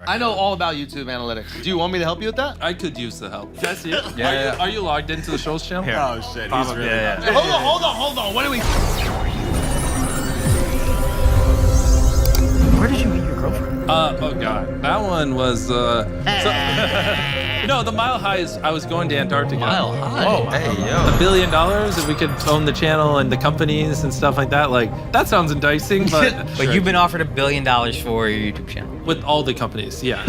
I know all about YouTube analytics. Do you want me to help you with that? I could use the help. Can I see it? Yeah. Are you logged into the Shoals channel? Here. Oh shit, Pop he's up, really yeah. Hey, hold on. What do we? Where did you meet your girlfriend? Oh god, that one was no, the Mile High is I was going to Antarctica. Mile High. Oh, hey, yo. $1 billion if we could own the channel and the companies and stuff like that. Like that sounds enticing, but But you've been offered $1 billion for your YouTube channel. with all the companies, yeah.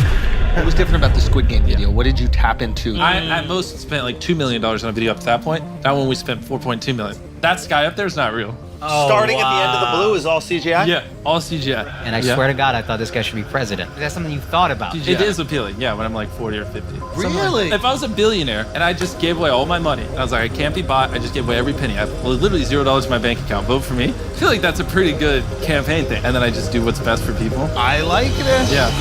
What was different about the Squid Game video? What did you tap into? I at most spent like $2 million on a video up to that point. That one we spent 4.2 million. That sky up there is not real. Starting at the end of the blue is all CGI? Yeah, all CGI. And I swear to God, I thought this guy should be president. Is that something you thought about? It is appealing, yeah, when I'm like 40 or 50. Really? If I was a billionaire and I just gave away all my money, and I was like, I can't be bought, I just gave away every penny. I have literally $0 in my bank account. Vote for me. I feel like that's a pretty good campaign thing. And then I just do what's best for people. I like this. Yeah.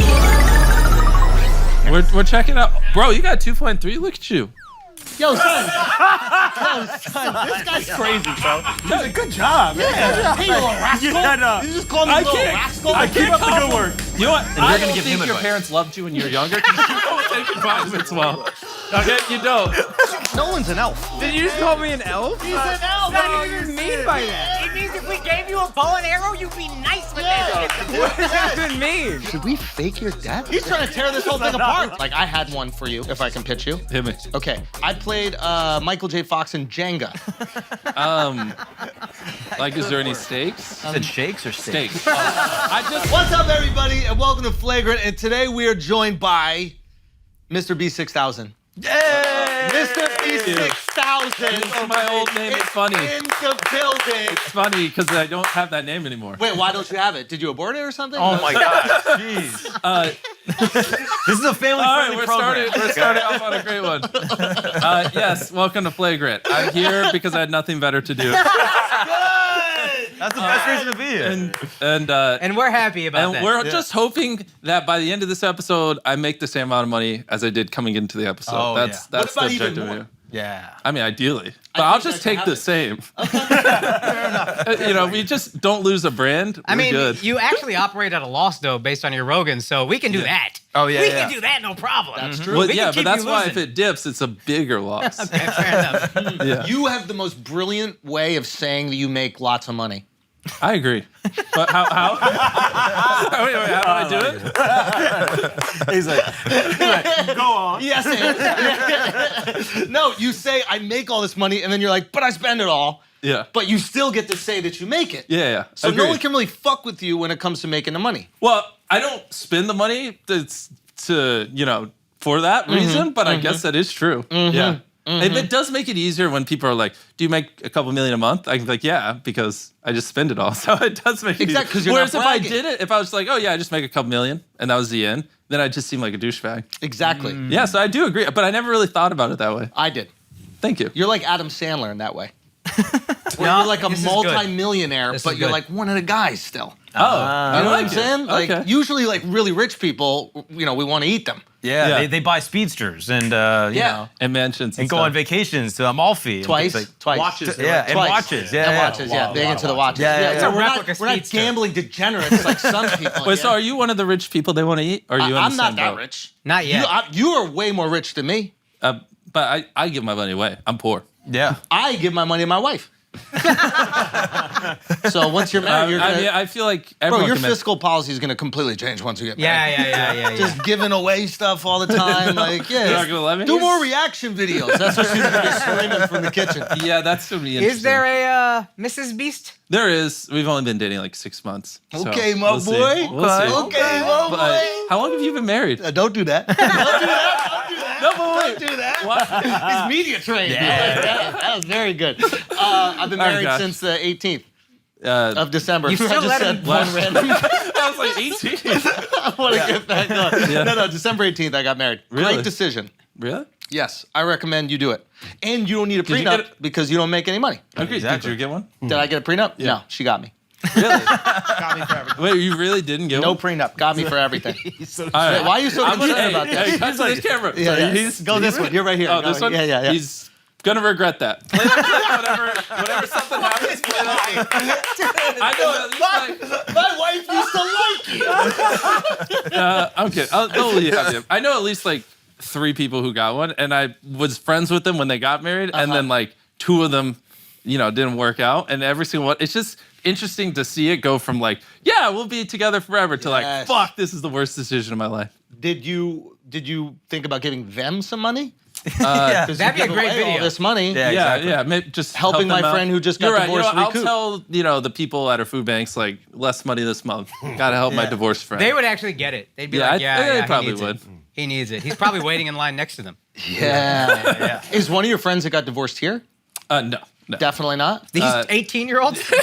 We're checking out. Bro, you got 2.3? Look at you. Yo, son. This guy's crazy, bro. He's a good job. Yeah. Hey, little rascal. Yeah, no. You just call me little rascal. I Keep can't up the good work. You know what? you're I gonna don't give think him your advice. parents loved you when you were younger because you don't take advisements well. Okay, you don't. No one's an elf. Did you just call me an elf? He's an elf. What do you even mean by that? It means if we gave you a bow and arrow, you'd be nice with it. What does that even mean? Should we fake your death? He's trying to tear this whole thing apart. Like, I had one for you, if I can pitch you. Hit me. Okay, I played Michael J. Fox in Jenga. Like, is there any stakes? You said shakes or steaks? Stakes. I just. What's up, everybody, and welcome to Flagrant. And today we are joined by Mr.Beast 6000. Yay! Mr.Beast 6000. It's my old name. It's funny. In the building. It's funny because I don't have that name anymore. Wait, why don't you have it? Did you abort it or something? Oh my God! Jeez. This is a All right, family-friendly we're program. starting off on a great one. Yes, welcome to Flagrant. I'm here because I had nothing better to do. That's the best reason to be here. And we're happy about that. And we're just hoping that by the end of this episode, I make the same amount of money as I did coming into the episode. Oh, that's What the about even objective more? here. Yeah. I mean, ideally, but I'll think just I can take have the it. same. You know, we just don't lose a brand. I mean, good. you actually operate at a loss, though, based on your Rogan, so we can do that. Oh yeah. We yeah. can do that, no problem. That's true. Well, We yeah, can but keep that's you why if losing. it dips, it's a bigger loss. Okay, fair enough. Yeah, You have the most brilliant way of saying that you make lots of money. I agree. But how? Wait, how do I do it? He's like, Go on. Yes, and no, you say I make all this money, and then you're like, but I spend it all. Yeah. But you still get to say that you make it. Yeah. So no Agreed. one can really fuck with you when it comes to making the money. Well, I don't spend the money for that reason, but I guess that is true. Yeah. And it does make it easier when people are like, do you make a couple million a month? I can be like, yeah, because I just spend it all. So it does make it Exactly, 'cause easier. you're Whereas not if I bragging. did it, if I was like, oh yeah, I just make a couple million and that was the end, then I'd just seem like a douchebag. Exactly. Yeah, so I do agree, but I never really thought about it that way. I did. Thank you. You're like Adam Sandler in that way. Where No, you're like a this is good. multi-millionaire, This but is you're good. like one of the guys still. Oh, You I know what I'm like it. saying? Like Okay. usually, like really rich people, we want to eat them. yeah. Yeah. They buy speedsters and you Yeah. know, And mansions and go stuff. on vacations to Amalfi. and Twice, things like- twice. Watches. Yeah, and Twice. watches. Yeah, And yeah. watches, yeah. Big into the watches. Yeah, yeah, yeah. So It's a we're replica not speedster. gambling degenerates like some people. Wait, so yeah? are you one of the rich people they want to eat? Or are you in I'm the not same that boat? rich. Not yet. You are way more rich than me. But I give my money away. I'm poor. Yeah. I give my money to my wife. So once you're married, you're gonna. I mean, I feel like Bro, everyone your can make- fiscal policy is gonna completely change once we get married. Yeah. Just giving away stuff all the time, like yeah. You're not gonna let me? Do more reaction videos. That's what she's gonna be screaming from the kitchen. Yeah, that's gonna be interesting. Is there a Mrs. Beast? There is. We've only been dating like 6 months. so Okay, my we'll see. boy. We'll see. Okay, my But boy. how long have you been married? Don't do that. Don't do that. Don't do that. No, but wait. Don't do that. What? It's media trained. Yeah. That was very good. I've been Oh, married gosh. since the 18th Uh, of December. You still I just let said him- one random. I was like 18. I want to get back on. Yeah. No, December 18th I got married. Really? Great decision. Really? Yes, I recommend you do it. And you don't need a Did you prenup get it? because you don't make any money. Okay. Exactly. Did you get one? Did I get a prenup? No, she got me. Really? Got me for everything. Wait, you really didn't get No one? prenup. Got me for everything. All right. Why are you so I'm concerned gonna, about hey, this? cut to this camera. Yeah, He's go this one. You're right here. Oh, Go- this one? Yeah. He's Gonna regret that. Play that clip whenever something happens. Play that. I know at least My wife used to like you. I'm kidding. They'll have him. I know at least like 3 people who got one, and I was friends with them when they got married, and then like 2 of them, didn't work out, and every single one. It's just interesting to see it go from like, yeah, we'll be together forever to like, fuck, this is the worst decision of my life. Did you think about giving them some money? That'd be a great video. All this money. Yeah. Maybe just Helping help my them friend out. who just got You're right. divorced. I'll recoup. tell the people at our food banks like less money this month. Gotta help my divorced friend. They would actually get it. They'd be Yeah, like, they he probably needs would. It. He needs it. He's probably waiting in line next to them. Yeah. Is one of your friends that got divorced here? No. Definitely not. These 18-year-olds? These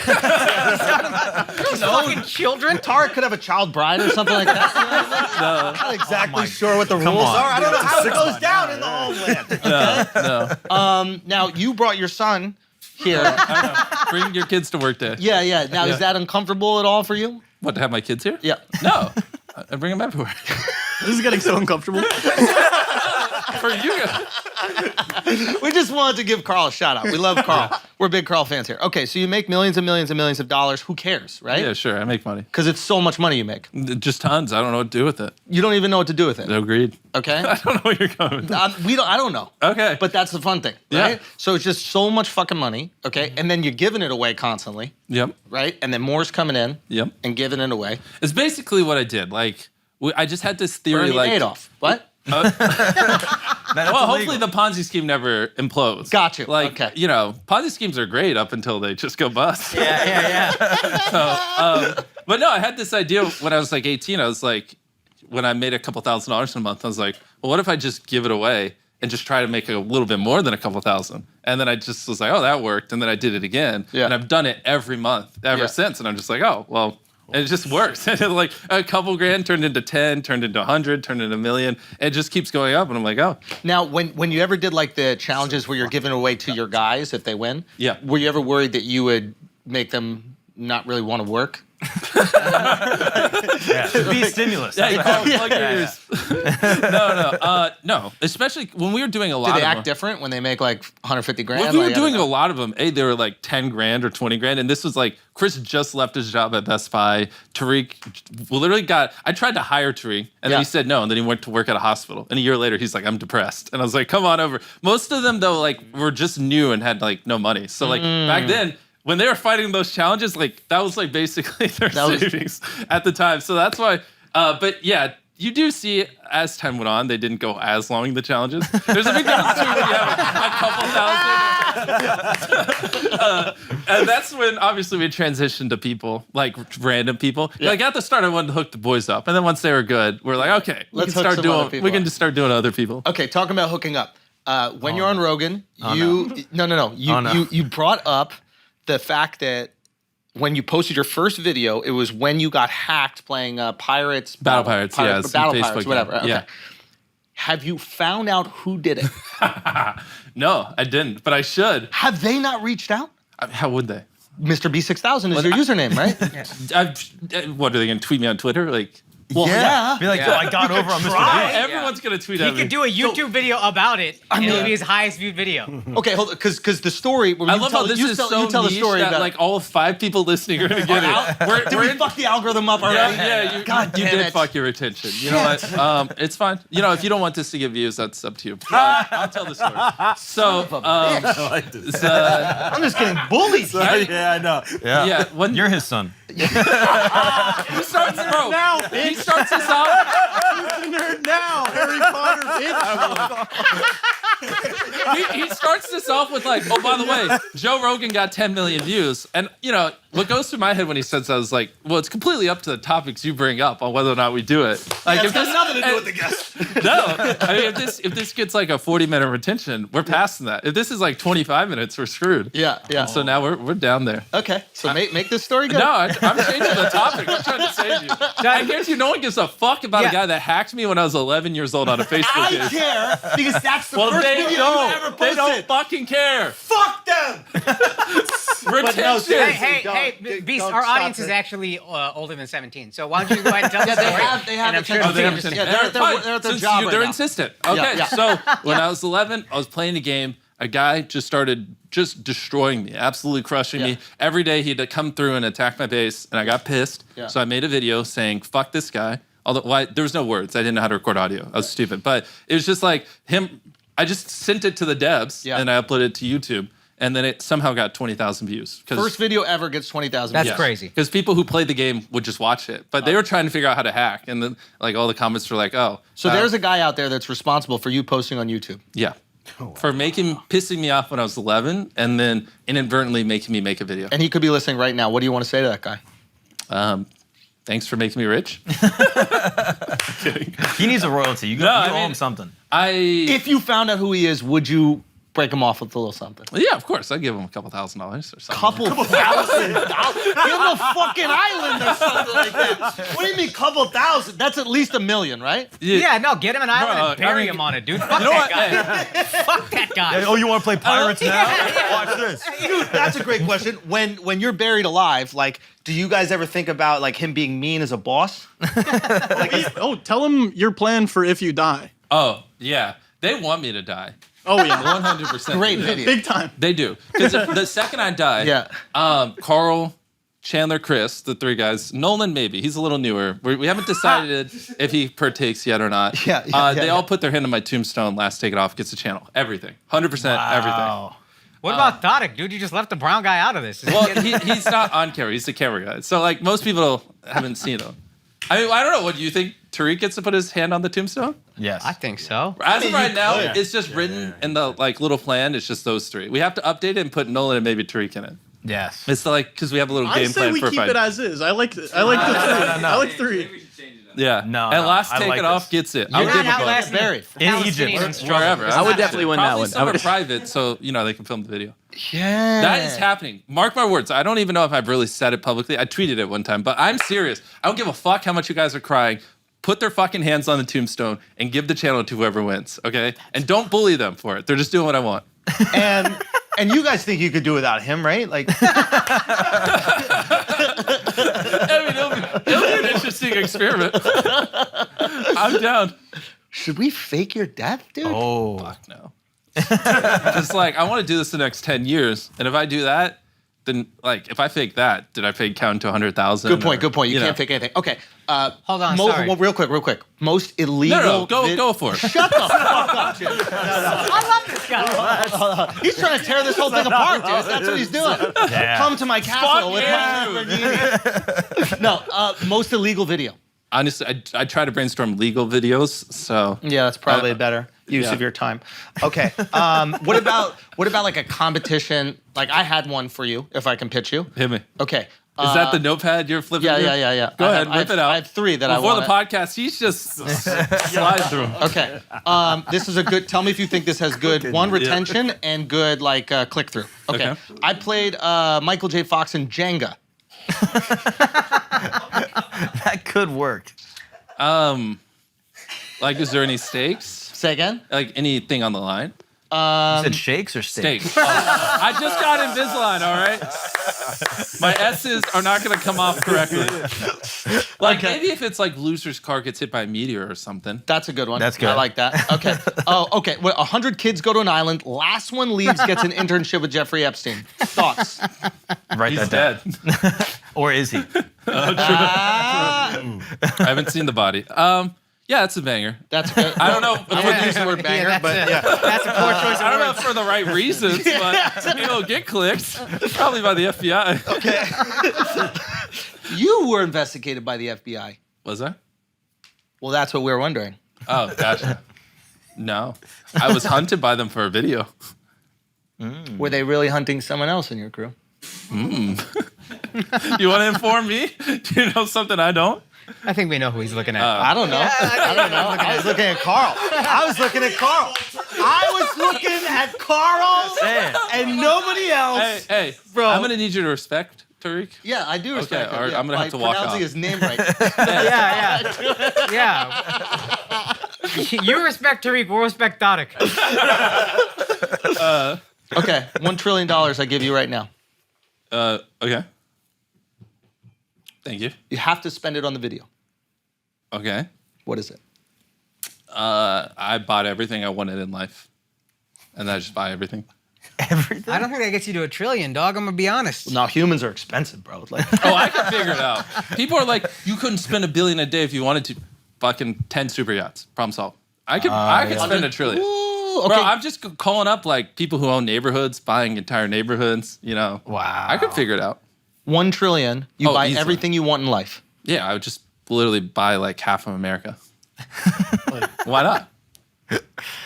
fucking children? Tara could have a child bride or something like that. I'm not exactly sure what the rules are. I don't know how it goes down in the homeland. No. Now, you brought your son here. I know. Bring your kids to work day. Yeah. Now, is that uncomfortable at all for you? What, to have my kids here? Yeah. No. I bring them everywhere. This is getting so uncomfortable. For you guys. We just wanted to give Carl a shout out. We love Carl. We're big Carl fans here. Okay, so you make millions and millions and millions of dollars. Who cares, right? Yeah, sure. I make money. Because it's so much money you make. Just tons. I don't know what to do with it. You don't even know what to do with it. Agreed. Okay? I don't know where you're going with that. I don't know. Okay. But that's the fun thing, Yeah. right? So it's just so much fucking money, okay? And then you're giving it away constantly, Yep. right? And then more's coming in Yep. and giving it away. It's basically what I did. Like, I just had this theory, Bernie like, Madoff. What? well, hopefully the Ponzi scheme never implodes. Got you. Like, Okay. Ponzi schemes are great up until they just go bust. Yeah. But no, I had this idea when I was like 18. I was like, when I made a couple $1,000s a month, I was like, well, what if I just give it away and just try to make a little bit more than a couple thousand? And then I just was like, oh, that worked. And then I did it again. Yeah. And I've done it every month ever since. And I'm just like, oh, well. And it just works. And like a couple grand turned into 10, turned into 100, turned into a million. It just keeps going up. And I'm like, oh. Now, when you ever did like the challenges where you're giving away to your guys if they win, were you ever worried that you would make them not really want to work? Be stimulus. Plug your ears. No. Especially when we were doing a lot Do of they them. act different when they make like 150 grand? When we were Like, doing a lot of them, they were like 10 grand or 20 grand. And this was like, Chris just left his job at Best Buy. Tariq literally I tried to hire Tariq, and then he said no. And then he went to work at a hospital. And a year later, he's like, I'm depressed. And I was like, come on over. Most of them, though, like were just new and had like no money. So like back then, when they were fighting those challenges, like that was like basically their savings at the time. So that's why, but yeah, you do see as time went on, they didn't go as long, the challenges. There's a big difference too when you have a couple thousand. And that's when obviously we transitioned to people, like random people. Yeah. Like at the start, I wanted to hook the boys up. And then once they were good, we're like, okay, we can just start doing other people. Okay, talking about hooking up. When you're on Rogan, you brought up the fact that when you posted your first video, it was when you got hacked playing Pirates. Battle Pirates, Battle Facebook Pirates, whatever. game. Okay. Yeah. Have you found out who did it? No, I didn't, but I should. Have they not reached out? How would they? Mr.Beast 6000 is your username, right? What, are they going to tweet me on Twitter? Like, Well, yeah. Be like, yo, I got over on Mr. Beast. everyone's going to tweet He at me. could do a YouTube video about it, and it'll be his highest viewed video. Okay, hold on, because the story. I love how this is so you tell the niche story that about like all 5 people listening are going to get it. Did we fuck the algorithm up already? Yeah, God you damn did it. fuck your attention. You know what? It's fine. You know, if you don't want this to get views, that's up to you. I'll tell the story. So, I like this. I'm just getting bullied. Yeah, I know. Yeah, when You're his son. he starts, bro. He starts this off. Nerd now, Harry Potter, bitch. He starts this off with like, oh, by the way, Joe Rogan got 10 million views. And, you know, what goes through my head when he says that is like, well, it's completely up to the topics you bring up on whether or not we do it. Like, It's got nothing to do with the guest. No, I mean, if this gets like a 40-minute retention, we're passing that. If this is like 25 minutes, we're screwed. Yeah. And so now we're down there. Okay, so make this story good. No, I'm changing the topic. I'm trying to save you. I guarantee you, no one gives a fuck about a guy that hacked me when I was 11 years old on a Facebook I page. care because that's the Well, first they video you don't. ever They don't posted. fucking care. Fuck them. Retention. Hey, Beast, our audience is actually older than 17. So why don't you go ahead and tell the story? They have and I'm sure attention. they'll Yeah, understand. they're at their Since job right they're now. insistent. Okay, Yeah. so when I was 11, I was playing a game. a guy just started destroying me, absolutely crushing me. Every day he'd come through and attack my base, and I got pissed. Yeah. So I made a video saying, fuck this guy. Although there was no words. I didn't know how to record audio. I was stupid. But it was just like him. I just sent it to the devs, and I uploaded it to YouTube. And then it somehow got 20,000 views. First video ever gets 20,000 views. That's crazy. Because people who played the game would just watch it. But they were trying to figure out how to hack. And then like all the comments were like, oh. So there's a guy out there that's responsible for you posting on YouTube. Yeah. For pissing me off when I was 11 and then inadvertently making me make a video. And he could be listening right now. What do you want to say to that guy? Thanks for making me rich. He needs a royalty. You owe him something. If you found out who he is, would you break him off with a little something? Yeah, of course. I'd give him a couple $1,000 or something. Couple $1,000? Give him a fucking island or something like that. What do you mean, couple thousand? That's at least $1 million, right? Yeah, no, get him an island and bury him on it, dude. Fuck that guy. Fuck that guy. Oh, you want to play pirates now? Watch this. Dude, that's a great question. When you're buried alive, like, do you guys ever think about like him being mean as a boss? Tell him your plan for if you die. Oh, yeah. They want me to die. Oh, yeah. 100%. Great video. Big time. They do. Because the second I die, Carl, Chandler, Chris, the three guys, Nolan maybe, he's a little newer. We haven't decided if he partakes yet or not. They all put their hand on my tombstone, last take it off, gets the channel. Everything. 100% everything. What about Thodic, dude? You just left the brown guy out of this. Well, he's not on camera. He's the camera guy. So, like, most people haven't seen him. I mean, I don't know. What do you think? Tariq gets to put his hand on the tombstone? Yes. I think so. As of right now, it's just written in the like little plan. It's just those three. We have to update it and put Nolan and maybe Tariq in it. Yes. It's like because we have a little game plan for we keep it as is. I like the three. I like three. Yeah. No. And last I take like it off this. gets it. You're I'll give not a outlasting buried in Egypt. wherever. I would definitely win that Probably one. some are private, so you know they can film the video. Yeah. That is happening. Mark my words. I don't even know if I've really said it publicly. I tweeted it one time, but I'm serious. I don't give a fuck how much you guys are crying. Put their fucking hands on the tombstone and give the channel to whoever wins, okay? And don't bully them for it. They're just doing what I want. And you guys think you could do without him, right? Like, I mean, it'll be an interesting experiment. I'm down. Should we fake your death, dude? Oh. Fuck no. It's like, I want to do this the next 10 years. And if I do that, then, like, if I fake that, did I fake count to 100,000? Good point. You can't fake anything. Okay. Hold on, sorry. Well, real quick. Most illegal... Go for it. Shut the fuck up, Jim. I love this guy. He's trying to tear this whole thing apart, dude. That's what he's doing. Yeah. Come to my castle with my Lamborghini. No, most illegal video. Honestly, I try to brainstorm legal videos, so... yeah, that's probably a better use of your time. Okay. What about like a competition? Like I had one for you, if I can pitch you. Hit me. Okay. Is that the notepad you're flipping through? Yeah. Go ahead, rip it out. I have three that Before I want. the podcast, he's just slide through them. Okay. This is a good. Tell me if you think this has good retention and good like click through. Okay. I played Michael J. Fox in Jenga. That could work. Like, is there any stakes? Say again. Like anything on the line? You said shakes or steaks? Stakes. I just got Invisalign, all right? My S's are not going to come off correctly. Like, maybe if it's like loser's car gets hit by a meteor or something. That's a good one. That's good. I like that. Okay. Okay. 100 kids go to an island. Last one leaves gets an internship with Jeffrey Epstein. Thoughts? Write He's that down. dead. Or is he? I haven't seen the body. Yeah, that's a banger. That's good. I don't know if I wouldn't use the word banger, but yeah. That's a poor choice of I don't know words. if for the right reasons, but it'll get clicks. Probably by the FBI. You were investigated by the FBI. Was I? Well, that's what we were wondering. Oh, gotcha. No. I was hunted by them for a video. Were they really hunting someone else in your crew? You want to inform me? Do you know something I don't? I think we know who he's looking at. I don't know. I was looking at Carl. I was looking at Carl and nobody else. Hey, Bro. I'm going to need you to respect Tariq. Yeah, I do respect Okay, him. all right, Yeah, I'm gonna have by to walk pronouncing off. his name right. Yeah. You respect Tariq, we'll respect Thodic. Okay, $1 trillion I give you right now. Okay. Thank you. You have to spend it on the video. Okay. What is it? I bought everything I wanted in life. and then I just buy everything. I don't think that gets you to $1 trillion, dog. I'm gonna be honest. No, humans are expensive, bro. Like, Oh, I can figure it out. People are like, you couldn't spend $1 billion a day if you wanted to. Fucking 10 super yachts. Problem solved. I could spend $1 trillion. ooh, okay. Bro, I'm just calling up like people who own neighborhoods, buying entire neighborhoods. You know. Wow. I could figure it out. $1 trillion. You buy easily. everything you want in life. Yeah, I would just literally buy like half of America. Why not?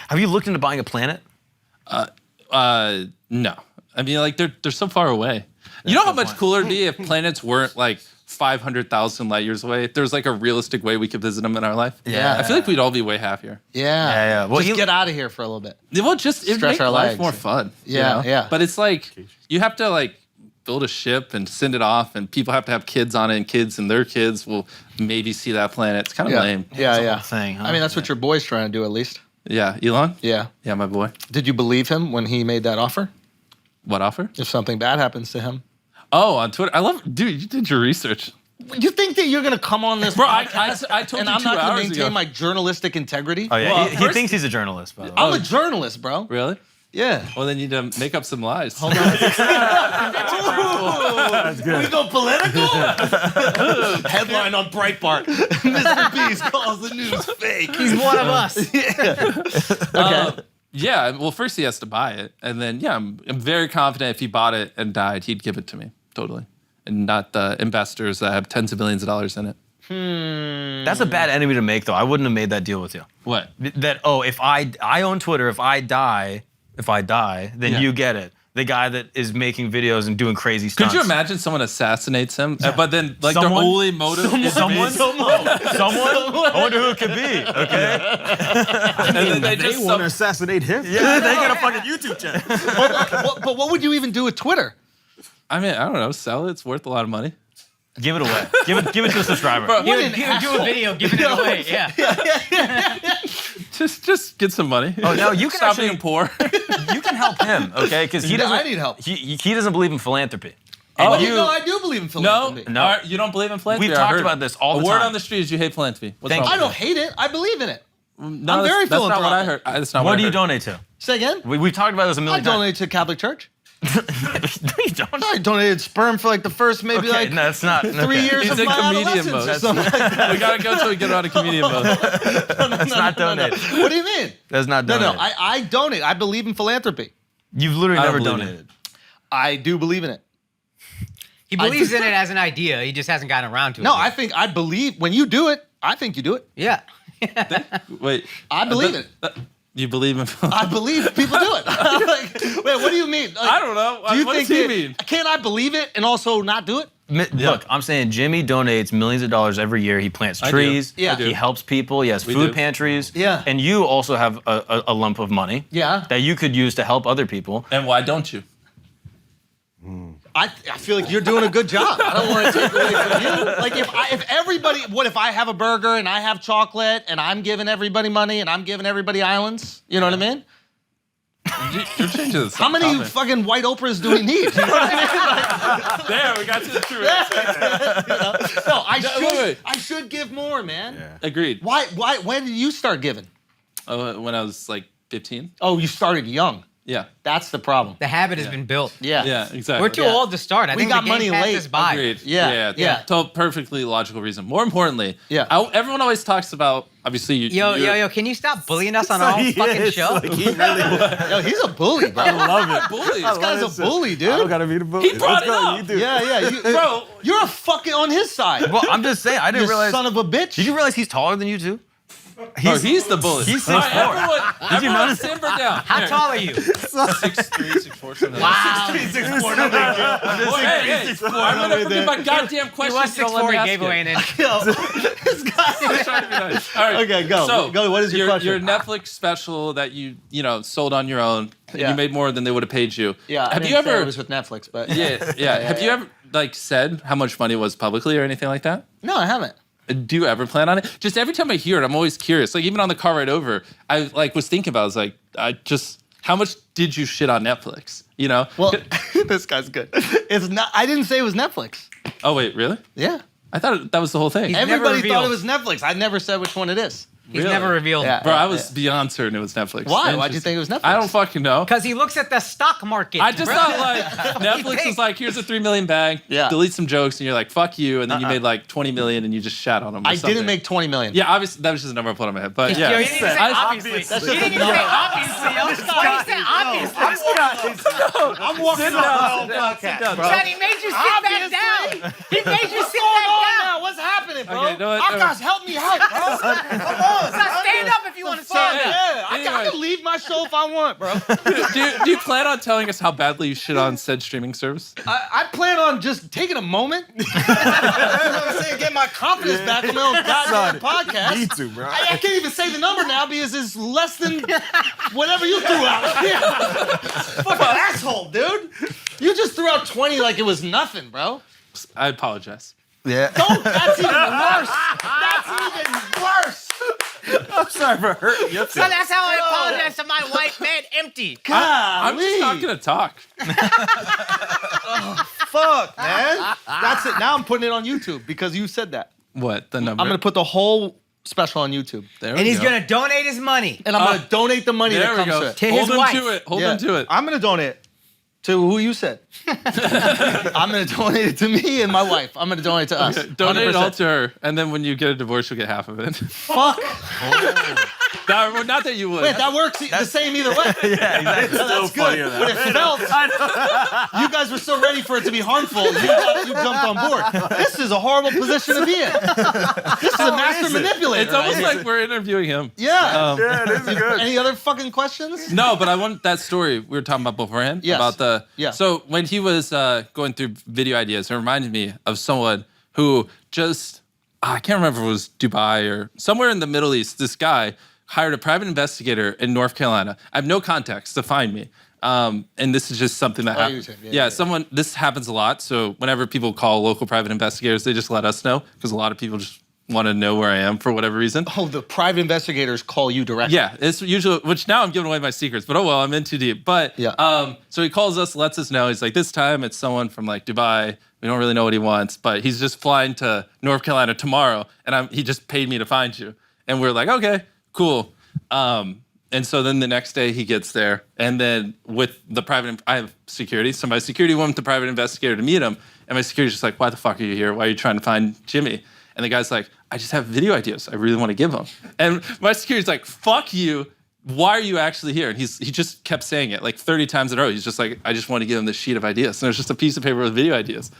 Have you looked into buying a planet? No. I mean, like they're so far away. You know how much cooler it'd be if planets weren't like 500,000 light years away? If there's like a realistic way we could visit them in our life. Yeah. I feel like we'd all be way happier. Yeah. Well, Just get out of here for a little bit. Well, just it'd Stretch make our life legs. more fun. you Yeah, know? yeah. But it's like you have to like build a ship and send it off, and people have to have kids on it, and kids and their kids will maybe see that planet. It's kind of Yeah. lame. Yeah. Thing, huh? I mean, that's what your boy's trying to do, at least. Yeah, Elon. Yeah. Yeah, my boy. Did you believe him when he made that offer? What offer? If something bad happens to him, Oh, on Twitter. I love, dude. You did your research, you think that you're gonna come on this bro. I podcast told and you I'm 2 not gonna hours maintain ago. my journalistic integrity? Oh yeah, Well, he first- thinks he's a journalist, by the way. I'm a journalist, bro. Really? Yeah. Well, then you need to make up some lies. We go political. Headline on Breitbart: Mr.Beast calls the news fake. He's one of us. Okay. Yeah. Well, first he has to buy it, and then I'm very confident if he bought it and died, he'd give it to me totally, and not the investors that have tens of billions of dollars in it. That's a bad enemy to make, though. I wouldn't have made that deal with you. What? That if I own Twitter, if I die, then Yeah. you get it. The guy that is making videos and doing crazy stunts. Could you imagine someone assassinates him, but then like Someone- their only motive is Someone? someone, I wonder who it could be. Okay. and then they just want to assassinate him? Yeah, they got a fucking YouTube channel. But what would you even do with Twitter? I mean, I don't know. Sell it. It's worth a lot of money. Give it away. Give it to a subscriber. Bro, He would do a video giving it away. Yeah. just get some money. Oh, no, you can stop actually- being poor. You can help him, okay? Because he doesn't. I need help. He doesn't believe in philanthropy. Oh, And No, I do believe in no, philanthropy. No. All right, you don't believe in philanthropy. We've I talked heard about this all the A word time. on the street is you hate philanthropy. What's Thank wrong you. I with don't hate it. I believe in it. that? No, I'm very that's not what I heard. philanthropic. That's not What what do I you heard. donate to? Say again. We've talked about this a I million times. donate to Catholic Church. No, you don't. I donated sperm for like the first maybe Okay, like no, that's not. 3 okay. years He's of in my comedian adolescence mode. or something like that. We gotta go till we get out of comedian mode. That's not donated. What do you mean? That's not No, donated. no. I donate. I believe in philanthropy. You've literally I don't never believe in donated. I do believe in it. He believes in it as an idea. He just hasn't gotten around to it. No, yet. I believe when you do it. I think you do it. Yeah. Wait. I believe it. You believe in I believe people do it. Like, wait, what do you mean? Like, I don't know. Do you What think does he that- mean? Can't I believe it and also not do it? Look, I'm saying Jimmy donates millions of dollars every year. He plants I do. trees. Yeah. I do. He helps people. He has We food do. pantries. Yeah. And you also have a lump of money. Yeah. That you could use to help other people. And why don't you? I feel like you're doing a good job. I don't want to take away from you. Like if everybody, what if I have a burger and I have chocolate and I'm giving everybody money and I'm giving everybody islands? You know what I mean? You're changing this. How many fucking white Oprahs do we need? You know what I mean? There, we got to the truth. No, wait. I should give more, man. Agreed. Why? When did you start giving? When I was like 15. Oh, you started young. Yeah. That's the problem. The habit has been built. Yeah. Yeah, exactly. We're too Yeah. old to start. I We think got the game money passed late. us by. Agreed. Yeah. So perfectly logical reason. More importantly, Yeah. Everyone always talks about, obviously, Yo, can you stop bullying us on our own fucking show? Yo, he's a bully, bro. I love it. Bullies. This guy's a bully, I don't dude. gotta be the bully. He brought Let's it go. up. You do. Yeah. Bro, You're a fucking on his side. Well, I'm just saying. I didn't You realize. son of a bitch. Did you realize he's taller than you too? he's the bully. he's All right, 6'4". everyone notice? Simper down. How tall are you? 6'3", 6'4", something like that. Wow. Hey, I'm gonna forget my goddamn He question. was 6'4", he gave away an inch. This guy. All right. Okay, go. So, Go. What is your question? Your Netflix special that you sold on your own, and Yeah. you made more than they would have paid you. Yeah. Have I you didn't say ever? it was with Netflix, but Yeah. Have you ever said how much money it was publicly or anything like that? No, I haven't. Do you ever plan on it? Just every time I hear it, I'm always curious. Like even on the car ride over, I was thinking about. I was like, how much did you shit on Netflix? You know? Well, this guy's good. It's not. I didn't say it was Netflix. Oh wait, really? Yeah. I thought that was the whole thing. He's never Everybody thought revealed. it was Netflix. I never said which one it is. He's never revealed. Yeah. Bro, I was beyond certain it was Netflix. Why? And Why'd you think it was Netflix? I don't fucking know. Because he looks at the stock market. I just thought like Netflix was like, here's a $3 million bag. Yeah. Delete some jokes, and you're like, fuck you, and then you made like 20 million, and you just shat on them. Or I something. didn't make 20 million. Yeah, obviously that was just a number I put on my head. But Yo, yeah, he didn't even say obviously. He didn't even say obviously. Why did you say obviously? I'm walking off. Son, he made you sit back down. He made you sit back down. What's happening, bro? Okay, you know what? Akash, help me out, bro. Come on. Son, stand up if you want to stand up. Yeah, I can leave my show if I want, bro. do you plan on telling us how badly you shit on said streaming service? I plan on just taking a moment. You know what I'm saying? Get my confidence back on my own goddamn podcast. Me too, bro. I can't even say the number now because it's less than whatever you threw out. Yeah. Fucking asshole, dude. You just threw out 20 like it was nothing, bro. I apologize. Yeah. Don't. That's even worse. That's even worse. I'm sorry for hurting you. So that's how I apologize to my wife, man. Empty. I'm just not gonna talk. Fuck, man. That's it. Now I'm putting it on YouTube because you said that. What the number? I'm gonna put the whole special on YouTube, There And we he's go. going to donate his money. and I'm gonna donate the money There that we comes go. to it. To Hold his him wife. to it. Hold Yeah. him to it. I'm gonna donate to who you said. I'm gonna donate it to me and my wife. I'm gonna donate to us. Donate it all 100%. to her, and then when you get a divorce, you'll get half of it. Fuck. Not that you would. Wait, that works the same either way. Yeah, exactly. That's good. But it felt. You guys were so ready for it to be harmful. You jumped on board. This is a horrible position to be in. This is a master manipulator. It's almost right here. like we're interviewing him. Yeah. Yeah, this is good. Any other fucking questions? No, but I want that story we were talking about beforehand. Yes. About the. Yeah. So when he was going through video ideas, it reminded me of someone who just. I can't remember if it was Dubai or somewhere in the Middle East. This guy hired a private investigator in North Carolina. I have no context to find me. And this is just something that happens. Yeah. This happens a lot. So whenever people call local private investigators, they just let us know because a lot of people just want to know where I am for whatever reason. Oh, the private investigators call you directly. Yeah, it's usually, which now I'm giving away my secrets, but oh well, I'm in too deep. But so he calls us, lets us know. He's like, this time it's someone from like Dubai. We don't really know what he wants, but he's just flying to North Carolina tomorrow, and he just paid me to find you. And we're like, okay, cool. And so then the next day he gets there, and then with the private, I have security, so my security went with the private investigator to meet him, and my security's just like, why the fuck are you here? Why are you trying to find Jimmy? And the guy's like, I just have video ideas I really want to give him. And my security's like, fuck you. Why are you actually here? And he just kept saying it like 30 times in a row. He's just like, I just want to give him this sheet of ideas. And there's just a piece of paper with video ideas.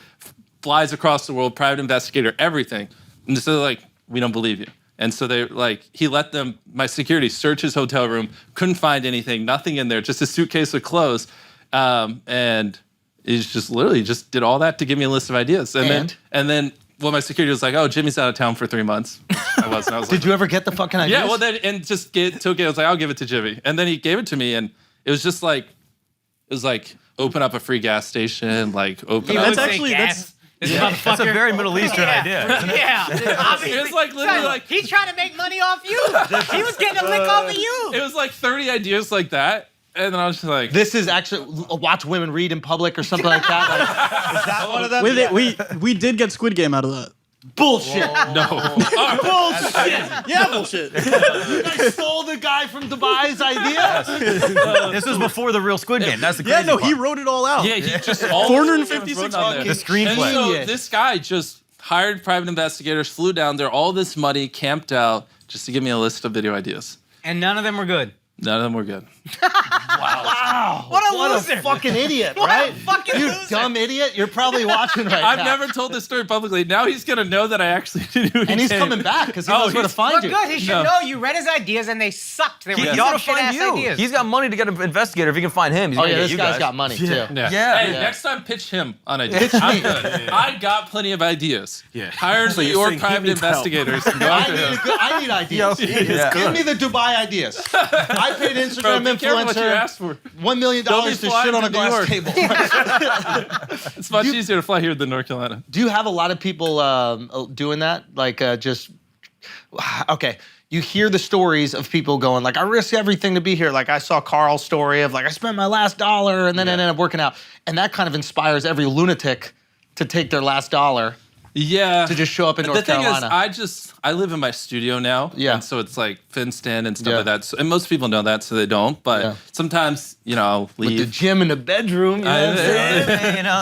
Flies across the world, private investigator, everything. And so they're like, we don't believe you. And so they like, he let them, my security, search his hotel room, couldn't find anything, nothing in there, just a suitcase with clothes. And he's just literally just did all that to give me a list of ideas. And then well, my security was like, oh, Jimmy's out of town for 3 months. I was like, Did you ever get the fucking ideas? yeah, well, then, and just took it. I was like, I'll give it to Jimmy. And then he gave it to me, and it was just like, open up a free gas station, like open He up. would That's say actually- gas. This motherfucker. That's a very Middle Eastern idea. Isn't it? Yeah. It was like literally Son, like, he's trying to make money off you. He was getting a lick off of you. it was like 30 ideas like that. And then I was just like, This is actually watch women read in public or something like that. Like, is that one of them? With it, we did get Squid Game out of that. Bullshit. no. Bullshit. Yeah, bullshit. You guys stole the guy from Dubai's idea? This was before the real Squid Game. That's the Yeah, crazy no, part. he wrote it all out. Yeah, he just all 456 on there. The screenplay. And so Idiot. this guy just hired private investigators, flew down there, all this money, camped out, just to give me a list of video ideas. And none of them were good. None of them were good. Wow. What a loser. a fucking idiot, What a right? fucking you loser. dumb idiot. You're probably watching right I've now. never told this story publicly. Now he's gonna know that I actually knew who he And he's came. coming back because he knows where to find Well, you. good. He should No. know you read his ideas and they sucked. They were He some ought to find shit-ass you. ideas. He's got money to get an investigator. If he can find him, he's Oh gonna yeah, get this you guy's guys. got money too. Yeah. Yeah. Hey, Yeah. next time pitch him on ideas. I'm good. I got plenty of ideas. Yeah. Hired So New you're York saying he private needs help. investigators. And go after him. I need ideas. Yeah. Give me the Dubai ideas. I paid Bro, Instagram be careful what you influencer asked for. $1 million Don't be to flying shit on to a New glass York. table. It's much easier to fly here than North Carolina. Do you have a lot of people doing that? Like just okay. You hear the stories of people going like, I risk everything to be here. Like I saw Carl's story of like, I spent my last dollar and then it ended up working out. And that kind of inspires every lunatic to take their last dollar Yeah. to just show up in North the thing Carolina? is, I live in my studio now. Yeah. And so it's like fenced in and stuff Yeah. like that. So, and most people know that, so they don't. But Yeah. sometimes, I'll leave. With the gym in the bedroom, you know what I'm saying?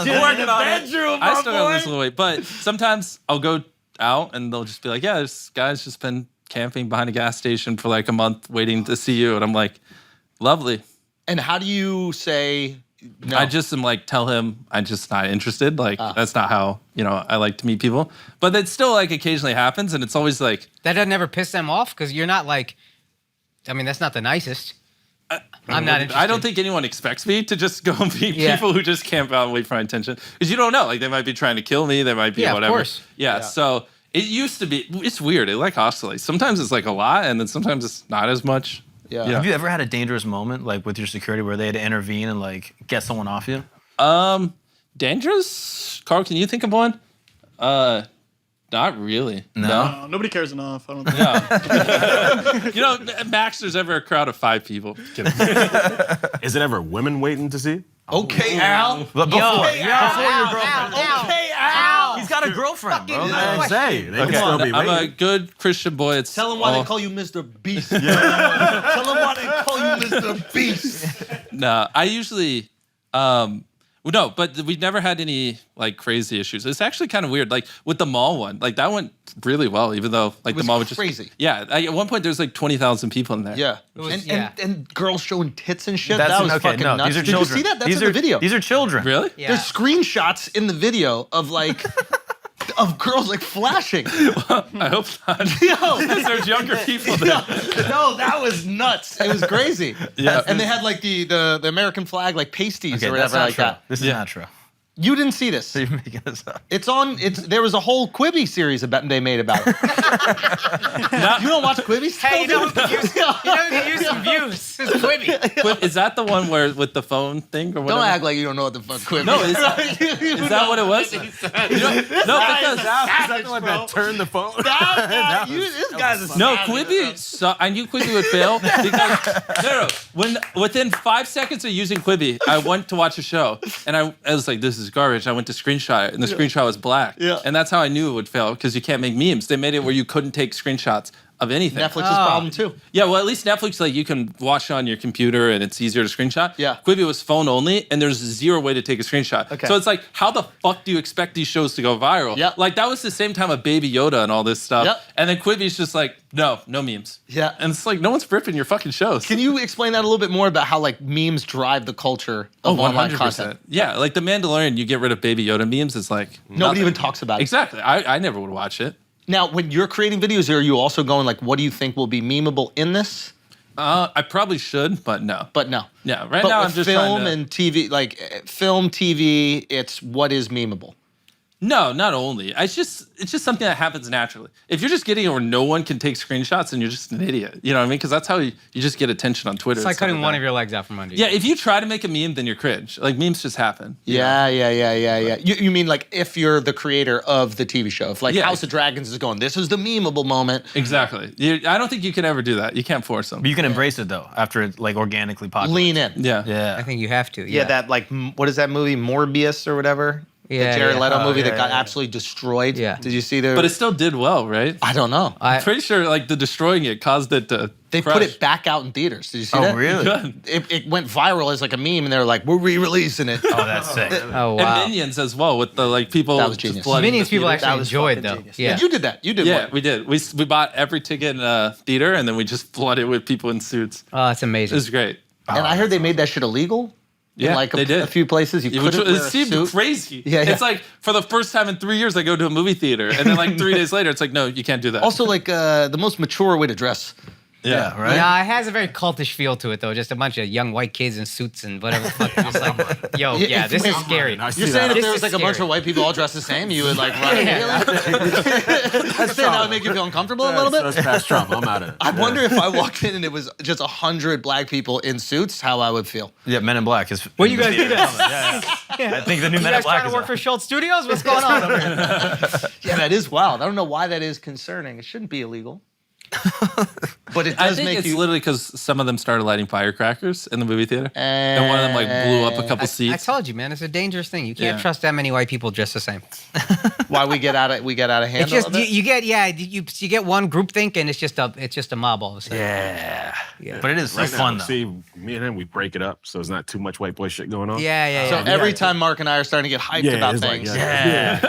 Gym in the bedroom, I my still gotta boy. lose a little weight. But sometimes I'll go out and they'll just be like, yeah, this guy's just been camping behind a gas station for like a month waiting to see you. And I'm like, lovely. And how do you say no? I just am like, tell him I'm just not interested. Like, that's not how, I like to meet people. But that still like occasionally happens. And it's always like, That doesn't ever piss them off because you're not like, that's not the nicest. I'm not interested. I don't think anyone expects me to just go meet people who just camp out and wait for my attention. Because you don't know. Like, they might be trying to kill me. They might be Yeah, of whatever. course. Yeah, so it used to be, it's weird. It like oscillates. Sometimes it's like a lot, and then sometimes it's not as much. Yeah. Have you ever had a dangerous moment like with your security where they had to intervene and like get someone off you? Dangerous? Carl, can you think of one? Not really. No. Nobody cares enough. I don't think. Max, there's ever a crowd of 5 people. Kidding. Is it ever women waiting to see? Okay, Al. But before, Okay, Al. he's got a girlfriend, bro. I say they can still be I'm a waiting. good Christian boy. It's Tell him why all- they call you Mr.Beast. Tell him why they call you Mr.Beast. No, I usually, no, but we've never had any like crazy issues. It's actually kind of weird. Like with the mall one, like that went really well, even though like was the mall was crazy. just yeah. At one point, there's like 20,000 people in there. Yeah. was- And girls showing tits and shit. That's that was okay. fucking No, nuts. these are Did children. you see that? That's these in are the video. These are children. Really? Yeah. There's screenshots in the video of like of girls like flashing. I hope not. Yo, Because there's younger people there. no, that was nuts. It was crazy. Yeah. And they had like the American flag like pasties Okay, or that's whatever not like true. that. This is Yeah. not true. You didn't see this. You're making this up. There was a whole Quibi series they made about it. You don't watch Quibi still? Hey, you know who dude? could use some views? It's Quibi. Wait, is that the one where with the phone thing or whatever? Don't act like you don't know what the fuck Quibi No, is. is that what it was? No, because Is that the one that turned the phone? This guy's a no, savage, Quibi. So, I knew Quibi would fail because no. When within 5 seconds of using Quibi, I went to watch a show and I was like, "This is garbage." I went to screenshot it, and the screenshot was black. Yeah. And that's how I knew it would fail because you can't make memes. They made it where you couldn't take screenshots of anything. Netflix's problem too. Yeah, well, at least Netflix, like you can watch it on your computer and it's easier to screenshot. Yeah. Quibi was phone only, and there's zero way to take a screenshot. Okay. So it's like, how the fuck do you expect these shows to go viral? Yep. Like that was the same time of Baby Yoda and all this stuff. Yep. And then Quibi's just like, no memes. Yeah. And it's like, no one's ripping your fucking shows. Can you explain that a little bit more about how like memes drive the culture of online content? Yeah, like The Mandalorian, you get rid of Baby Yoda memes, it's like Nobody nothing. even talks about it. Exactly. I never would watch it. Now, when you're creating videos, are you also going like, what do you think will be memeable in this? I probably should, but no. But no. Yeah, right But now with I'm just film trying to... and TV, like film, TV, it's what is memeable. No, not only. It's just something that happens naturally. If you're just getting it where no one can take screenshots, then you're just an idiot. You know what I mean? Because that's how you just get attention on Twitter. It's like cutting one of your legs out from under you. Yeah, if you try to make a meme, then you're cringe. Like memes just happen. Yeah. You mean like if you're the creator of the TV show, if like Yeah. House of Dragons is going, this is the memeable moment. Exactly. I don't think you can ever do that. You can't force them. But you can embrace it though after it like organically populates. Lean in. Yeah. Yeah. I think you have to. Yeah, that like, what is that movie, Morbius or whatever? Yeah, the Jared yeah. Leto Oh, movie yeah, that got yeah. absolutely destroyed. Yeah. Did you see the? But it still did well, right? I don't know. I'm pretty sure like the destroying it caused it to They crush. put it back out in theaters. Did you see Oh that? really? Good. It went viral as like a meme, and they were like, "We're re-releasing it." Oh, that's sick. Oh, wow. And Minions as well with the like people. That was just genius. flooding Minions the people theater. actually was enjoyed, fucking though. genius. Yeah. And you did that. You did Yeah, one. we did. We bought every ticket in a theater and then we just flooded with people in suits. Oh, it's It amazing. was great. And I heard they made that shit illegal. Yeah, in like they did. a few places. You It, couldn't wear a seemed suit. crazy. Yeah, yeah. It's like for the first time in 3 years, I go to a movie theater, and then like 3 days later, it's like, no, you can't do that. Also, like the most mature way to dress. yeah, Right? Nah, it has a very cultish feel to it, though. Just a bunch of young white kids in suits and whatever the fuck. Just like, yo, yeah, this is scary. I see You're saying that. if This there was is like a bunch scary. of white people all dressed the same, you would like run Yeah. You're saying that would make you feel uncomfortable a little bit? That's past Trump. I'm out of it. I wonder if I walked in and it was just 100 black people in suits, how I would feel. Yeah, Men in Black is. What you guys do that? I think the new You Men in guys Black trying is to work out. for Schultz Studios? What's going on over here? Yeah, that is wild. I don't know why that is concerning. It shouldn't be illegal. But it I does think make it's you. literally because some of them started lighting firecrackers in the movie theater, and one of them like blew up a couple I seats. told you, man, it's a dangerous thing. You can't Yeah. trust that many white people dressed the same. Why we get out of hand. It's just you get one group think and it's just a mob all of a sudden. Yeah. Yeah. But it is so Right now, fun though. see, me and him, we break it up, so it's not too much white boy shit going on. Yeah. So every time Mark and I are starting to get hyped about it's like, things,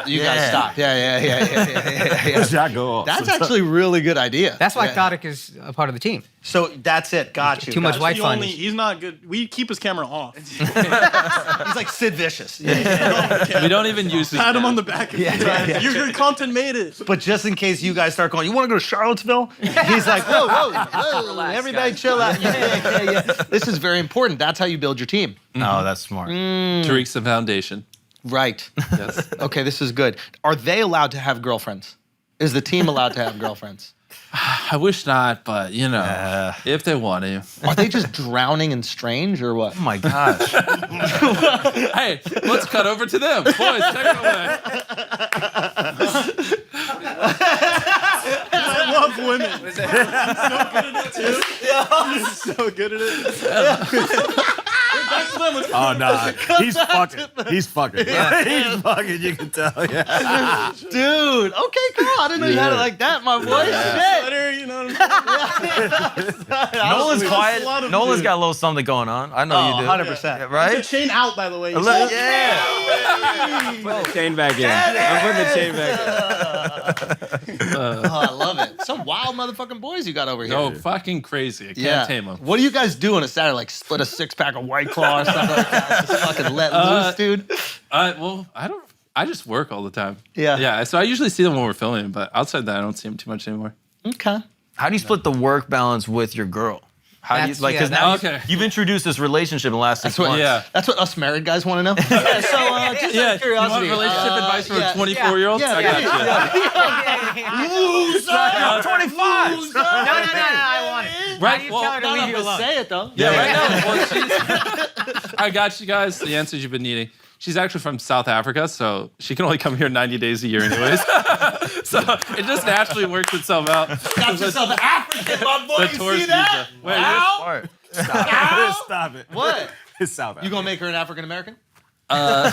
you guys Yeah. stop. Yeah. Shot go off. That's actually a really good idea. That's why Yeah. Kotick is a part of the team. So that's it. Got you. Too much Got white you. fun. He's not good. We keep his camera off. He's like Sid Vicious. We don't even use his Pat him on the back. Your content made it. But just in case you guys start going, you want to go to Charlottesville? He's like, whoa, everybody guys. chill out. Yeah. This is very important. That's how you build your team. No, that's smart. Tariq's the foundation. Right. Yes. Okay, this is good. Are they allowed to have girlfriends? Is the team allowed to have girlfriends? I wish not, but you know, if they want to. Are they just drowning in strange or what? Oh my gosh. Hey, let's cut over to them. Boys, take it away. I love women. He's so good at it too. He's so good at it. Back to them. Oh, nah. He's fucking. He's fucking. He's fucking, you can tell. Yeah. Dude, okay, Carl. I didn't know you had it like that, my boy. Shit. Better, you know what I'm saying? Nolan's a quiet. lot of Nolan's dude. got a little something going on. I know you do. 100%. Yeah, The right? chain out, by the way. Yeah. Put the chain back in. I'm putting the chain back in. Oh, I love it. Some wild motherfucking boys you got over here. Oh, fucking crazy. I can't tame them. What do you guys do on a Saturday? Like split a 6-pack of White Claw or something like that? Just fucking let loose, dude. Well, I just work all the time. Yeah. Yeah. So I usually see them when we're filming, but outside that, I don't see them too much anymore. Okay. How do you split the work balance with your girl? How do you That's- like? Because yeah, now okay. you've introduced this relationship in the last 6 That's what, months. Yeah. That's what us married guys want to know. Yeah, so just out of You want curiosity. relationship advice from a yeah, 24-year-old? yeah, I got yeah. you. 25. I want it. Right, How do you well, tell her to Not leave enough you to alone? say it though. Yeah, right now. Well, I got you guys the answers you've been needing. She's actually from South Africa, so she can only come here 90 days a year anyways. So it just naturally works itself out. Got yourself an African, my boy. The You tourist see that? visa. Wait, Smart. Stop it. What? It's South You gonna make her an African American? I'm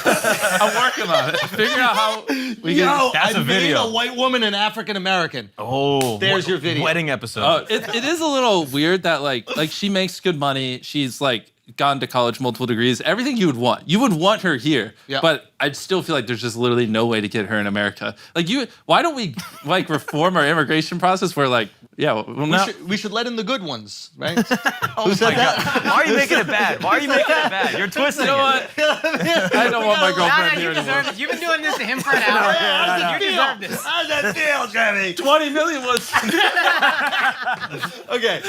working on it. Figure out how we can. That's I a video. made a white woman an African American. Oh, There's your video. Wedding episode. It is a little weird that like she makes good money. She's like gone to college, multiple degrees, everything you would want. You would want her here, Yeah. but I still feel like there's just literally no way to get her in America. Like why don't we like reform our immigration process where like, yeah, We should let in the good ones, right? Oh my God. Why are you making it bad? Why are you making it bad? You're twisting you know it. what? I don't want my girlfriend You here deserve anymore. this. You've been doing this to him for an hour. You deserve this. How's that feel, Jimmy? 20 million was. Okay,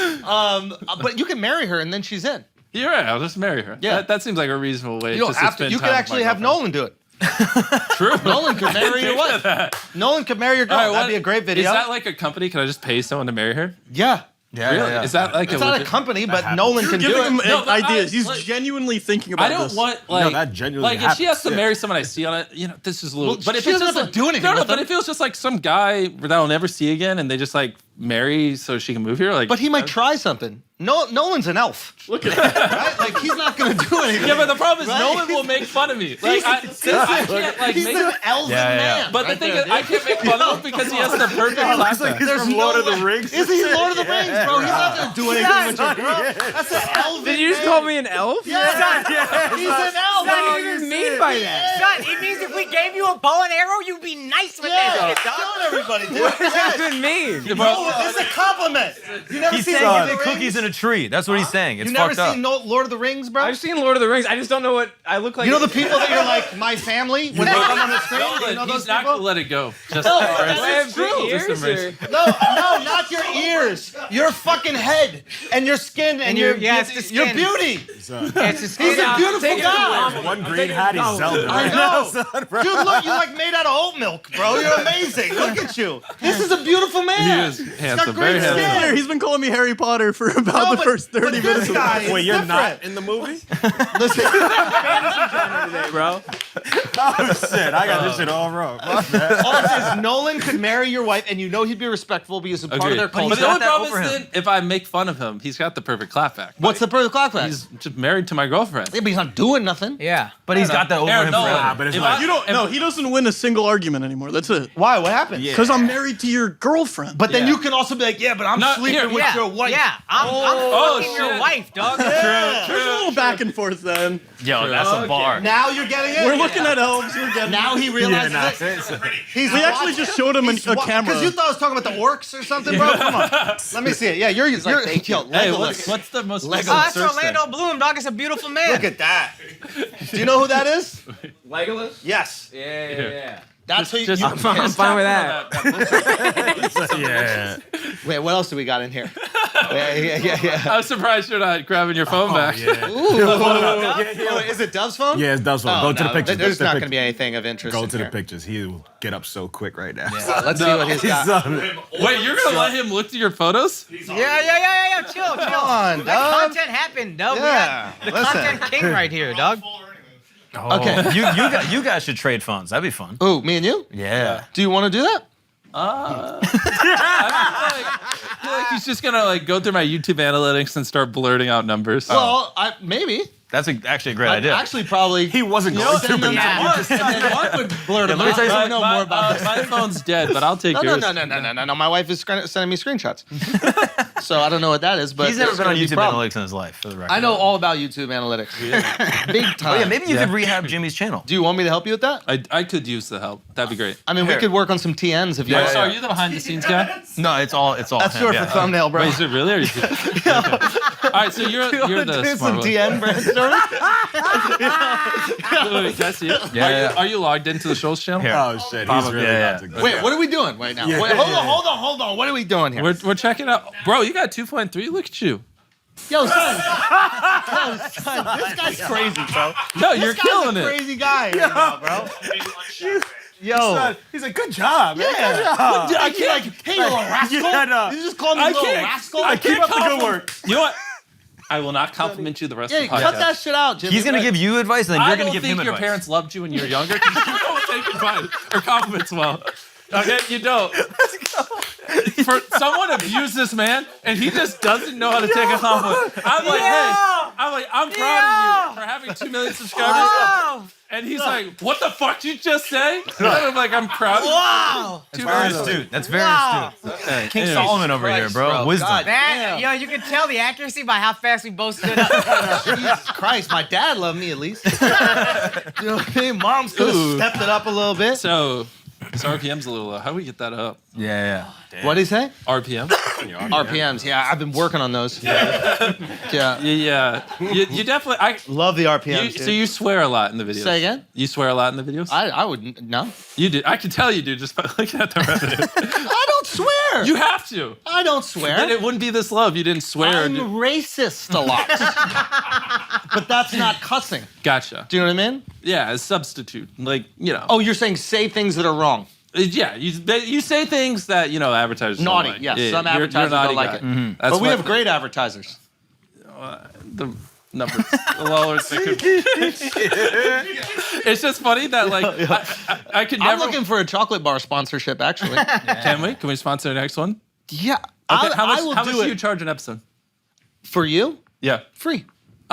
but you can marry her and then she's in. You're right. I'll just marry her. Yeah. That seems like a reasonable way. You don't just have to. spend You time could with actually my have girlfriend. Nolan do it. True. Nolan could marry your wife. Nolan could marry your girl. All right, That'd be a great video. Is that like a company? Can I just pay someone to marry her? Yeah. Really? Is that like It's not a legit- company, but Nolan You're can do giving him it. No, but ideas. He's like- genuinely thinking about I don't this. want like that genuinely like if she has to happens. marry someone I see on it, you know, this is a little. Well, but if she it's doesn't just have to do anything no, with but them. if it was just like some guy that I'll never see again, and they just like marry so she can move here, like. But he might try something. Nolan's an elf. Look at that. Right? Like, he's not going to do anything. Yeah, but the problem is Right? no one will make fun of me. Like I can't like He's make. an elven man. But the thing is, I can't make fun of him because he has the perfect accent. There's from Lord of the Rings. Is he Lord of the Rings, bro? He's not going to do anything with your girl. That's an elven Did you just call me an elf? He's an elf. What do you even mean by that? Son, it means if we gave you a bow and arrow, you'd be nice with Yeah, that shit, dog. killing everybody, dude. What does that even mean? It's a compliment. You never He's seen saying Lord give of it the cookies Rings? in a tree. That's what he's saying. It's You never fucked up. seen Lord of the Rings, bro? I've seen Lord of the Rings. I just don't know what I look like. You know the people that you're like, my family, when they come on the screen? You know He's those not gonna people? let it go. Just No, embrace that's it. I have true. big ears, Just embrace or- it. No, not your ears. Your fucking head and your skin and your Yeah, it's the your skin. beauty. It's just He's a beautiful guy. one green hat, he's Zelda. I Right know. now, son, bro. Dude, look, you're like made out of oat milk, bro. You're amazing. Look at you. This is a beautiful man. He is He's handsome, got very great handsome. skin. Here, he's been calling me Harry Potter for about the first 30 but minutes this of guy this. is Wait, you're different. not in the movie? Listen, bro. Oh, shit. I got this shit all wrong. My bad. all it says is Nolan could marry your wife, and you know he'd be respectful because it's part of Agreed. their But culture. the only that problem over is him. then if I make fun of him, he's got the perfect clapback. What's the perfect clock back? He's just married to my girlfriend. Yeah, but he's not doing nothing. Yeah. But he's got that over Aaron, him no. forever. But it's If like, You don't. No, he doesn't win a single argument anymore. That's it. Why? What happened? Because I'm married to your girlfriend. But then Yeah. you can also be like, yeah, but I'm No, sleeping here, with Yeah. your wife. Yeah. I'm fucking your shit. wife, dog. Yeah. there's a little back and forth then. Yo, that's a bar. Now you're getting it. We're looking at elves. We're getting. Now he yeah, realizes nah, it. He's We actually just showed him a camera. Because you thought I was talking about the orcs or something, bro. Come on, let me see it. Yeah, you're yo, Hey, Legolas. what's the most Oh, recent that's search Orlando thing? Bloom, dog. It's a beautiful man. Look at that. Do you know who that is? Legolas? Yes. Yeah. That's who you. Just- I'm fine with that. yeah. Wait, what else do we got in here? Yeah. I'm surprised you're not grabbing your phone back. Yeah. Oh, is it Dove's phone? Yeah, it's Dove's phone. Oh, Go to no, the pictures. There's Go not to going to be anything of interest. Go in to the here. pictures. He'll get up so quick right now. Let's see what he's got. Wait, you're gonna let him look through your photos? Yeah. Chill. Come on, Let dog. content happen, dog. Yeah, We got the listen. content king right here, dog. Okay. You guys should trade funds. That'd be fun. Ooh, me and you? Yeah. Do you want to do that? I feel like he's just gonna like go through my YouTube analytics and start blurting out numbers. Well, maybe. That's actually a great I'd idea. actually probably. He wasn't going to, send them but Yeah. to Mark, and then Mark would blurt them let me out. tell you I something. know more about this. My phone's dead, but I'll take No. yours. My wife is sending me screenshots. So I don't know what that is, but He's never there's been on gonna be YouTube problems. analytics in his life, for the record. I know all about YouTube analytics. Big time. Oh, yeah, maybe you could rehab Jimmy's channel. Do you want me to help you with that? I could use the help. That'd be great. I mean, we Here. could work on some TNs if you Wait, want. so are you the behind the scenes guy? No, it's all. That's him, short yeah. for thumbnail, bro. Wait, is it really? Or you okay. All right, so you're the do smart some one. TN brainstorming? Wait, can I see it? Yeah. Are you logged into the Shoals channel? Here. Oh, shit. He's Probably, really yeah, about to go. Wait, what are we doing right now? Yeah. Wait, hold on. What are we doing here? We're checking out. Bro, you got 2.3. Look at you. Yo, son. This guy's crazy, bro. No, you're This guy's killing a it. crazy guy right now, bro. Yo. He's like, good job, man. Yeah. Good job. I can't like, hey, you little rascal. Yeah, no. You just call me little rascal? Keep up the good work. You know what? I will not compliment you the rest Yeah, of the podcast. cut that shit out, Jimmy. He's gonna give you advice, and then I you're don't gonna give think him your advice. parents loved you when you were younger because you don't take advice or compliments well. Okay, you don't. For someone abused this man, and he just doesn't know how to take a compliment. I'm like, hey, I'm proud of you for having 2 million subscribers. And he's like, what the fuck did you just say? And I'm like, I'm proud of you. Wow. That's very astute. That's very astute. Okay, King anyways. Solomon over here, Christ, bro. bro. Wisdom. God. Man, yo, you can tell the accuracy by how fast we both stood up. Jesus Christ, my dad loved me at least. You know what I mean? Mom's could have Ooh. stepped it up a little bit. So RPM's a little low. How do we get that up? Yeah. What'd he say? RPM? RPMs. Yeah, I've been working on those. Yeah. Yeah. You definitely. Love the RPMs. So you swear a lot in the videos. Say again? You swear a lot in the videos. I would no. You do. I can tell you do just by looking at the revenue. I don't swear. You have to. I don't swear. Then it wouldn't be this low if you didn't swear. I'm racist a lot. But that's not cussing. Gotcha. Do you know what I mean? Yeah, as substitute, like Oh, you're saying say things that are wrong. Yeah, you say things that advertisers Naughty, don't like. yes. Yeah, Some you're a advertisers naughty don't like guy. it. That's But we what- have great advertisers. the numbers. The lowers that could. It's just funny that like I could never. I'm looking for a chocolate bar sponsorship, actually. Can we? Can we sponsor the next one? Yeah. Okay, how much? I will how much do do you it. charge an episode? For you? Yeah. Free.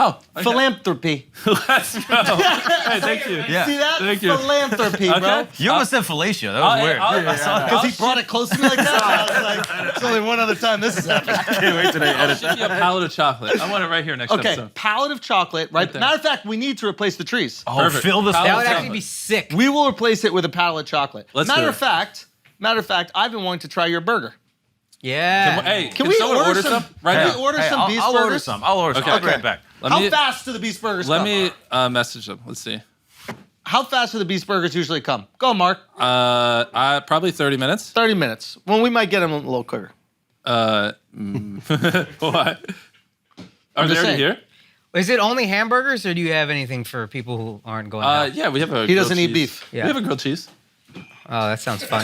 Oh, okay. Philanthropy. Let's go. Hey, thank you. Yeah. See that? Thank you. Philanthropy, bro. Okay. You almost said fellatio. That was weird. Because he brought it close to me like that. I was like, it's only one other time this has happened. Can't wait till they I'll edit ship you a pallet of chocolate. I want it right here next Okay, episode. pallet of chocolate, right? there. Matter of fact, we need to replace the trees. Oh, Perfect. fill this. That That would would actually actually be sick. We will replace it with a pallet of chocolate. Let's matter do of it. fact, I've been wanting to try your burger. Yeah. Hey, Can can we someone order order some- some right Can now? we order some beast I'll burgers? order some. I'll order some. Okay. I'll be right back. Let How me fast do the beast burgers let come? me message them. Let's see. How fast do the beast burgers usually come? Go, Mark. Probably 30 minutes. 30 minutes. Well, we might get them a little quicker. What? Are just they already saying. here? Is it only hamburgers, or do you have anything for people who aren't going out? Yeah, we have a. He doesn't grilled eat cheese. beef. Yeah. We have a grilled cheese. Oh, that sounds fun.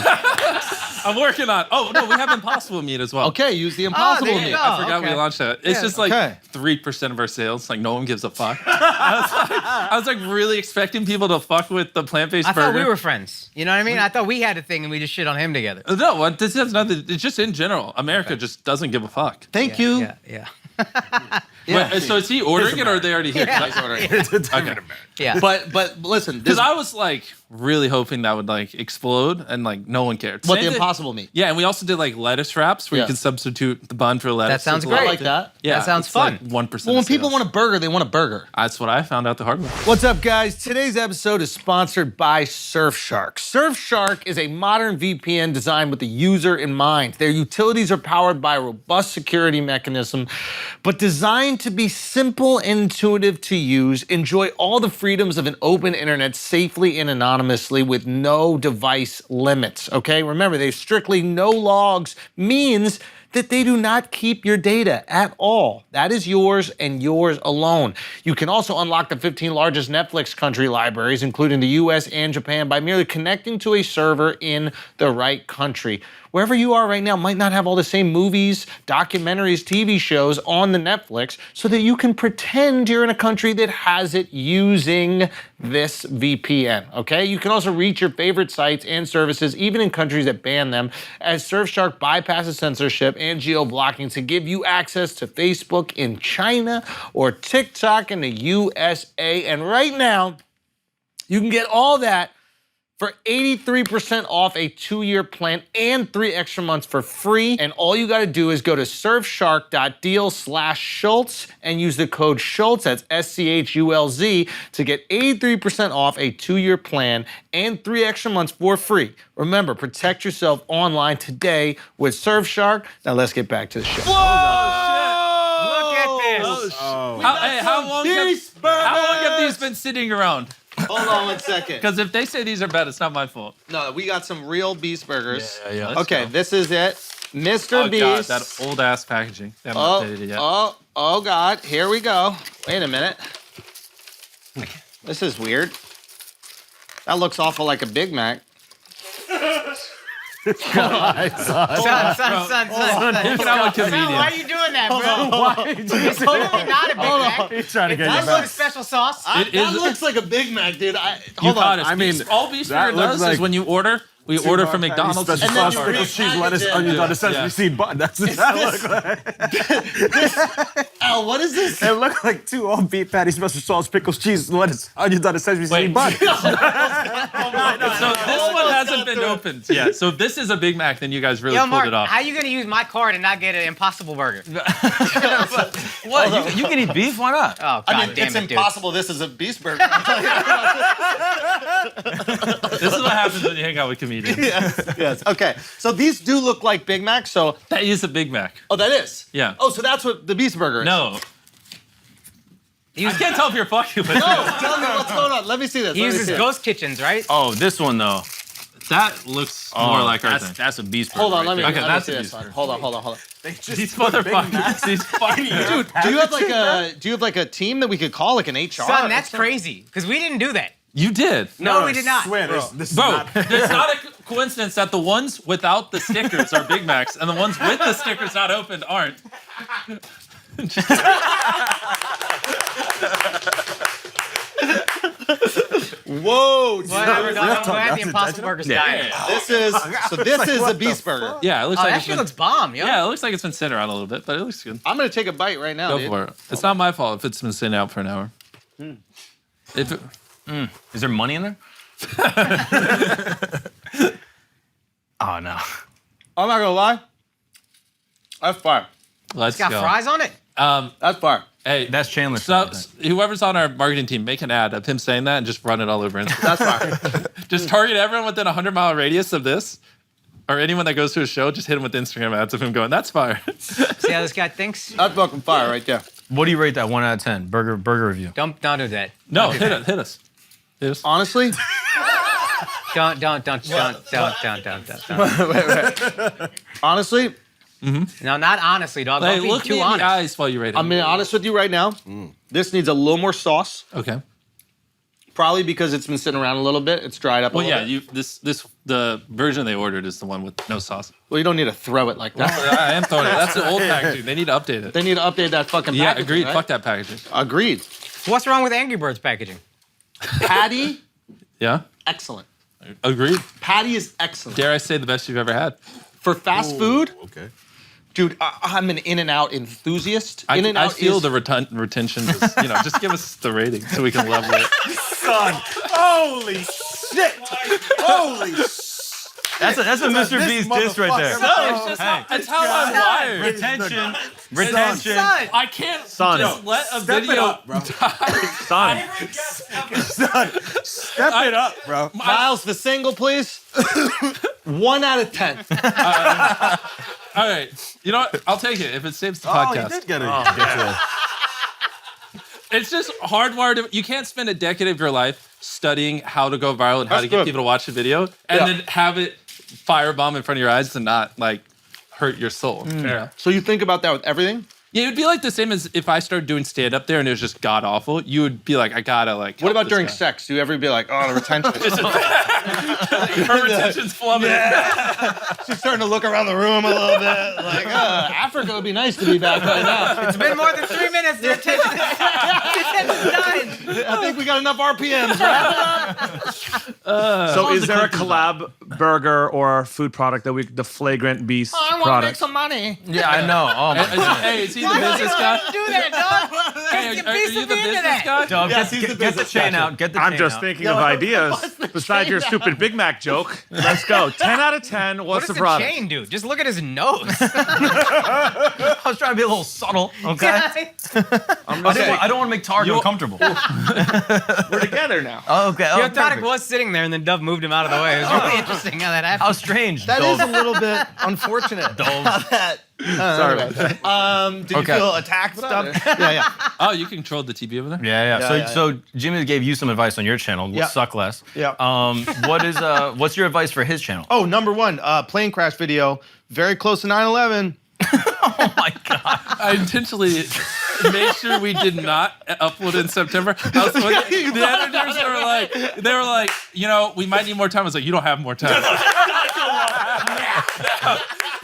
I'm working on. Oh no, we have Impossible meat as well. Okay, use the Impossible there you meat. go. I forgot okay. we launched that. It's Yeah. just like Okay. 3% of our sales. Like no one gives a fuck. I was like really expecting people to fuck with the plant-based I burger. thought we were friends. You know what I mean? I thought we had a thing and we just shit on him together. No, this has nothing. It's just in general. America just doesn't give a fuck. Thank you. Yeah. Wait, so is he ordering it or are they already here? Yeah. He's ordering. Okay. Yeah. But listen, Because this, I was like really hoping that would like explode and like no one cared. what Same the thing- Impossible meat. Yeah, and we also did like lettuce wraps where Yeah. you can substitute the bun for lettuce. That sounds It's a lot great. I like that. Yeah, That sounds it's fun. Like 1%. Well, when of people sales. want a burger, they want a burger. That's what I found out the hard way. What's up, guys? Today's episode is sponsored by Surfshark. Surfshark is a modern VPN designed with the user in mind. Their utilities are powered by a robust security mechanism, but designed to be simple and intuitive to use. Enjoy all the freedoms of an open internet safely and anonymously with no device limits, okay? Remember, there's strictly no logs, means that they do not keep your data at all. That is yours and yours alone. You can also unlock the 15 largest Netflix country libraries, including the US and Japan, by merely connecting to a server in the right country. Wherever you are right now might not have all the same movies, documentaries, TV shows on the Netflix, so that you can pretend you're in a country that has it using this VPN, okay? You can also reach your favorite sites and services, even in countries that ban them, as Surfshark bypasses censorship and geo-blocking to give you access to Facebook in China or TikTok in the USA. And right now, you can get all that for 83% off a 2-year plan and 3 extra months for free. And all you gotta do is go to surfshark.deal/Schultz and use the code Schultz, that's SCHULZ, to get 83% off a 2-year plan and 3 extra months for free. Remember, protect yourself online today with Surfshark. Now let's get back to the show. Look at this. How long have these been sitting around? Hold on 1 second. Because if they say these are bad, it's not my fault. No, we got some real Beast burgers. Yeah. Okay, this is it. Mr. Oh, God, Beast. that old ass packaging. They haven't Oh, updated it yet. oh, God. Here we go. Wait a minute. This is weird. That looks awful like a Big Mac. Son. Look at how a comedian. Why are you doing that, bro? It's totally not a Big Mac. He's trying to get That's you a back. special sauce. It is. looks like a Big Mac, dude. You Hold caught on. us. I mean, all Beast that Burger looks does like is when you order, we order from McDonald's. Special And then sauce, you pickles, cheese, repackage lettuce, it. onions on the sesame Yeah. seed bun. That's what that look like. Al, what is this? It looked like 2 all beef patties, special sauce, pickles, cheese, lettuce, onions on the sesame Wait. seed bun. So this one hasn't been opened yet. So if this is a Big Mac, then you guys really Yo, pulled Mark, it off. how you gonna use my card and not get an Impossible Burger? What? You can eat beef? Why not? Oh, God I mean, damn it's it, dude. impossible this is a Beast burger. This is what happens when you hang out with comedians. Yes. Okay. So these do look like Big Macs. So, That is a Big Mac. oh, that is? Yeah. Oh, so that's what the Beast burger is? No. I can't tell if you're fucking with me. No, tell me what's going on. Let me see this. He Let me uses see it. ghost kitchens, right? Oh, this one though. That looks more like our thing. That's a beast burger. Hold on, right let me, there. Okay, let me that's see a this. Beast burger. Hold on. These motherfuckers. These fucking Dude, do you have like a team that we could call, like an HR? Son, that's crazy. Because we didn't do that. You did. No, we did not. Swear, this is Bro, not. it's not a coincidence that the ones without the stickers are Big Macs and the ones with the stickers not opened aren't. Whoa, dude. Whatever, no, I'm That's glad the intentional. Impossible Burger's Yeah. dying. This is a Beast burger. Yeah, it looks Oh, like that it's shit been, looks bomb, yo. yeah, it looks like it's been sitting around a little bit, but it looks good. I'm gonna take a bite right now, Go dude. for it. It's not my fault if it's been sitting out for an hour. If it, Is there money in there? Oh no. I'm not gonna lie. That's fire. let's It's got go. fries on it? That's fire. Hey, That's Chandler. so, whoever's on our marketing team, make an ad of him saying that and just run it all over Instagram. That's fire. Just target everyone within a 100-mile radius of this, or anyone that goes to a show, just hit him with Instagram ads of him going, that's fire. See how this guy thinks? That's fucking fire right there. What do you rate that 1 out of 10? Burger review. Don't do that. No, hit us. Hit us. Honestly, Don't. honestly, No, not honestly, dog. Hey, Don't be look too me in honest. the eyes while you rate it. I'm being honest with you right now. This needs a little more sauce. Okay. Probably because it's been sitting around a little bit. It's dried up a Well, little yeah, bit. the version they ordered is the one with no sauce. Well, you don't need to throw it like that. I am throwing it. That's the old packaging. They need to update it. They need to update that fucking Yeah, packaging, agreed. right? Fuck that packaging. Agreed. What's wrong with Angry Birds packaging? Patty, Yeah, excellent. agreed. Patty is excellent. Dare I say the best you've ever had? For fast food, Okay. dude, I'm an In-N-Out enthusiast. I In-N-Out feel is the retention. Is, just give us the rating so we can level it. Son, holy shit! Holy shit! That's a Mr.Beast diss right there. That's how I'm wired. Retention. Son. I can't Son. just let a Step it video up, bro. die. Son. Son, step it up, bro. Miles, the single, please. 1 out of 10. All right, you know what? I'll take it if it saves the Oh, podcast. you did get it. It's just hardwired. You can't spend a decade of your life studying how to go viral and how to get people to watch a video, and then have it firebomb in front of your eyes and not like hurt your soul. Yeah. So you think about that with everything? Yeah, it would be like the same as if I started doing stand up there and it was just god awful. You would be like, I gotta like. What help about this during guy. sex? Do you ever be like, oh, the retention is Her retention's plummeting. She's starting to look around the room a little bit. Like, Africa would be nice to be back right now. It's been more than 3 minutes. Their attention is done. I think we got enough RPMs, right? So is there a collab burger or food product that the Flagrant Beast product? some money. Yeah, I know. Oh my god. Hey, is he the business guy? Do that, dog. Hey, Get are Beast you to the be into business that. guy? Dog, Yes, he's the get the business chain guy. out. Get the I'm chain just out. thinking of ideas. Besides your stupid Big Mac joke, let's go. 10 out of 10. What What's does the the product? chain do? Just look at his nose. I was trying to be a little subtle, okay? I don't want to make Tarek uncomfortable. We're together now. Oh, okay. Oh, Yo, Tarek perfect. was sitting there, and then Dove moved him out of the way. It was really interesting how that happened. How strange. That Dove. is a little bit unfortunate. Sorry about that. Did you feel attacked, stuff? Yeah. Oh, you controlled the TV over there? Yeah. So Jimmy gave you some advice on your channel. Yeah. Suck less. Yeah. What's your advice for his channel? Oh, number one, plane crash video. Very close to 9/11. Oh my god. I intentionally made sure we did not upload in September. The editors were like, we might need more time. I was like, you don't have more time.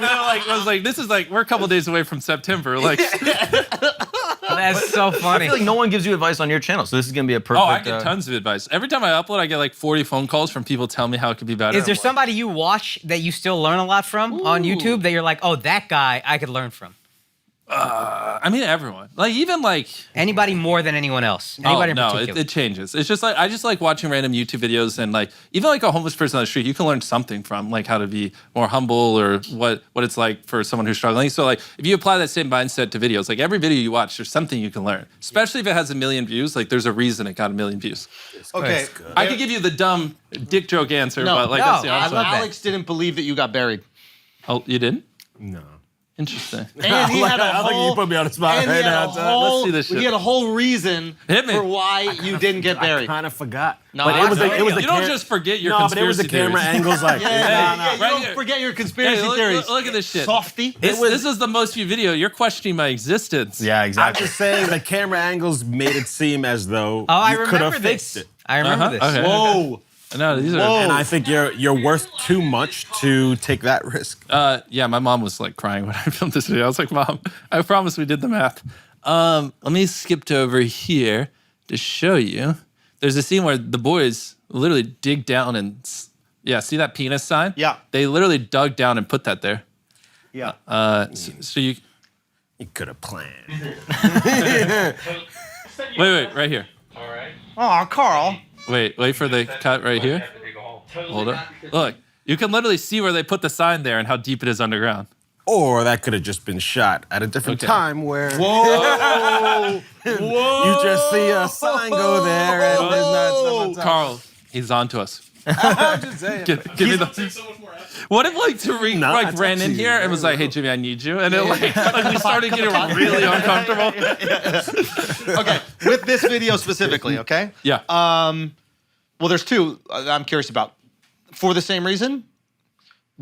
I was like, this is like, we're a couple days away from September. Like, That's so I funny. feel like no one gives you advice on your channel, so this is gonna be a perfect. oh, I get tons of advice. Every time I upload, I get like 40 phone calls from people telling me how it could be better. Is there somebody you watch that you still learn a lot from on YouTube that you're like, oh, that guy I could learn from? I mean, everyone. Like, even like. Anybody more than anyone else? Anybody in no, particular? it changes. It's just like I just like watching random YouTube videos and like even like a homeless person on the street, you can learn something from like how to be more humble or what it's like for someone who's struggling. So like if you apply that same mindset to videos, like every video you watch, there's something you can learn. Especially if it has 1 million views, like there's a reason it got 1 million views. Okay. I could give you the dumb dick joke answer, but like that's the I honest love one. that. Alex didn't believe that you got buried. Oh, you didn't? No. Interesting. And he had a I like whole, you put me on the spot and he right had now. a whole, Let's see this shit. he had a whole reason Hit me. for why you didn't get I buried. kind of forgot. No, but I it was know. it was the You don't cam- just forget your no, but it was conspiracy the camera theories. angles. Like, Yeah, Hey, you right don't here. forget your conspiracy Hey, theories. look at this shit. Softy. This is the most viewed video. You're questioning my existence. Yeah, I'm exactly. just saying the camera angles made it seem as though Oh, I you could remember have this. fixed it. I remember this. Okay. Whoa. No, these are. And I think you're worth too much to take that risk. Yeah, my mom was like crying when I filmed this video. I was like, Mom, I promise we did the math. Let me skip to over here to show you. There's a scene where the boys literally dig down and see that penis sign? Yeah. They literally dug down and put that there. Yeah. So you You could have planned. wait, right here. Oh, Carl. Wait for the cut right here. Hold up. Look, you can literally see where they put the sign there and how deep it is underground. Or that could have just been shot at a different Okay. time where Whoa. you just see a sign go there and there's not someone talking. Carl, he's on to us. I'm just saying. Give me the. What if like Tariq No, like that's ran in actually here and was like, "Hey Jimmy, I need you," and then like we started getting really uncomfortable. Okay, with this video specifically, okay? Yeah. Well, there's two I'm curious about. For the same reason,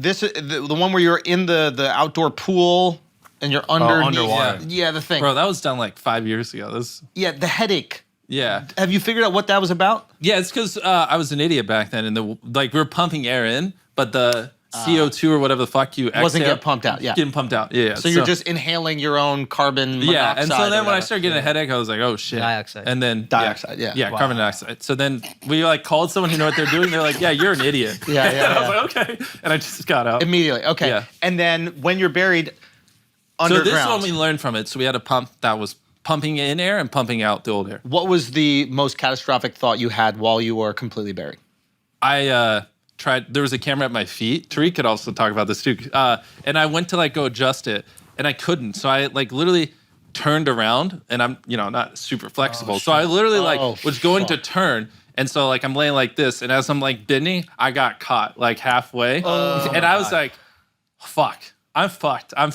This the one where you're in the outdoor pool and you're underneath. underwater. Yeah, the thing. Bro, that was done like 5 years ago. Yeah, the headache. Yeah. Have you figured out what that was about? Yeah, it's because I was an idiot back then, and we were pumping air in, but the CO2 or whatever the fuck you exhale Wasn't getting pumped out. Yeah. getting pumped out. Yeah. So you're just inhaling your own carbon monoxide. yeah, and so or then when I whatever. started getting a headache, I was like, oh shit, Dioxide. and then Dioxide, yeah. yeah, Wow. carbon dioxide. So then we like called someone who knew what they're doing. They're like, yeah, you're an idiot. Yeah, And I was like, okay, and I just got out. Immediately. Okay. Yeah. And then when you're buried So underground, this one we learned from it. So we had a pump that was pumping in air and pumping out the old air. what was the most catastrophic thought you had while you were completely buried? I tried. There was a camera at my feet. Tariq could also talk about this too. And I went to like go adjust it, and I couldn't. So I like literally turned around, and I'm not super flexible. So I literally was going to turn, and so like I'm laying like this, and as I'm like bending, I got caught like halfway, and I was like, "Fuck." I'm fucked. I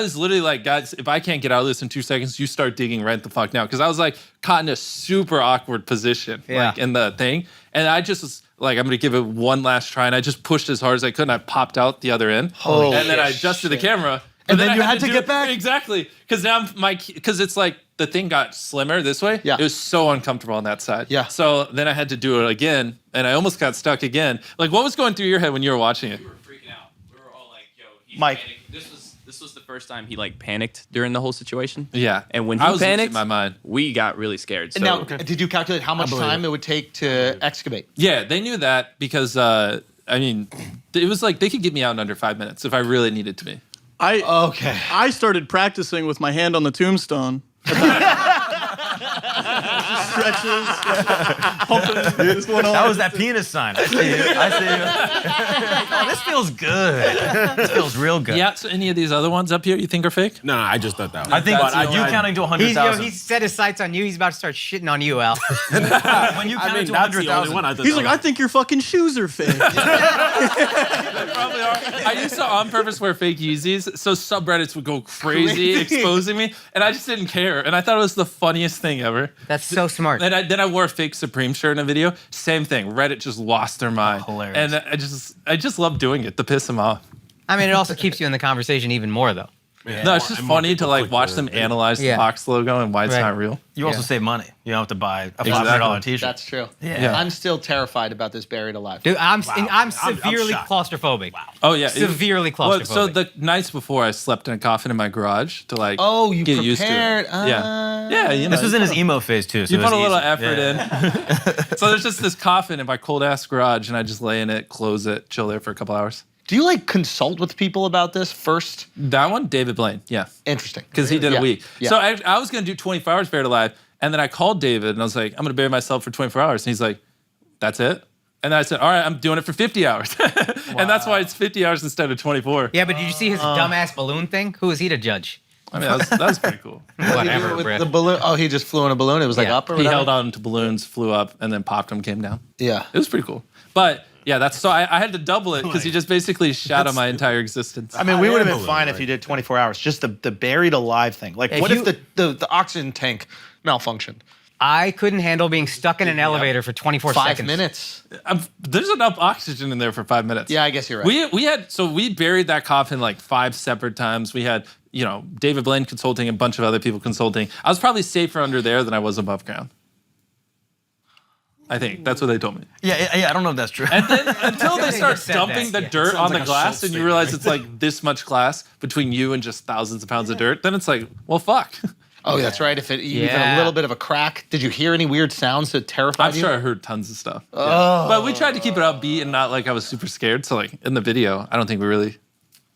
was literally like, guys, if I can't get out of this in 2 seconds, you start digging right the fuck now. Because I was like caught in a super awkward position, like in the thing. And I just was like, I'm going to give it one last try. And I just pushed as hard as I could. And I popped out the other end. And then I adjusted the camera. And then I you had to do get it- back? Exactly. Because now because it's like the thing got slimmer this way. Yeah. It was so uncomfortable on that side. Yeah. So then I had to do it again. And I almost got stuck again. Like, what was going through your head when you were watching it? We were freaking out. We were all like, "Yo, he's Mike. panicking." This was the first time he like panicked during the whole situation. Yeah. And when he I was losing panicked, my mind. we got really scared. So Now, did you calculate how much time it would take to excavate? Yeah, they knew that because I mean, it was like they could get me out in under 5 minutes if I really needed to be. Okay. I started practicing with my hand on the tombstone. Stretches, pumping. This one That on. was that penis sign. I see you. Oh, this feels good. This feels real good. Yeah. So any of these other ones up here you think are fake? No, I just thought that was. I think But you counting to He's 100,000. set his sights on you. He's about to start shitting on you, Al. When you I counted mean, to that's the only 100,000. one I thought. He's that like, I was- think your fucking shoes are fake. Probably are. I used to on purpose wear fake Yeezys, so subreddits would go crazy exposing me, and I just didn't care. And I thought it was the funniest thing ever. That's so smart. And then I wore a fake Supreme shirt in a video. Same thing. Reddit just lost their mind. hilarious. And I just love doing it to piss them off. I mean, it also keeps you in the conversation even more, though. Yeah, No, it's just and more funny to people like click watch the them video. analyze the Yeah. Fox logo and why it's Right. not real. You also Yeah. save money. You don't have to buy a $500 Exactly. t-shirt. That's true. Yeah. I'm still terrified about this buried alive. Dude, I'm I'm severely shocked. claustrophobic. Oh yeah, Severely Well, so claustrophobic. the nights before, I slept in a coffin in my garage to like Oh, you get used to prepared. it. Yeah, you know. This was in his emo phase too. So You it put a was little easy. effort in. So there's just this coffin in my cold ass garage, and I just lay in it, close it, chill there for a couple hours. Do you like consult with people about this first? That one, David Blaine, yeah, Interesting. because he did Yeah. a week. Yeah. So I was gonna do 24 hours buried alive, and then I called David and I was like, I'm gonna bury myself for 24 hours, and he's like, that's it. And then I said, all right, I'm doing it for 50 hours, and that's why it's 50 hours instead of 24. Yeah, but did you see his dumbass balloon thing? Who is he to judge? I mean, that was pretty cool. Whatever, With bro. the balloon. Oh, he just flew in a balloon. It was like Yeah. up or He whatever? held on to balloons, flew up, and then popped them, came down. Yeah. It was pretty cool. But yeah, that's so I had to double it because he just basically shadowed my entire existence. I mean, we would have been balloon, fine if right? you did 24 hours. Just the buried alive thing. Like, If what you- if the oxygen tank malfunctioned? I couldn't handle being stuck in an elevator for 24 5 seconds. minutes. There's enough oxygen in there for 5 minutes. Yeah, I guess you're right. We buried that coffin like 5 separate times. We had David Blaine consulting, a bunch of other people consulting. I was probably safer under there than I was above ground. I think that's what they told me. Yeah, I don't know if that's true. And then until they start just said dumping that, the yeah. dirt on the like a glass Schultz and you statement, realize right? it's like this much glass between you and just thousands of pounds of dirt, then it's like, well, fuck. Oh, that's right. If it even a Yeah. little bit of a crack, did you hear any weird sounds that terrified I'm you? sure I heard tons of stuff. Yeah. But we tried to keep it upbeat and not like I was super scared. So like in the video, I don't think we really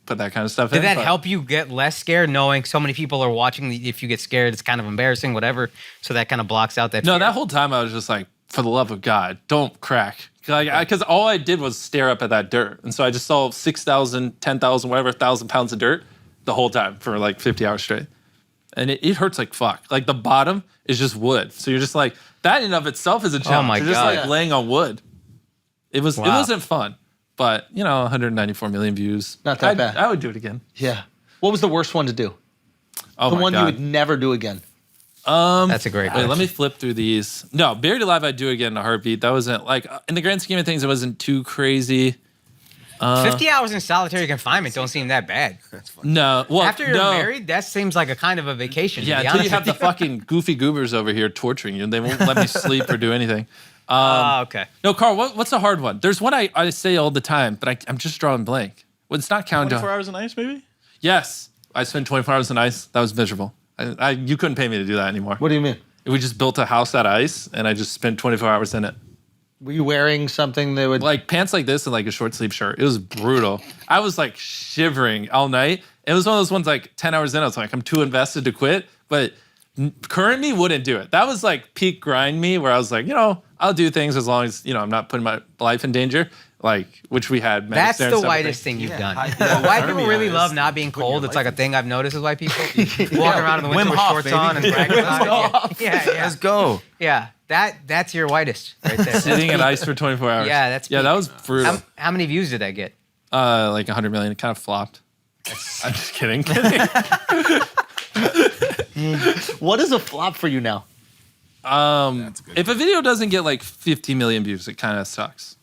put that kind of stuff in. Did that but- help you get less scared, knowing so many people are watching? If you get scared, it's kind of embarrassing, whatever. So that kind of blocks out that. No, fear. that whole time I was just like, for the love of God, don't crack. Because all I did was stare up at that dirt. And so I just saw 6,000, 10,000, whatever, 1,000 pounds of dirt the whole time for like 50 hours straight. And it hurts like fuck. Like the bottom is just wood. So you're just like, that in and of itself is a challenge. my You're just God. like laying on wood. It Wow. wasn't fun. But, 194 million views. Not that bad. I would do it again. Yeah. What was the worst one to do? Oh The my one God. you would never do again. That's a great. Wait, let question. me flip through these. No, Buried Alive, I'd do again in a heartbeat. That wasn't like, in the grand scheme of things, it wasn't too crazy. 50 hours in solitary confinement don't seem that bad. No. Well, After you're no. married, that seems like a kind of a vacation. Yeah, to be until you honest have with the fucking goofy goobers over here torturing you. They won't let me sleep or do anything. Okay. No, Carl, what's a hard one? There's one I say all the time, but I'm just drawing blank. Well, it's not countdown. 24 hours on ice, maybe? Yes. I spent 24 hours on ice. That was miserable. You couldn't pay me to do that anymore. What do you mean? We just built a house out of ice, and I just spent 24 hours in it. Were you wearing something that would Like pants like this and like a short sleeve shirt. It was brutal. I was like shivering all night. It was one of those ones like 10 hours in, I was like, I'm too invested to quit. But current me wouldn't do it. That was like peak grind me where I was like, I'll do things as long as, I'm not putting my life in danger. Like, which we had. That's there the and stuff, whitest thing you've done. White people really love not being cold. It's like a thing I've noticed with white people. Walking around in the winter with shorts on and bragging about it. Yeah. Let's go. Yeah, that's your whitest right there. Sitting in ice for 24 hours. Yeah, that's that was brutal. How many views did I get? Like 100 million. It kind of flopped. I'm just kidding. What is a flop for you now? If a video doesn't get like 50 million views, it kind of sucks.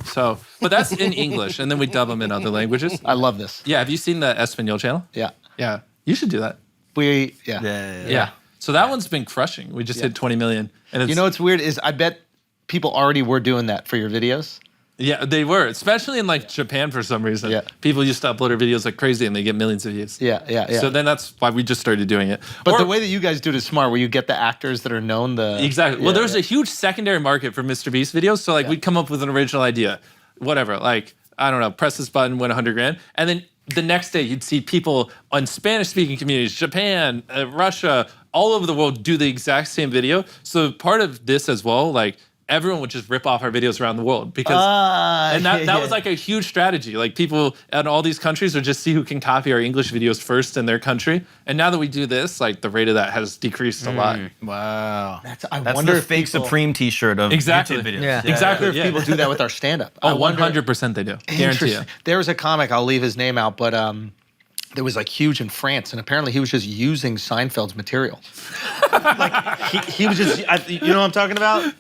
So, but that's in English, and then we dub them in other languages. I love this. Yeah, have you seen the Espanol channel? Yeah. Yeah, you should do that. Yeah. So that one's been crushing. We just hit 20 million. And it's, You know what's weird is I bet people already were doing that for your videos. yeah, they were, especially in like Japan for some reason. Yeah. People used to upload their videos like crazy, and they get millions of views. Yeah. So then that's why we just started doing it. But the way that you guys do it is smart, where you get the actors that are known. Exactly. Well, there's a huge secondary market for Mr.Beast videos. So like we'd come up with an original idea, whatever. Like, I don't know, press this button, win 100 grand. And then the next day you'd see people on Spanish speaking communities, Japan, Russia, all over the world do the exact same video. So part of this as well, like everyone would just rip off our videos around the world because that was like a huge strategy. Like people in all these countries would just see who can copy our English videos first in their country. And now that we do this, like the rate of that has decreased a lot. Wow. I That's wonder the if fake people- Supreme T-shirt of Exactly. YouTube videos. Yeah. Exactly. If people do that with our stand-up. Oh, I wonder- 100% they do. Guarantee you. Interesting. There was a comic, I'll leave his name out, but that was like huge in France, and apparently he was just using Seinfeld's material. Like he was just, you know what I'm talking about?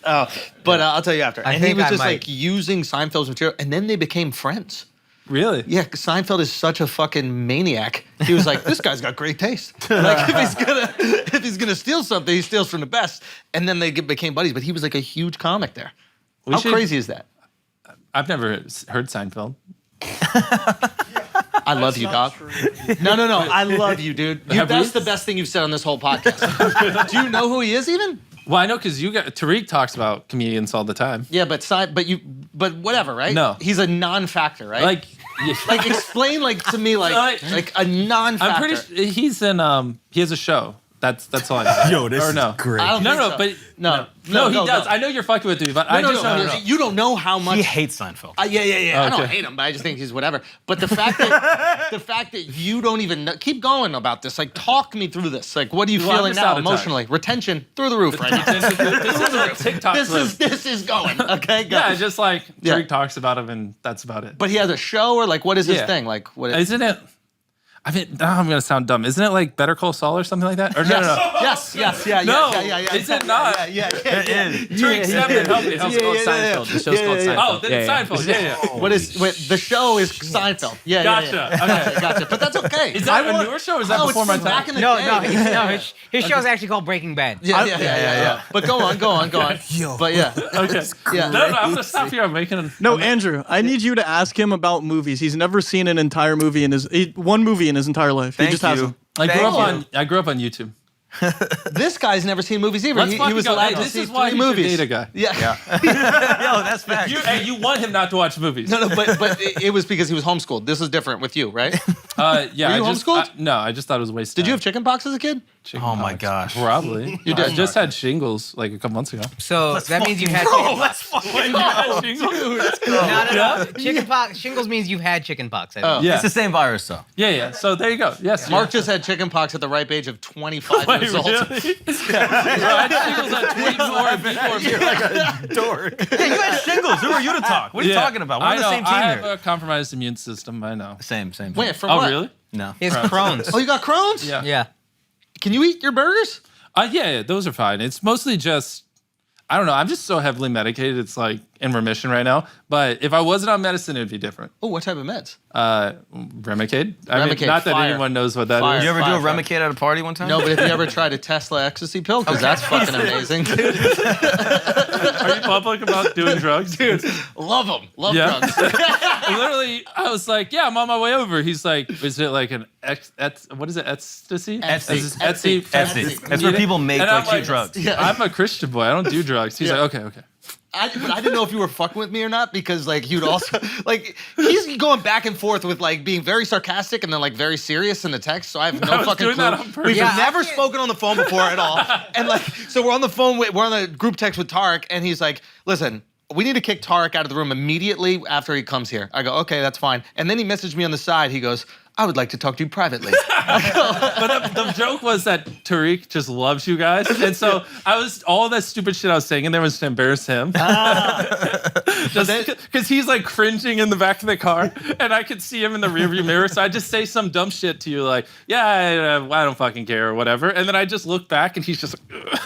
But I'll tell you after. I And he think was I just might. like using Seinfeld's material, and then they became friends. Really? Yeah, 'cause Seinfeld is such a fucking maniac. He was like, this guy's got great taste. Like if he's gonna steal something, he steals from the best. And then they became buddies. But he was like a huge comic there. How crazy is that? I've never heard Seinfeld. I love you, dog. No. I love you, dude. That's the best thing you've said on this whole podcast. Do you know who he is even? Well, I know because Tariq talks about comedians all the time. Yeah, but whatever, right? No. He's a non-factor, right? Like, like explain to me like a non-factor. I'm pretty sure he's in. He has a show. That's all I know. Yo, this or no. is great. I don't think so. But No, he does. I know you're fucking with me, but I just don't know. You don't know how much He hates Seinfeld. Yeah. I don't Okay. hate him, but I just think he's whatever. But the fact that you don't even know, keep going about this. Like, talk me through this. Like, what are you Well, I'm feeling just now out of time. emotionally? Retention through the roof right now. This is a TikTok clip. This is going. Okay, go. Yeah, just like Yeah. Tariq talks about him, and that's about it. But he has a show, or like, what is his Yeah. thing? Like, what? Isn't it? I mean, now I'm gonna sound dumb. Isn't it like Better Call Saul or something like that? Or no. Yes. No, is it not? Yeah. Tariq Seven, help me. It's called Seinfeld. The show's called Seinfeld. Oh, then it's Seinfeld. Yeah. What the show is Seinfeld. Yeah. Gotcha. Okay. Gotcha. But that's okay. Is that a newer show or is that before my it's time? back in the No, day. his show's actually called Breaking Bad. Yeah. But go on. But yeah. Okay. Yeah. No, I'm gonna stop here. I'm making. No, Andrew, I need you to ask him about movies. He's never seen an entire movie one movie in his entire life. He just hasn't. I grew up on YouTube. This guy's never seen movies either. Let's He fucking was go. allowed Hey, to this see is why 3 he's your movies. data guy. Yeah. Yo, that's fact. You want him not to watch movies. No, but it was because he was homeschooled. This is different with you, right? Yeah. Were you homeschooled? No, I just thought it was a waste. Did you have chicken pox as a kid? Oh my gosh. Probably. You did. I just had shingles like a couple months ago. So that means you had no. Chicken pox. Shingles means you've had chicken pox. I think. Yeah. It's the same virus, though. Yeah. So there you go. Yes. Mark just had chicken pox at the ripe age of 25 years old. Really? I had shingles at 24 before. Like a dork. Yeah, you had shingles. Who are you to talk? What are you talking about? We're on the same team I have here. a compromised immune system. I know. Same. Wait, from Oh, what? really? No. He has Crohn's. Oh, you got Crohn's? Yeah. Yeah. Can you eat your burgers? Yeah, those are fine. It's mostly just I don't know. I'm just so heavily medicated. It's like in remission right now. But if I wasn't on medicine, it'd be different. Oh, what type of meds? Remicade. Remicade, not that fire. anyone knows what that Fire. is. Did you ever do a Fire. Remicade at a party one time? No, but have you ever tried a Tesla ecstasy pill? Because that's fucking amazing. Are you public about doing drugs? Dude, love them. Love drugs. Literally, I was like, yeah, I'm on my way over. He's like, is it like an what is it? Ecstasy? Etsy. Etsy. That's where people make And I'm like cute drugs. Yeah. I'm a Christian boy. I don't do drugs. He's Yeah. like, okay. But I didn't know if you were fucking with me or not because like you'd also like he's going back and forth with like being very sarcastic and then like very serious in the text. So I have no I was fucking doing clue. that on purpose. We've Yeah, never I can't- spoken on the phone before at all. And like so we're on the phone we're on the group text with Tarek and he's like, listen. We need to kick Tarek out of the room immediately after he comes here. I go, okay, that's fine. And then he messaged me on the side. He goes, I would like to talk to you privately. But the joke was that Tariq just loves you guys. And so all that stupid shit I was saying in there was to embarrass him. Just because he's like cringing in the back of the car and I could see him in the rearview mirror. So I just say some dumb shit to you like, yeah, I don't fucking care or whatever. And then I just look back and he's just like,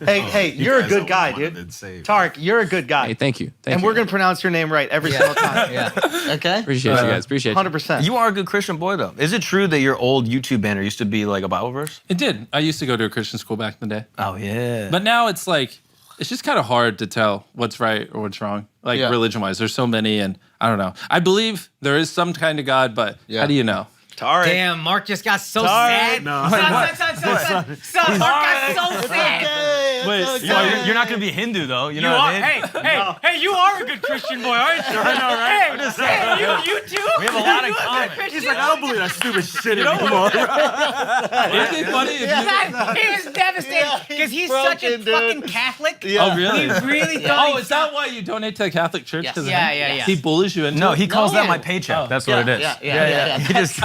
Hey, you're a good guy, dude. Tarek, you're a good guy. Hey, thank you. And we're going to pronounce your name right every single time. Yeah. Okay? Appreciate you guys. Appreciate you. 100%. You are a good Christian boy, though. Is it true that your old YouTube banner used to be like a Bible verse? it did. I used to go to a Christian school back in the day. Oh, yeah. But now it's like, it's just kind of hard to tell what's right or what's wrong, like Yeah. religion-wise. There's so many, and I don't know. I believe there is some kind of God, but how do you know? Tarek. Damn, Mark just got so sad. No. Son, Mark got so sad. Wait, You're not going to be Hindu, though. You know You what are, I mean? hey, you are a good Christian boy, aren't you? I know, right? Hey, you too? We have a lot in common. He's like, I don't believe that stupid shit anymore. Isn't it funny if you... He is devastated because he's such a broken, dude. fucking Catholic. Oh, really? He really thought Oh, is that why you donate to the Catholic Church? Yes. 'Cause of Yeah, him? yeah, yeah. He bullies you into No, it? he calls that No. my paycheck. That's what it is. Yeah. He just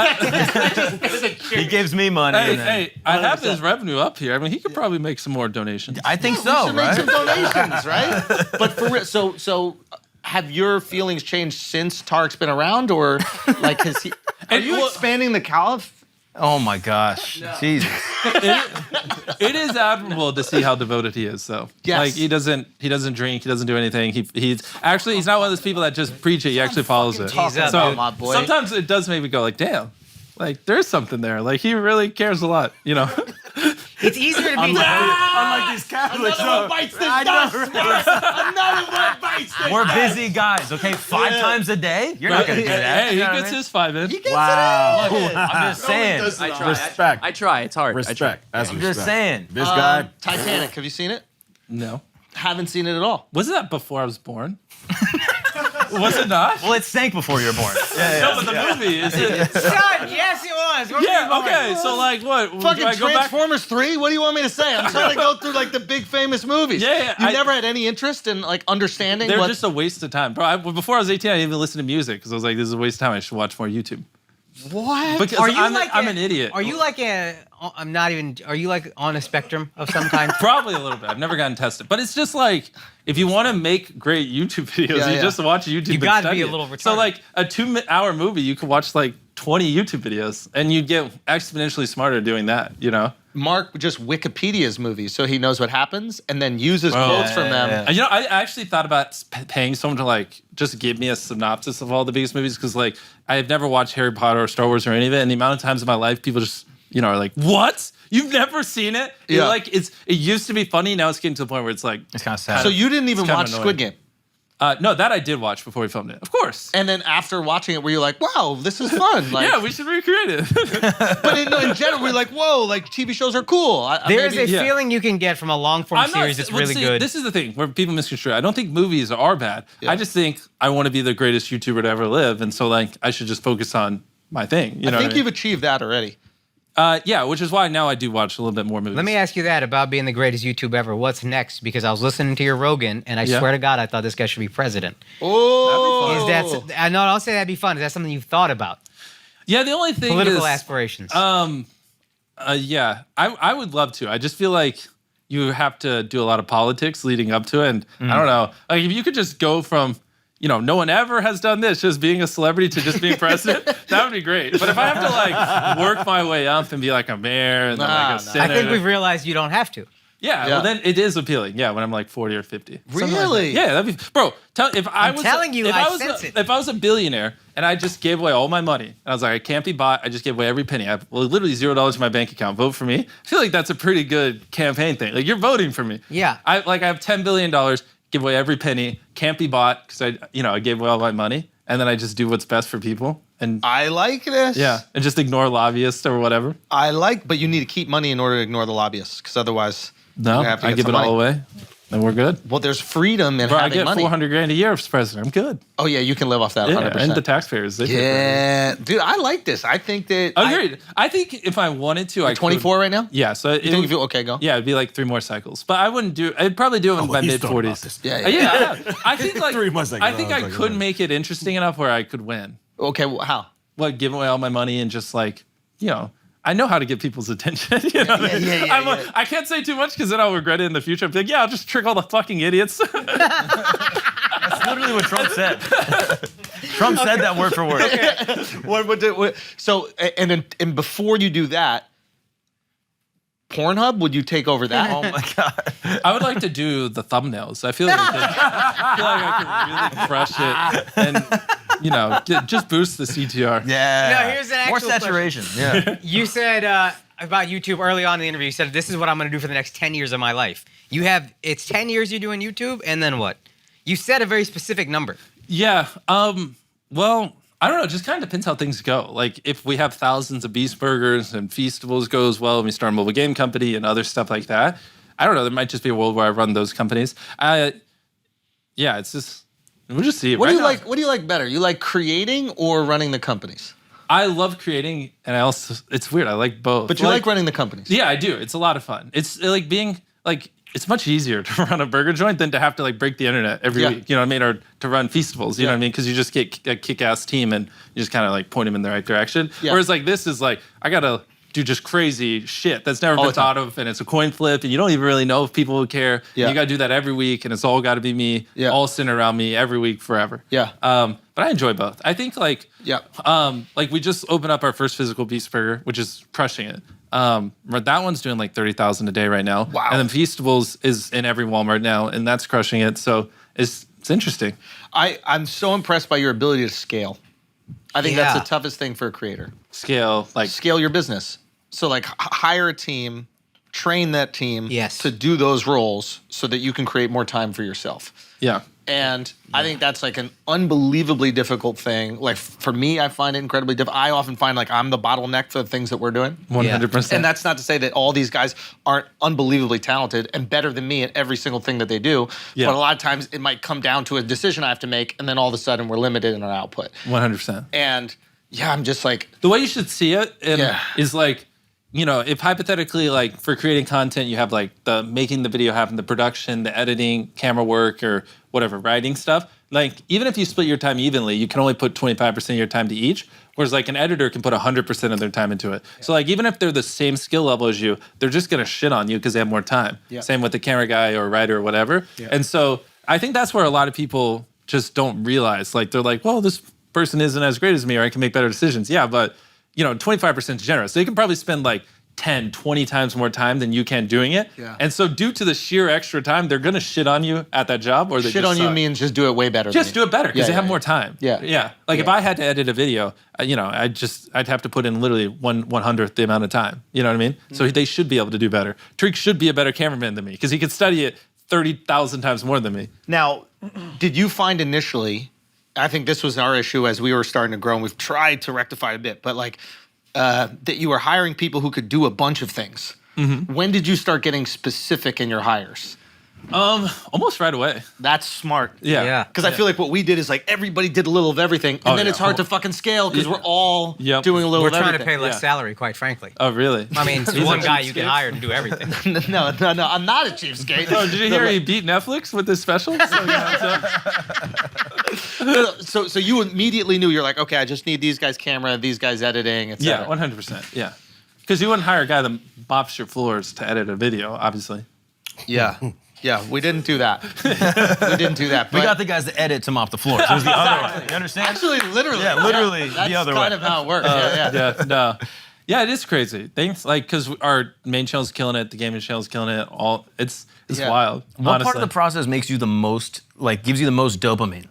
he gives me money. Hey, and then- I have his revenue up here. I mean, he could probably make some more donations. I think We so, should make some right? donations, right? But for real, so have your feelings changed since Tarek's been around, or like has he? Are you well- expanding the caliph? Oh my gosh, Jesus! It is admirable to see how devoted he is, though. Yes. Like he doesn't drink, he doesn't do anything. He's not one of those people that just preach it. He actually follows it. He's up, So dude. my boy. sometimes it does make me go like, damn, like there's something there. Like he really cares a lot, you know. It's easier to be. Unlike these Catholics. We're busy guys, okay? 5 times a day? You're not gonna do that. Hey, he You know what gets I mean? his 5 in. Wow. I'm just saying. I try. Respect. I try. It's hard. I try. Respect. That's I'm respect. just saying. This guy. Titanic. Have you seen it? No. Haven't seen it at all. Wasn't that before I was born? Was it not? Well, it sank before you were born. No, but the movie is it? Son, yes, it was. Where were you Yeah. born? Okay. So like, what? Fucking do I go back? Transformers 3? What do you want me to say? I'm trying to go through like the big famous movies. Yeah, You I- never had any interest in like understanding They're what just a waste of time, bro. Before I was 18, I didn't even listen to music because I was like, "This is a waste of time. I should watch more YouTube." what? Because Are you I'm an idiot. Are you like a? I'm not even. Are you like on a spectrum of some kind? Probably a little bit. I've never gotten tested, but it's just like if you want to make great YouTube videos, Yeah, you yeah. just watch YouTube. You and gotta study be a it. little So retarded. like a 2-hour movie, you could watch like 20 YouTube videos, and you get exponentially smarter doing that. You know. Mark just Wikipedia's movies so he knows what happens and then uses quotes from them. yeah. You know, I actually thought about paying someone to like just give me a synopsis of all the biggest movies because like I have never watched Harry Potter or Star Wars or any of it, and the amount of times in my life people just are like, "What? You've never seen it?" Yeah. Like it used to be funny, now it's getting to the point where it's like, It's kind of sad. So you didn't even It's kinda watch annoying. Squid Game. no, that I did watch before we filmed it, of course. And then after watching it, were you like, wow, this is fun? Like, Yeah, we should recreate it. but in general, we're like, whoa, like TV shows are cool. There's maybe- a feeling you can get from a long form series that's really good. This is the thing where people misconstrue. I don't think movies are bad. Yeah. I just think I want to be the greatest YouTuber to ever live, and so like I should just focus on my thing. You know I what think mean? you've achieved that already. Yeah, which is why now I do watch a little bit more movies. Let me ask you that about being the greatest YouTube ever. What's next? Because I was listening to your Rogan, and I Yeah. swear to God, I thought this guy should be president. Oh, Is that? I know. I'll say that'd be fun. Is that something you've thought about? Yeah, the only thing Political is, aspirations. yeah, I would love to. I just feel like you have to do a lot of politics leading up to it, and I don't know. Like if you could just go from, no one ever has done this, just being a celebrity to just being president, that would be great. But if I have to like work my way up and be like a mayor and then like a Nah, nah. senator, I think we've realized you don't have to. Yeah, well then it is appealing. Yeah, when I'm like 40 or 50. Really? Yeah, that'd be bro. If I was telling you, if I was a billionaire and I just gave away all my money, and I was like, I can't be bought. I just gave away every penny. I have literally $0 in my bank account. Vote for me. I feel like that's a pretty good campaign thing. Like you're voting for me. Yeah. I have $10 billion. Give away every penny. Can't be bought because I gave away all my money, and then I just do what's best for people. And I like this. Yeah, and just ignore lobbyists or whatever. But you need to keep money in order to ignore the lobbyists, because otherwise, no, I give it all away, and we're good. Well, there's freedom in Bro, having money. I get $400,000 a year as president. I'm good. Oh yeah, you can live off that. Yeah, 100%. and the taxpayers. Yeah, dude, I like this. I think that. Agreed. I think if I wanted to, I 24 could, right now. Yeah, so you think if you okay, go. Yeah, it'd be like 3 more cycles, but I wouldn't do. I'd probably do it in my mid 40s. Yeah. I think like 3 more cycles. I think I could make it interesting enough where I could win. Okay, well, how? Like give away all my money and just like I know how to get people's attention. I can't say too much because then I'll regret it in the future. I'm like, I'll just trick all the fucking idiots. That's literally what Trump said. Trump said that word for word. Okay. So, and before you do that, Pornhub, would you take over that? Oh my God. I would like to do the thumbnails. I feel like I could really crush it and just boost the CTR. Yeah. No, here's an actual more saturation. Yeah. You said about YouTube early on in the interview. You said this is what I'm going to do for the next 10 years of my life. It's 10 years you're doing YouTube, and then what? You said a very specific number. Yeah. Well, I don't know. It just kind of depends how things go. Like if we have thousands of Beast Burgers and Feastables goes well, and we start a mobile game company and other stuff like that. I don't know. There might just be a world where I run those companies. It's just we'll just see. What do you like? What do you like better? You like creating or running the companies? I love creating, and it's weird. I like both. But you like running the companies? Yeah, I do. It's a lot of fun. It's like being like. It's much easier to run a burger joint than to have to like break the internet every week, you know what I mean? Or to run Feastables, you know what I mean? Because you just get a kick-ass team and you just kind of like point them in the right direction. Yeah. Whereas like this is like, I got to do just crazy shit that's never been thought of, and it's a coin flip, and you don't even really know if people will care. Yeah. You got to do that every week, and it's all got to be me, all centered around me every week forever. Yeah. But I enjoy both. I think like, like we just opened up our first physical Beast Burger, which is crushing it. That one's doing like 30,000 a day right now. Wow. And then Feastables is in every Walmart now, and that's crushing it. So it's interesting. I'm so impressed by your ability to scale. I think that's the toughest thing for a creator. Scale your business. So like hire a team, train that team to do those roles so that you can create more time for yourself. Yeah. And I think that's like an unbelievably difficult thing. Like for me, I find it incredibly difficult. I often find like I'm the bottleneck for the things that we're doing. 100%. And that's not to say that all these guys aren't unbelievably talented and better than me at every single thing that they do. Yeah. But a lot of times it might come down to a decision I have to make, and then all of a sudden we're limited in our output. 100%. And I'm just like... The way you should see it is like, if hypothetically, like for creating content, you have like the making the video happen, the production, the editing, camera work, or whatever, writing stuff. Like even if you split your time evenly, you can only put 25% of your time to each. Whereas like an editor can put 100% of their time into it. Yeah. So like even if they're the same skill level as you, they're just gonna shit on you because they have more time. Yeah. Same with the camera guy or writer or whatever. Yeah. And so I think that's where a lot of people just don't realize. Like they're like, well, this person isn't as great as me, or I can make better decisions. Yeah, but 25% is generous. They can probably spend like 10, 20 times more time than you can doing it. Yeah. And so due to the sheer extra time, they're going to shit on you at that job, or they shit on you means just do it way better. Just do it better because they have more time. Yeah. Yeah. Like if I had to edit a video, I'd have to put in literally 1/100th the amount of time. You know what I mean? Mm-hmm. So they should be able to do better. Tariq should be a better cameraman than me because he could study it 30,000 times more than me. Now, did you find initially, I think this was our issue as we were starting to grow, and we've tried to rectify a bit, but like, that you were hiring people who could do a bunch of things. Mm-hmm. When did you start getting specific in your hires? Almost right away. That's smart. Yeah. Because I feel like what we did is like everybody did a little of everything, and then it's hard to fucking scale because we're all doing a little of everything. We're trying to pay less salary, quite frankly. Oh, really? I mean, one guy you can hire to do everything. No, I'm not a cheapskate. Oh, did you hear he beat Netflix with this special? So you immediately knew, you're like, okay, I just need these guys' camera, these guys' editing, etc. Yeah, 100%. Yeah. Because you wouldn't hire a guy that mops your floors to edit a video, obviously. Yeah. Yeah, we didn't do that. We didn't do that. We got the guys to edit to mop the floor. So it was the other way. You understand? Actually, literally. Yeah, literally that's the other way. That's kind of how it works. Yeah. No. Yeah, it is crazy. Thanks, like, because our main channel's killing it, the gaming channel's killing it. It's wild. What part of the process makes you the most, like, gives you the most dopamine?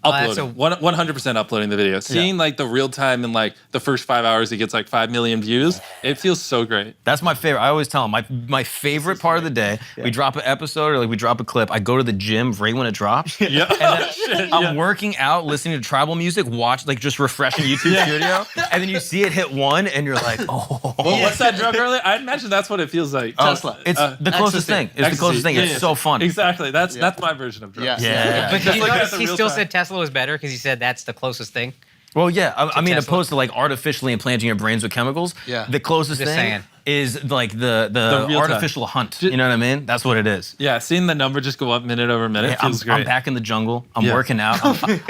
Uploading. 100% uploading the video. Seeing like the real time in like the first 5 hours, it gets like 5 million views. It feels so great. That's my favorite. I always tell them my favorite part of the day. We drop an episode or like we drop a clip. I go to the gym right when it drops. Yeah. And then I'm working out, listening to tribal music, like just refreshing YouTube Studio, and then you see it hit 1, and you're like, oh. Well, what's that drug earlier? I imagine that's what it feels like. Tesla. It's the closest thing. It's the closest thing. It's so fun. Exactly. That's my version of drugs. Yeah. But did you Like, notice that's a he real still time. said Tesla was better because he said that's the closest thing? Well, yeah. I mean, Tesla. opposed to like artificially implanting your brains with chemicals, the closest Just thing saying. is like the real time. artificial hunt. You know what I mean? That's what it is. Yeah, seeing the number just go up minute over minute Yeah, feels great. I'm back in the jungle. I'm working out.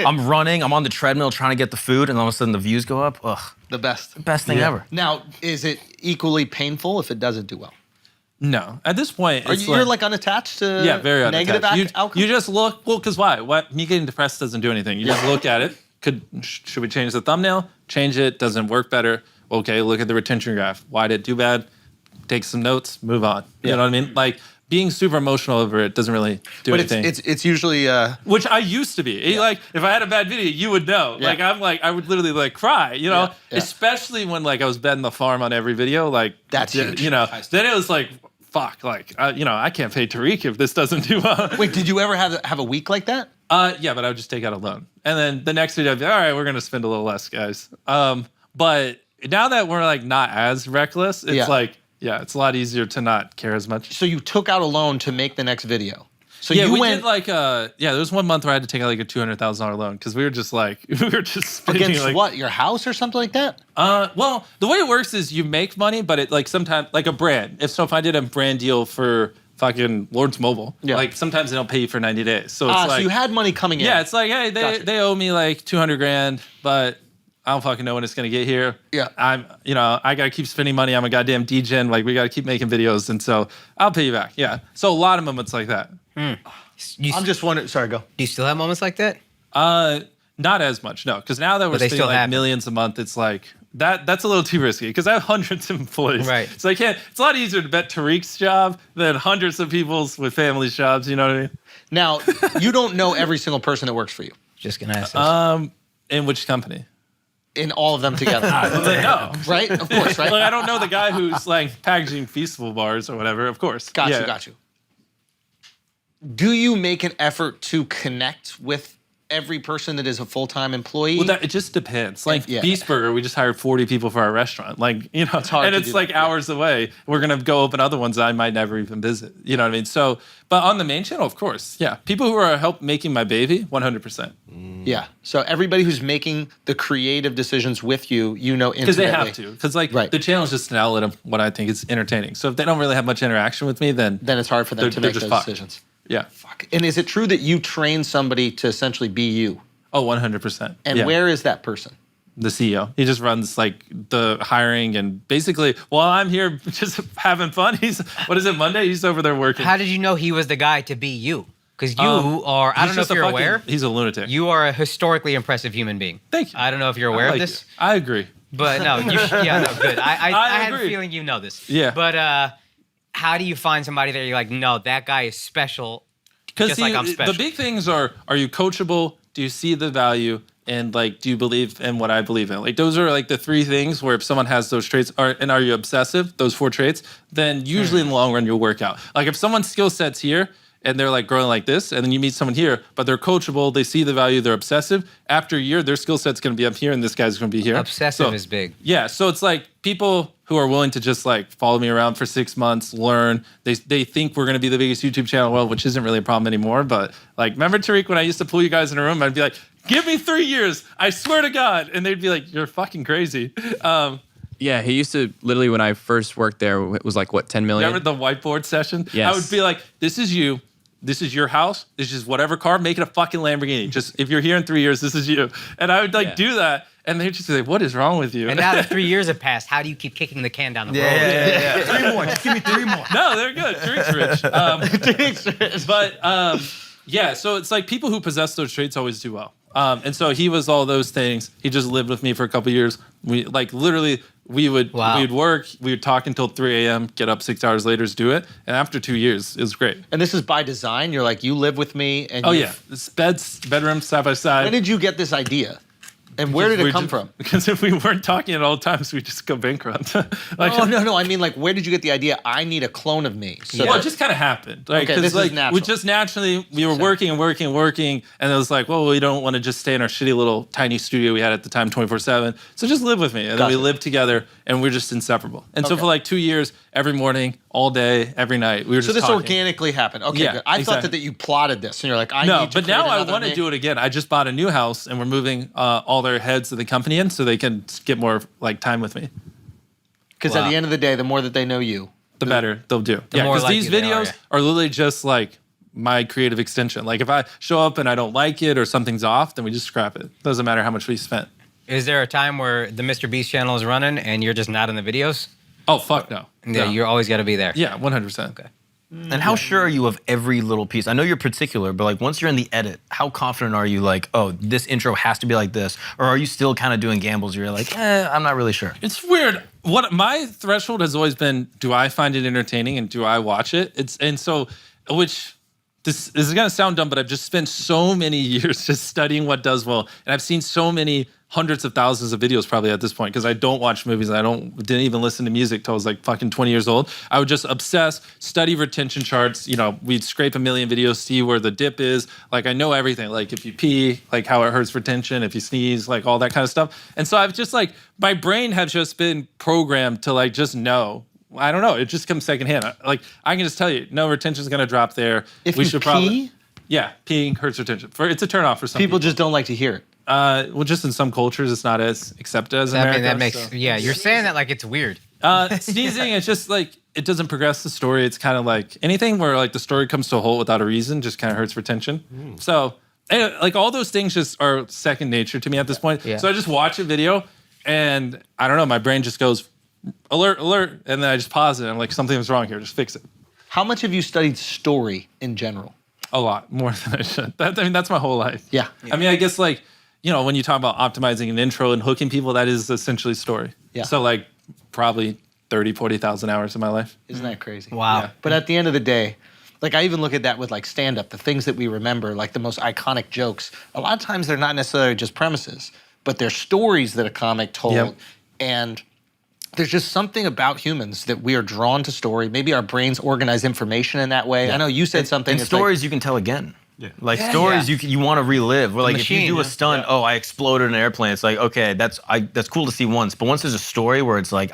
I'm running. I'm on the treadmill trying to get the food, and all of a sudden the views go up. Ugh, The best. best thing ever. Now, is it equally painful if it doesn't do well? No, at this point, You're like unattached to very negative unattached. outcomes? You just look, well, because why? Me getting depressed doesn't do anything. You just look at it. Should we change the thumbnail? Change it. Doesn't work better. Okay, look at the retention graph. Why did it do bad? Take some notes. Move on. You know what I mean? Like being super emotional over it doesn't really do anything. It's usually which I used to be. Like if I had a bad video, you would know. Yeah. Like I would literally like cry. You know, especially when like I was betting the farm on every video. Like That's huge. You know, then it was like. Fuck, like, I can't pay Tariq if this doesn't do well. Wait, did you ever have a week like that? Yeah, but I would just take out a loan. And then the next video, I'd be all right, we're going to spend a little less, guys. But now that we're like not as reckless, it's like, it's a lot easier to not care as much. So you took out a loan to make the next video. So yeah, you we went did like, there was one month where I had to take out like a $200,000 loan because we were just like, spending against like, what? Your house or something like that? Well, the way it works is you make money, but it like sometimes like a brand. If I did a brand deal for fucking Lord's Mobile, like sometimes they don't pay you for 90 days. So it's like, so you had money coming in. yeah, it's like, hey, they owe me like 200 grand, but I don't fucking know when it's gonna get here. Yeah. I gotta keep spending money. I'm a goddamn degen. Like we gotta keep making videos, and so I'll pay you back. Yeah. So a lot of moments like that. I'm just wondering. Sorry, go. Do you still have moments like that? Not as much, no. Because now that we're they spending still like happen. millions a month, it's like that's a little too risky. Because I have hundreds of employees, Right. So I can't. It's a lot easier to bet Tariq's job than hundreds of people's with families' jobs. You know what I mean? Now, you don't know every single person that works for you Just gonna ask this. In which company? in all of them together. No. Right? Of course, right? Like, I don't know the guy who's like packaging Feastable bars or whatever. Of course. Got you. Do you make an effort to connect with every person that is a full-time employee? Well, it just depends. Like Yeah. Beast Burger, we just hired 40 people for our restaurant. Like, it's hard and to it's do like that, yeah. hours away. We're gonna go open other ones that I might never even visit. You know what I mean? So, but on the main channel, of course, yeah. People who are help making my baby, 100%. Yeah. So everybody who's making the creative decisions with you, intimately. Because they have to. Because Right. the channel is just an outlet of what I think is entertaining. So if they don't really have much interaction with me, then Then it's hard for them to they're make just those fucked. decisions. yeah. Fuck. And is it true that you train somebody to essentially be you? Oh, 100%. And yeah. where is that person? The CEO. He just runs like the hiring and basically while I'm here just having fun, what is it, Monday? He's over there working. How did you know he was the guy to be you? Because you are, I He's don't know just if you're a fucking- aware, He's a lunatic. you are a historically impressive human being. Thank you. I don't know if you're aware I of like this, it. I agree. but no, good. I had a agree. feeling you know this. Yeah. But how do you find somebody that you're like, no, that guy is special? Because Just like I'm special. the big things are you coachable? Do you see the value? And like, do you believe in what I believe in? Like, those are like the three things where if someone has those traits, and are you obsessive, those 4 traits, then usually in the long run, you'll work out. Like if someone's skill set's here and they're like growing like this, and then you meet someone here, but they're coachable, they see the value, they're obsessive, after a year, their skill set's gonna be up here and this guy's gonna be here. Obsessive So- is big. Yeah, so it's like people who are willing to just like follow me around for 6 months, learn. They think we're gonna be the biggest YouTube channel, well, which isn't really a problem anymore. But like, remember Tariq when I used to pull you guys in a room? I'd be like, "Give me 3 years, I swear to God," and they'd be like, "You're fucking crazy." Yeah, he used to literally when I first worked there, it was like what 10 million. Remember the whiteboard session? Yes. I would be like, "This is you. This is your house. This is whatever car. Make it a fucking Lamborghini. Just if you're here in 3 years, this is you." And I would like do that, and they'd just be like, "What is wrong with you?" And now that 3 years have passed, how do you keep kicking the can down the road? Yeah. 3 more. Just give me 3 more. No, they're good. Tariq's rich. But yeah, so it's like people who possess those traits always do well. And so he was all those things. He just lived with me for a couple years. We like literally we would work, we would talk until 3 a.m., get up 6 hours later to do it. And after 2 years, it was great. And this is by design. You're like, you live with me, and It's bedroom side by side. When did you get this idea? And where did it come from? Because if we weren't talking at all times, we'd just go bankrupt. No. I mean, like, where did you get the idea? I need a clone of me. So Well, it just kind of happened. Like, Okay, this is like, natural. we just naturally, we were working, and it was like, well, we don't want to just stay in our shitty little tiny studio we had at the time 24/7. So just live with me. And then we lived together, and we're just inseparable. And so for like 2 years, every morning, all day, every night, we were just this talking. organically happened. Okay, Yeah, good. I thought exactly. that you plotted this, and you're like, I No, need to but now create I another want to me. do it again. I just bought a new house, and we're moving all their heads of the company in so they can get more like time with me. Because at the end of the day, the more that they know you, The better they'll do. Yeah, more because like these you they are, videos yeah. are literally just like my creative extension. Like if I show up and I don't like it or something's off, then we just scrap it. Doesn't matter how much we spent. Is there a time where the Mr.Beast channel is running and you're just not in the videos? Oh fuck no. Yeah, No. you're always got to be there. Yeah, 100%. Okay. And how sure are you of every little piece? I know you're particular, but like once you're in the edit, how confident are you like, oh, this intro has to be like this? Or are you still kind of doing gambles where you're like, I'm not really sure? It's weird. What my threshold has always been: do I find it entertaining and do I watch it? This is gonna sound dumb, but I've just spent so many years just studying what does well, and I've seen so many hundreds of thousands of videos probably at this point because I don't watch movies. I didn't even listen to music till I was like fucking 20 years old. I would just obsess, study retention charts. You know, we'd scrape a million videos, see where the dip is. Like I know everything. Like if you pee, like how it hurts retention. If you sneeze, like all that kind of stuff. And so I've just like my brain has just been programmed to like just know. I don't know. It just comes secondhand. Like I can just tell you, no, retention's gonna drop there. if we you should pee, probably. Yeah, peeing hurts retention. It's a turnoff for some people just don't like to hear it. well, just in some cultures, it's not as accepted as America. That makes so. you're saying that like it's weird. Sneezing, it's just like it doesn't progress the story. It's kind of like anything where like the story comes to a halt without a reason, just kind of hurts retention. So, anyway, like all those things just are second nature to me at this point. Yeah. So I just watch a video, and I don't know, my brain just goes alert, alert, and then I just pause it. And I'm like, something's wrong here. Just fix it. How much have you studied story in general? A lot more than I should. That's my whole life. Yeah. I mean, I guess like, you know, when you talk about optimizing an intro and hooking people, that is essentially story. Yeah. So like probably 30, 40,000 hours of my life. Isn't that crazy? Wow. Yeah. But at the end of the day, like I even look at that with like stand-up, the things that we remember, like the most iconic jokes. A lot of times they're not necessarily just premises, but they're stories that a comic told. Yep. And there's just something about humans that we are drawn to story. Maybe our brains organize information in that way. I know you said something. And it's stories you can tell again. Yeah. Like stories you want to relive. Where like if machine, you do a yeah. stunt, oh, I exploded an airplane. It's like, okay, that's cool to see once. But once there's a story where it's like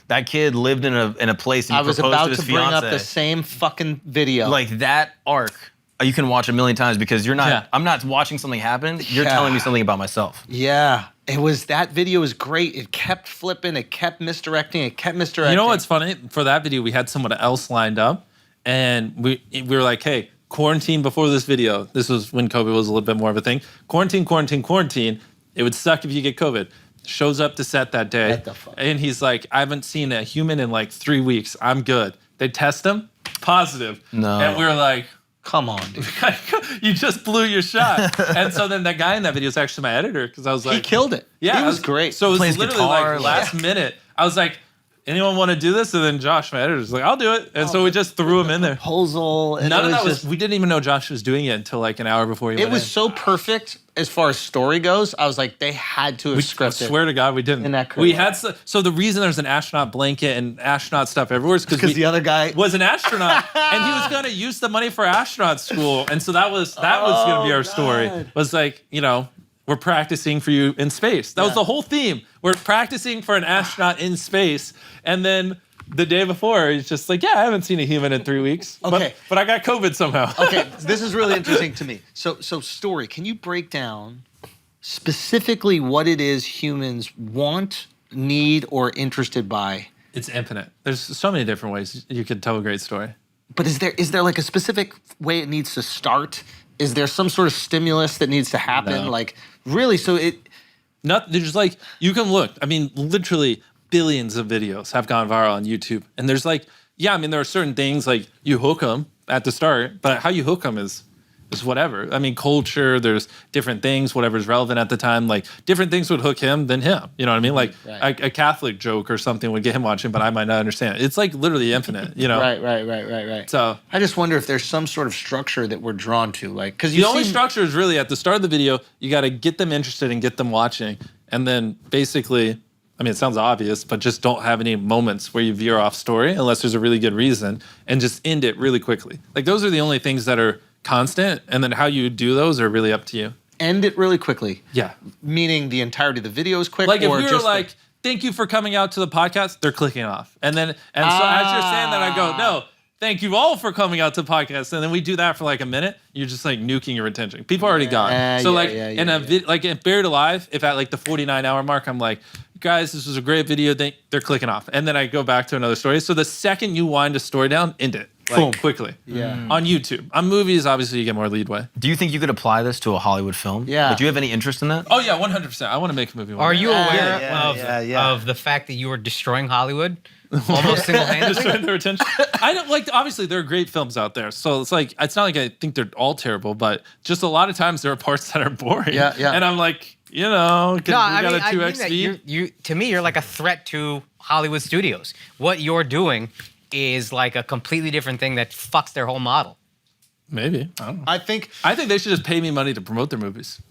that kid lived in a place and he I was proposed about to his to bring fiance. up the same fucking video. Like that arc, you can watch a million times because you're not. Yeah. I'm not watching something happen. You're Yeah. telling me something about myself. yeah, that video was great. It kept flipping, it kept misdirecting, You know what's funny? For that video, we had someone else lined up, and we were like, hey, quarantine before this video. This was when COVID was a little bit more of a thing. Quarantine. It would suck if you get COVID. Shows up to set that day, What the fuck? and he's like, I haven't seen a human in like 3 weeks. I'm good. They test him, positive. No. And we're like, Come on, dude. you just blew your shot. And so then that guy in that video is actually my editor because I was like, He killed it. yeah, He I was great. So it was Plays literally guitar, like last minute. I was like, anyone want to do this? And then Josh, my editor, was like, I'll do it. And so we just threw him in there. proposal. And None it of that was. just- We didn't even know Josh was doing it until like an hour before he It went was in. so perfect as far as story goes. I was like, they had to have I scripted. swear to God, we didn't. In that crew. We had so the reason there's an astronaut blanket and astronaut stuff everywhere is because because the other guy was an astronaut and he was going to use the money for astronaut school, and so that was going to be our story. Was like, you know, we're practicing for you in space. That was the whole theme. We're practicing for an astronaut in space, and then the day before, he's just like, yeah, I haven't seen a human in 3 weeks. Okay. But I got COVID somehow. Okay, this is really interesting to me. So story, can you break down specifically what it is humans want, need, or interested by? It's infinite. There's so many different ways you could tell a great story. But is there like a specific way it needs to start? Is there some sort of stimulus that needs to happen? No. Like really? So There's like, you can look. I mean, literally billions of videos have gone viral on YouTube. And there's like, yeah, I mean, there are certain things like you hook them at the start, but how you hook them is There's whatever. I mean, culture, there's different things, whatever's relevant at the time. Like, different things would hook him than him. You know what I mean? Like, a Catholic joke or something would get him watching, but I might not understand. It's like literally infinite, you know? Right. So I just wonder if there's some sort of structure that we're drawn to. Like, because the only structure is really at the start of the video, you got to get them interested and get them watching. And then basically, I mean, it sounds obvious, but just don't have any moments where you veer off story unless there's a really good reason, and just end it really quickly. Like, those are the only things that are constant, and then how you do those are really up to you. End it really quickly. Yeah. Meaning the entirety of the video is quick. Like, if or we were just like, thank you for coming out to the podcast, they're clicking off. And so as you're saying that, I go, no, thank you all for coming out to the podcast. And then we do that for like a minute. You're just like nuking your attention. People are already gone. So like in Buried Alive, if at like the 49-hour mark, I'm like, guys, this was a great video. They're clicking off. And then I go back to another story. So the second you wind a story down, end it. Like, boom. Quickly. Yeah. On YouTube. On movies, obviously, you get more leadway. Do you think you could apply this to a Hollywood film? Yeah. Like, do you have any interest in that? Oh, yeah, 100%. I want to make a movie. Are you aware of the fact that you are destroying Hollywood almost single-handedly? Destroying their attention? I don't like. Obviously, there are great films out there, so it's like it's not like I think they're all terrible, but just a lot of times there are parts that are boring. Yeah. And I'm like, you know, we got a 2x that speed. to me, you're like a threat to Hollywood studios. What you're doing is like a completely different thing that fucks their whole model. Maybe. I don't know. I think they should just pay me money to promote their movies.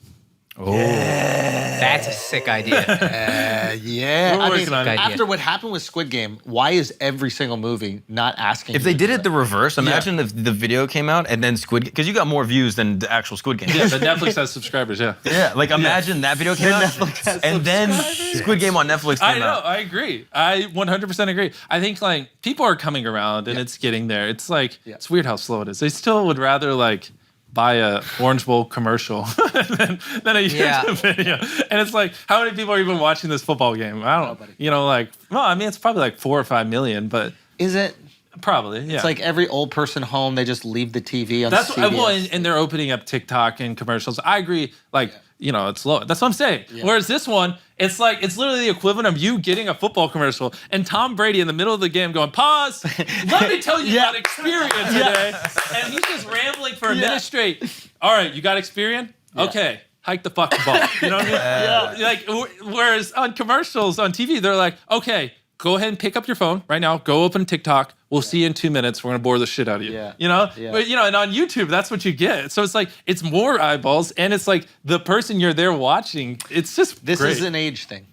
Oh. That's a sick idea. yeah. We're working on it. After what happened with Squid Game, why is every single movie not asking? If they did it the reverse, imagine if the video came out and then Squid, because you got more views than the actual Squid Game. Yeah, but Netflix has subscribers. Yeah. Yeah, like imagine that video came out and then Squid Game on Netflix came I know. out. I agree. I 100% agree. I think like people are coming around and it's getting there. It's like it's weird how slow it is. They still would rather like buy a Orange Bowl commercial than a YouTube video. And it's like, how many people are even watching this football game? I don't know. You know, like, well, I mean, it's probably like 4 or 5 million, but is it? Probably, yeah. It's like every old person home, they just leave the TV on That's CBS. well, and they're opening up TikTok and commercials. I agree, like, you know, it's low. That's what I'm saying. Yeah. Whereas this one, it's like, it's literally the equivalent of you getting a football commercial and Tom Brady in the middle of the game going, pause, let me tell you about Experian today. And he's just rambling for a minute straight. All right, you got Experian? Okay. Hike the fucking ball. You know what I mean? Like, whereas on commercials on TV, they're like, okay, go ahead and pick up your phone right now. Go open TikTok. We'll see you in 2 minutes. We're going to bore the shit out of you. Yeah. You know? Yeah. But, you know, and on YouTube, that's what you get. So it's like, it's more eyeballs, and it's like the person you're there watching. It's just This great. is an age thing.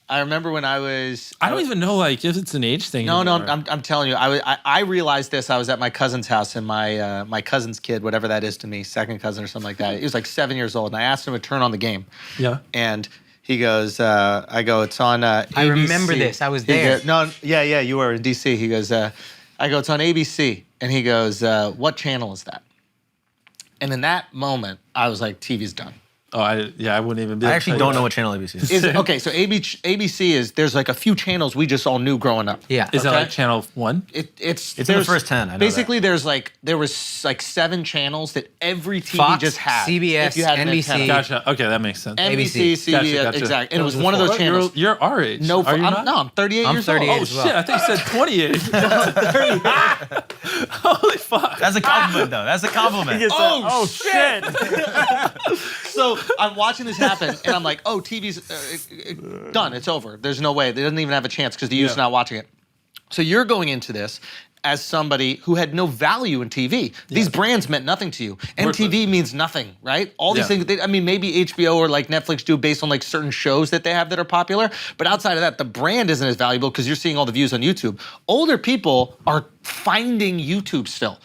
I remember when I don't even know, like, if it's an age thing. No, anymore. I'm telling you. I realized this. I was at my cousin's house, and my cousin's kid, whatever that is to me, second cousin or something like that. He was like 7 years old, and I asked him to turn on the game. Yeah. And he goes, I go, it's on ABC. I remember this. I was there. You were in DC. He goes, I go, it's on ABC. And he goes, what channel is that? And in that moment, I was like, TV's done. Oh, I wouldn't even be. I actually don't know what channel ABC is. Okay, so ABC is, there's like a few channels we just all knew growing up. Yeah. Is that like channel 1? It's in the first 10. I know basically, there was like 7 channels that every TV Fox, just had. CBS, if you had an NBC. antenna. Gotcha. Okay, that makes sense. NBC, CBS, Gotcha. exactly. And it was one of those channels. You're our age. No, Are you not? I'm 38 I'm years 38 old. Oh as well. shit! I think you said 28. Holy fuck! That's a compliment, though. That's a compliment. Oh shit! So I'm watching this happen, and I'm like, oh, TV's done. It's over. There's no way. They doesn't even have a chance because the youth's not watching it. So you're going into this as somebody who had no value in TV. These brands meant nothing to you. MTV means nothing, right? All these things, I mean, maybe HBO or like Netflix do based on like certain shows that they have that are popular, but outside of that, the brand isn't as valuable because you're seeing all the views on YouTube. Older people are finding YouTube still.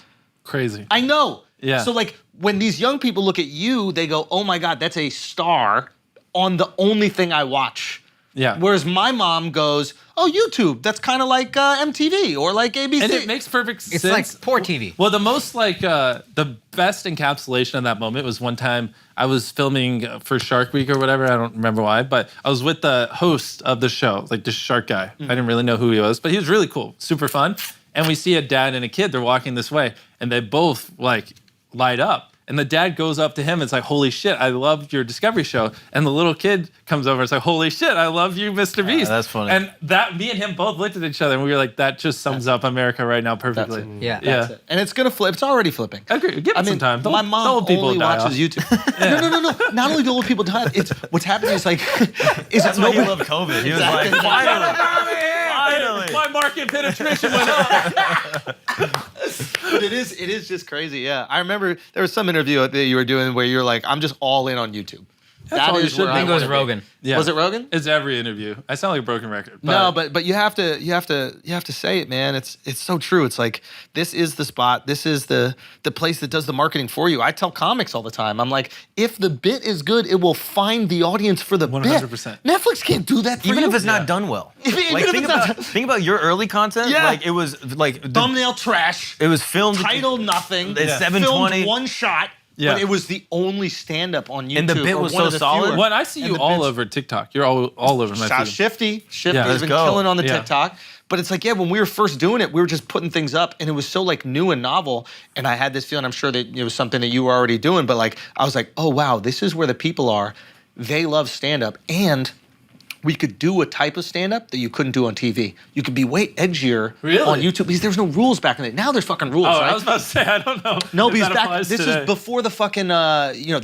Crazy. I know. Yeah. So like when these young people look at you, they go, oh my God, that's a star on the only thing I watch. Yeah. Whereas my mom goes, oh, YouTube, that's kind of like MTV or like ABC. And it makes perfect sense. It's like poor TV. Well, the most like the best encapsulation of that moment was one time I was filming for Shark Week or whatever. I don't remember why, but I was with the host of the show, like the shark guy. I didn't really know who he was, but he was really cool, super fun. And we see a dad and a kid. They're walking this way, and they both like light up. And the dad goes up to him and it's like, holy shit, I love your Discovery show. And the little kid comes over and it's like, holy shit, I love you, Mr. Beast. That's funny. And that me and him both looked at each other and we were like, that just sums up America right now perfectly. Yeah. Yeah. And it's gonna flip. It's already flipping. Agree. Give it some time. My The mom old people only die watches off. YouTube. No. Not only do old people die, it's what's happening is like, That's why he loved COVID. He was like, finally. My market penetration went up. but it is just crazy. Yeah, I remember there was some interview that you were doing where you're like, I'm just all in on YouTube. That's all you should where be. I think it was wanna be. Rogan. Yeah. Was it Rogan? It's every interview. I sound like a broken record. No, but you have to say it, man. It's so true. It's like this is the spot. This is the place that does the marketing for you. I tell comics all the time. I'm like, if the bit is good, it will find the audience for the 100%. bit. Netflix can't do that for Even you. if it's not done well. Like, think about your early content. Yeah. Like it was like thumbnail trash, it was filmed. title nothing, It's 720. filmed one shot. Yeah. But it was the only stand-up on YouTube. And the bit or was one so of the solid. fewer. When I see And you the all bits- over TikTok, you're all over my feed. Shifty's let's been go. killing on the Yeah. TikTok. But it's like, yeah, when we were first doing it, we were just putting things up and it was so like new and novel. And I had this feeling, I'm sure that it was something that you were already doing, but like, I was like, oh wow, this is where the people are. They love stand-up. And we could do a type of stand-up that you couldn't do on TV. You could be way edgier on YouTube because there's no rules back in the day. Now there's fucking rules, Oh, right? I was about to say, I don't know. No, if because that back, applies this today. is before the fucking, there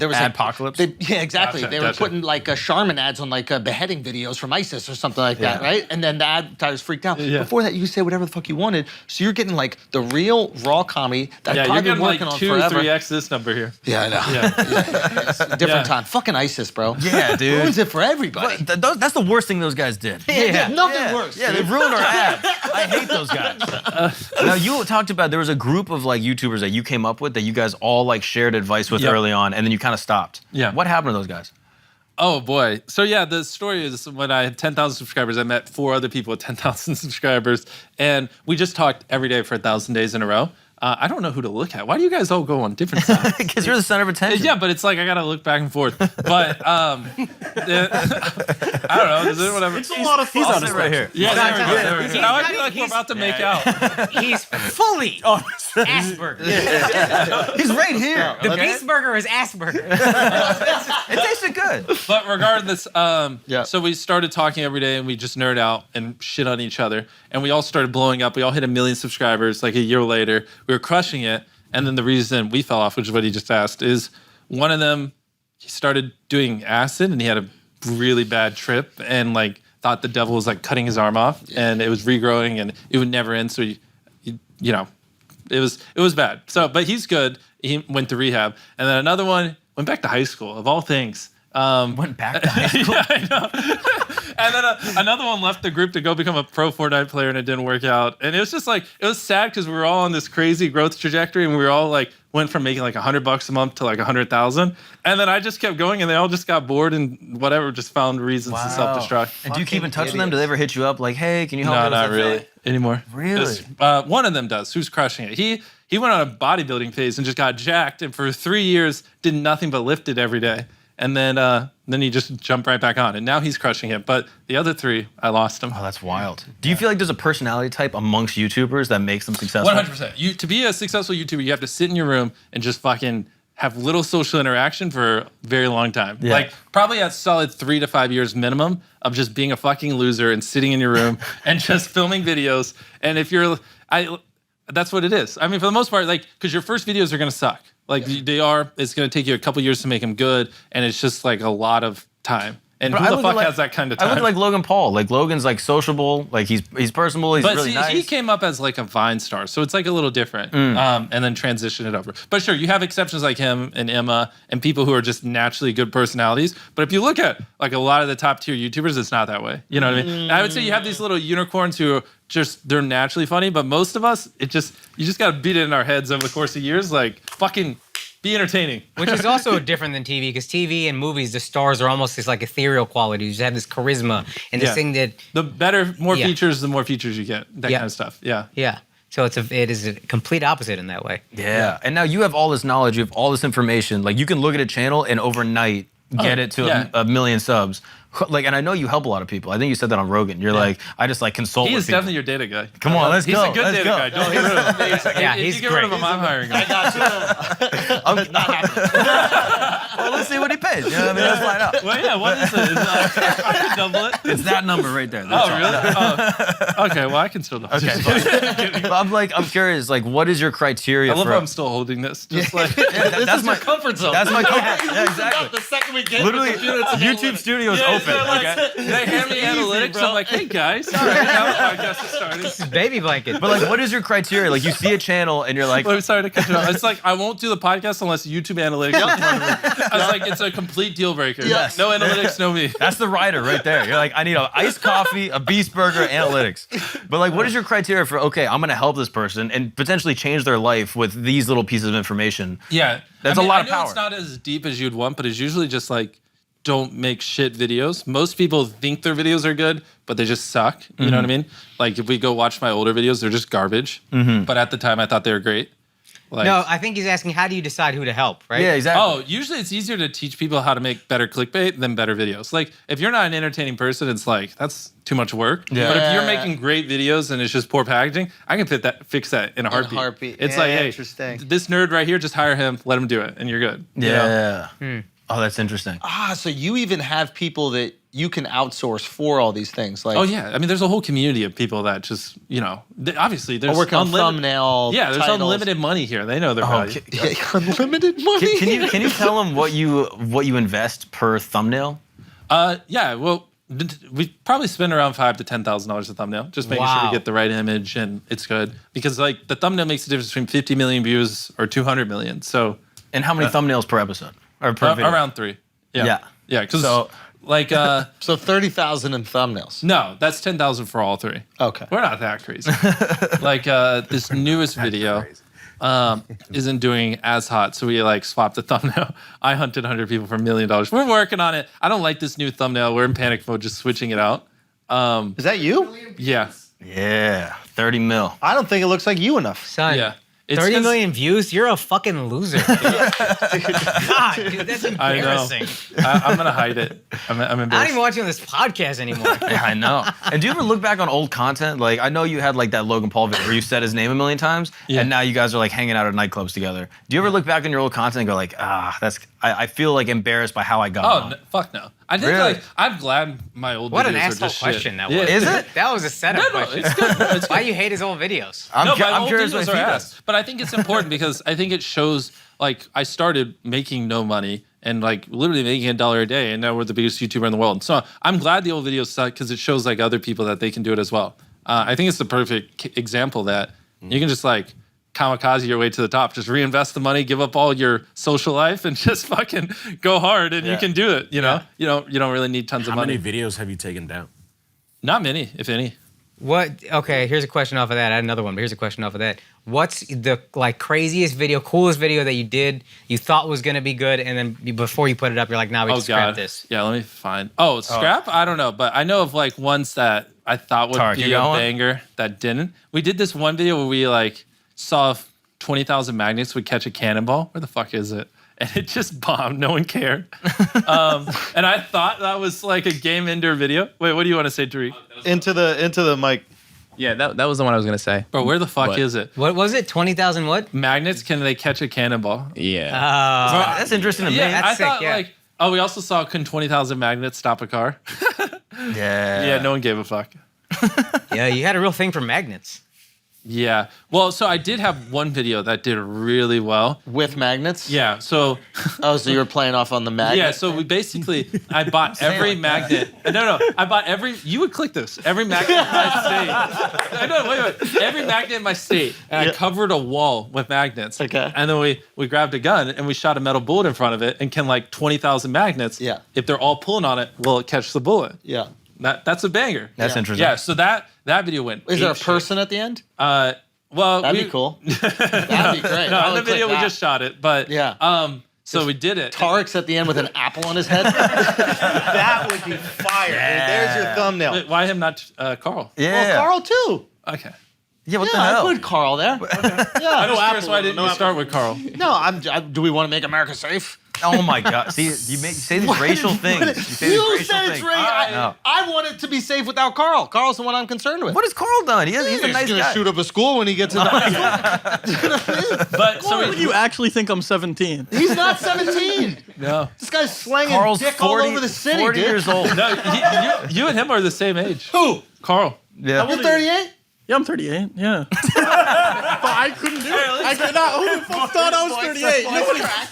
was Adpocalypse? Yeah, exactly. Gotcha, They were gotcha. putting like Charmin ads on like beheading videos from ISIS or something like that, right? And then the advertisers freaked out. Yeah. Before that, you could say whatever the fuck you wanted. So you're getting like the real raw comedy that Yeah, I've you're probably been getting like working on 2, forever. 3x this number here. Yeah, I know. Yeah. It's a different Yeah. time. Fucking ISIS, bro. Yeah, dude. Ruins it for everybody. That's the worst thing those guys did. Yeah. Nothing worse. Yeah, they ruined our ads. I hate those guys. Now you talked about there was a group of like YouTubers that you came up with that you guys all like shared advice with Yep. early on, and then you kind of stopped. Yeah. What happened to those guys? Oh boy. So yeah, the story is when I had 10,000 subscribers, I met 4 other people with 10,000 subscribers, and we just talked every day for 1,000 days in a row. I don't know who to look at. Why do you guys all go on different sides? Because you're the center of attention. Yeah, but it's like I gotta look back and forth. But I don't know. Is it whatever? It's a lot of fun. He's on it right here. Yeah, there we go. There we go. He's Now I got- feel like we're he's- about to make out. He's fully Asperger. He's right here. The Beast Burger is Asperger. It tasted good. But regardless, Yeah. so we started talking every day and we just nerd out and shit on each other. And we all started blowing up. We all hit 1 million subscribers like a year later. We were crushing it. And then the reason we fell off, which is what he just asked, is one of them, he started doing acid and he had a really bad trip and like thought the devil was like cutting his arm off and it was regrowing and it would never end. So, you know, it was bad. So, but he's good. He went to rehab. And then another one went back to high school, of all things. Went back to high school. Yeah, I know. And then another one left the group to go become a pro Fortnite player, and it didn't work out. And it was just like, it was sad because we were all on this crazy growth trajectory, and we were all like, went from making like $100 a month to like 100,000. And then I just kept going, and they all just got bored and whatever, just found reasons to self-destruct. And do you keep in touch with them? Do they ever hit you up like, hey, can you help me No, with not that really thing? anymore. Really? One of them does, who's crushing it. He went on a bodybuilding phase and just got jacked, and for 3 years did nothing but lifted every day. And then he just jumped right back on, and now he's crushing it. But the other 3, I lost him. Oh, that's wild. Do you feel like there's a personality type amongst YouTubers that makes them successful? 100%. To be a successful YouTuber, you have to sit in your room and just fucking have little social interaction for a very long time. Yeah. Like probably a solid 3 to 5 years minimum of just being a fucking loser and sitting in your room and just filming videos. And if you're, that's what it is. I mean, for the most part, like, because your first videos are gonna suck. Like they are. It's gonna take you a couple years to make them good, and it's just like a lot of time. And But who I the look at, fuck like- has that kind of I time? look at like Logan Paul. Like Logan's like sociable, like he's personable, he's But really see, nice. he came up as like a Vine star, so it's like a little different, and then transitioned it over. But sure, you have exceptions like him and Emma and people who are just naturally good personalities. But if you look at like a lot of the top tier YouTubers, it's not that way. You know what I mean? I would say you have these little unicorns who are just, they're naturally funny, but most of us, you just got to beat it in our heads over the course of years, like fucking be entertaining. Which is also different than TV, because TV and movies, the stars are almost this like ethereal quality. You just have this charisma and this Yeah. thing that, The better, more Yeah. features, the more features you get. That Yeah. kind of stuff. Yeah. yeah. So it is a complete opposite in that way. Yeah. And now you have all this knowledge, you have all this information. Like you can look at a channel and overnight get it to yeah. a million subs. Like, and I know you help a lot of people. I think you said that on Rogan. You're like, I just like consult He with is people. definitely your data guy. Come on, let's He's go. a good Let's data go. guy. Don't get rid of him. Yeah, If he's you get rid of great. him, I'm hiring him. I Well, let's see what he pays. You know what I mean? Let's find out. Well, yeah, what is it? I can double it. It's that number right there. Oh, really? Oh. Okay, well, I can still double it. But I'm curious, like, what is your criteria I love for how I'm still holding this. Just like, that's my comfort zone. That's my comfort. Yeah, exactly. The second we get Literally, the computer, it's YouTube Studio is open. Okay? they hand me analytics. I'm like, hey, guys. All right, now the podcast is started. This is baby blanket. But like, what is your criteria? Like, you see a channel and you're like, I'm sorry to cut you off. It's like, I won't do the podcast unless YouTube analytics is part of it. I was like, it's a complete deal breaker. Yes. No analytics, no me. that's the writer right there. You're like, I need an iced coffee, a Beast Burger, analytics. But like, what is your criteria for, okay, I'm going to help this person and potentially change their life with these little pieces of information? Yeah. That's a lot of I know power. it's not as deep as you'd want, but it's usually just like, don't make shit videos. Most people think their videos are good, but they just suck. You know what I mean? Like, if we go watch my older videos, they're just garbage. But at the time, I thought they were great. Like, No, I think he's asking, how do you decide who to help, right? Yeah, exactly. Oh, usually it's easier to teach people how to make better clickbait than better videos. Like, if you're not an entertaining person, it's like, that's too much work. Yeah. But if you're making great videos and it's just poor packaging, I can fix that in a heartbeat. It's Yeah, like, hey, interesting. this nerd right here, just hire him, let him do it, and you're good. You know? Yeah. Oh, that's interesting. So you even have people that you can outsource for all these things. Like, Oh yeah, I mean, there's a whole community of people that just, obviously there's working on thumbnail. Yeah, there's titles. unlimited money here. They know their value. Yeah, unlimited money. Can you tell them what you invest per thumbnail? Yeah, well, we probably spend around $5,000 to $10,000 a thumbnail, just making sure we Wow. get the right image and it's good. Because like the thumbnail makes the difference between 50 million views or 200 million. So And how many thumbnails per episode or per video? around 3. Yeah. Yeah, because So- like So 30,000 in thumbnails. no, that's 10,000 for all 3. Okay. We're not that crazy. Like this newest video isn't doing as hot, so we like swapped the thumbnail. I hunted 100 people for $1 million. We're working on it. I don't like this new thumbnail. We're in panic mode, just switching it out. Is that you? Yeah, Yeah, 30 mil. I don't think it looks like you enough. Son, yeah. It's 30 'cause- million views? You're a fucking loser. God, dude, that's I know. embarrassing. I'm gonna hide it. I'm I don't embarrassed. even watch you on this podcast anymore. Yeah, I know. And do you ever look back on old content? Like, I know you had like that Logan Paul video where you said his name a million times, Yeah. and now you guys are like hanging out at nightclubs together. Do you ever look back on your old content and go like, I feel like embarrassed by how I got Oh on? fuck no! I think Really? like I'm glad my old What videos an are asshole just question shit. that Yeah. was. Is it? That was a setup No, question. it's good. It's Why good. you hate his old videos? I'm my I'm old curious what videos he are does. ass. But I think it's important because I think it shows like I started making no money and like literally making $1 a day, and now we're the biggest YouTuber in the world. So I'm glad the old videos suck because it shows like other people that they can do it as well. I think it's the perfect example that you can just like kamikaze your way to the top. Just reinvest the money, give up all your social life, and just fucking go hard, and you can do it. You know, you don't really need tons of How money. many videos have you taken down? Not many, if any. What? Okay, here's a question off of that. I had another one, but here's a question off of that. What's the like craziest video, coolest video that you did, you thought was gonna be good, and then before you put it up, you're like, nah, we Oh can scrap god, this. yeah. Let me find. Oh, scrap. I don't know, but I know of like ones that I thought would Tark, you be a got one? banger that didn't. We did this one video where we like saw if 20,000 magnets would catch a cannonball. Where the fuck is it? And it just bombed. No one cared. And I thought that was like a game ender video. Wait, what do you want to say, Tariq? Into the mic. Yeah, that was the one I was gonna say. Bro, where the fuck What? is it? What was it? 20,000 what? Magnets, can they catch a cannonball? Yeah. That's interesting to me. Yeah, that's I sick, thought yeah. like, oh, we also saw can 20,000 magnets stop a car? Yeah. Yeah, no one gave a fuck. Yeah, you had a real thing for magnets. Yeah. Well, so I did have one video that did really well. With magnets? Yeah. So Oh, so you were playing off on the magnet? yeah. So we basically, I bought every magnet. No. I bought every. You would click this. Every magnet in my state. I know. Wait. Every magnet in my state, and I covered a wall with magnets. Okay. And then we grabbed a gun and we shot a metal bullet in front of it, and can like 20,000 magnets. Yeah. If they're all pulling on it, will it catch the bullet? Yeah. That's a banger. That's interesting. Yeah. So that video went. Is there a ape shit. person at the end? Well, That'd be cool. That'd be great. No, I in the would click video we that. just shot it, but Yeah. So we did it. Tarek's at the end with an apple on his head. That would be fire. Dude. There's your thumbnail. Wait, why him not Carl? Yeah. Well, Carl too. Okay. Yeah, what Yeah, the hell? I put Carl there. I'm Yeah. just curious why didn't you start with Carl? No, do we want to make America safe? Oh my God! See, you say these racial things. You say these You racial said it's things. right. No. I want it to be safe without Carl. Carl's the one I'm concerned with. What has Carl done? He's a nice gonna guy. shoot up a school when he gets into high school. But so Would you actually think I'm 17? He's not 17. no, This guy's slanging Carl's dick 40, all over the city, 40 dude. years old. no, you and him are the same age. Who? Carl. Yeah. You're 38? Yeah, I'm 38. Yeah. But I couldn't do it. I could not. Who the fuck thought I was 38? Nobody. I'm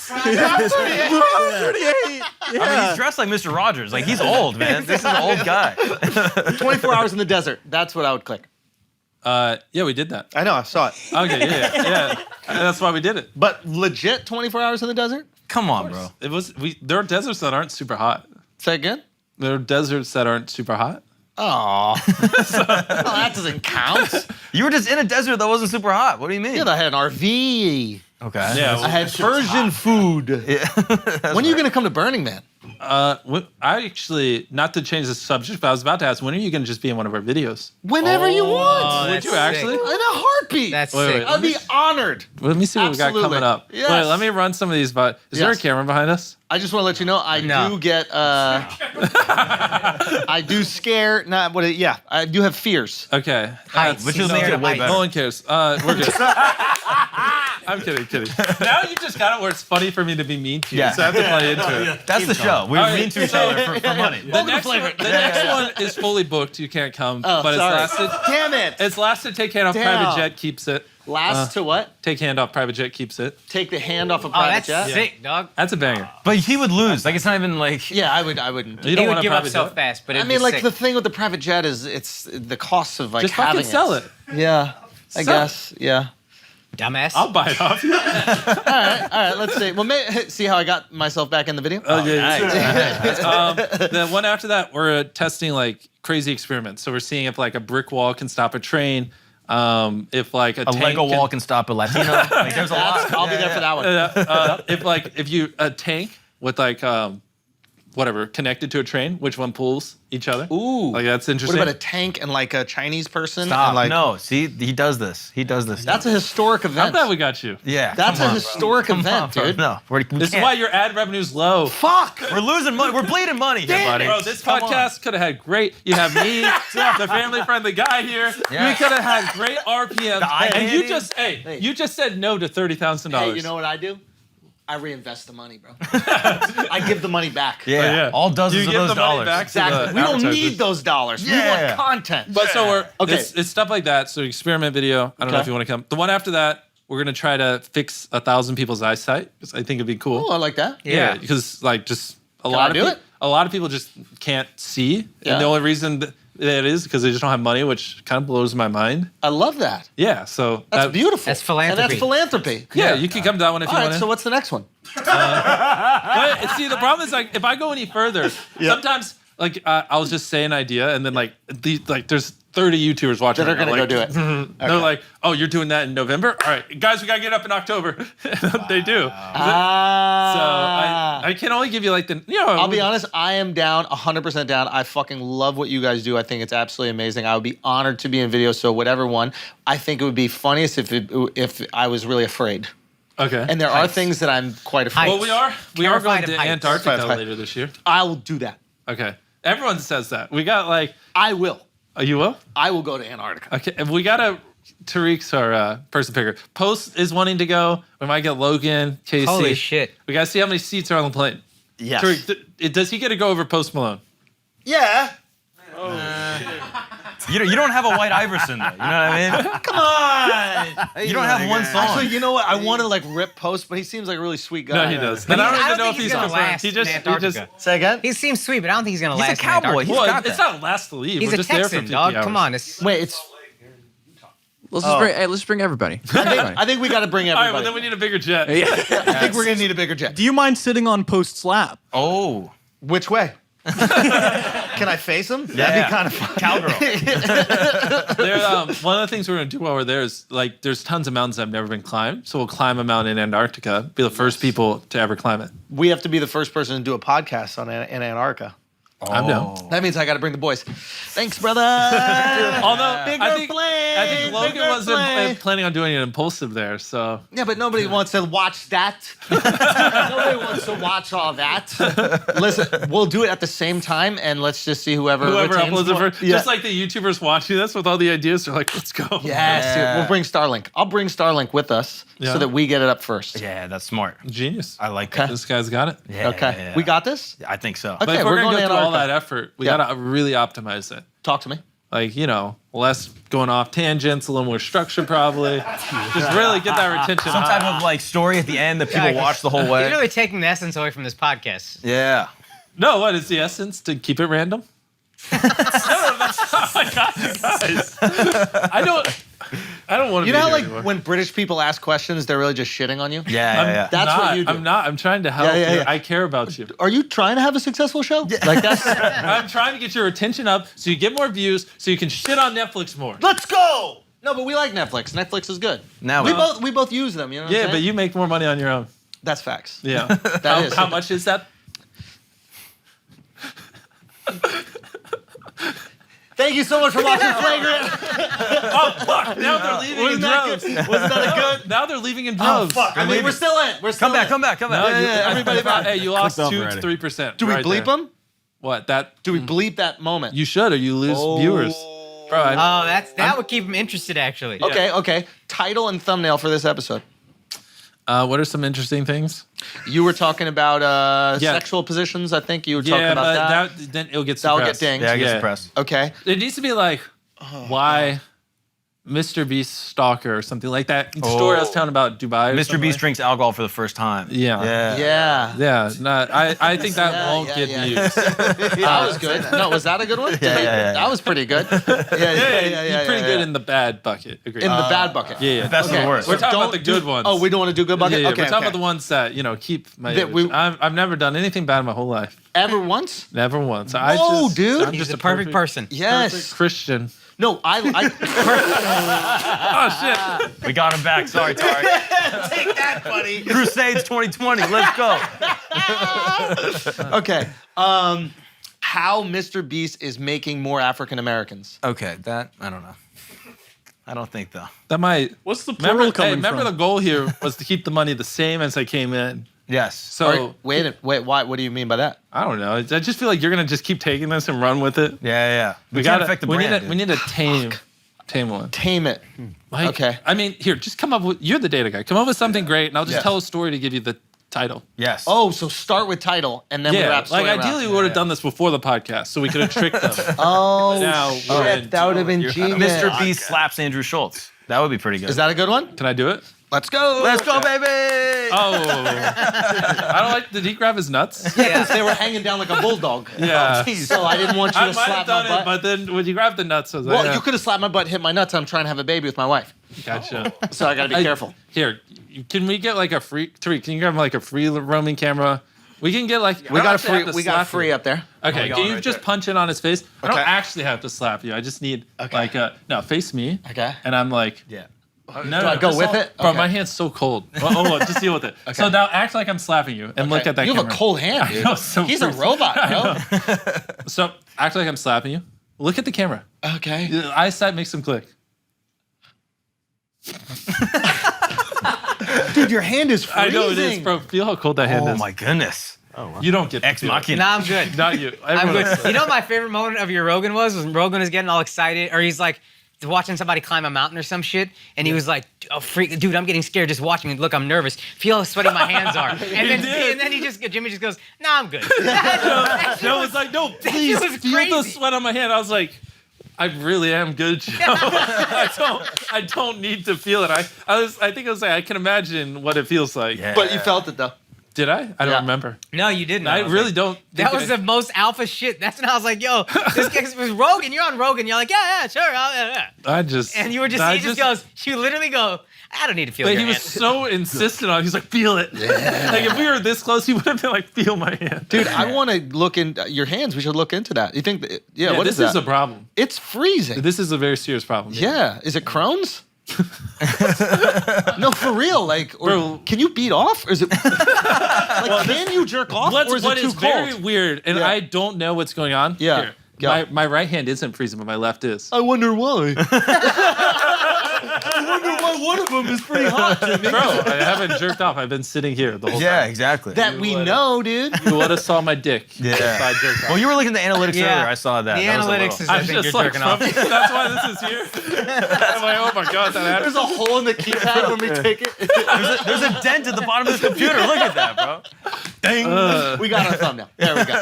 38. Yeah. I mean, he's dressed like Mr. Rogers. Like, he's old, man. This is an old guy. 24 hours in the desert. That's what I would click. Yeah, we did that. I know, I saw it. Okay, yeah. That's why we did it. But legit 24 hours in the desert? Come on, bro. It was there are deserts that aren't super hot. Say again? There are deserts that aren't super hot. Oh. That doesn't count. You were just in a desert that wasn't super hot. What do you mean? Yeah, I had an RV. Okay. Yeah, I had Persian food. When are you going to come to Burning Man? I actually, not to change the subject, but I was about to ask, when are you going to just be in one of our videos? Whenever you want. Would you actually? In a heartbeat. That's Wait, sick. wait. I'd be honored. Let me see what we got Absolutely. coming up. Yes. Wait, let me run some of these. But is there a Yes. camera behind us? I just want to let you know I No. do get I do scare I do have fears. Okay. Heights. Which He's is scared way of heights. better. No one cares. We're good. I'm kidding. Now you just got it where it's funny for me to be mean to you, Yeah. so I have to play into it. That's the show. We're All right. mean to each other for money. The next one is fully booked. You can't come. Oh, but sorry. it's lasted. Damn it. It's lasted. Take hand off Damn. private jet keeps it. Last to what? Take hand off private jet keeps it. Take the hand off a Oh, private that's jet? sick, dog. That's a banger. But he would lose. Like, it's not even like. Yeah, I wouldn't. You He don't would want a give up private so jet? fast, but I it'd mean, be like sick. the thing with the private jet is it's the cost of like Just having fucking sell it. Yeah, I Sell it. guess. Yeah. Dumbass. I'll buy it off you. All right. Let's see. Well, see how I got myself back in the video. The one after that, we're testing like crazy experiments. So we're seeing if like a brick wall can stop a train. If like a tank Lego wall can stop a Latino. Like, there's a lot. I'll be there for that one. if you a tank with like whatever connected to a train, which one pulls each other? Ooh. Like that's What interesting. about a tank and like a Chinese person? Stop. And, like, No, see, he does this. That's a historic I'm event. glad we got you. Yeah. That's come a on, historic bro. Come event, on, bro. dude. No, we This is can't. why your ad revenue's low. Fuck. We're losing money. We're bleeding money here, buddy. Bro, this Come on. podcast could have had great. You have me, the family-friendly guy here. Yeah. We could have had great RPM. eye And you candy. you just said no to $30,000. Hey, you know what I do? I reinvest the money, bro. I give the money back. Yeah. yeah. All Do dozens you of give those the money dollars. back? Exactly. We don't need those dollars. We Yeah. want content. But so we're Okay. it's stuff like that. So experiment video. I don't know Okay. if you want to come. The one after that, we're gonna try to fix 1,000 people's eyesight because I think it'd be cool. Oh, I like that. Yeah, because like just a Can lot I of do it? a lot of people just can't see, Yeah. and the only reason that is because they just don't have money, which kind of blows my mind. I love that. Yeah, so That's beautiful. That's philanthropy. And that's philanthropy. Yeah, you can come to that one if All you right, want to. so what's the next one? But see, the problem is like if I go any further, sometimes like I'll just say an idea and then like there's 30 YouTubers watching. That are right now, going to like, go do it. They're like, oh, you're doing that in November? All right, guys, we gotta get up in October. They do. So I can only give you like the I'll be honest, I am down, 100% down. I fucking love what you guys do. I think it's absolutely amazing. I would be honored to be in video, so whatever one. I think it would be funniest if I was really afraid. Okay. And there are things that I'm quite afraid well, of. we are Terrified going of to heights. Antarctica Terrified. later this year. I will do that. Okay. Everyone says that. We got like, I will. oh, you will? I will go to Antarctica. Okay. And we got Tariq's our person picker. Post is wanting to go. We might get Logan, Casey. Holy shit. We got to see how many seats are on the plane. Yes. Tariq, does he get to go over Post Malone? Yeah. You don't have a White Iverson, though. You know what I mean? Come on. You don't have one song. Actually, you know what? I want to like rip Post, but he seems like a really sweet guy. No, he does. But And I he's- don't I even don't know if think he's he's gonna confirmed. last He in just Antarctica. Say again? He seems sweet, but I don't think he's gonna He's a last. in cowboy. Antarctica. He's well, got it's that. not last to leave. He's We're a just there for Texan, 50 dog. hours. Come on. It's, Wait, it's. Let's just bring everybody. I think we got to bring All right, everybody. well, then we need a bigger jet. Yeah. I think we're gonna need a bigger jet. Do you mind sitting on Post's lap? Oh. Which way? Can I face him? That'd be kind of fun. Cowgirl. One of the things we're going to do while we're there is, like, there's tons of mountains that have never been climbed. So we'll climb a mountain in Antarctica, be the first people to ever climb it. We have to be the first person to do a podcast in Antarctica. I'm down. That means I got to bring the boys. Thanks, brother. Although Bigger I think plane, Logan bigger wasn't plane. planning on doing it impulsive there, so. Yeah, but nobody wants to watch that. Nobody wants to watch all that. Listen, we'll do it at the same time, and let's just see whoever retains uploads it more. first. Just like the YouTubers watching this with all the ideas, they're like, let's go. Yes, dude. We'll bring Starlink. I'll bring Starlink with us Yeah. so that we get it up first. Yeah, that's smart. Genius. I like that. This guy's got it. Yeah, Okay. yeah. We got this? I think so. Okay, But if we're we're going going to to go through all Antarctica. that effort, we Yeah. got to really optimize it. Talk to me. Like, less going off tangents, a little more structure probably. Just really get that retention Some high. type of like story at the end that people Yeah, watch the whole He's way. really taking the essence away from this podcast. Yeah. No, what is the essence? To keep it random? No, that's oh my God, you guys. I don't want to You be know how, here like, anymore. when British people ask questions, they're really just shitting on you? Yeah. That's what you do. I'm not. I'm trying to help Yeah. you. I care about you. Are you trying to have a successful show? Like that's. I'm trying to get your attention up so you get more views so you can shit on Netflix more. Let's go. No, but we like Netflix. Netflix is good. Now We both use them. You know. What I'm Yeah, saying? but you make more money on your own. That's facts. Yeah. That is. How much is that? Thank you so much for watching Flagrant. Oh fuck! Now they're leaving in Wasn't that droves. good? Wasn't that a good? Now they're leaving in droves. I mean, we're still in. We're still Come back, in. come back, come back. No, Yeah, everybody back. Hey, you lost Clicked off 2 already. to 3%. Do we right bleep there. them? What? That? Do we bleep that moment? You should, or you lose viewers. Bro, Oh, that would keep him interested, actually. Okay. Title and thumbnail for this episode. what are some interesting things? You were talking about Yeah. sexual positions. I think you were talking Yeah, about but that. then it'll get That'll get suppressed. dinged. Yeah, I get Yeah. suppressed. Okay. It needs to be like, why Mr.Beast stalker or something like that story I was telling about Dubai. or Mr. something Beast like- drinks alcohol for the first time. Yeah. Yeah. Yeah, I think that Yeah, won't yeah, get yeah. views. That was good. No, was that a good one? Yeah. That was pretty good. Yeah. You're pretty good in the bad bucket. Agreed. In the bad bucket. yeah. Best Okay. and worst. We're talking about Don't the good do- ones. Oh, we don't want to do good bucket? Yeah, Okay. we're talking okay. about the ones that keep my. That we- I've never done anything bad in my whole life. Ever once? Never once. Whoa, dude. I'm He's just the perfect person. Yes. perfect Christian. No, I Oh shit! We got him back. Sorry, Tarek. take that, buddy. Crusades 2020. Let's go. Okay. How Mr. Beast is making more African Americans. Okay, that I don't know. I don't think though. That might. What's the plural Remember, coming remember from? the goal here was to keep the money the same as they came in. Yes. So Wait, why? What do you mean by that? I don't know. I just feel like you're gonna just keep taking this and run with it. Yeah. We can't gotta affect the we brand. need dude. we need a tame one. Tame it. Like, Okay. I mean, here, just come up with. You're the data guy. Come up with something great, and I'll just Yeah. tell a story to give you the title. Yes. Oh, so start with title and then we Yeah, wrap story like around. ideally we would have done this before the podcast, so we could have tricked them. Oh, Now we're shit. in- That would have been genius. Mr. Beast slaps Andrew Schultz. That would be pretty good. Is that a good one? Can I do it? Let's go. Let's go, baby. Oh, I don't like. Did he grab his nuts? Yes, they were hanging down like a bulldog. Yeah. So I didn't want you I to might have slap done my it, butt. but then when you grab the nuts, I was like, Well, yeah, you could have slapped my butt, hit my nuts. I'm trying to have a baby with my wife, gotcha. so I got to be careful. Here, can we get like a free? Tariq, can you grab like a free roaming camera? We can get like. We I don't got a actually have free. to We got a slap free you. up there. Okay, can you just punch it on his face? I don't Okay. actually have to slap you. I just need like no, face me. Okay. And I'm like, Yeah. no, Do I go just with all- it? Bro, Okay. my hand's so cold. Well, look, just deal with it. So now act like I'm slapping you and look at that You have camera. a cold hand, dude. know, so He's a freaky. robot, bro. So act like I'm slapping you. Look at the camera. Okay. The eyesight makes them click. Dude, your hand is freezing. I know it is, bro. Feel how cold that hand Oh is. my goodness. You don't get to Ex feel it. machina. Nah, I'm good. Not you. I'm Everyone good. else. You know what my favorite moment of your Rogan was when Rogan was getting all excited, or he's like watching somebody climb a mountain or some shit, and he was like, "Oh freak, dude, I'm getting scared just watching it. Look, I'm nervous. Feel how sweaty my hands are." And then Jimmy just goes, "Nah, I'm good." No, it's like, no, please was feel the crazy. sweat on my hand. I was like, I really am good, Joe. I don't need to feel it. I think I was like, I can imagine what it feels like. Yeah. But you felt it though. Did I? I don't remember. No, you didn't. I was really like, don't. That think was the most alpha shit. That's when I was like, "Yo, this guy was Rogan. You're on Rogan. You're like, yeah, sure." I just. And you were just, I he just goes, you literally go, "I don't need to feel But your he was hand." so insistent on it. He's like, feel it. Like, if we were this close, he would have been like, feel my hand. Dude, I want to look in your hands. We should look into that. You think? That, yeah. What this is that? is a problem. It's freezing. This is a very serious problem. Yeah. Is it Crohn's? No, for real. Like, or Bro. can you beat off? Or is it like can you jerk off? Or is it too cold? Very weird, and Yeah. I don't know what's going on. Yeah. Here. Go. My right hand isn't freezing, but my left is. I wonder why. I wonder why one of them is pretty hot to me. Bro, I haven't jerked off. I've been sitting here the whole Yeah, time. exactly. That we know, dude. You would have saw my dick. Yeah. if I jerked off. Well, you were looking at the analytics Yeah. earlier. I saw that. The That was a analytics little- is, I I'm think just you're like, jerking off. that's why this is here. I'm like, oh my god, that happened. There's a hole in the keypad when we take it. There's a dent at the bottom of this computer. Look at that, bro. We got our thumbnail. There we go.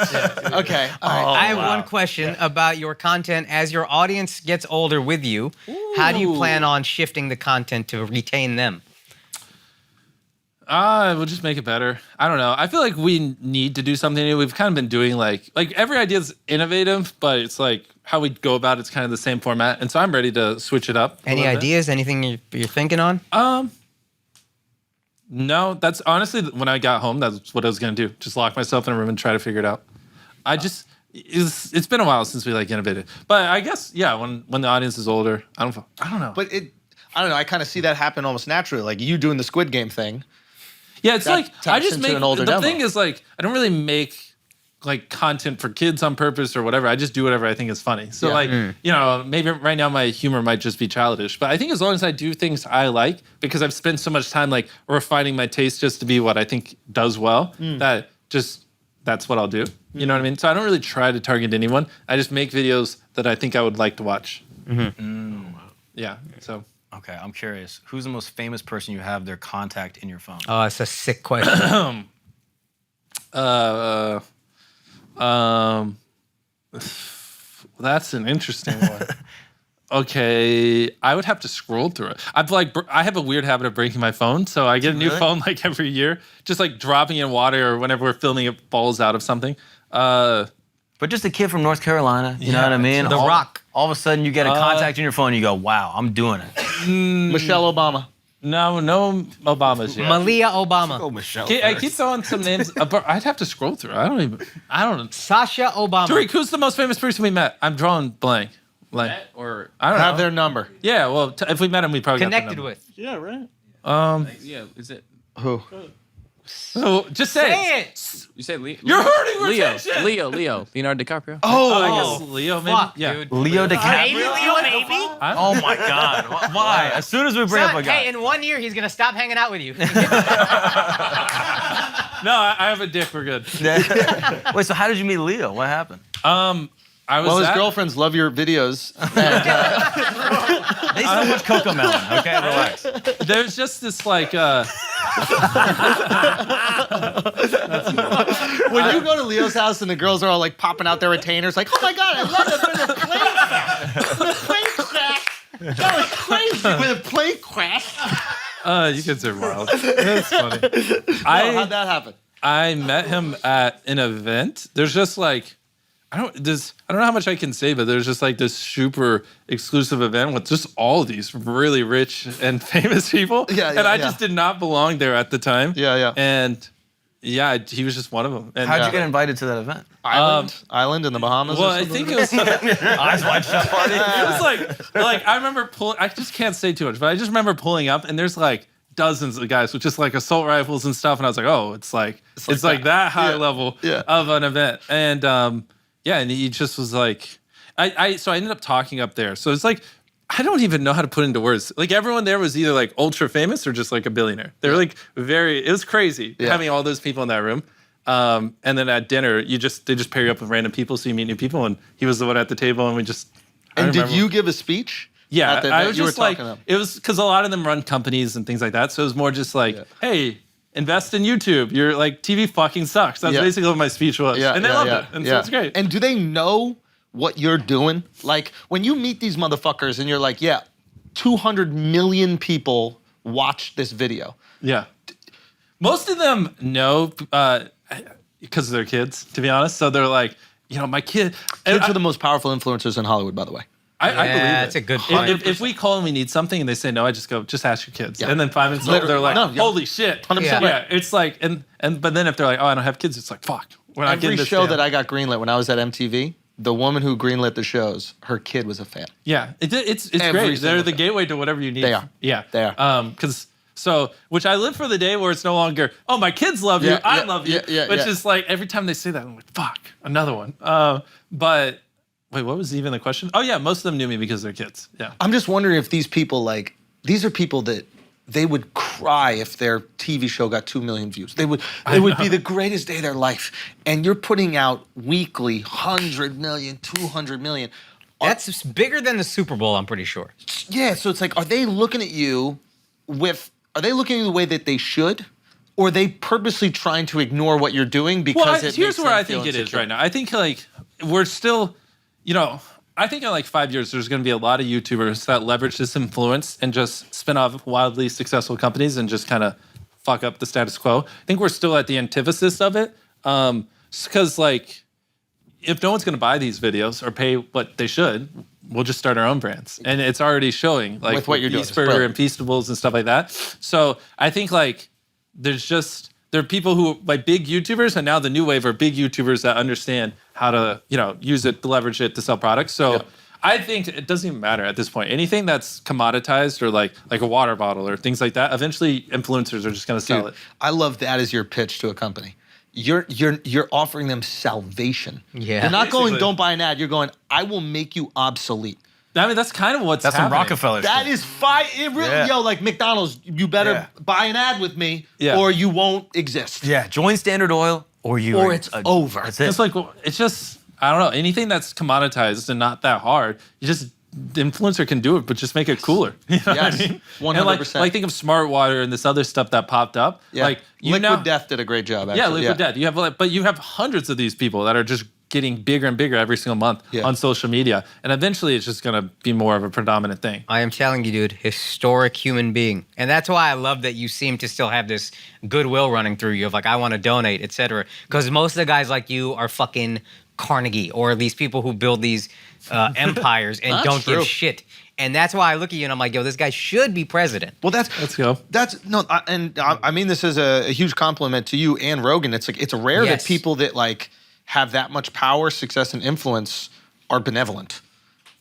Okay. All right. I have one question about your content. As your audience gets older with you, how do you plan on shifting the content to retain them? We'll just make it better. I don't know. I feel like we need to do something new. We've kind of been doing like every idea is innovative, but it's like how we go about it's kind of the same format. And so I'm ready to switch it up. a Any little bit. ideas? Anything you're thinking on? No, that's honestly when I got home, that's what I was gonna do. Just lock myself in a room and try to figure it out. It's been a while since we like innovated. But I guess when the audience is older, I don't know. But I don't know. I kind of see that happen almost naturally. Like you doing the Squid Game thing. Yeah, it's That like I taps just into make an older the demo. thing is like I don't really make like content for kids on purpose or whatever. I just do whatever I think is funny. So Yeah. like you know maybe right now my humor might just be childish, but I think as long as I do things I like because I've spent so much time like refining my taste just to be what I think does well that's what I'll do. You know what I mean? So I don't really try to target anyone. I just make videos that I think I would like to watch. Yeah. So. Okay, I'm curious. Who's the most famous person you have their contact in your phone? Oh, it's a sick question. That's an interesting one. Okay, I would have to scroll through it. I have a weird habit of breaking my phone, so I get a new phone like every year, just like dropping in water or whenever we're filming it falls out of something. But just a kid from North Carolina, you know what I mean? The Rock. All of a sudden, you get a contact in your phone, and you go, "Wow, I'm doing it." Michelle Obama. No Obamas yet. Malia Obama. Oh, Michelle. I keep throwing some names, but I'd have to scroll through. I don't know. Sasha Obama. Tariq, who's the most famous person we met? I'm drawing blank. Like, Or I don't Have know. their number. Yeah, well, if we met him, we probably Connected got with. Yeah, right. yeah, is it? Who? So just say Say it. You say Leo? You're hurting Leo. retention. Leonardo DiCaprio. I guess Leo, maybe. Fuck, Yeah. dude. Leo DiCaprio. Baby, Leo, baby. Oh my God! Why? As soon as we bring up a Son, guy. hey, in 1 year, he's going to stop hanging out with you. No, I have a dick. We're good. Wait, so how did you meet Leo? What happened? I was Well, his at- girlfriends love your videos. They so much cocoa melon. Okay, relax. There's just this like. When you go to Leo's house and the girls are all like popping out their retainers, like, oh my God, I love it. With a plane crash. With a plane crash. That was crazy. With a plane crash. You kids are wild. That's funny. How'd that happen? I met him at an event. There's just like. I don't know how much I can say, but there's just like this super exclusive event with just all these really rich and famous people. Yeah, and I yeah. just did not belong there at the time. Yeah. And yeah, he was just one of them. And How'd you get invited to that event? Island in the Bahamas? Well, or I something? think it was. It Eyes wide shut party. was like I remember pulling. I just can't say too much, but I just remember pulling up, and there's like dozens of guys with just like assault rifles and stuff, and I was like, oh, it's like that high level of an event, and yeah, and he just was like, so I ended up talking up there. So it's like, I don't even know how to put into words. Like everyone there was either like ultra famous or just like a billionaire. They were like it was crazy having all those people in that room. And then at dinner, they just pair you up with random people so you meet new people. And he was the one at the table and we just. And did you give a speech? Yeah, at the I event was you were just like, talking about? it was because a lot of them run companies and things like that. So it was more just like, hey, invest in YouTube. Your like TV fucking sucks. That's basically what my speech was. And they loved it. And so it's great. And do they know what you're doing? Like when you meet these motherfuckers and you're like, 200 million people watched this video. Yeah. Most of them know because of their kids, to be honest. So they're like, my kid. Kids are the most powerful influencers in Hollywood, by the way. I believe it. That's a good point. If we call and we need something and they say no, I just go, just ask your kids. And then 5 minutes later, they're like, holy shit. 100% Yeah, it's like, but then if they're like, oh, I don't have kids, it's like, fuck. We're not Every getting this show down. that I got greenlit when I was at MTV, the woman who greenlit the shows, her kid was a fan. Yeah, it's Every great. They're single the show. gateway to whatever you need. They are. Yeah, They are. Which I live for the day where it's no longer, oh, my kids love you, Yeah, I yeah, love you. yeah, Which yeah. is like, every time they say that, I'm like, fuck, another one. But wait, what was even the question? Oh yeah, most of them knew me because they're kids. Yeah. I'm just wondering if these people, like, these are people that they would cry if their TV show got 2 million views. It would be the greatest day of their life. And you're putting out weekly 100 million, 200 million. That's bigger than the Super Bowl, I'm pretty sure. Yeah, so it's like, are they looking at you the way that they should? Or are they purposely trying to ignore what you're doing because it here's makes where them I feel think it is insecure? right now. I think like we're still, I think in like 5 years there's going to be a lot of YouTubers that leverage this influence and just spin off wildly successful companies and just kind of fuck up the status quo. I think we're still at the antithesis of it, because like if no one's going to buy these videos or pay what they should, we'll just start our own brands, and it's already showing like With what you're doing, it's Beast Burger and brilliant. Feastables and stuff like that. So I think like there are people who like big YouTubers, and now the new wave are big YouTubers that understand how to use it to leverage it to sell products. So I think it doesn't even matter at this point. Anything that's commoditized or like a water bottle or things like that, eventually influencers are just going to sell Dude, it. I love that as your pitch to a company. You're offering them salvation. Yeah. You're not going, Basically. don't buy an ad. You're going, I will make you obsolete. I mean, that's kind of what's That's some happening. Rockefeller That shit. is fine. It really, Yeah. like McDonald's, you better Yeah. buy an ad with me Yeah. or you won't exist. Yeah, join Standard Oil or you. Or it's over. That's it. It's like, it's just, I don't know, anything that's commoditized and not that hard, the influencer can do it, but just make it cooler. You know what I Yes, mean? 100%. And like think of Smart Water and this other stuff that popped up. Yeah. Like Liquid Death did a great job, actually. Yeah, Liquid Death. You have hundreds of these people that are just getting bigger and bigger every single month on social media, and eventually it's just gonna be more of a predominant thing. I am telling you, dude, historic human being. And that's why I love that you seem to still have this goodwill running through you of like, I want to donate, etc. Because most of the guys like you are fucking Carnegie or these people who build these empires and That's don't true. give shit. And that's why I look at you and I'm like, yo, this guy should be president. Well, Let's go. I mean this is a huge compliment to you and Rogan. It's like, it's rare Yes. that people that like have that much power, success, and influence are benevolent.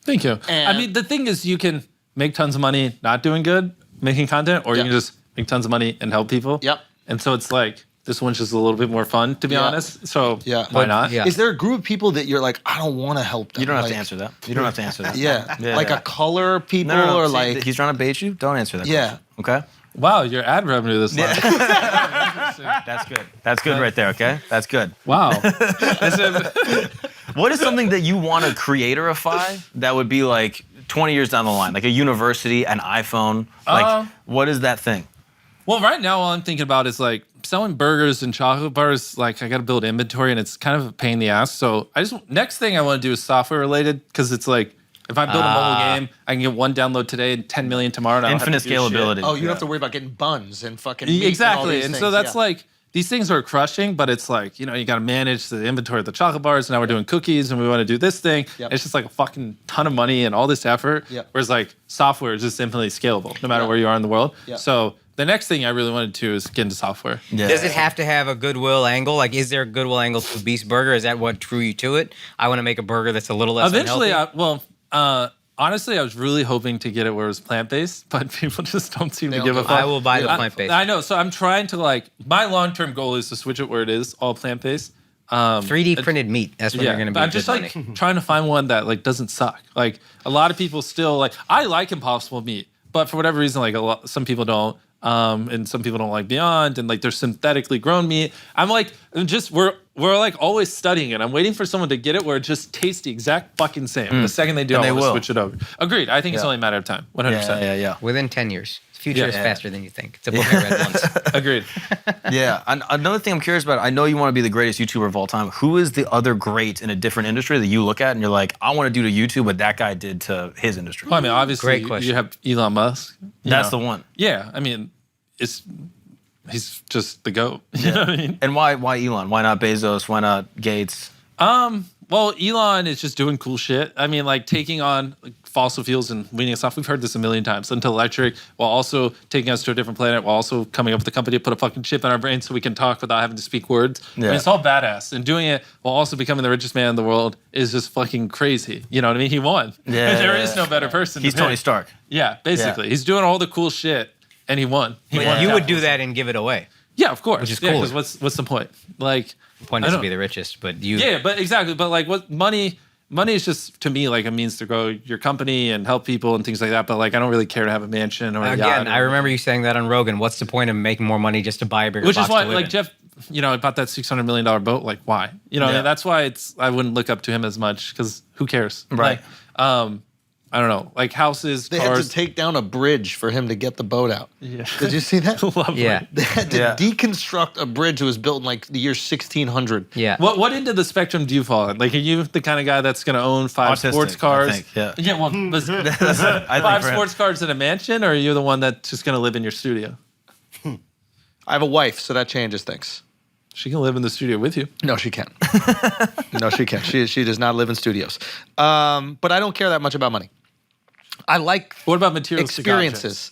Thank you. And- I mean, the thing is, you can make tons of money not doing good, making content, or you can just make tons of money and help people. Yep. And so it's like, this one's just a little bit more fun, to be Yeah. honest. So Yeah. why not? Yeah. Is there a group of people that you're like, I don't want to help them? You don't have Like, to answer that. You don't have to answer that. Yeah. Yeah, Like yeah. a color people No. or See, like. he's trying to bait you. Don't answer that. Yeah. Question, okay. Wow, your ad revenue this month. That's good. That's good right there. Okay. That's good. Wow. What is something that you want to creatorify that would be like 20 years down the line, like a university, an iPhone? Like, what is that thing? Well, right now, all I'm thinking about is like selling burgers and chocolate bars. Like, I got to build inventory, and it's kind of a pain in the ass. So, next thing I want to do is software related, because it's like, if I build a mobile game, I can get one download today and 10 million tomorrow. And I don't have Infinite to do shit. scalability. Oh, you don't have to worry about getting buns and fucking meat Exactly. And, all these And so things, that's yeah. like, these things are crushing, but it's like, you got to manage the inventory of the chocolate bars. And now we're doing cookies and we want to do this thing. Yep. It's just like a fucking ton of money and all this effort. Yep. Whereas like software is just infinitely scalable no matter Yep. where you are in the world. Yep. So the next thing I really wanted to do is get into software. Yeah. Does it have to have a goodwill angle? Like, is there a goodwill angle to Beast Burger? Is that what drew you to it? I want to make a burger that's a little less Eventually, unhealthy. honestly, I was really hoping to get it where it was plant-based, but people just don't seem They to don't give a give fuck. I will buy the Yeah. plant-based. I know. So I'm trying to like, my long-term goal is to switch it where it is all plant-based. 3D printed meat. That's when you're going to be but I'm good just money. like trying to find one that like doesn't suck. Like a lot of people still like, I like Impossible Meat, but for whatever reason, like some people don't, and some people don't like Beyond, and like they're synthetically grown meat. I'm like, we're like always studying it. I'm waiting for someone to get it where it just tastes the exact fucking same. The second they do, And I they want to will. switch it over. Agreed. I think it's only a matter of time. 100%. Yeah. Within 10 years. The future Yeah. is faster than you think. It's a book I read once. Agreed. Yeah. And another thing I'm curious about, I know you want to be the greatest YouTuber of all time. Who is the other great in a different industry that you look at and you're like, I want to do to YouTube what that guy did to his industry? Well, I mean, obviously, Great question. you have Elon Musk. you That's know. the one. Yeah. I mean, he's just the GOAT. You know what I mean? And why Elon? Why not Bezos? Why not Gates? Well, Elon is just doing cool shit. I mean, like taking on fossil fuels and weaning us off. We've heard this a million times. Into electric, while also taking us to a different planet, while also coming up with a company to put a fucking chip in our brain so we can talk without having to speak words. I mean, it's all badass. And doing it while also becoming the richest man in the world is just fucking crazy. You know what I mean? He won. Yeah. There is no better person. He's Tony Stark. Yeah, basically. He's doing all the cool shit and he won. He won. You would do that and give it away. Yeah, of course. Which is Yeah, cool. because what's the point? Like, The point is to be the richest, but you. yeah, but exactly. But like, what money is just to me like a means to grow your company and help people and things like that. But like, I don't really care to have a mansion or a yacht. Again, I remember you saying that on Rogan. What's the point of making more money just to buy a bigger Which box is why, to live like in? Jeff, I bought that $600 million boat. Like, why? I mean, that's why I wouldn't look up to him as much because who cares? Right. Like, I don't know, like houses, They had cars. to take down a bridge for him to get the boat out. Yeah. Did you see that? Yeah. They had to deconstruct a bridge that was built in like the year 1600. Yeah. What end of the spectrum do you fall on? Like, are you the kind of guy that's going to own 5 Autistic, sports I cars? think, yeah. Yeah. Well, I 5 think sports cars in a mansion, or are you the one that's just going to live in your studio? I have a wife, so that changes things. She can live in the studio with you. No, she can't. No, she can't. She does not live in studios. But I don't care that much about money. I like What about materialistic experiences.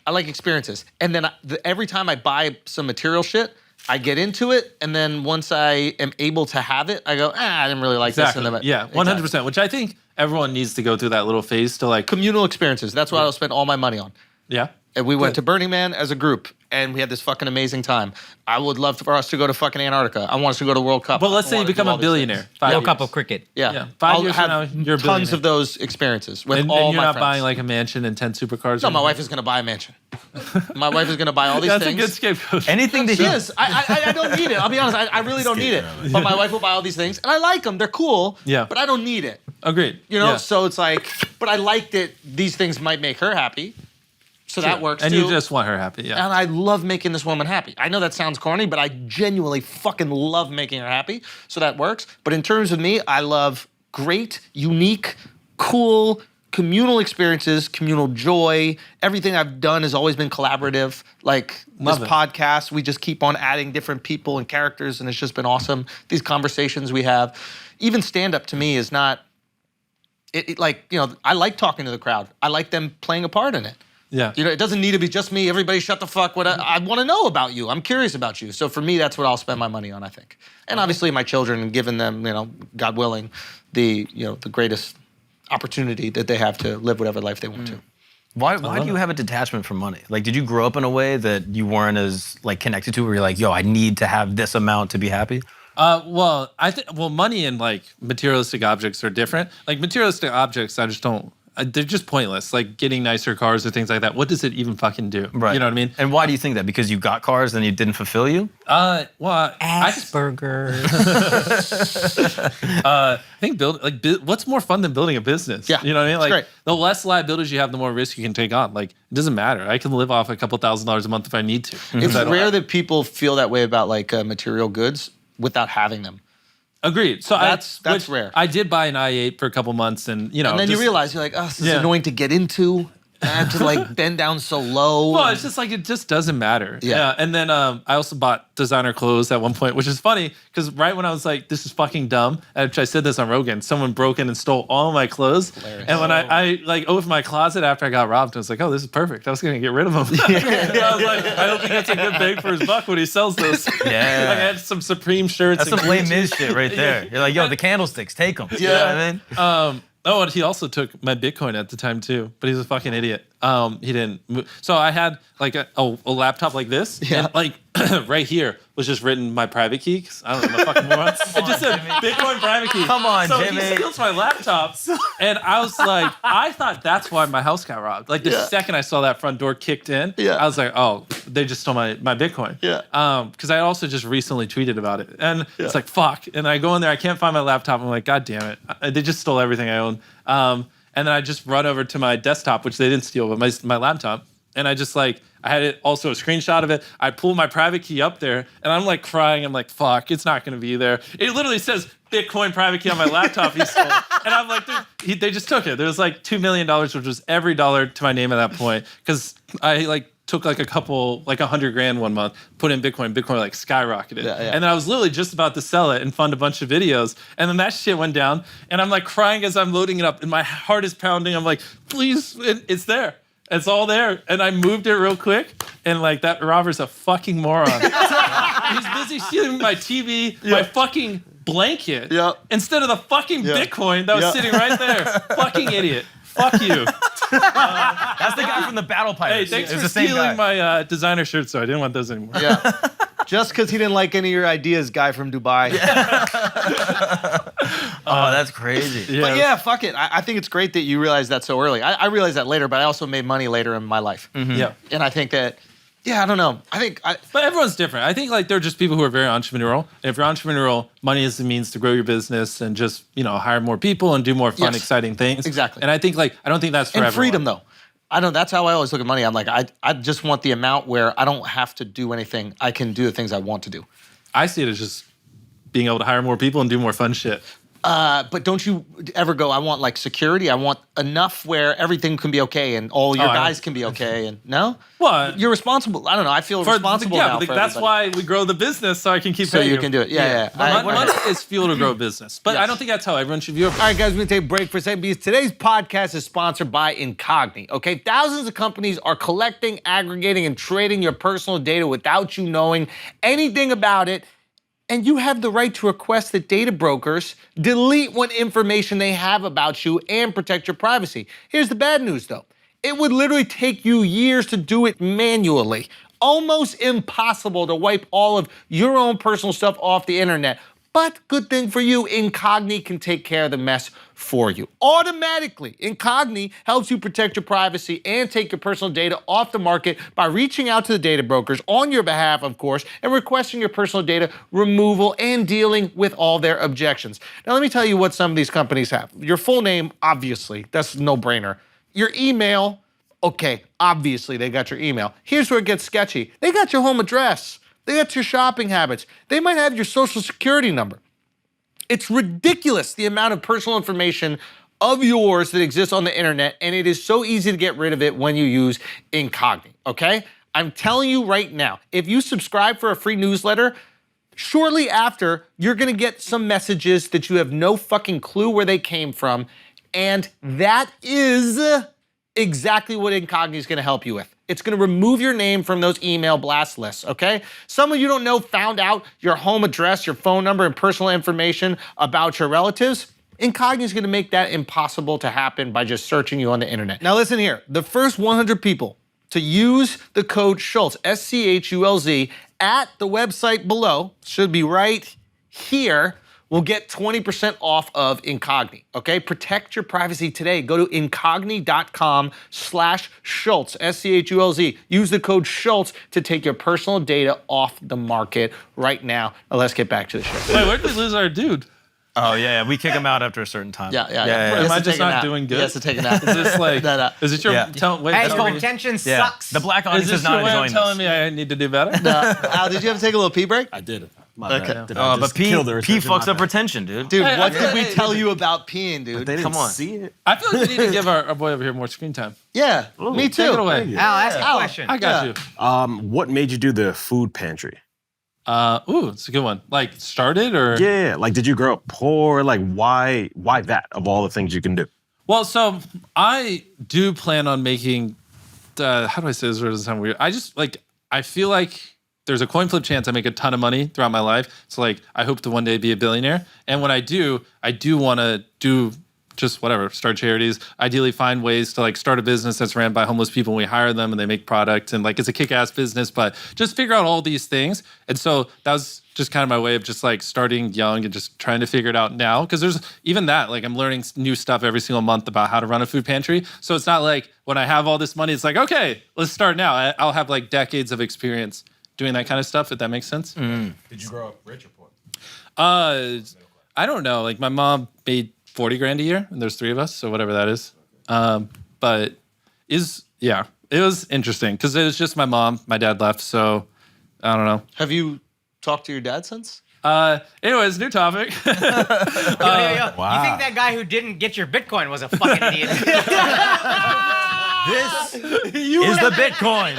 I like experiences. And then every time I buy some material shit, I get into it. And then once I am able to have it, I go, I didn't really like Exactly. this. And then Yeah, 100%. Which I think everyone needs to go through that little phase to like. Communal experiences. That's what I'll spend all my money on. Yeah. And we went to Burning Man as a group, and we had this fucking amazing time. I would love for us to go to fucking Antarctica. I want us to go to World Cup. But let's I say you wanna do become all a these billionaire. things. 5 World Cup years. of cricket. Yeah. Yeah. 5 I'll years from have now, you're a tons billionaire. of those experiences with And all you're my not friends. buying like a mansion and 10 supercars. No, or my anything? wife is going to buy a mansion. My wife is going to buy all these That's things. a good scapegoat. Anything that She he is. I don't need it. I'll be honest. I really don't need it. But my wife will buy all these things, and I like them. They're cool. Yeah. But I don't need it. Agreed. You know. Yeah. So it's like, but I like that these things might make her happy. So that works And too. you just want her happy. Yeah. And I love making this woman happy. I know that sounds corny, but I genuinely fucking love making her happy. So that works. But in terms of me, I love great, unique, cool, communal experiences, communal joy. Everything I've done has always been collaborative. Like Love this it. podcast, we just keep on adding different people and characters, and it's just been awesome. These conversations we have. Even stand-up to me is not, I like talking to the crowd. I like them playing a part in it. Yeah. You know, it doesn't need to be just me. Everybody shut the fuck. I want to know about you. I'm curious about you. So for me, that's what I'll spend my money on, I think. And obviously my children, and giving them, God willing, the greatest opportunity that they have to live whatever life they want to. Why do you have a detachment from money? Like, did you grow up in a way that you weren't as like connected to, where you're like, yo, I need to have this amount to be happy? Well, money and like materialistic objects are different. Like materialistic objects, I just don't. They're just pointless. Like getting nicer cars or things like that. What does it even fucking do? Right. You know what I mean? And why do you think that? Because you got cars and it didn't fulfill you? Well, Asperger's. I think what's more fun than building a business? Yeah, You know what I mean? it's Like great. the less liabilities you have, the more risk you can take on. Like it doesn't matter. I can live off a couple $1,000s a month if I need to. It's rare that people feel that way about like material goods without having them. Agreed. So That's which rare. I did buy an i8 for a couple months, and And then you just- realize you're like, oh, this is Yeah. annoying to get into. I have to like bend down so low. Well, it's just like it just doesn't matter. Yeah. And then I also bought designer clothes at one point, which is funny because right when I was like, "This is fucking dumb," and I said this on Rogan, someone broke in and stole all my clothes. Hilarious. And when I like opened my closet after I got robbed, I was like, "Oh, this is perfect." I was gonna get rid of them. I was like, I don't think that's a good bang for his buck when he sells those. Yeah. Like, I had some Supreme shirts. That's and some lame Gucci. Miz shit right there. You're like, yo, the candlesticks, take them. You know what I mean? Oh, and he also took my Bitcoin at the time too, but he's a fucking idiot. He didn't move. So I had like a laptop like this, and like right here was just written my private key. 'Cause I don't know, my fucking moron. It just said Bitcoin private key. Come on, so Jimmy. he steals my laptop, and I was like, I thought that's why my house got robbed. Like the second I saw that front door kicked in, I was like, oh, they just stole my Bitcoin. Because I also just recently tweeted about it, and it's like fuck. And I go in there, I can't find my laptop. I'm like, god damn it, they just stole everything I own. And then I just run over to my desktop, which they didn't steal, but my laptop. And I just like, I had it also a screenshot of it. I pulled my private key up there and I'm like crying. I'm like, fuck, it's not going to be there. It literally says Bitcoin private key on my laptop. He stole. And I'm like, dude, they just took it. There was like $2 million, which was every dollar to my name at that point. Because I like took like like 100 grand one month, put in Bitcoin like skyrocketed. Yeah. And then I was literally just about to sell it and fund a bunch of videos. And then that shit went down. And I'm like crying as I'm loading it up and my heart is pounding. I'm like, please, it's there. It's all there. And I moved it real quick. And like that robber's a fucking moron. He's busy stealing my TV, my fucking blanket, instead of the fucking Bitcoin that was sitting right there. Fucking idiot. Fuck you. That's the guy from the Battle Hey, Pirates. thanks It's for the same stealing guy. my designer shirt, so I didn't want those anymore. Yeah. Just because he didn't like any of your ideas, guy from Dubai. Oh, that's crazy. But yeah, fuck it. I think it's great that you realized that so early. I realized that later, but I also made money later in my life. Yeah. And I think that, I don't know. But everyone's different. I think like they're just people who are very entrepreneurial. And if you're entrepreneurial, money is the means to grow your business and just, hire more people and do more fun, exciting things. Exactly. And I think I don't think that's for and everyone. freedom though. That's how I always look at money. I'm like, I just want the amount where I don't have to do anything. I can do the things I want to do. I see it as just being able to hire more people and do more fun shit. But don't you ever go, I want like security. I want enough where everything can be okay and all your guys can be okay. And no? Well, you're responsible. I don't know. I feel responsible now but for that's everybody. why we grow the business so I can keep So paying you can do it. Yeah. Money is fuel to grow a business. But I don't think that's how everyone should view it. All right, guys, we're going to take a break for a second because today's podcast is sponsored by Incogni, okay? Thousands of companies are collecting, aggregating, and trading your personal data without you knowing anything about it. And you have the right to request that data brokers delete what information they have about you and protect your privacy. Here's the bad news, though. It would literally take you years to do it manually. Almost impossible to wipe all of your own personal stuff off the internet. But good thing for you, Incogni can take care of the mess for you. Automatically, Incogni helps you protect your privacy and take your personal data off the market by reaching out to the data brokers on your behalf, of course, and requesting your personal data removal and dealing with all their objections. Now, let me tell you what some of these companies have. Your full name, obviously, that's a no-brainer. Your email, okay, obviously they got your email. Here's where it gets sketchy. They got your home address. They got your shopping habits. They might have your social security number. It's ridiculous the amount of personal information of yours that exists on the internet, and it is so easy to get rid of it when you use Incogni, okay? I'm telling you right now, if you subscribe for a free newsletter, shortly after, you're gonna get some messages that you have no fucking clue where they came from, and that is exactly what Incogni is gonna help you with. It's gonna remove your name from those email blast lists, okay? Someone you don't know found out your home address, your phone number, and personal information about your relatives. Incogni is gonna make that impossible to happen by just searching you on the internet. Now listen here, the first 100 people to use the code Schultz, SCHULZ, at the website below, should be right here, will get 20% off of Incogni, okay? Protect your privacy today. Go to incogni.com/Schultz, SCHULZ. Use the code Schultz to take your personal data off the market right now. Now let's get back to the show. Wait, where did we lose our dude? Oh, yeah. We kick him out after a certain time. Yeah. Am I just not doing good? He has to take a nap. Is this like, is it your, Yeah. wait, Hey, that's your what- retention Yeah. sucks. The black is audience this is not your way of enjoying telling this. me I need to do better? Al, did you have to take a little pee break? I did it. My Okay. bad. Did I But just P kill the retention? fucks My up bad. retention, dude. Dude, Hey, what I- did we hey, tell you about peeing, dude? They didn't Come on. see it. I feel like we need to give our boy over here more screen time. Yeah, me too. Take it away. Al, ask a Al, question. I got you. What made you do the food pantry? It's a good one. Like started or? Yeah, like did you grow up poor? Like why that of all the things you can do? Well, so I do plan on making, how do I say this word? It doesn't sound weird. I feel like there's a coin flip chance I make a ton of money throughout my life. So like, I hope to one day be a billionaire. And when I do want to do just whatever, start charities, ideally find ways to like start a business that's ran by homeless people and we hire them and they make product and like it's a kick-ass business, but just figure out all these things. And so that was just kind of my way of just like starting young and just trying to figure it out now. Cause there's even that, like I'm learning new stuff every single month about how to run a food pantry. So it's not like when I have all this money, it's like, okay, let's start now. I'll have like decades of experience doing that kind of stuff, if that makes sense. Did you grow up rich or poor? I don't know. Like my mom made 40 grand a year and there's 3 of us. So whatever that is. But it was interesting because it was just my mom, my dad left. So I don't know. Have you talked to your dad since? Anyways, new topic. Yo. Wow. You think that guy who didn't get your Bitcoin was a fucking idiot? This is the Bitcoin.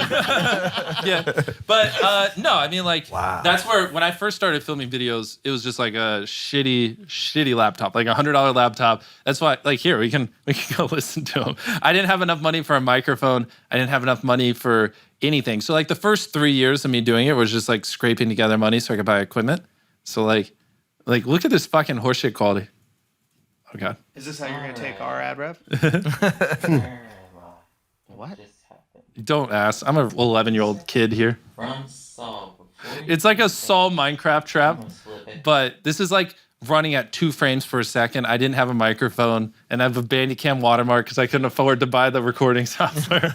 Yeah, but no, I mean, like, that's where when I first started filming videos, it was just like a shitty laptop, like $100 laptop. That's why, like, here we can go listen to them. I didn't have enough money for a microphone. I didn't have enough money for anything. So like the first 3 years of me doing it was just like scraping together money so I could buy equipment. So like look at this fucking horseshit quality. Oh God. Is this how you're gonna take our ad rev? What? Don't ask. I'm an 11-year-old kid here. It's like a Saw Minecraft trap, but this is like running at 2 frames per second. I didn't have a microphone, and I have a Bandicam watermark because I couldn't afford to buy the recording software.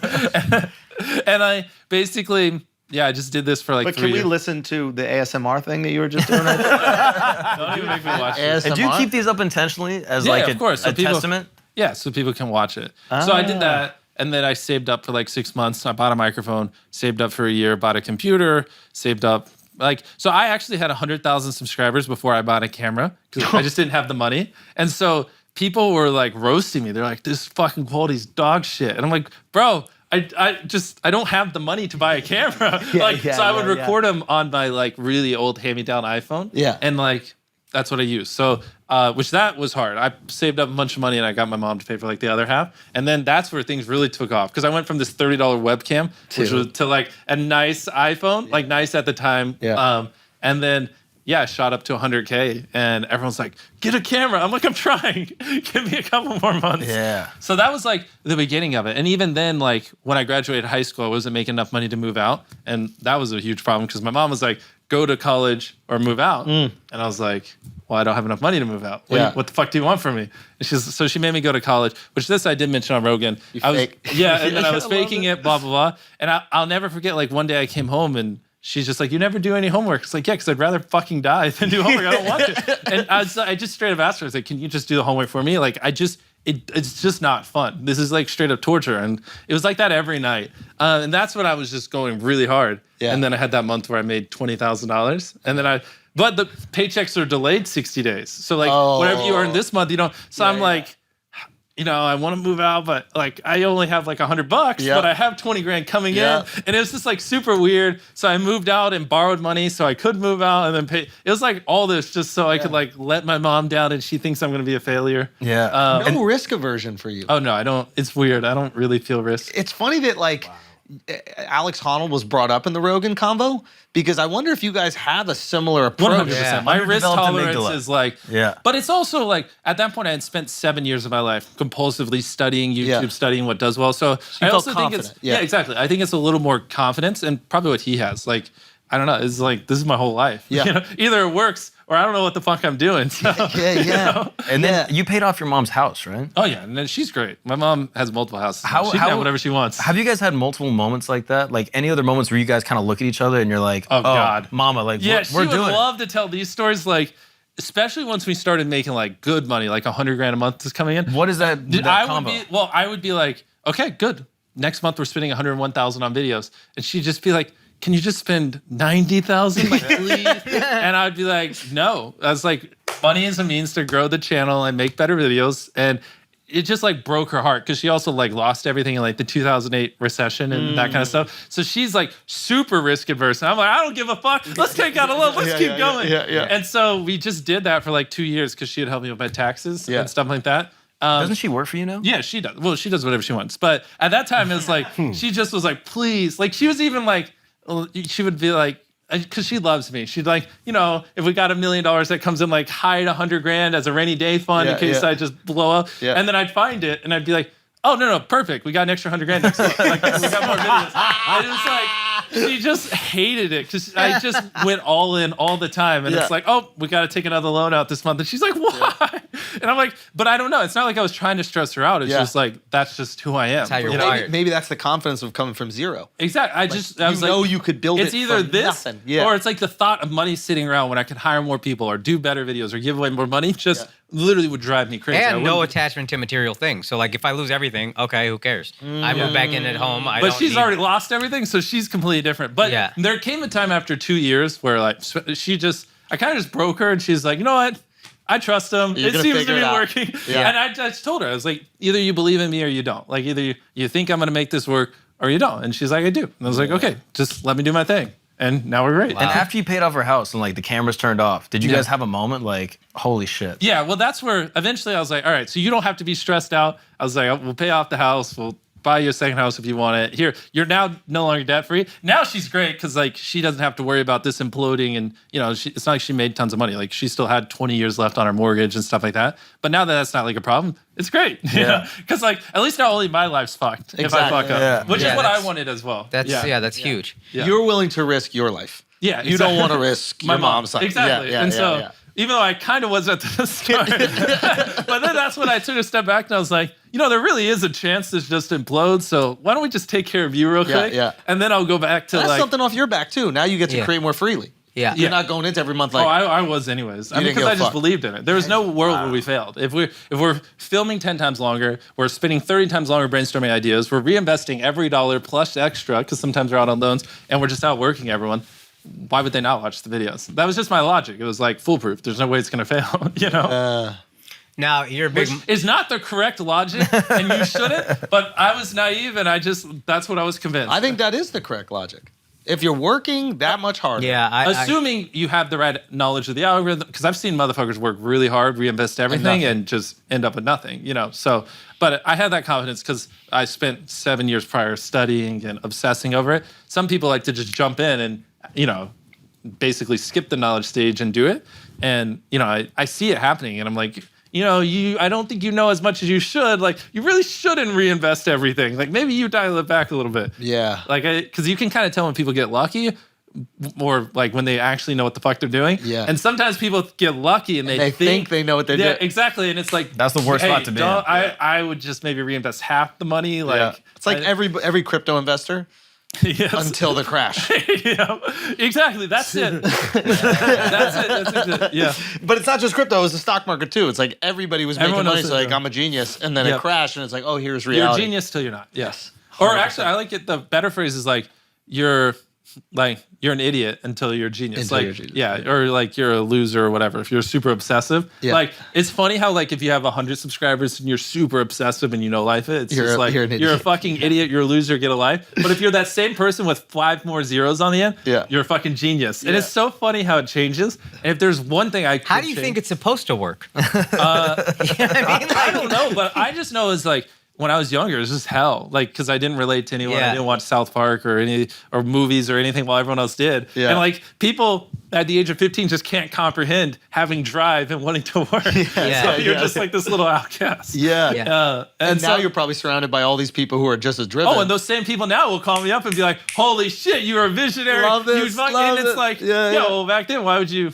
And I basically, I just did this for like 3 years. But can we listen to the ASMR thing that you were just doing? Don't even make me watch it. And do you keep these up intentionally as like of course. So a people, testament? Yeah, so people can watch it. So I did that, and then I saved up for like 6 months. I bought a microphone, saved up for a year, bought a computer, saved up. So I actually had 100,000 subscribers before I bought a camera because I just didn't have the money. And so people were like roasting me. They're like, this fucking quality's dog shit. And I'm like, bro, I don't have the money to buy a camera. So I would record them on my like really old hand-me-down iPhone. Yeah. And like, that's what I use. So, which that was hard. I saved up a bunch of money and I got my mom to pay for like the other half. And then that's where things really took off. Because I went from this $30 webcam, which was to like a nice iPhone, like nice at the time. Yeah. And then, I shot up to 100K and everyone's like, get a camera. I'm like, I'm trying. Give me a couple more months. Yeah. So that was like the beginning of it. And even then, like when I graduated high school, I wasn't making enough money to move out. And that was a huge problem because my mom was like, go to college or move out. And I was like, well, I don't have enough money to move out. What the fuck do you want from me? And so she made me go to college, which this I did mention on Rogan. And then I was faking it, blah, blah, blah. And I'll never forget, like one day I came home and she's just like, you never do any homework. It's like, yeah, because I'd rather fucking die than do homework. I don't want to. And I just straight up asked her, I was like, can you just do the homework for me? Like, it's just not fun. This is like straight up torture. And it was like that every night. And that's when I was just going really hard. Yeah. And then I had that month where I made $20,000. And then but the paychecks are delayed 60 days. So like whatever you earn this month, you don't. So I'm like, I want to move out, but like I only have like $100, but I have 20 grand coming in. And it was just like super weird. So I moved out and borrowed money so I could move out and then pay. It was like all this just so I could like let my mom down and she thinks I'm going to be a failure. Yeah. No risk aversion for you. Oh no, I don't. It's weird. I don't really feel risk. It's funny that like Alex Honnold was brought up in the Rogan convo because I wonder if you guys have a similar approach. 100%. My risk tolerance is like, but it's also like at that point I had spent 7 years of my life compulsively studying YouTube, studying what does well. So I also think it's, exactly. I think it's a little more confidence and probably what he has. Like, I don't know. It's like, this is my whole life. Yeah. Either it works or I don't know what the fuck I'm doing. So, And then you paid off your mom's house, right? Oh yeah, and then she's great. My mom has multiple houses. She can have whatever she wants. Have you guys had multiple moments like that? Like any other moments where you guys kind of look at each other and you're like, oh God, mama, like we're doing it. Yeah, she would love to tell these stories, like especially once we started making like good money, like 100 grand a month is coming in. What is that combo? I would be like, okay, good. Next month we're spending 101,000 on videos, and she'd just be like, can you just spend 90,000, like, please? And I'd be like, no. I was like, money is a means to grow the channel and make better videos. And it just like broke her heart because she also like lost everything in like the 2008 recession and that kind of stuff. So she's like super risk adverse. And I'm like, I don't give a fuck. Let's take out a loan. Let's keep going. And so we just did that for like 2 years because she had helped me with my taxes and stuff like that. Doesn't she work for you now? Yeah, she does. Well, she does whatever she wants. But at that time, it was like, she just was like, please. Like she was even like, she would be like, because she loves me. She'd like, if we got $1 million that comes in, like hide 100 grand as a rainy day fund in case I just blow up. Yeah. And then I'd find it and I'd be like, oh, no, perfect. We got an extra 100 grand next month. Like, we got more videos. And it's like, she just hated it because I just went all in all the time. And it's like, oh, we got to take another loan out this month. And she's like, why? And I'm like, but I don't know. It's not like I was trying to stress her out. It's just like, that's just who I am. That's how you're wired. Maybe that's the confidence of coming from zero. Exactly. I was like, you could build it. It's either from this nothing. or it's like the thought of money sitting around when I could hire more people or do better videos or give away more money just literally would drive me crazy. And no attachment to material things. So like if I lose everything, okay, who cares? I move back in at home. But she's already lost everything, so she's completely different. But there came a time after 2 years where like I kind of just broke her and she's like, you know what? I trust him. You're It gonna seems to figure be it out. working. Yeah. And I just told her, I was like, either you believe in me or you don't. Like, either you think I'm going to make this work or you don't. And she's like, I do. And I was like, okay, just let me do my thing. And now we're great. And after you paid off her house and like the cameras turned off, did you guys have a moment like, holy shit? Yeah, well, that's where eventually I was like, all right, so you don't have to be stressed out. I was like, we'll pay off the house. We'll buy you a second house if you want it. Here, you're now no longer debt free. Now she's great because like she doesn't have to worry about this imploding, and you know, it's not like she made tons of money. Like she still had 20 years left on her mortgage and stuff like that. But now that that's not like a problem, it's great. Yeah, because like at least now only my life's fucked if I fuck up, which is what I wanted as well. That's that's huge. Yeah. You're willing to risk your life. Yeah, You don't want to risk your mom's life. Exactly. Yeah, and yeah, so yeah. even though I kind of was at the start, but then that's when I took a step back and I was like, you know, there really is a chance this just implodes. So why don't we just take care of you real quick? Yeah. And then I'll go back to That's like something off your back too. Now you get to create more freely. Yeah. You're not going into every month like. I was anyways. I mean, didn't because give a I just fuck. believed in it. There was no world where we failed. If we're filming 10 times longer, we're spending 30 times longer brainstorming ideas, we're reinvesting every dollar plus extra because sometimes we're out on loans, and we're just outworking everyone. Why would they not watch the videos? That was just my logic. It was like foolproof. There's no way it's gonna fail. You know. Now you're a big. Which is not the correct logic, and you shouldn't. But I was naive, and that's what I was convinced. I think that is the correct logic. If you're working that much harder. Yeah. Assuming you have the right knowledge of the algorithm, because I've seen motherfuckers work really hard, reinvest everything, and just end up with nothing, you know? So, but I had that confidence because I spent 7 years prior studying and obsessing over it. Some people like to just jump in and, you know, basically skip the knowledge stage and do it. And, you know, I see it happening and I'm like, you know, I don't think you know as much as you should. Like, you really shouldn't reinvest everything. Like, maybe you dial it back a little bit. Yeah. Like, because you can kind of tell when people get lucky or like when they actually know what the fuck they're doing. Yeah. And sometimes people get lucky and they think they know what they're doing. Yeah, exactly. And it's like, That's the worst spot to be in. I would just maybe reinvest half the money. Like, It's like every crypto investor yes. until the crash. Yeah, exactly. That's it. That's it. Yeah. But it's not just crypto, it's the stock market too. It's like everybody was making Everyone money, else so is like, I'm a genius. And then it Yep. crashed and it's like, oh, here's You're a reality. genius till you're not. Yes. Or actually, I like it. The better phrase is like, you're an idiot until you're a genius. Until like, you're a genius. yeah, or like you're a loser or whatever. If you're super obsessive, Yeah. like it's funny how like if you have 100 subscribers and you're super obsessive and you know life, it's You're just a- like you're an you're a idiot. fucking idiot. You're a loser. Get a life. But if you're that same person with 5 more zeros on the end, Yeah. you're a fucking genius. And it's so funny how it changes. And if there's one thing I How could do you change- think it's supposed to work? You know what I mean? I don't know, but I just know it's like when I was younger, it was just hell. Like, because I didn't relate to anyone. Yeah. I didn't watch South Park or movies or anything while everyone else did. Yeah. And like people at the age of 15 just can't comprehend having drive and wanting to work. Yeah. So you're just like this little outcast. Yeah. Yeah. And now so, you're probably surrounded by all these people who are just as driven. Oh, and those same people now will call me up and be like, "Holy shit, you are a visionary." Love this, You fucking-" love and it's it. like, Yeah, yeah, yeah. well, back then, why would you,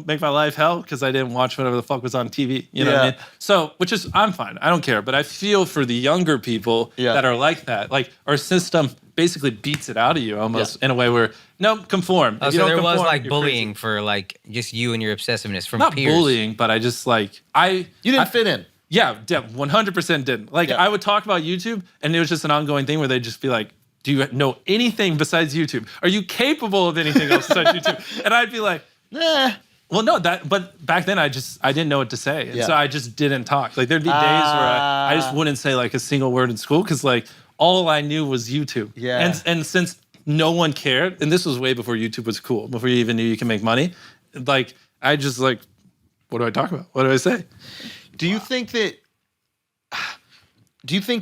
make my life hell? Because I didn't watch whatever the fuck was on TV. You know what I Yeah. mean? So, which is, I'm fine. I don't care. But I feel for the younger people Yeah. that are like that. Like, our system basically beats it out of you almost in a way where, no, conform. Oh, If you so don't there was conform, like you're bullying for like just you and your obsessiveness from Not peers. bullying, but I just like, you didn't fit in. Yeah, 100% didn't. Like, Yeah. I would talk about YouTube, and it was just an ongoing thing where they'd just be like, do you know anything besides YouTube? Are you capable of anything else besides YouTube? And I'd be like, Nah. well, no, but back then I didn't know what to say. And Yeah. so I just didn't talk. Like, there'd be days where I just wouldn't say like a single word in school because like all I knew was YouTube. Yeah. And since no one cared, and this was way before YouTube was cool, before you even knew you can make money, like, I just like, what do I talk about? What do I say? Do you think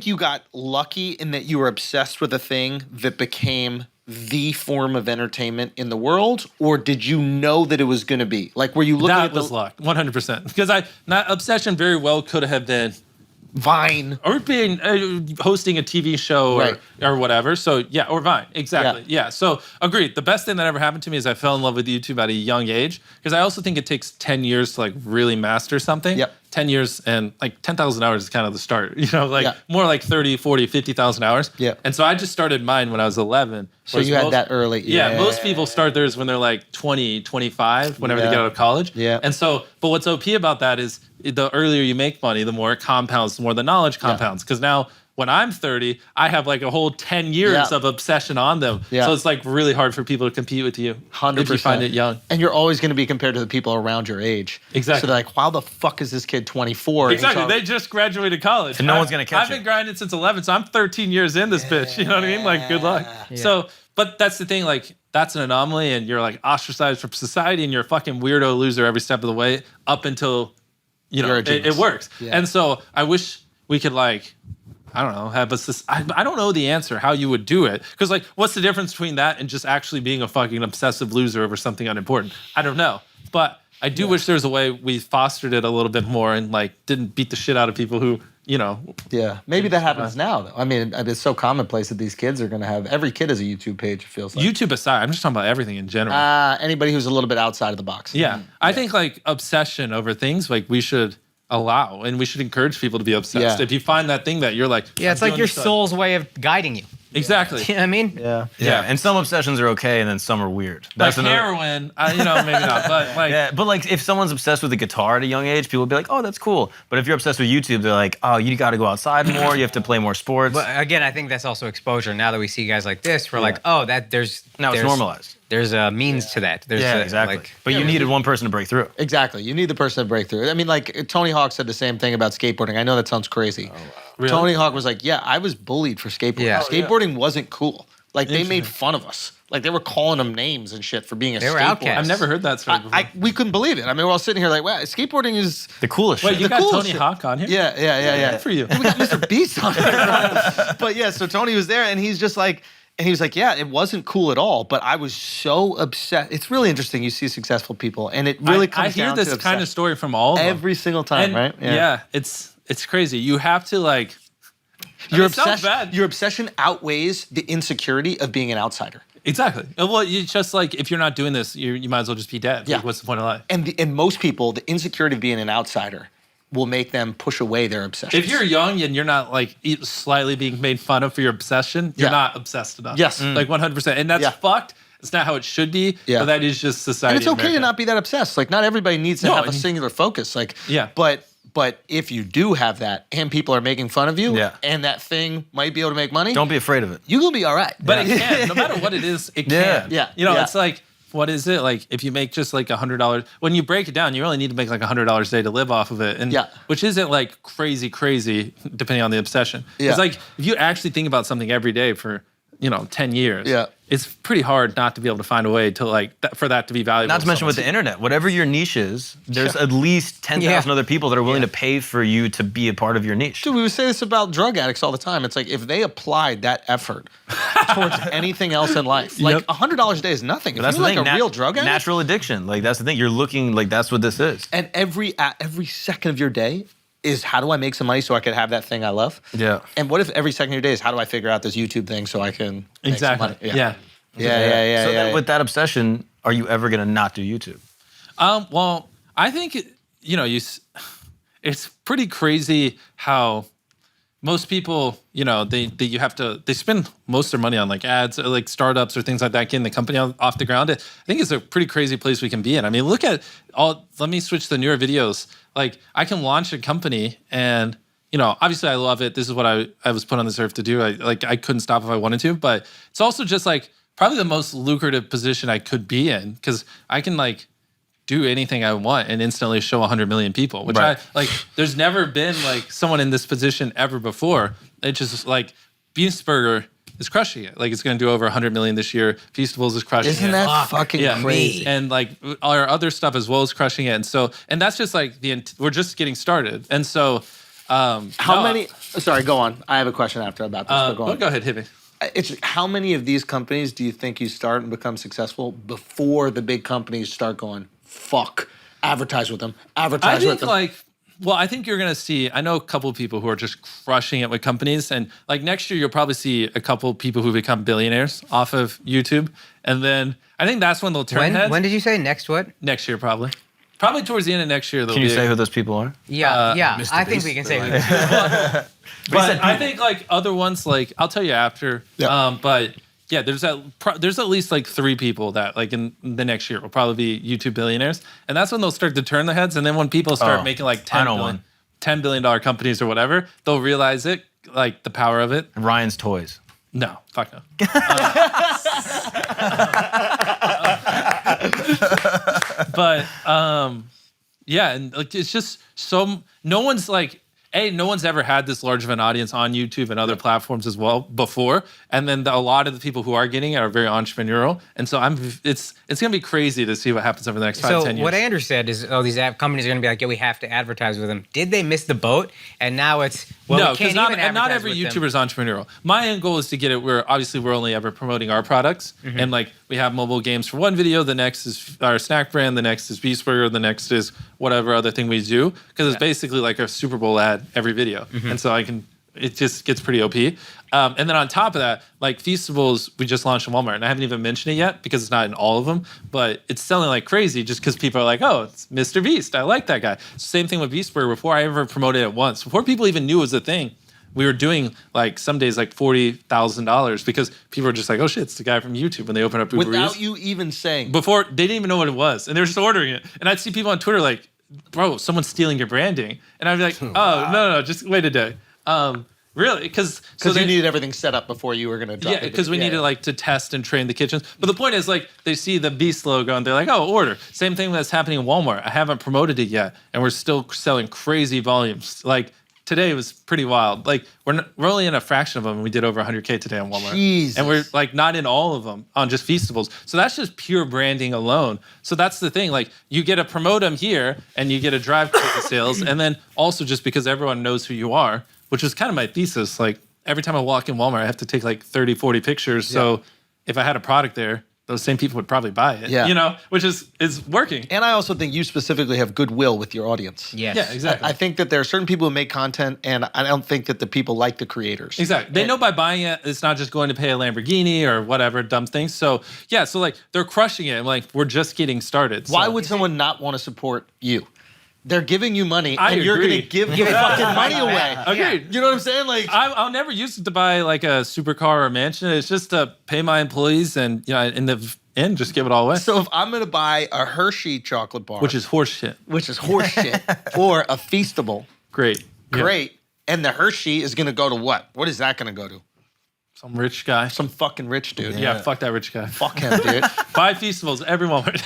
you got lucky in that you were obsessed with a thing that became the form of entertainment in the world, or did you know that it was going to be? Like, were you looking That at the was luck, 100%. Because obsession very well could have been Vine? or being hosting a TV show Right. or whatever. So yeah, or Vine, exactly. Yeah. So agreed. The best thing that ever happened to me is I fell in love with YouTube at a young age because I also think it takes 10 years to like really master something. Yep. 10 years and like 10,000 hours is kind of the start, like Yeah. more like 30, 40, 50,000 hours. Yeah. And so I just started mine when I was 11. So whereas you had most- that early. Yeah, most people start theirs when they're like 20, 25, whenever they Yeah. get out of college. Yeah. And so, but what's OP about that is the earlier you make money, the more it compounds, the more the knowledge compounds. Because now when I'm 30, I have like a whole 10 years of obsession on them. Yeah. So it's like really hard for people to compete with you 100%. if you find it young. And you're always going to be compared to the people around your age. Exactly. So they're like, wow, the fuck is this kid 24? Exactly. They just graduated college. And no one's gonna catch I've been grinding since 11, so I'm 13 years in this bitch. You know what I mean? Like, good luck. So, but that's the thing. Like, that's an anomaly, and you're like ostracized from society, and you're a fucking weirdo loser every step of the way up until, you know, it works. Yeah. And so I wish we could like, I don't know, have us. I don't know the answer how you would do it, because like, what's the difference between that and just actually being a fucking obsessive loser over something unimportant? I don't know, but I do wish there was a way we fostered it a little bit more and like didn't beat the shit out of people who, you know. Yeah, maybe that happens now though. I mean, it's so commonplace that these kids are going to have. Every kid has a YouTube page. It feels like. YouTube aside, I'm just talking about everything in general. Anybody who's a little bit outside of the box. Yeah, I think like obsession over things like we should allow, and we should encourage people to be obsessed. Yeah. If you find that thing that you're like, Yeah, it's like your soul's way of guiding you. Exactly. You know what I mean? Yeah, and some obsessions are okay, and then some are weird. Like heroin, you know, maybe not, but like, but like if someone's obsessed with the guitar at a young age, people will be like, "Oh, that's cool." But if you're obsessed with YouTube, they're like, "Oh, you got to go outside more. You have to play more sports." But again, I think that's also exposure. Now that we see guys like this, we're like, oh, there's it's normalized. There's a means to that. There's exactly. Like, but you needed one person to break through. Exactly. You need the person to break through. I mean, like Tony Hawk said the same thing about skateboarding. I know that sounds crazy. Oh, wow. Really? Tony Hawk was like, yeah, I was bullied for skateboarding. Yeah. Skateboarding wasn't cool. Like they made fun of us. Like they were calling them names and shit for being a skateboarder. were outcasts. I've never heard that story before. We couldn't believe it. I mean, we're all sitting here like, wow, skateboarding is The coolest Wait, shit. you the got coolest Tony shit. Hawk on here? Yeah. Good for you. We got Mr.Beast on here. But yeah, so Tony was there and he's just like, and he was like, yeah, it wasn't cool at all, but I was so obsessed. It's really interesting. You see successful people, and it really comes down to I hear this kind of story from all of them. every single time, And, right? Yeah, it's crazy. You have to like. Your it sounds obsession, bad. your obsession outweighs the insecurity of being an outsider. Exactly. Well, you just like if you're not doing this, you might as well just be dead. Yeah. Like, what's the point of life? And most people, the insecurity of being an outsider will make them push away their obsessions. If you're young and you're not like slightly being made fun of for your obsession, you're not obsessed enough. Yes. Like 100%. And that's fucked. It's not how it should be. Yeah. But that is just society. and it's okay in to America. not be that obsessed. Like not everybody needs to No, have a and- singular focus. Like Yeah. But if you do have that and people are making fun of you and that thing might be able to make money, Don't be afraid of it. you gonna be all right. But it can. No matter what it is, it Yeah. can. Yeah. You know, Yeah. it's like, what is it? Like, if you make just like $100, when you break it down, you only need to make like $100 a day to live off of it. And which isn't like crazy, depending on the obsession. Yeah. It's like, if you actually think about something every day for, 10 years, it's pretty hard not to be able to find a way to like, for that to be valuable. Not to mention with the internet, whatever your niche is, there's at least 10,000 other people that are willing to pay for you to be a part of your niche. Dude, we would say this about drug addicts all the time. It's like if they applied that effort towards anything else in life, like $100 a day is nothing. If But that's you're the like thing. a real drug addict, Natural addiction. Like that's the thing. You're looking like that's what this is. and every second of your day is how do I make some money so I can have that thing I love? Yeah. And what if every second of your day is how do I figure out this YouTube thing so I can make some money? Yeah. So then with that obsession, are you ever gonna not do YouTube? Well, I think, it's pretty crazy how most people, they spend most of their money on like ads, or like startups or things like that, getting the company off the ground. I think it's a pretty crazy place we can be in. I mean, look at let me switch to the newer videos. Like I can launch a company and, obviously I love it. This is what I was put on this earth to do. I couldn't stop if I wanted to, but it's also just like probably the most lucrative position I could be in because I can like do anything I want and instantly show 100 million people, which there's never been like someone in this position ever before. It's just like Beast Burger is crushing it. Like it's going to do over 100 million this year. Feastables is crushing it. Isn't that fucking crazy? And like our other stuff as well is crushing it. And so, and that's just like we're just getting started. And so, how many? Sorry, go on. I have a question after about this. But go on. Go ahead, hit me. It's how many of these companies do you think you start and become successful before the big companies start going, fuck, advertise with them, advertise with them? I think you're going to see, I know a couple of people who are just crushing it with companies. And like next year, you'll probably see a couple of people who become billionaires off of YouTube. And then I think that's when they'll turn heads. When did you say next what? Next year, probably. Probably towards the end of next year. Can you say who those people are? Yeah, Mr. I think Beast, we can say they're who. But I think like other ones, like I'll tell you after. Yeah. But yeah, there's at least like 3 people that like in the next year will probably be YouTube billionaires, and that's when they'll start to turn their heads. And then when people start making like $10 billion companies or whatever, they'll realize it like the power of it. Ryan's toys. No, fuck no. But yeah, and like it's just so no one's like no one's ever had this large of an audience on YouTube and other platforms as well before. And then a lot of the people who are getting it are very entrepreneurial. And so it's gonna be crazy to see what happens over the next 5 to 10 years. So what Andrew said is, these app companies are gonna be like, yeah, we have to advertise with them. Did they miss the boat? And now it's no, we because can't not every YouTuber is entrepreneurial. My end goal is to get it where obviously we're only ever promoting our products, and like we have mobile games for one video. The next is our snack brand. The next is Beast Burger. The next is whatever other thing we do, because it's basically like a Super Bowl ad every video, and so it just gets pretty OP. And then on top of that, like Feastables, we just launched in Walmart, and I haven't even mentioned it yet because it's not in all of them, but it's selling like crazy just because people are like, oh, it's Mr.Beast. I like that guy. Same thing with Beast Burger. Before I ever promoted it once, before people even knew it was a thing, we were doing like some days like $40,000 because people were just like, oh shit, it's the guy from YouTube when they open up Uber Eats. Without you even saying. Before, they didn't even know what it was, and they were just ordering it. And I'd see people on Twitter like, bro, someone's stealing your branding. And I'd be like, oh, no, just wait a day. Really? Because you needed everything set up before you were going to drop it. Yeah, because we needed like to test and train the kitchens. But the point is like they see the Beast logo and they're like, oh, order. Same thing that's happening in Walmart. I haven't promoted it yet, and we're still selling crazy volumes. Like today was pretty wild. Like we're only in a fraction of them, and we did over 100K today on Walmart. Jesus. And we're like not in all of them on just Feastables. So that's just pure branding alone. So that's the thing. Like you get to promote them here, and you get to drive quicker sales, and then also just because everyone knows who you are, which was kind of my thesis. Like every time I walk in Walmart, I have to take like 30, 40 pictures. Yeah. So if I had a product there, those same people would probably buy it. Yeah. You know, which is working. And I also think you specifically have goodwill with your audience. Yes. Yeah, exactly. I think that there are certain people who make content, and I don't think that the people like the creators. Exactly. They know by buying it, it's not just going to pay a Lamborghini or whatever dumb things. So yeah, so like they're crushing it. Like we're just getting started. Why would someone not want to support you? They're giving you money, and you're agree. going to give the fucking money away. Agreed. You know what I'm saying? Like I'll never use it to buy like a supercar or a mansion. It's just to pay my employees and in the end, just give it all away. So if I'm going to buy a Hershey chocolate bar, which is horse shit, or a Feastable, great, and the Hershey is going to go to what? What is that going to go to? Some rich guy. Some fucking rich dude. Yeah, fuck that rich guy. Fuck him, dude. Buy Feastables every moment.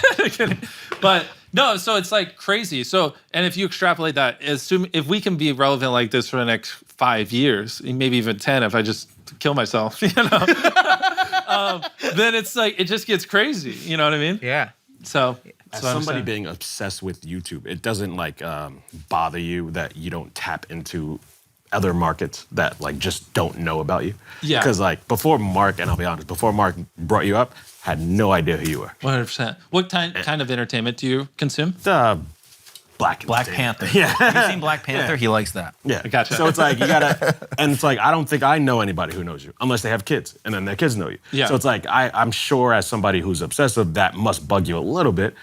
But no, so it's like crazy. So, and if you extrapolate that, assume if we can be relevant like this for the next 5 years, maybe even 10, if I just kill myself, then it's like, it just gets crazy. You know what I mean? Yeah. So, as somebody being obsessed with YouTube, it doesn't like bother you that you don't tap into other markets that like just don't know about you. Yeah. Because like before Mark, and I'll be honest, before Mark brought you up, had no idea who you were. 100%. What kind of entertainment do you consume? Black Panther. Yeah. Have you seen Black Panther? Yeah. He likes that. Yeah. I gotcha. So it's like you gotta, and it's like I don't think I know anybody who knows you unless they have kids, and then their kids know you. Yeah. So it's like I'm sure as somebody who's obsessive, that must bug you a little bit.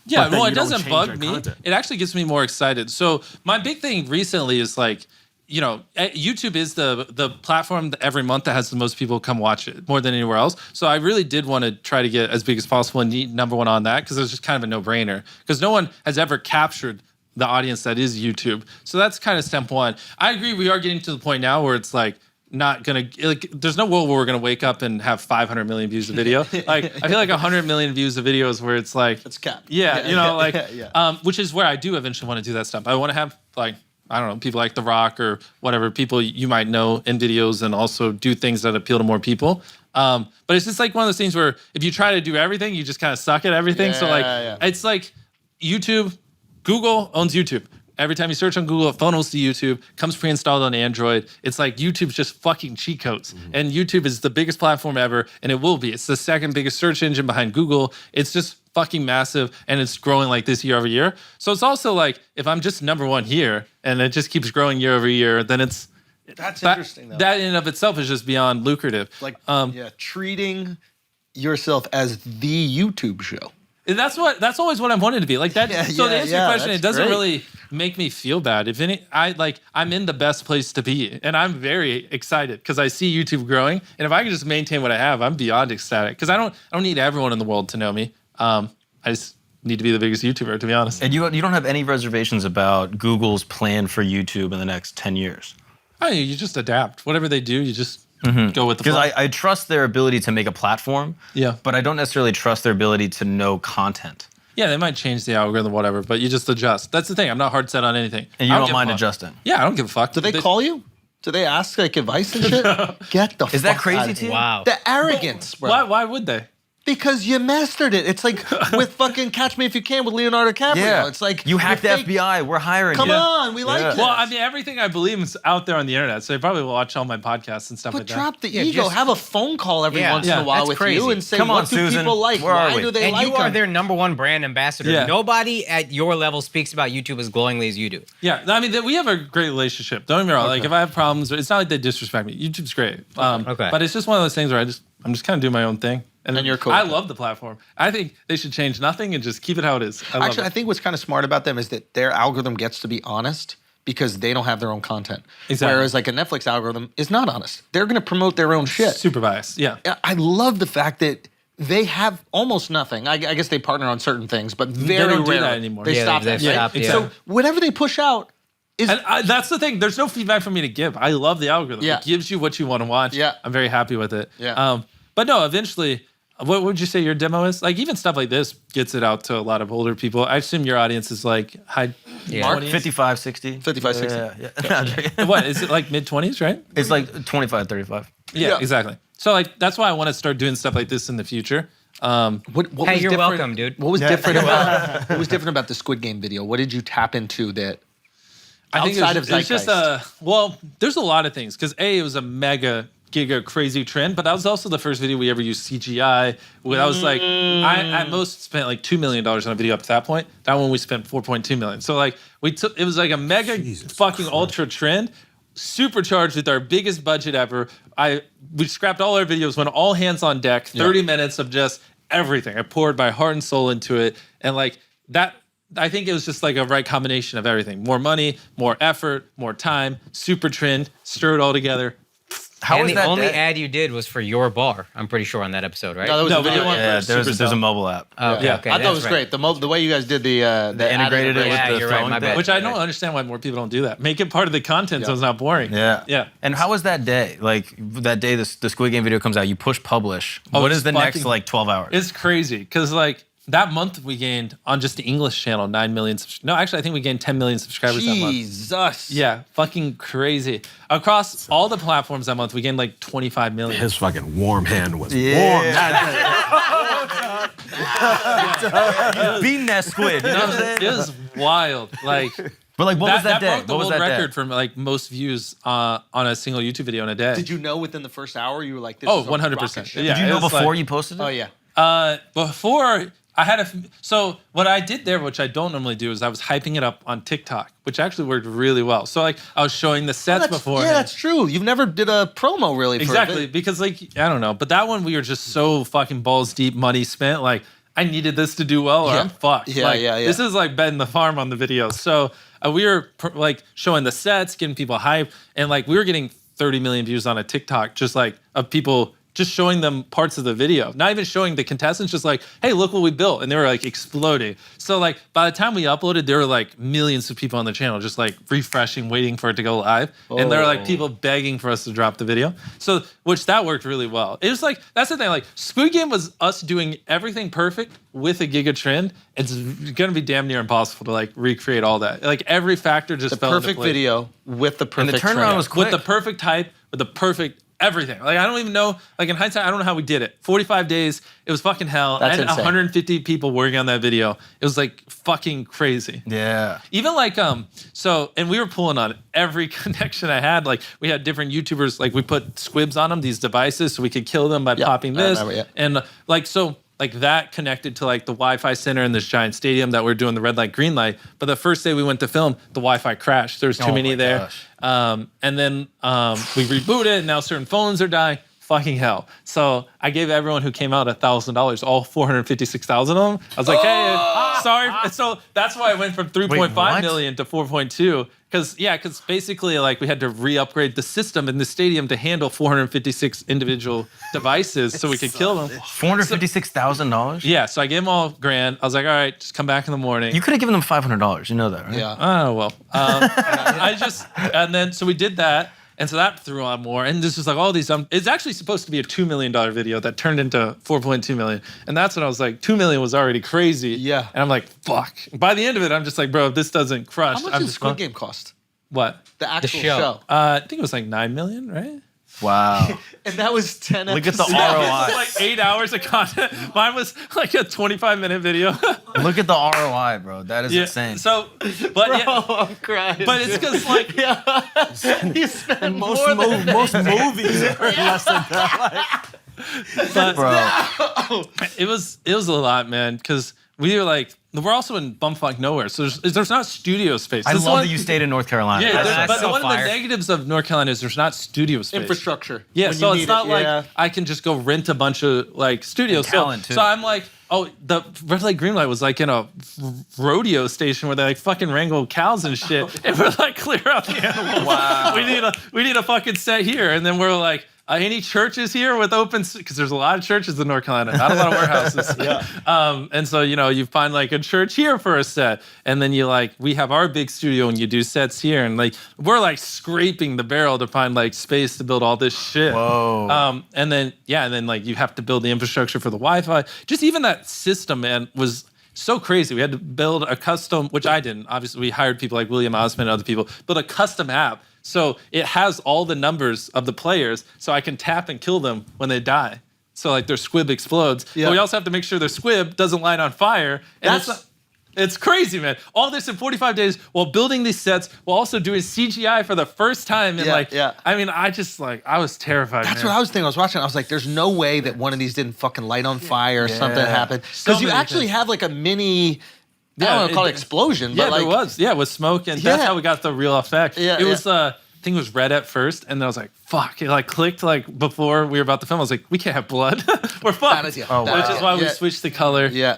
Yeah, well, it doesn't bug me. Content. It actually gets me more excited. So my big thing recently is like, YouTube is the platform that every month that has the most people come watch it more than anywhere else. So I really did want to try to get as big as possible and be number one on that because it was just kind of a no-brainer. Because no one has ever captured the audience that is YouTube. So that's kind of step one. I agree we are getting to the point now where it's like not going to, like, there's no world where we're going to wake up and have 500 million views of video. Like, I feel like 100 million views of videos where it's like, it's cap. Yeah, which is where I do eventually want to do that stuff. I want to have like, I don't know, people like The Rock or whatever, people you might know in videos and also do things that appeal to more people. But it's just like one of those things where if you try to do everything, you just kind of suck at everything. It's like YouTube, Google owns YouTube. Every time you search on Google, it funnels to YouTube, comes pre-installed on Android. It's like YouTube's just fucking cheat codes. Mm-hmm. And YouTube is the biggest platform ever, and it will be. It's the second biggest search engine behind Google. It's just fucking massive, and it's growing like this year over year. So it's also like, if I'm just number one here, and it just keeps growing year over year, then it's... That's interesting, though. That in and of itself is just beyond lucrative. Like, treating yourself as the YouTube show. That's always what I wanted to be like that. So to answer your question, it doesn't really make me feel bad. If any, I'm in the best place to be, and I'm very excited because I see YouTube growing. And if I can just maintain what I have, I'm beyond ecstatic because I don't need everyone in the world to know me. I just need to be the biggest YouTuber, to be honest. And you don't have any reservations about Google's plan for YouTube in the next 10 years? Oh, you just adapt. Whatever they do, you just go with the Because flow. I trust their ability to make a platform. Yeah. But I don't necessarily trust their ability to know content. Yeah, they might change the algorithm, whatever, but you just adjust. That's the thing. I'm not hard set on anything. And you I don't give a mind fuck. adjusting. Yeah, I don't give a fuck. Do they call you? Do they ask like advice and shit? Get the Is that fuck crazy outta to here. you? Wow. The arrogance, bro. Why would they? Because you mastered it. It's like with fucking Catch Me If You Can with Leonardo DiCaprio. Yeah. It's like You hacked the you're fake- FBI. We're hiring Come you. on, we like it. Well, I mean, everything I believe is out there on the internet, so they probably will watch all my podcasts and stuff But like that. drop the Yeah, ego. just- Have a phone call every Yeah. once in Yeah, a while that's with crazy. you and say, Come on, what do Susan. people like? Where are Why we? do they And like you are them? their number one brand ambassador. Yeah. Nobody at your level speaks about YouTube as glowingly as you do. Yeah, I mean, we have a great relationship. Don't get me wrong. Like, if I have problems, it's not like they disrespect me. YouTube's great. Okay. But it's just one of those things where I'm just kind of doing my own thing. And you're cool I with it. love the platform. I think they should change nothing and just keep it how it is. I love Actually, I it. think what's kind of smart about them is that their algorithm gets to be honest because they don't have their own content. Exactly. Whereas like a Netflix algorithm is not honest. They're going to promote their own shit. Super biased. Yeah. I love the fact that they have almost nothing. I guess they partner on certain things, but very don't do rarely. that anymore. They Yeah, stop they've that. right? stopped, yeah. So whatever they push out is And that's the thing. There's no feedback for me to give. I love the algorithm. Yeah. It gives you what you want to watch. Yeah. I'm very happy with it. Yeah. But no, eventually, what would you say your demo is? Like, even stuff like this gets it out to a lot of older people. I assume your audience is like high. Yeah. 20s? 55, 60. 55, 60. Yeah. What is it, like mid 20s, right? It's like 25, 35. Yeah, Yeah. exactly. So like that's why I want to start doing stuff like this in the future. What Hey, was you're different- welcome, dude. What was different about what was different about the Squid Game video? What did you tap into that I think outside it of was just Zeitgeist? well, there's a lot of things because it was a mega giga crazy trend, but that was also the first video we ever used CGI. Where I was like, I at most spent like $2 million on a video up to that point. That one we spent 4.2 million. So like it was like a mega fucking ultra trend, supercharged with our biggest budget ever. We scrapped all our videos, went all hands on deck, 30 minutes of just everything. I poured my heart and soul into it, and like that. I think it was just like a right combination of everything. More money, more effort, more time, super trend, stir it all together. How and was the that only day? ad you did was for your bar. I'm pretty sure on that episode, right? No, that was No, a but video you one. Yeah, for there's a mobile app. Okay, Yeah. okay, I thought it that's was right. great. The way you guys did the They integrated it with Yeah, the you're right, throwing my bit. bad. Which I don't understand why more people don't do that. Make it part of the content so it's not boring. Yeah. Yeah. And how was that day? Like that day the Squid Game video comes out, you push publish. Oh, What it's is the next fucking- like 12 hours? It's crazy because like that month we gained on just the English channel 9 million. No, actually I think we gained 10 million subscribers that month. Jesus. Yeah, fucking crazy. Across all the platforms that month, we gained like 25 million. His fucking warm hand was warm. Beating that squid. You know what I'm saying? It was wild. Like But like, what was that day? broke the What was world that record day? for like most views on a single YouTube video in a day. Did you know within the first hour you were like, this Oh, is a 100%. rocket ship? Yeah. Did you it know was before like- you posted it? Oh yeah. Before I had so what I did there, which I don't normally do, is I was hyping it up on TikTok, which actually worked really well. So like I was showing the sets before. Yeah, that's true. You've never did a promo really. Exactly, For because like I don't know, but that one we were just so fucking balls deep, money spent. Like I needed this to do well, or Yeah. I'm fucked. Yeah, Like, yeah. This is like betting the farm on the video. So we were like showing the sets, getting people hype, and like we were getting 30 million views on a TikTok, just like of people. Just showing them parts of the video, not even showing the contestants, just like, hey, look what we built. And they were like exploding. So like by the time we uploaded, there were like millions of people on the channel, just like refreshing, waiting for it to go live. And there were like people begging for us to drop the video. So, which that worked really well. It was like, that's the thing, like Squid Game was us doing everything perfect with a giga trend. It's gonna be damn near impossible to like recreate all that. Like every factor just the fell into perfect place. video with the And perfect the turnaround trend. was quick. With the perfect hype, with the perfect everything. Like I don't even know, like in hindsight, I don't know how we did it. 45 days, it was fucking hell. That's and insane. 150 people working on that video. It was like fucking crazy. Yeah. Even like so, and we were pulling on every connection I had. Like we had different YouTubers, like we put squibs on them, these devices, so we could kill them by popping I this. remember, yeah. And like so like that connected to like the Wi-Fi center in this giant stadium that we're doing the red light, green light. But the first day we went to film, the Wi-Fi crashed. There was too Oh many my there. gosh. And then we rebooted, and now certain phones are dying. Fucking hell. So I gave everyone who came out $1,000, all 456,000 of them. I was like, hey, sorry. And so that's why I went from 3.5 what? million to 4.2. Because basically, like, we had to re-upgrade the system in the stadium to handle 456 individual devices so we could kill them. $456,000? Yeah, so I gave them all grand. I was like, all right, just come back in the morning. You could have given them $500. You know that, right? Yeah. Oh, well. And then, so we did that. And so that threw on more. And this was like all these, it's actually supposed to be a $2 million video that turned into 4.2 million. And that's when I was like, 2 million was already crazy. Yeah. And I'm like, fuck. By the end of it, I'm just like, bro, if this doesn't crush. How much did Squid Game cost? What? The actual show. show. I think it was like 9 million, right? Wow. And that was 10 Look at the episodes. ROI. Like 8 hours of content. Mine was like a 25-minute video. Look at the ROI, bro. That is insane. So, but I'm crying. but it's because like you spent Most movies are less than that. but Bro. it was a lot, man, because we were like, we're also in bumfuck nowhere, so there's not studio space. I This love one- that you stayed in North Carolina. Yeah, That's but so one of fire. the negatives of North Carolina is there's not studio space. infrastructure. Yeah, when so you it's need not it. like Yeah. I can just go rent a bunch of like studios. talent, so too. I'm like, oh, the red light, green light was like in a rodeo station where they like fucking wrangle cows and shit, and we're like, clear out the animals. Wow. We need a fucking set here, and then we're like. Any churches here with open, because there's a lot of churches in North Carolina, not a lot of warehouses. And so, you find like a church here for a set. And then we have our big studio and you do sets here. And like, we're like scraping the barrel to find like space to build all this shit. Whoa. And then like you have to build the infrastructure for the Wi-Fi. Just even that system, man, was so crazy. We had to build a custom, which I didn't. Obviously, we hired people like William Osman and other people, build a custom app. So it has all the numbers of the players, so I can tap and kill them when they die. So like their squib explodes. Yeah. But we also have to make sure their squib doesn't light on fire. And it's crazy, man. All this in 45 days while building these sets, while also doing CGI for the first time. And I mean, I was terrified. That's man. what I was thinking. I was watching. I was like, "There's no way that one of these didn't fucking light on fire or something happened." Because you many actually have like a mini. I don't want to it- call it explosion, Yeah, but like there was. Yeah, with smoke, and that's Yeah. how we got the real effect. Yeah, it was. I think it was red at first, and then I was like, "Fuck!" It like clicked like before we were about to film. I was like, "We can't have blood. We're fucked." Bad idea. Oh, Bad Which idea. is why we Yeah. switched the color. Yeah.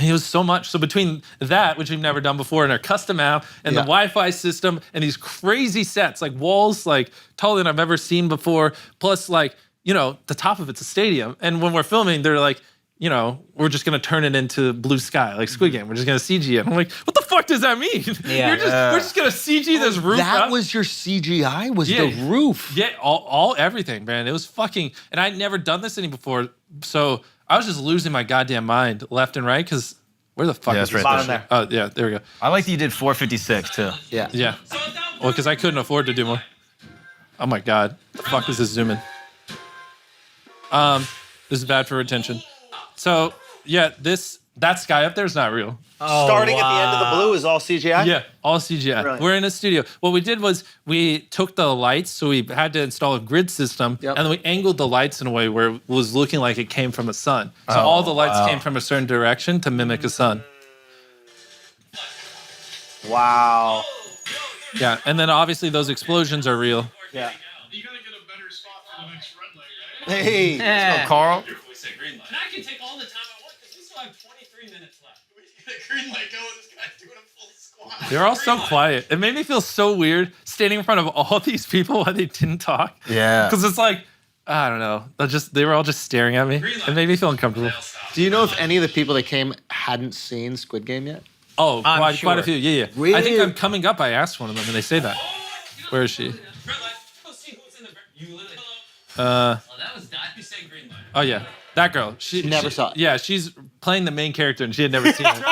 It was so much. So between that, which we've never done before, and our custom app, and the Wi-Fi system, and these crazy sets, like walls, like taller than I've ever seen before. Plus, like the top of it's a stadium, and when we're filming, they're like. We're just gonna turn it into blue sky, like Squid Game. We're just gonna CG it. I'm like, what the fuck does that mean? Yeah. We're just gonna CG this roof That up? was your CGI. Was Yeah. the roof? Yeah, all everything, man. It was fucking, and I'd never done this any before, so I was just losing my goddamn mind left and right. Because where the fuck Yeah, is it's this? right Bottom there. Oh yeah, there we go. I like that you did 456 too. Yeah. Yeah. Well, because I couldn't afford to do more. Oh my god, the fuck is this zooming? This is bad for retention. So yeah, that sky up there is not real. Starting at the end of the blue is all CGI. Yeah, all CGI. Brilliant. We're in a studio. What we did was we took the lights, so we had to install a grid system, Yep. and then we angled the lights in a way where it was looking like it came from a sun. So all the lights came from a certain direction to mimic a sun. Wow. Yeah, and then obviously those explosions are real. Yeah. You gotta get a better spot for the next red light, right? Hey. Yeah. Carl? And I can take all the time I want because we still have 23 minutes left. We get a green light going. This guy's doing a full squat. They're all so quiet. It made me feel so weird standing in front of all these people while they didn't talk. Yeah. Because it's like, I don't know. They were all just staring at me. It made me feel uncomfortable. Do you know if any of the people that came hadn't seen Squid Game yet? Oh, I'm quite a sure. few. Yeah, yeah. I Really? think I'm coming up. I asked one of them, and they say that. Where is she? Red light. Go see who's in the. You literally. Uh, Oh, that was that. You said green light. oh yeah, that girl. She Never saw it. Yeah, she's playing the main character, and she had never seen it.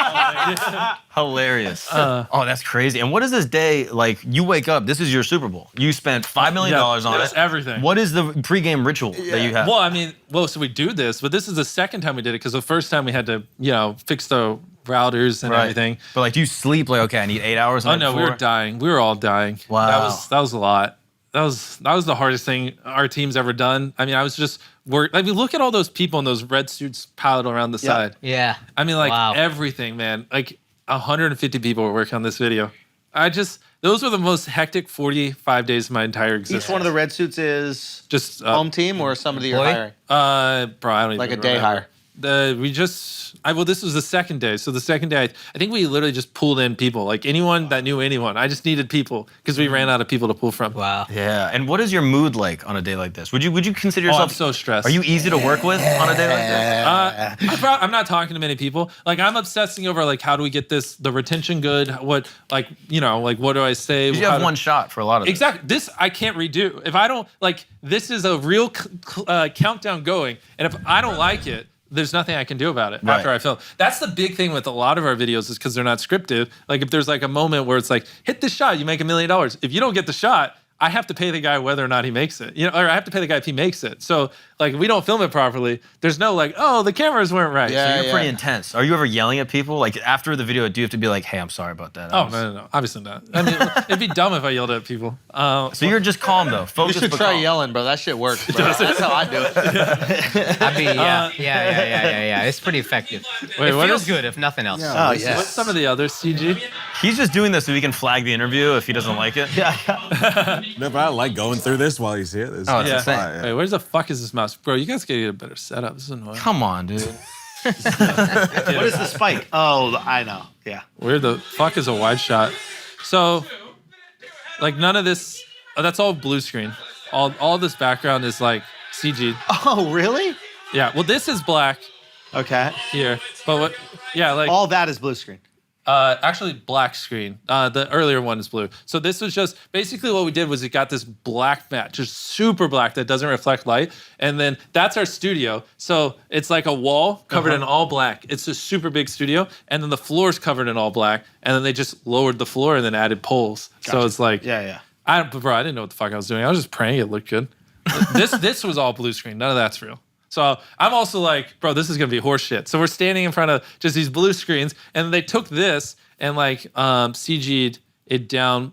Hilarious. Oh, that's crazy. And what is this day like? You wake up. This is your Super Bowl. You spent $5 million on that's it. everything. What is the pregame ritual that you have? Well, I mean, so we do this, but this is the second time we did it because the first time we had to, fix the routers and everything. But like, do you sleep like, okay, I need 8 hours? the Oh night no, we before? were dying. We were all dying. Wow. That was a lot. That was the hardest thing our team's ever done. I mean, I was just look at all those people in those red suits piled around the side. Yeah. I mean, like Wow. everything, man. Like 150 people were working on this video. Those were the most hectic 45 days of my entire existence. Each one of the red suits is Just home team or somebody you're Employee? hiring? bro, I don't even Like a day remember. hire. This was the second day. So the second day, I think we literally just pulled in people, like anyone that knew anyone. I just needed people because we ran out of people to pull from. Wow. Yeah. And what is your mood like on a day like this? Would you consider yourself? I'm so stressed. Are you easy to work with on a day like this? I'm not talking to many people. Like I'm obsessing over like how do we get the retention good? What what do I say? You have one shot for a lot of exactly. This I can't redo. If I don't like, this is a real countdown going, and if I don't like it, there's nothing I can do about it after I film. That's the big thing with a lot of our videos is because they're not scripted. Like if there's like a moment where it's like, hit this shot, you make $1 million. If you don't get the shot, I have to pay the guy whether or not he makes it. Or I have to pay the guy if he makes it. So like if we don't film it properly, there's no like, oh, the cameras weren't right. So you're pretty intense. Are you ever yelling at people? Like after the video, do you have to be like, hey, I'm sorry about that? No. Obviously not. I mean, it'd be dumb if I yelled at people. So you're just calm though. Focus. You should try yelling, bro. That shit works. Bro. That's how I do it. I mean, yeah. It's pretty effective. Wait, it feels good if nothing else. Oh yeah. What's some of the other CG? He's just doing this so he can flag the interview if he doesn't like it. No, but I like going through this while he's here. It's insane. fine, Wait, where the fuck is this mouse? Bro, you guys gotta get a better setup. This is annoying. Come on, dude. What is the spike? Oh, I know. Yeah. Where the fuck is a wide shot? So, like none of this, that's all blue screen. All this background is like CG. Oh, really? Yeah, well this is black Okay. here. But what, yeah, like. All that is blue screen. Actually, black screen. The earlier one is blue. So this was just basically what we did was it got this black mat, just super black that doesn't reflect light, and then that's our studio. So it's like a wall covered in all black. It's a super big studio, and then the floor's covered in all black, and then they just lowered the floor and then added poles. Gotcha. So it's like, yeah. I didn't know what the fuck I was doing. I was just praying it looked good. This was all blue screen. None of that's real. So I'm also like, bro, this is gonna be horse shit. So we're standing in front of just these blue screens, and they took this and like CG'd it down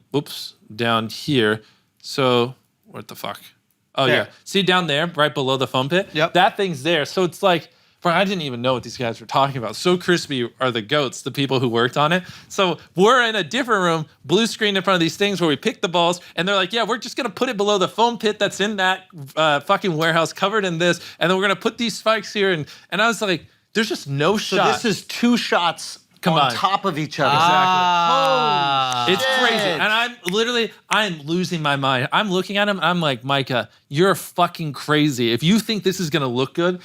here. So what the fuck? Oh there. yeah, see down there, right below the foam pit. Yep. That thing's there. So it's like, bro, I didn't even know what these guys were talking about. So Crispy are the goats, the people who worked on it. So we're in a different room, blue screen in front of these things where we pick the balls, and they're like, yeah, we're just gonna put it below the foam pit that's in that fucking warehouse covered in this, and then we're gonna put these spikes here, and I was like, there's just no shot. So this is two shots combined on top of each other. Exactly. It's crazy. And I'm losing my mind. I'm looking at him, and I'm like, Micah, you're fucking crazy. If you think this is gonna look good,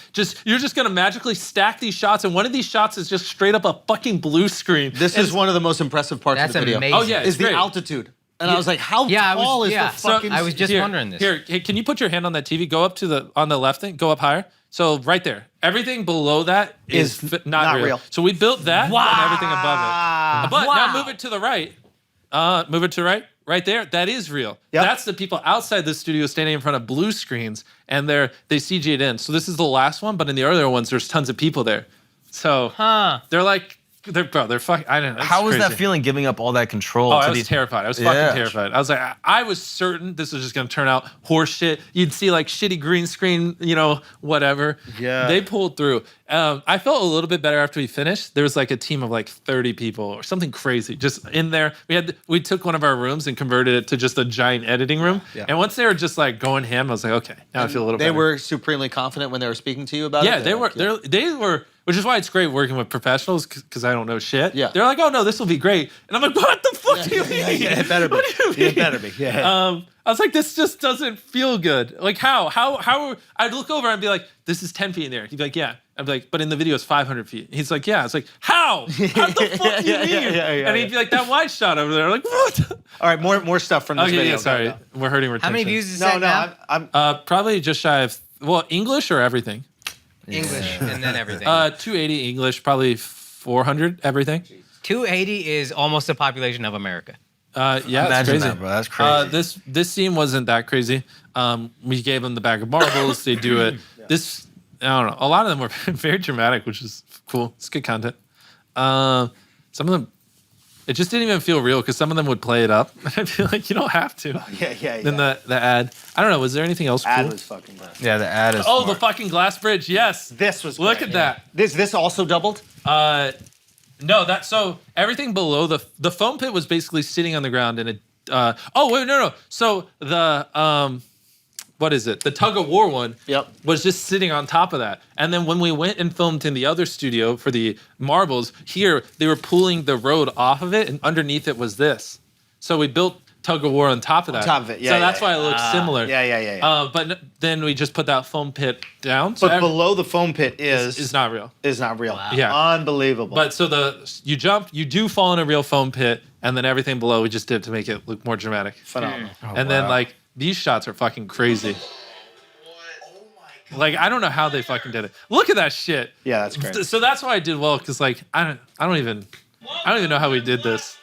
you're just gonna magically stack these shots, and one of these shots is just straight up a fucking blue screen. This is one of the most impressive parts of the video. Amazing. Oh yeah, Is great. the altitude. And I was like, how tall is the fucking... I was just wondering this. Here, hey, can you put your hand on that TV? Go up to on the left thing, go up higher. So right there. Everything below that is not real. So we built that and everything above it. But now move it to the right. Move it to the right. Right there. That is real. Yep. That's the people outside the studio standing in front of blue screens, and they CG'd in. So this is the last one, but in the earlier ones, there's tons of people there. So they're like, they're fucking, I don't know. How was crazy. that feeling giving up all that control? I was terrified. I was fucking terrified. I was like, I was certain this was just gonna turn out horse shit. You'd see like shitty green screen, whatever. Yeah. They pulled through. I felt a little bit better after we finished. There was like a team of like 30 people or something crazy just in there. We took one of our rooms and converted it to just a giant editing room. Yeah. And once they were just like going ham, I was like, okay, now I feel a little better. They were supremely confident when they were speaking to you about it? Yeah, they were. Which is why it's great working with professionals because I don't know shit. Yeah. They're like, oh no, this will be great. And I'm like, what the fuck do you mean? Yeah, it better be. What do you mean? It better be. Yeah. I was like, this just doesn't feel good. Like how? I'd look over and be like, this is 10 feet in there. He'd be like, yeah. I'd be like, but in the video it's 500 feet. He's like, yeah. It's like, how? How the fuck do you mean? And he'd be like, that wide shot over there. I'm like, what? All right, more stuff from this video. Yeah, sorry. We're hurting retention. How many views is that now? I'm probably just shy of, English or everything? English and then everything. 280 English, probably 400 everything. 280 is almost the population of America. Yeah, Imagine that's crazy. that, bro. That's crazy. This scene wasn't that crazy. We gave them the bag of marbles. They do it. This, I don't know. A lot of them were very dramatic, which is cool. It's good content. Some of them, it just didn't even feel real because some of them would play it up. And I feel like you don't have to. Yeah. Then the ad. I don't know. Was there anything else cool? ad was fucking good. Yeah, the ad is Oh, smart. the fucking glass bridge. Yes. This was Look great. at that. This also doubled? No, so everything below the foam pit was basically sitting on the ground and it. Oh wait, no. So the what is it? The tug of war one was just sitting on top of that. And then when we went and filmed in the other studio for the marbles, here they were pulling the road off of it, and underneath it was this. So we built tug of war on top of that. On top of it, yeah. So that's why it looks similar. Yeah. But then we just put that foam pit down. But below the foam pit is not real. Is not real. Wow. Yeah. Unbelievable. But so you jump, you do fall in a real foam pit, and then everything below we just did to make it look more dramatic. Phenomenal. And then like these shots are fucking crazy. Like I don't know how they fucking did it. Look at that shit. Yeah, that's great. So that's why I did well, because like I don't even know how we did this.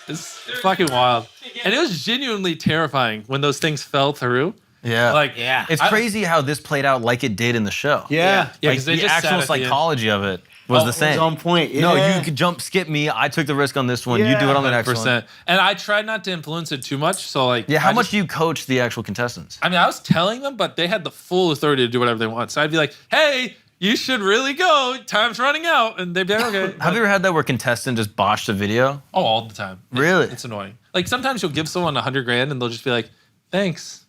It's fucking wild. And it was genuinely terrifying when those things fell through. Yeah. Like It's crazy how this played out like it did in the show. Yeah. Yeah, Like 'cause they the just sat actual at the end. psychology of it was the same. It was on point. Yeah. No, you could jump, skip me. I took the risk on this one. You do it on the next one. 100%. And I tried not to influence it too much. So like, Yeah, how I much just- do you coach the actual contestants? I mean, I was telling them, but they had the full authority to do whatever they want. So I'd be like, hey, you should really go. Time's running out. And they'd be like, okay. Have you ever had that where contestant just botched a video? Oh, all the time. Really? It's annoying. Like sometimes you'll give someone $100,000 and they'll just be like, thanks.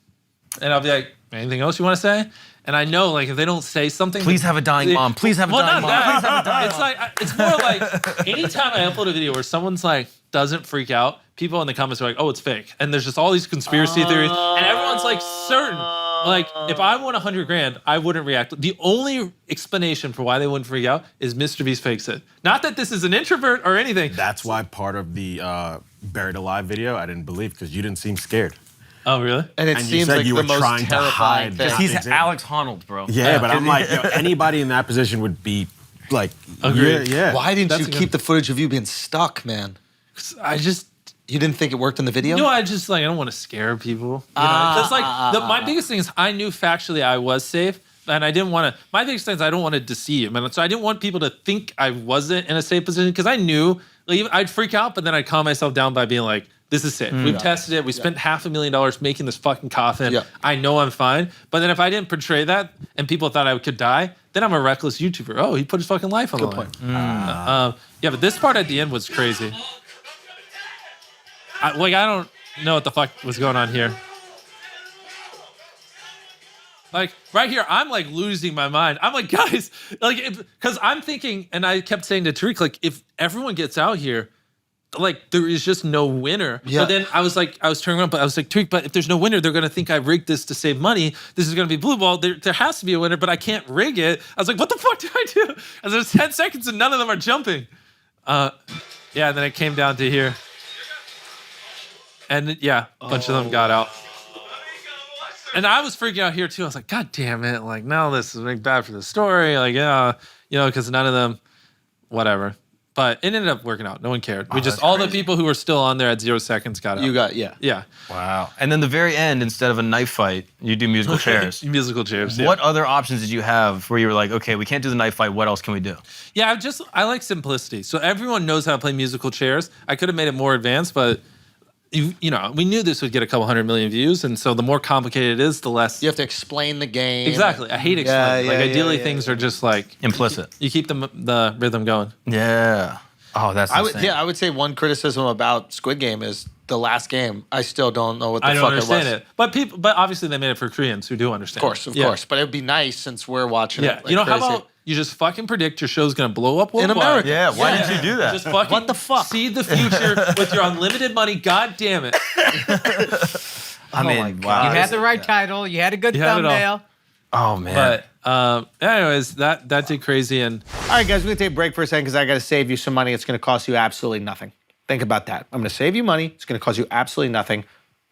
And I'll be like, anything else you want to say? And I know, like, if they don't say something, Please have a dying mom. Please have a dying mom. Please have a dying It's like it's more like anytime I upload a video where someone's like doesn't freak out, people in the comments are like, "Oh, it's fake," and there's just all these conspiracy theories, and everyone's like certain. Like, if I won $100,000, I wouldn't react. The only explanation for why they wouldn't freak out is Mr.Beast fakes it. Not that this is an introvert or anything. That's why part of the Buried Alive video I didn't believe, because you didn't seem scared. Oh, really? And it And you seems said like you the were most trying to terrifying hide thing. that. He's Exactly. Alex Honnold, bro. Yeah, but I'm like, anybody in that position would be like, Agreed. yeah. Why didn't That's you a good- keep the footage of you being stuck, man? I just. You didn't think it worked in the video? No, I just like I don't want to scare people. Because like my biggest thing is I knew factually I was safe, and I didn't want to. My biggest thing is I don't want to deceive, and so I didn't want people to think I wasn't in a safe position, because I knew like I'd freak out, but then I'd calm myself down by being like, "This is safe. We've tested it. We spent $500,000 making this fucking coffin. Yeah. I know I'm fine." But then if I didn't portray that and people thought I could die, then I'm a reckless YouTuber. Oh, he put his fucking life on the line. Yeah, but this part at the end was crazy. I don't know what the fuck was going on here. Like right here, I'm like losing my mind. I'm like, guys, like, because I'm thinking, and I kept saying to Tariq, like, if everyone gets out here, like, there is just no winner. Yeah. But then I was turning around, but I was like, Tariq, but if there's no winner, they're gonna think I rigged this to save money. This is gonna be blue ball. There has to be a winner, but I can't rig it. I was like, what the fuck did I do? And there's 10 seconds and none of them are jumping. Yeah, and then it came down to here. And yeah, a bunch of them got out. And I was freaking out here too. I was like, God damn it. Like, no, this is like bad for the story. Like, yeah, because none of them, whatever. But it ended up working out. No one cared. We just, all the people who were still on there at 0 seconds got out. You got, yeah. Yeah. Wow. And then the very end, instead of a knife fight, you do musical chairs. Musical chairs. Yeah. What other options did you have where you were like, okay, we can't do the knife fight. What else can we do? Yeah, I like simplicity. So everyone knows how to play musical chairs. I could have made it more advanced, but we knew this would get a couple 100 million views, and so the more complicated it is, the less. You have to explain the game. Exactly. I hate explaining. Ideally, yeah, things are just like Implicit. You keep the rhythm going. Yeah. Oh, that's insane. I would say one criticism about Squid Game is the last game. I still don't know what the I don't fuck understand it was. it. But obviously they made it for Koreans who do understand. Of course. But it would be nice since we're watching Yeah. it. Like How crazy. about you just fucking predict your show's gonna blow up In worldwide? America. Yeah, why did you do that? Just fucking What the fuck? See the future with your unlimited money. God damn it. I mean, wow. You had the right title. You had a good You had it all. thumbnail. Oh, man. But anyways, that did crazy. And All right, guys, we're going to take a break for a second because I got to save you some money. It's going to cost you absolutely nothing. Think about that. I'm going to save you money. It's going to cost you absolutely nothing.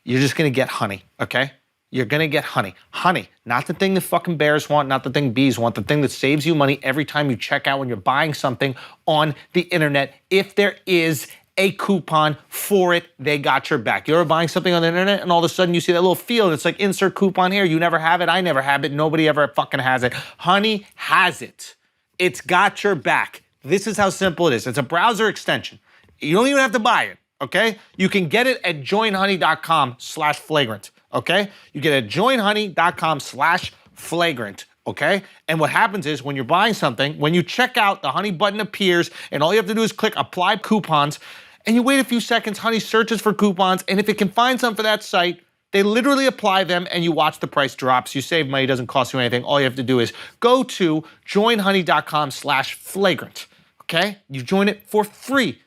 You're just going to get honey, okay? You're going to get honey. Honey, not the thing that fucking bears want, not the thing bees want, the thing that saves you money every time you check out when you're buying something on the internet. If there is a coupon for it, they got your back. You're buying something on the internet and all of a sudden you see that little field. It's like insert coupon here. You never have it. I never have it. Nobody ever fucking has it. Honey has it. It's got your back. This is how simple it is. It's a browser extension. You don't even have to buy it, okay? You can get it at joinhoney.com/flagrant, okay? You get it at joinhoney.com/flagrant, okay? And what happens is when you're buying something, when you check out, the Honey button appears and all you have to do is click apply coupons and you wait a few seconds, Honey searches for coupons, and if it can find some for that site, They literally apply them and you watch the price drops. You save money, it doesn't cost you anything. All you have to do is go to joinhoney.com/flagrant, okay? You join it for free,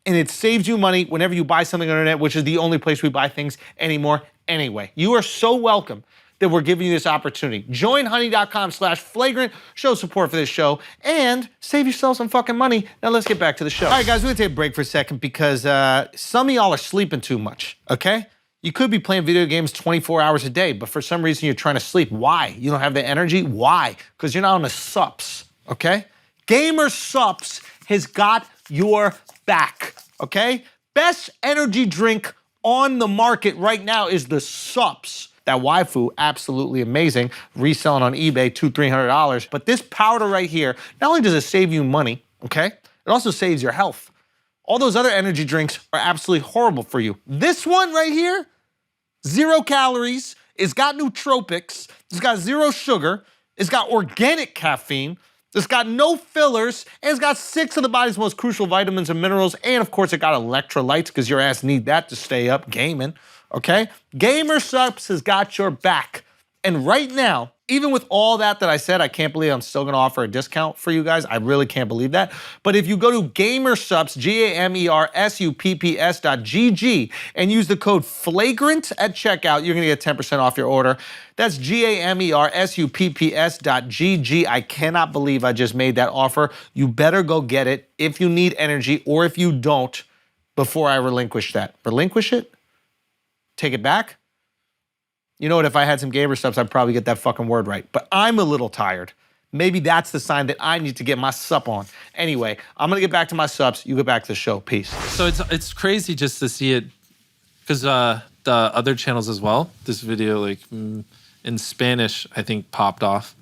and it saves you money whenever you buy something on the internet, which is the only place we buy things anymore anyway. You are so welcome that we're giving you this opportunity. Join honey.com/flagrant, show support for this show, and save yourself some fucking money. Now let's get back to the show. All right, guys, we're gonna take a break for a second because some of y'all are sleeping too much, okay? You could be playing video games 24 hours a day, but for some reason you're trying to sleep. Why? You don't have the energy? Why? Because you're not on the sups, okay? Gamer Sups has got your back, okay? Best energy drink on the market right now is the Sups. That waifu, absolutely amazing. Reselling on eBay, $200-300. But this powder right here, not only does it save you money, okay? It also saves your health. All those other energy drinks are absolutely horrible for you. This one right here, 0 calories, it's got nootropics, it's got 0 sugar, it's got organic caffeine, it's got no fillers, and it's got 6 of the body's most crucial vitamins and minerals, and of course it got electrolytes, because your ass need that to stay up gaming, okay? Gamer Sups has got your back. And right now, even with all that I said, I can't believe I'm still gonna offer a discount for you guys. I really can't believe that. But if you go to GamerSups, GamerSupps.gg, and use the code FLAGRANT at checkout, you're gonna get 10% off your order. That's GamerSupps.gg. I cannot believe I just made that offer. You better go get it if you need energy, or if you don't, before I relinquish that. Relinquish it? Take it back? You know what, if I had some Gamer Sups, I'd probably get that fucking word right. But I'm a little tired. Maybe that's the sign that I need to get my sup on. Anyway, I'm gonna get back to my sups. You get back to the show. Peace. So it's crazy just to see it, because the other channels as well, this video like in Spanish, I think popped off.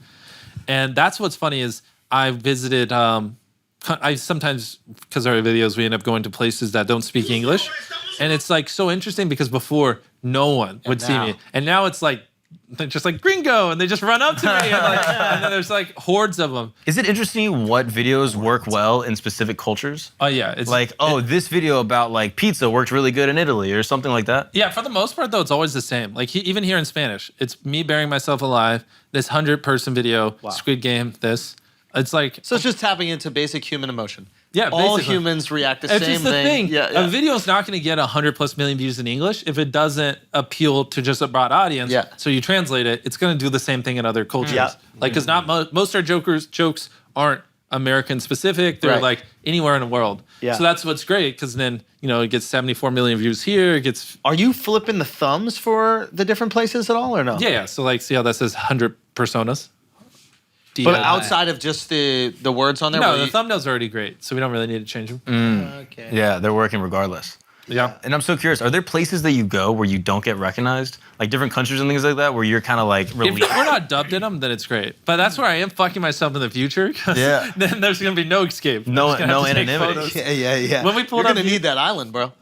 And that's what's funny is I visited, I sometimes, because our videos, we end up going to places that don't speak English. And it's like so interesting because before no one would see me. And now it's like, they're just like gringo and they just run up to me and then there's like hordes of them. Is it interesting what videos work well in specific cultures? Oh yeah. It's like, this video about like pizza worked really good in Italy or something like that? Yeah, for the most part though, it's always the same. Like even here in Spanish, it's me burying myself alive, this 100-person video, Squid Game, this. It's like... So it's just tapping into basic human emotion. Yeah, all humans react the same just the thing. Yeah. A video is not going to get 100+ million views in English if it doesn't appeal to just a broad audience. Yeah. So you translate it, it's going to do the same thing in other cultures. Yeah. Like, because not most of our jokes aren't American specific. They're like anywhere in the world. Yeah. So that's what's great because then it gets 74 million views here. It gets. Are you flipping the thumbs for the different places at all or no? Yeah. So like, see how that says 100 personas. But outside of just the words on there? No, the thumbnails are already great, so we don't really need to change them. Okay. Yeah, they're working regardless. Yeah. And I'm so curious, are there places that you go where you don't get recognized? Like different countries and things like that, where you're kind of like relieved? If we're not dubbed in them, then it's great. But that's where I am fucking myself in the future. Yeah. Then there's going to be no escape. No anonymity. Yeah. When we pulled You're going to need that island, bro.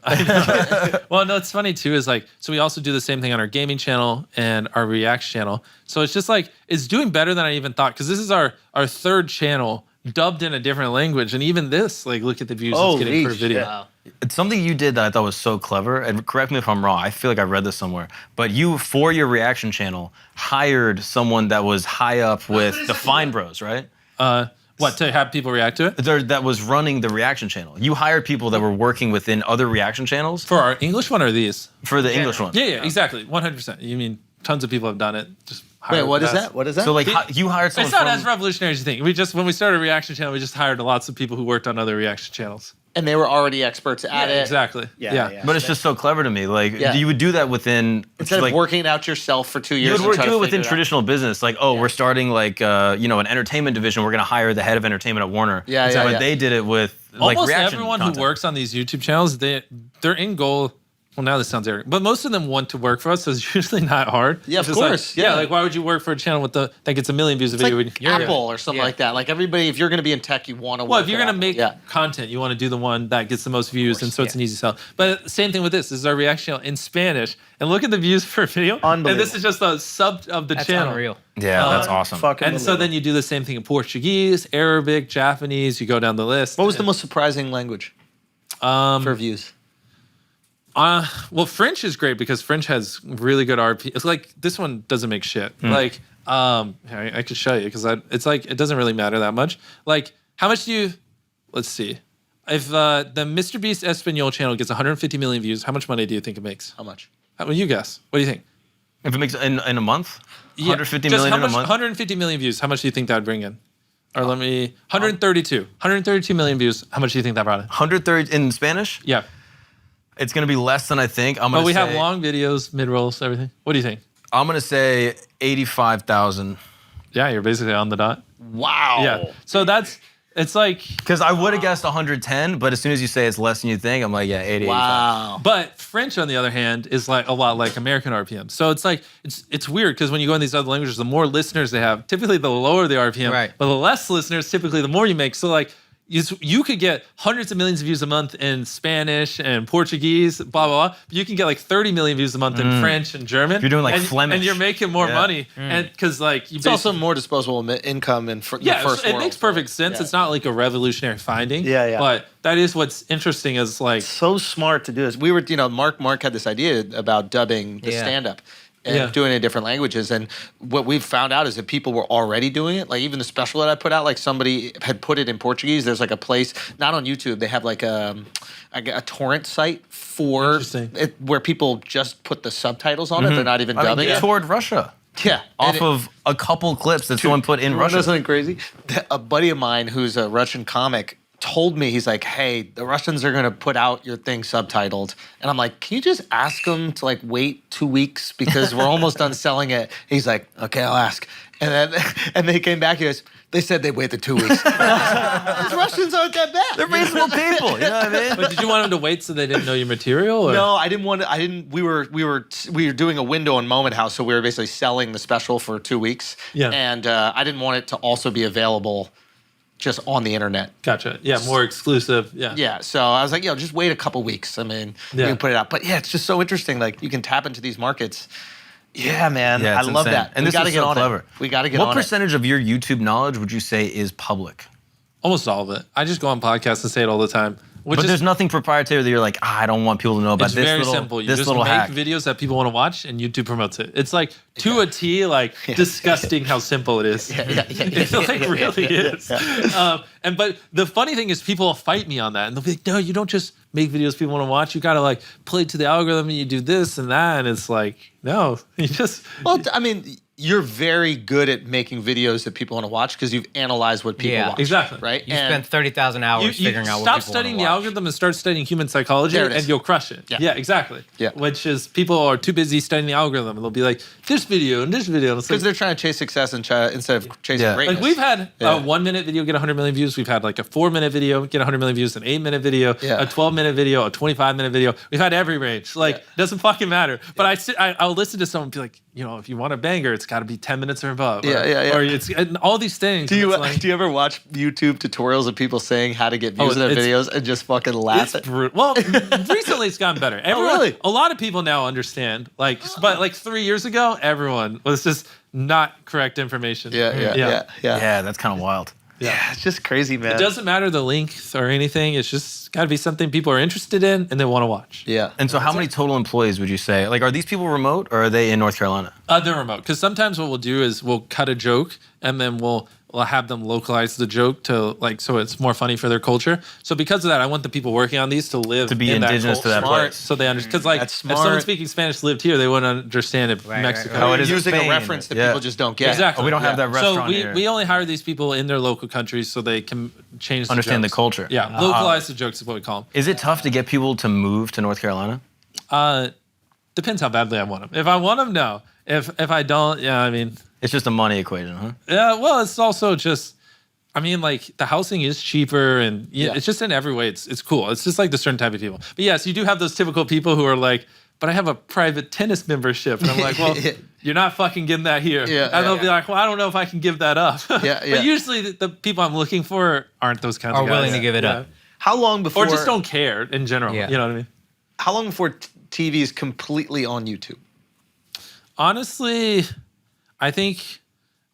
Well, no, it's funny too, is like, so we also do the same thing on our gaming channel and our Reacts channel. So it's just like, it's doing better than I even thought. Because this is our third channel dubbed in a different language. And even this, like, look at the views it's getting per video. Wow. It's something you did that I thought was so clever, and correct me if I'm wrong, I feel like I read this somewhere, but you, for your reaction channel, hired someone that was high up with the Fine Bros, right? What, to have people react to it? That was running the reaction channel. You hired people that were working within other reaction channels? For our English one or these? For the English one. Yeah, exactly, 100%. You mean tons of people have done it. Just wait, what is that? What is that? So like, you hired someone It's not as revolutionary as you think. When we started a reaction channel, we just hired lots of people who worked on other reaction channels. And they were already experts at it. Exactly. Yeah. But it's just so clever to me. Like, you would do that within... Instead of working it out yourself for 2 years. You would do it within traditional business. Like, we're starting like, an entertainment division. We're going to hire the head of entertainment at Warner. But they did it with like almost reaction everyone content. who works on these YouTube channels, their end goal... Well, now this sounds arrogant, but most of them want to work for us, so it's usually not hard. Yeah, of course. Like, like why would you work for a channel that gets 1 million views a video? Like Apple or something like that. Like everybody, if you're going to be in tech, you want to work. Well, if you're going to make Apple. content, you want to do the one that gets the most views, and so it's an easy sell. But same thing with this. This is our reaction channel in Spanish, and look at the views per video. Unbelievable. And this is just a sub of the channel. Unreal. Yeah, that's awesome. And so then you do the same thing in Portuguese, Arabic, Japanese. You go down the list. What was the most surprising language for views? Well, French is great because French has really good RP. It's like this one doesn't make shit. Like, I could show you because it's like it doesn't really matter that much. Like, how much do you? Let's see. If the Mr.Beast Espanol channel gets 150 million views, how much money do you think it makes? How much? Well, you guess. What do you think? If it makes in a month, Yeah, 150 just million how in much, a month. 150 million views. How much do you think that would bring in? Or let me 132 million views. How much do you think that brought in? 130 in Spanish. Yeah. It's gonna be less than I think. But we have long videos, mid rolls, everything. What do you think? I'm gonna say 85,000. Yeah, you're basically on the dot. Wow. Yeah. So it's like Because I would have guessed 110, but as soon as you say it's less than you think, I'm like, yeah, 80. Wow. But French, on the other hand, is like a lot like American RPM. So it's like it's weird because when you go in these other languages, the more listeners they have, typically the lower the RPM. Right. But the less listeners, typically the more you make. So like you could get hundreds of millions of views a month in Spanish and Portuguese, blah blah blah. But you can get like 30 million views a month in French and German. You're doing like and, Flemish. and you're making more money. And because like It's also more disposable income in the first it world. makes perfect sense. Yeah. It's not like a revolutionary finding. Yeah, yeah. But that is what's interesting is like So smart to do this. We were, Mark had this idea about dubbing the stand-up and doing it in different languages. And what we've found out is that people were already doing it. Like even the special that I put out, like somebody had put it in Portuguese. There's like a place, not on YouTube, they have like a torrent site for it, where people just put the subtitles on it. They're not even dubbing it. Toured Russia. Yeah. Off of a couple clips that someone put in You wanna know Russia. something crazy? A buddy of mine who's a Russian comic told me, he's like, hey, the Russians are going to put out your thing subtitled. And I'm like, can you just ask them to like wait 2 weeks because we're almost done selling it? He's like, okay, I'll ask. And then they came back, he goes, they said they waited 2 weeks. These Russians aren't that bad. They're reasonable people, you know what I mean? But did you want them to wait so they didn't know your material? Or? No, I didn't want to. I didn't. We were doing a window on Moment House, so we were basically selling the special for 2 weeks. Yeah. And I didn't want it to also be available just on the internet. Gotcha. Yeah, more exclusive. Yeah. Yeah. So I was like, just wait a couple weeks. I mean, you can put it out. But yeah, it's just so interesting. Like you can tap into these markets. Yeah, man. Yeah, I it's love insane. that. And we this got to is get so on clever. it. We got to get on What it. percentage of your YouTube knowledge would you say is public? Almost all of it. I just go on podcasts and say it all the time. But there's nothing proprietary that you're like, I don't want people to know about It's this very little, simple. You this just little make hack. videos that people want to watch, and YouTube promotes it. It's like to a T, like disgusting how simple it is. It like really is. But the funny thing is, people will fight me on that, and they'll be like, "No, you don't just make videos people want to watch. You got to like play to the algorithm, and you do this and that." And it's like, no, you just. Well, I mean, you're very good at making videos that people want to watch because you've analyzed what people watch. Exactly. Right? You spend 30,000 hours figuring out what stop people studying want the to watch. algorithm and start studying human psychology, There it and is. you'll crush it. Yeah. Exactly. Yeah. Which is people are too busy studying the algorithm, and they'll be like, this video and this video. And it's like, Because they're trying to chase success instead of chasing greatness. like we've had a 1 minute video get 100 million views. We've had like a 4 minute video get 100 million views, an 8 minute video, a 12 minute video, a 25 minute video. We've had every range. Like it doesn't fucking matter. But I'll listen to someone and be like, if you want a banger, it's got to be 10 minutes or above. Or it's and all these things. Do you like, do you ever watch YouTube tutorials of people saying how to get views in their videos and just fucking laugh? It's brutal. Well, recently it's gotten better. Everyone, really? A lot of people now understand. But like 3 years ago, everyone was just not correct information. Yeah. Yeah, that's kind of wild. Yeah, it's just crazy, man. It doesn't matter the length or anything. It's just got to be something people are interested in and they want to watch. Yeah. And so how many total employees would you say? Like, are these people remote or are they in North Carolina? They're remote. Because sometimes what we'll do is we'll cut a joke and then we'll have them localize the joke to so it's more funny for their culture. So because of that, I want the people working on these to live To be in indigenous to that place. So they understand. Because That's if someone smart. speaking Spanish lived here, they wouldn't understand it in Mexico. Oh, it is using Spain. a reference that Yeah. people just don't get. Exactly. Oh, we don't have that restaurant So here. we only hire these people in their local countries so they can change Understand the jokes. culture. Yeah, localize the jokes is what we call them. Is it tough to get people to move to North Carolina? Depends how badly I want them. If I want them, no. If I don't, yeah, I mean, It's just a money equation, huh? yeah. Well, it's also just, I mean, like the housing is cheaper and it's just in every way. It's cool. It's just like the certain type of people. But yes, you do have those typical people who are like, but I have a private tennis membership, and I'm like, well, you're not fucking getting that here. And they'll be like, well, I don't know if I can give that up. But usually the people I'm looking for aren't those kinds of guys. Are willing to give it up. How long before? Or just don't care in general. Yeah. You know what I mean? How long before TV is completely on YouTube? Honestly, I think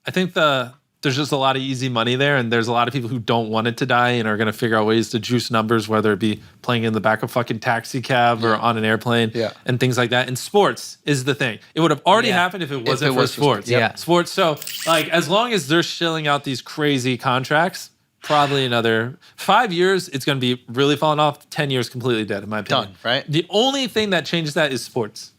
the there's just a lot of easy money there, and there's a lot of people who don't want it to die and are going to figure out ways to juice numbers, whether it be playing in the back of fucking taxi cab or on an airplane and things like that. And sports is the thing. It would have already happened if it wasn't for sports. Sports. So like as long as they're shilling out these crazy contracts, probably another 5 years, it's going to be really falling off. 10 years, completely dead, in my opinion. Done, right? The only thing that changes that is sports.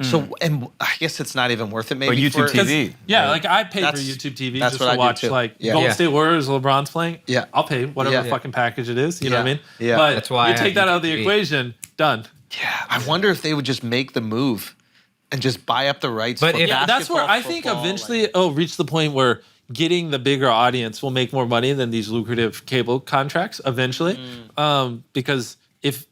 So, and I guess it's not even worth it maybe. Or YouTube TV. Yeah, like I pay for YouTube TV just to watch like Golden State Warriors, LeBron's playing. Yeah. I'll pay whatever fucking package it is. You know what I mean? Yeah. But That's why you I take have that out of the YouTube TV. equation, done. Yeah. I wonder if they would just make the move and just buy up the rights But for if- basketball, That's where I think football, eventually it'll reach the point where getting the bigger audience will make more money than these lucrative cable contracts eventually. Because if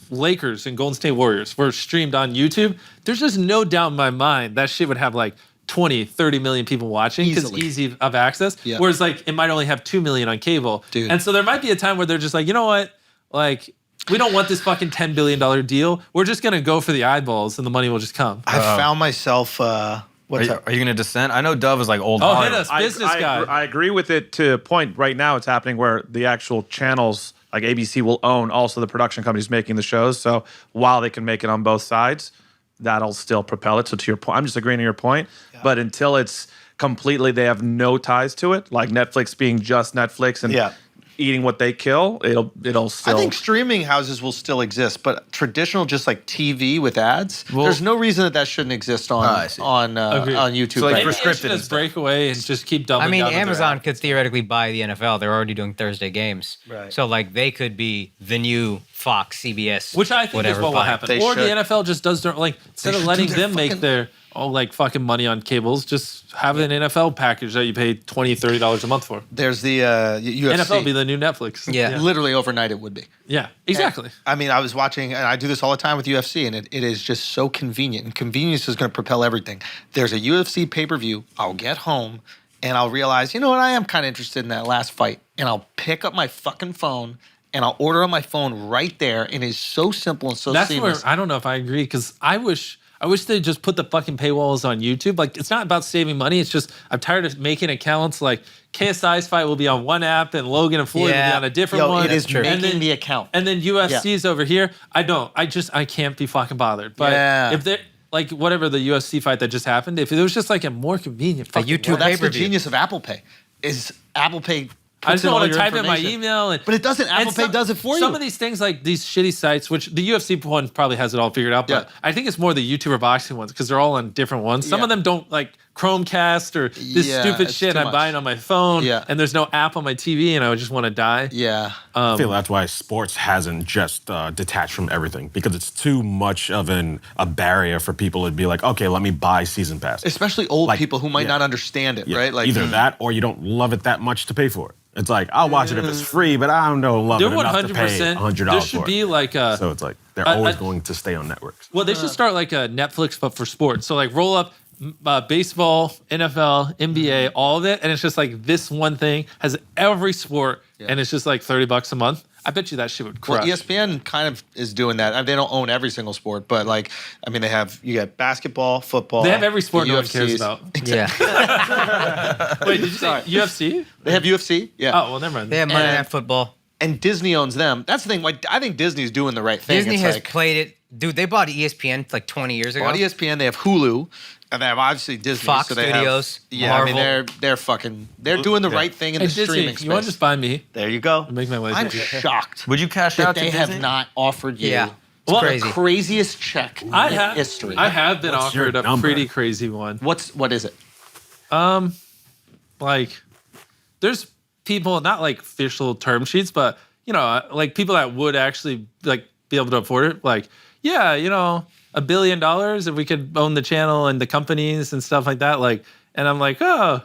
Lakers and Golden State Warriors were streamed on YouTube, there's just no doubt in my mind that shit would have like 20, 30 million people watching because Easily. easy of access. Yeah. Whereas like it might only have 2 million on cable. Dude. And so there might be a time where they're just like, you know what? Like, we don't want this fucking $10 billion deal. We're just going to go for the eyeballs and the money will just come. I found myself. Are you going to dissent? I know Dove is like old. Oh, hard. hit us, business guy. I agree with it to a point. Right now, it's happening where the actual channels, like ABC, will own also the production companies making the shows. So while they can make it on both sides, that'll still propel it. So to your point, I'm just agreeing to your point. Yeah. But until it's completely, they have no ties to it, like Netflix being just Netflix and eating what they kill, it'll still. I think streaming houses will still exist, but traditional, just like TV with ads, there's no reason that shouldn't exist on YouTube. So like right for now. scripted, just break away and just keep doubling. I mean, down on their Amazon ad. could theoretically buy the NFL. They're already doing Thursday games, Right. so like they could be the new Fox, CBS, Which I think whatever is what will fine. happen. They Or should. the NFL just does their like instead of should letting do their them make fucking- their like fucking money on cables, just have an NFL package that you pay $20, $30 a month for. There's the UFC. NFL will be the new Netflix. Yeah. Literally overnight it would be. Yeah, exactly. I mean, I was watching, and I do this all the time with UFC, and it is just so convenient. And convenience is going to propel everything. There's a UFC pay-per-view. I'll get home, and I'll realize, you know what, I am kind of interested in that last fight. And I'll pick up my fucking phone, and I'll order on my phone right there. And it's so simple and so That's seamless. where I don't know if I agree because I wish they just put the fucking paywalls on YouTube. Like it's not about saving money. It's just I'm tired of making accounts like KSI's fight will be on one app and Logan and Floyd will be on a different one. It is and making then, the account. And then UFC's over here. I can't be fucking bothered. But if they like whatever the UFC fight that just happened, if it was just like a more convenient fucking YouTube Well, that's the pay-per-view. genius of Apple Pay. Is Apple Pay I just puts in don't all want to your type in my information. email. But it doesn't. Apple Pay does it for you. Some of these things, like these shitty sites, which the UFC one probably has it all figured out, but I think it's more the YouTuber boxing ones because they're all on different ones. Some of them don't like Chromecast or this stupid it's shit too I'm much. buying on my phone, Yeah. and there's no app on my TV, and I would just want to die. Yeah. I feel that's why sports hasn't just detached from everything because it's too much of a barrier for people to be like, okay, let me buy season pass. Especially old people who might not understand it, right? Like either that or you don't love it that much to pay for it. It's like I'll watch it if it's free, but I don't know love They're it enough to pay 100%. $100 There should for be it. like a. So it's like they're always going to stay on networks. Well, they should start like a Netflix, but for sports. So like roll up baseball, NFL, NBA, all of it, and it's just like this one thing has every sport, and it's just like $30 a month. I bet you that shit would crush. Well, ESPN kind of is doing that. I mean, they don't own every single sport, but like, I mean, you got basketball, football. They have every sport the no one cares UFCs. about. Yeah, Wait, did you say UFC? They have UFC. Yeah. Oh, well, never mind. they have Monday Night Football. And Disney owns them. That's the thing. Like, I think Disney's doing the right thing. Disney It's has like, played it, dude. They bought ESPN like 20 years ago. on ESPN, they have Hulu, and they have obviously Disney. Fox so they Studios, Have, yeah, I mean, Marvel. they're doing the right thing in Hey, the Disney, streaming space. you want to just buy me? There you go. Make my way. I'm there. shocked Would you cash that out to they Disney? have not offered you Yeah. the Well, crazy. craziest check in history. I have been What's your offered a number? pretty crazy one. What is it? Like, there's people, not like official term sheets, but you know, like people that would actually like be able to afford it. Like, yeah, you know, $1 billion if we could own the channel and the companies and stuff like that. Like, and I'm like, oh,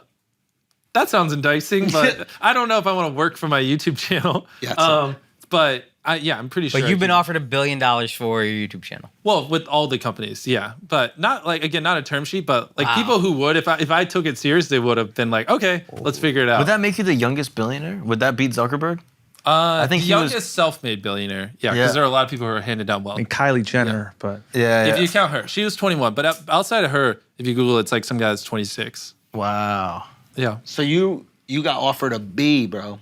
that sounds enticing, but I don't know if I want to work for my YouTube channel. Yeah, but I'm pretty sure. But you've been offered $1 billion for your YouTube channel. Well, with all the companies, yeah, but not like again, not a term sheet, but like people who would, if I took it serious, they would have been like, okay, let's figure it out. Would that make you the youngest billionaire? Would that beat Zuckerberg? I think the he was- youngest self-made billionaire, yeah, because Yeah. there are a lot of people who are handed down wealth. And Kylie Jenner, but If you count her, she was 21, but outside of her, if you Google, it's like some guy that's 26. Wow. Yeah. So you got offered a B, bro.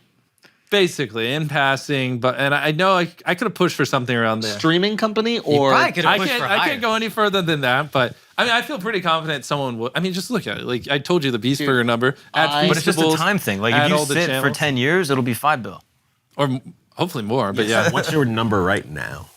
Basically, in passing, and I know I could have pushed for something around there. Streaming company or probably could have I pushed can't for I higher. can't go any further than that, but I mean I feel pretty confident someone would. I mean, just look at it. Like I told you, the Beast Burger number at But it's just a Feastables, time thing. Like at if you all the sit for channels. 10 years, it'll be $5 billion. or hopefully more. But yeah, What's your number right now?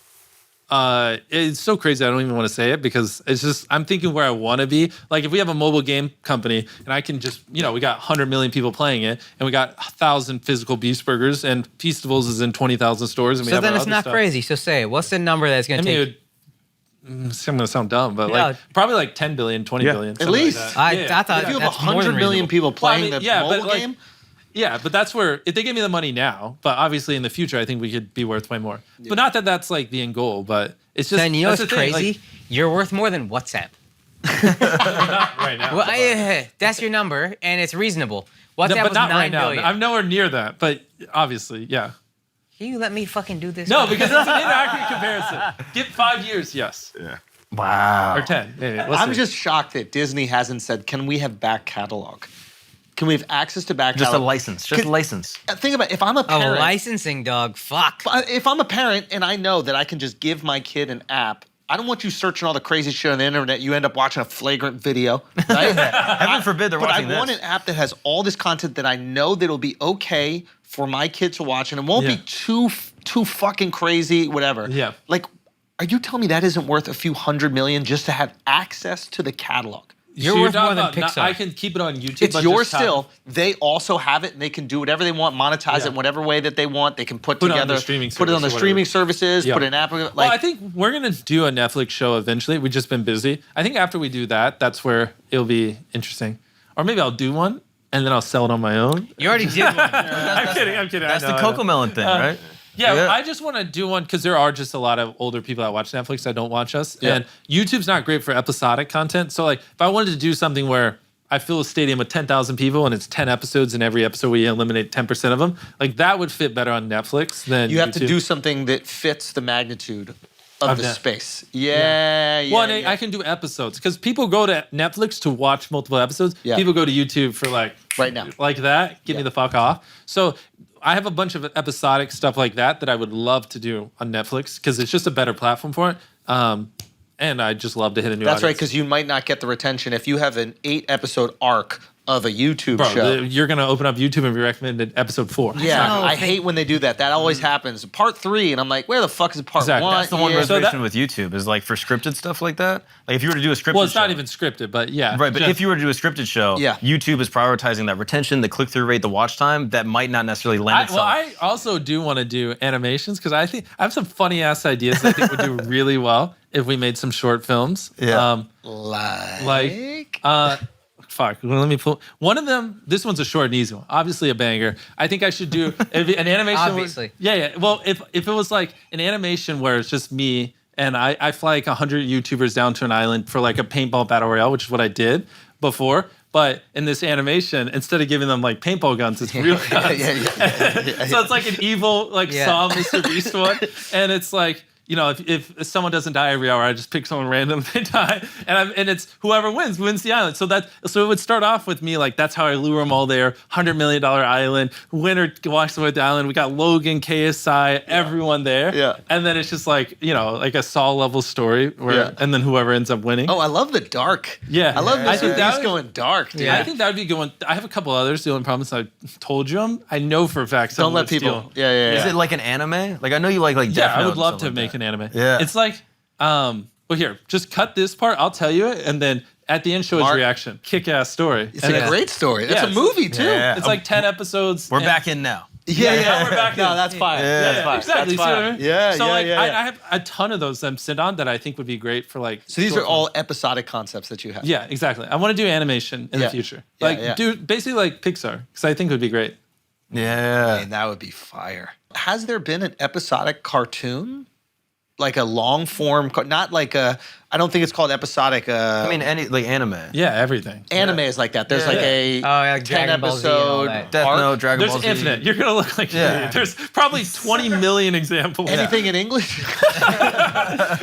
it's so crazy. I don't even want to say it because it's just I'm thinking where I want to be. Like if we have a mobile game company and I can just we got 100 million people playing it and we got 1,000 physical Beast Burgers and Feastables is in 20,000 stores. And we So have then our it's other not stuff. crazy. So say it. What's the number that's going I to mean, take? I'm gonna sound dumb, but Yeah. like probably like 10 billion, 20 billion, At something like least. that. I thought if you have that's more 100 than million reasonable. people playing Well, I mean, the yeah, but, mobile like, game, Yeah, but that's where if they give me the money now, but obviously in the future, I think we could be worth way more. But not that that's like the end goal, but it's just. Then you know that's what's the thing, crazy? like, You're worth more than WhatsApp. not right now. Well, that's your number, and it's reasonable. WhatsApp but was not 9 right now. billion. I'm nowhere near that, but obviously, yeah. Can you let me fucking do this? No, because it's an inaccurate comparison. Give 5 years, yes, Yeah. Wow. or 10, maybe. We'll I'm see. just shocked that Disney hasn't said, can we have back catalog? Can we have access to back Just a catalog? license. Just a license. Think about it, if I'm a a parent, licensing dog. Fuck. if I'm a parent and I know that I can just give my kid an app, I don't want you searching all the crazy shit on the internet. You end up watching a Flagrant video, right? Heaven forbid they're But I watching this. want an app that has all this content that I know that it'll be okay for my kid to watch, and it won't Yeah. be too fucking crazy, whatever. Yeah. Like, are you telling me that isn't worth a few $100 million just to have access to the catalog? You're So worth talking more than about not- Pixar. I can keep it on YouTube. It's but yours just still. They also have it, and they can do whatever they want, monetize it in whatever way that they want. They can put Put it on together, the streaming put it on the service or streaming whatever. services, Yeah. put an app. Like, Well, I think we're gonna do a Netflix show eventually. We've just been busy. I think after we do that, that's where it'll be interesting. Or maybe I'll do one and then I'll sell it on my own. You already did one. I'm kidding. I'm kidding. That's I know, the I know. Coco Melon thing, right? Yeah, Yeah. I just want to do one because there are just a lot of older people that watch Netflix that don't watch us, Yeah. and YouTube's not great for episodic content. So, like, if I wanted to do something where I fill a stadium with 10,000 people and it's 10 episodes, and every episode we eliminate 10% of them, like that would fit better on Netflix than you have to YouTube. do something that fits the magnitude of Of the that. space. Yeah. Well, and I can do episodes because people go to Netflix to watch multiple episodes. Yeah. People go to YouTube for Right now. like that. Get me Yeah. the fuck off. So I have a bunch of episodic stuff like that I would love to do on Netflix because it's just a better platform for it. And I just love to hit a new That's right, audience. because you might not get the retention if you have an 8-episode arc of a YouTube Bro, show. you're gonna open up YouTube and be recommended episode 4. Yeah, I hate when they do that. That always happens. Part 3, and I'm like, where the fuck is part Exactly. 1? That's the one Yeah. reservation with YouTube is like for scripted stuff like that. Like if you were to do a scripted Well, it's not show- even scripted, but yeah. Right, but just- if you were to do a scripted show, Yeah. YouTube is prioritizing that retention, the click-through rate, the watch time, that might not necessarily lend itself. I also do want to do animations because I think I have some funny ass ideas that I think would do really well if we made some short films. Yeah. Fuck. Well, let me pull one of them. This one's a short and easy one. Obviously, a banger. I think I should do an animation. Obviously. Yeah. Well, if it was like an animation where it's just me and I fly like 100 YouTubers down to an island for like a paintball battle royale, which is what I did before. But in this animation, instead of giving them like paintball guns, it's real guns. So it's like an evil like Saw Mr.Beast one, and it's like. You know, if someone doesn't die every hour, I just pick someone random, they die, and it's whoever wins the island. So it would start off with me like that's how I lure them all there. $100 million island, winner walks away with the island. We got Logan, KSI, everyone there. Yeah. And then it's just like like a Saw level story where, and then whoever ends up winning. Oh, I love the dark. Yeah. I love I think Mr. that Beast would- going dark, dude. I think that would be good one. I have a couple others. The only problem is I told you them. I know for a fact. Don't someone let would people. steal. Yeah. Is it like an anime? Like I know you like Yeah, Death I Note would and love stuff to like make that. an anime. Yeah. It's like, well, here, just cut this part. I'll tell you it, and then at the end, show his Mark- reaction. Kick-ass story. It's And a great story. That's Yeah, a movie too. Yeah. It's like 10 episodes. We're and- back in now. Yeah, we're back No, in. that's fine. Yeah, That's Yeah, fine. exactly. That's See what I fine. mean? Yeah, So yeah, like, yeah. I have a ton of those I'm sit on that I think would be great for like. So these short are all films. episodic concepts that you have. Yeah, exactly. I want to do animation in Yeah. the future. Yeah, Like, yeah. do basically like Pixar because I think it would be great. Yeah. And that would be fire. Has there been an episodic cartoon? like a long form, not like a. I don't think it's called episodic. I mean, any like anime. Yeah, everything. Anime is like that. There's like a like 10 Dragon Ball Z and all episode that. Death arc. Note, Dragon There's Ball Z. infinite. You're gonna look like Yeah. there's probably 20 million examples. Anything in English?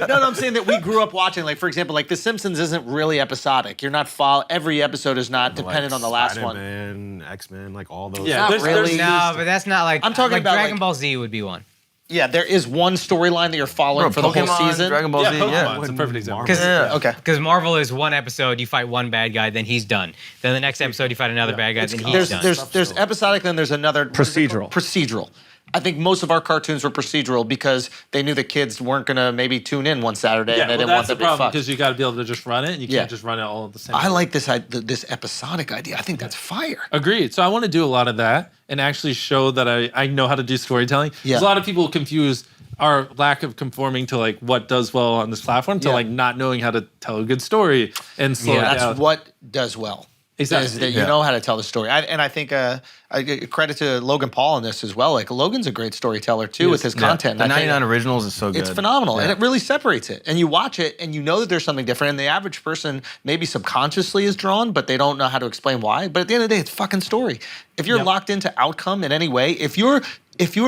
No, I'm saying that we grew up watching. Like for example, like The Simpsons isn't really episodic. You're not every episode is not dependent on the last one. Spider-Man, X-Men, like all those. Yeah, Not there's- really. No, but that's not like. I'm talking like about, Dragon like- Ball Z would be one. Yeah, there is one storyline that you're following for the whole Pokemon, season. Dragon Ball Yeah, Z. Pokemon. Yeah. It's a perfect example. Okay. Because Marvel is one episode, you fight one bad guy, then he's done. Then the next episode, you fight another bad guy, then he's done. There's episodic, then there's another Procedural. Procedural. I think most of our cartoons were procedural because they knew the kids weren't gonna maybe tune in one Saturday Yeah, and they well, didn't want that's them the to be problem fucked. because you got to be able to just run it. And you Yeah. can't just run it all at the same I time. like this episodic idea. I think that's fire. Agreed. So I want to do a lot of that and actually show that I know how to do storytelling. Yeah. There's a lot of people confuse our lack of conforming to like what does well on this platform to Yeah. like not knowing how to tell a good story and slow it That's down. what does well. Exactly. Is that you know how to tell the story. I think I give credit to Logan Paul on this as well. Like Logan's a great storyteller too with his content. The And I think 99 Originals is so good. it's phenomenal, and Yeah. it really separates it. And you watch it, and you know that there's something different. And the average person maybe subconsciously is drawn, but they don't know how to explain why. But at the end of the day, it's fucking story. If you're locked into outcome in any way, if you're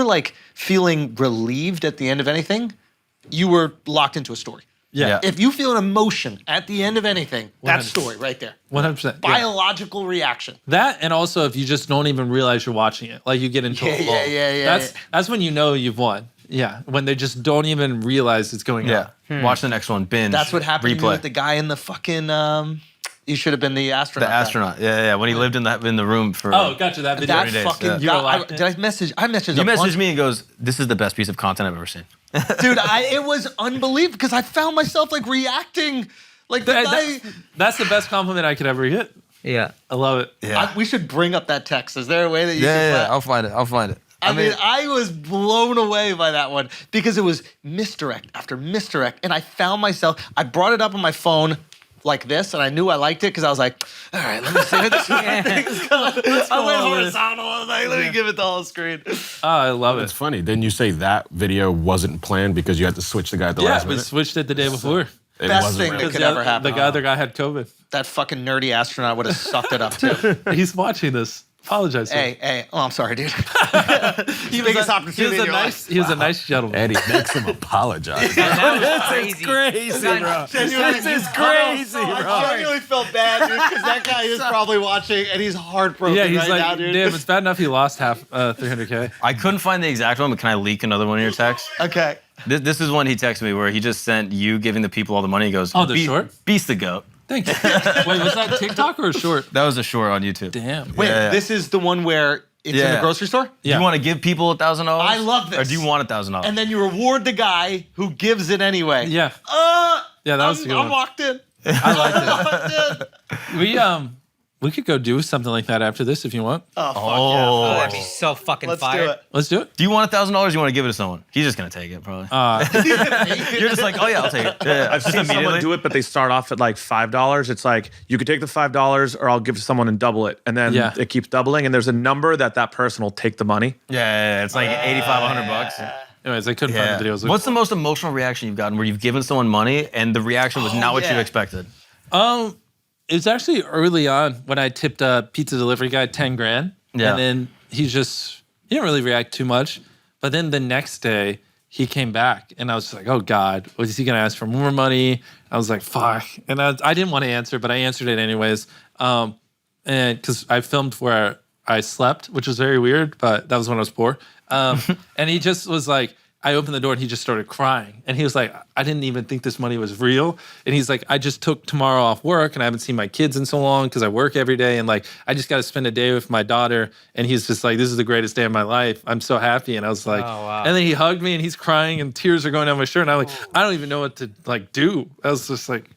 like feeling relieved at the end of anything, you were locked into a story. Yeah. If you feel an emotion at the end of anything, that's 100%. story right there. 100%. Yeah. Biological reaction. That and also if you just don't even realize you're watching it, like you get into a lull. That's when you know you've won. Yeah, when they just don't even realize it's going on. Yeah. Watch the next one. Binge. That's what happened to me Replay. with the guy in the fucking. You should have been the astronaut. The guy. astronaut. Yeah. When he lived in the room for. Oh, gotcha. That video. That 30 days, fucking. yeah. You were I locked in? did I message? I messaged. He a bunch- messaged me and goes, "This is the best piece of content I've ever seen." dude. It was unbelievable because I found myself like reacting, like the guy. That's the best compliment I could ever get. Yeah. I love it. Yeah. We should bring up that text. Is there a way that you? Yeah. can I'll find it. I mean, I was blown away by that one because it was misdirect after misdirect, and I found myself. I brought it up on my phone like this, and I knew I liked it because I was like, "All right, let me see what this thing's going." I went horizontal. I was like, "Let me give it the whole screen." Oh, I love It's it. funny. Didn't you say that video wasn't planned because you had to switch the guy at the Yeah, last we minute? switched it the day before. It Best wasn't thing real. that could The ever happen. The other guy had COVID. That fucking nerdy astronaut would have sucked it up too. He's watching this. Apologize. to him. Hey, oh, I'm sorry, dude. He biggest a, opportunity in your life. He was a nice gentleman. Eddie makes him apologize. That was crazy. Crazy, bro. This is crazy, bro. I genuinely felt bad, dude, because that guy is probably watching and he's heartbroken Yeah, he's right like, now, dude. damn, it's bad enough he lost half 300K. I couldn't find the exact one, but can I leak another one of your texts? Okay. This is one he texted me where he just sent you giving the people all the money. He goes, Oh, the short? Beast the goat. Thank you. Wait, was that TikTok or a short? That was a short on YouTube. Damn. Wait, Yeah. this is the one where it's in Yeah. the grocery store? Do Yeah. you want to give people $1,000? I love this. Or do you want $1,000? And then you reward the guy who gives it anyway. Yeah. Yeah, that was a good I'm one. locked in. I liked it. I'm locked in. We could go do something like that after this if you want. Oh, fuck Oh, yeah. that'd be so fucking Let's fire. do it. Let's do it. Do you want $1,000? You want to give it to someone? He's just gonna take it, probably. You're just like, oh yeah, I'll take it. Yeah, I've seen someone do it, but they start off at like $5. It's like you could take the $5, or I'll give to someone and double it, and then Yeah. it keeps doubling. And there's a number that person will take the money. Yeah, it's like 85, $100. Anyways, I couldn't Yeah. find the videos. What's the most emotional reaction you've gotten where you've given someone money and the reaction was not what you yeah. expected? It's actually early on when I tipped a pizza delivery guy 10 grand. Yeah. And then he didn't really react too much. But then the next day he came back and I was just like, oh God, was he going to ask for more money? I was like, fuck. And I didn't want to answer, but I answered it anyways. And because I filmed where I slept, which was very weird, but that was when I was poor. And he just was like, I opened the door and he just started crying. And he was like, I didn't even think this money was real. And he's like, I just took tomorrow off work and I haven't seen my kids in so long because I work every day. And like, I just got to spend a day with my daughter. And he's just like, this is the greatest day of my life. I'm so happy. And I was like, wow. and then he hugged me and he's crying and tears are going down my shirt. And I'm like, I don't even know what to like do. I was just like,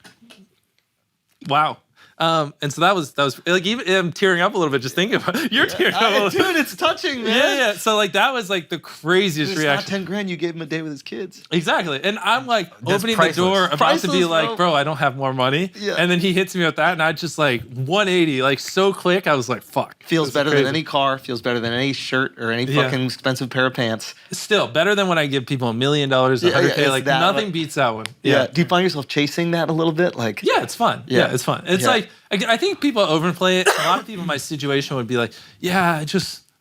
wow. And so that was like, even I'm tearing up a little bit just thinking about it. You're tearing up a little Dude, it's touching, man. Yeah. So like that was like the craziest It's reaction. not 10 grand you gave him a day with his kids. Exactly. And I'm like opening priceless. the door about to be Priceless, like, bro, I don't have more money. Yeah. And then he hits me with that, and I just like 180, like so quick. I was like, fuck. Feels This is better crazy. than any car. Feels better than any shirt or any Yeah. fucking expensive pair of pants. Still better than when I give people $1 million, Yeah, 100K. it's Like that, nothing like- beats that one. Yeah. Do you find yourself chasing that a little bit? Like, Yeah, it's fun. Yeah. Yeah, it's fun. It's Yeah. like I think people overplay it. A lot of people in my situation would be like, "Yeah,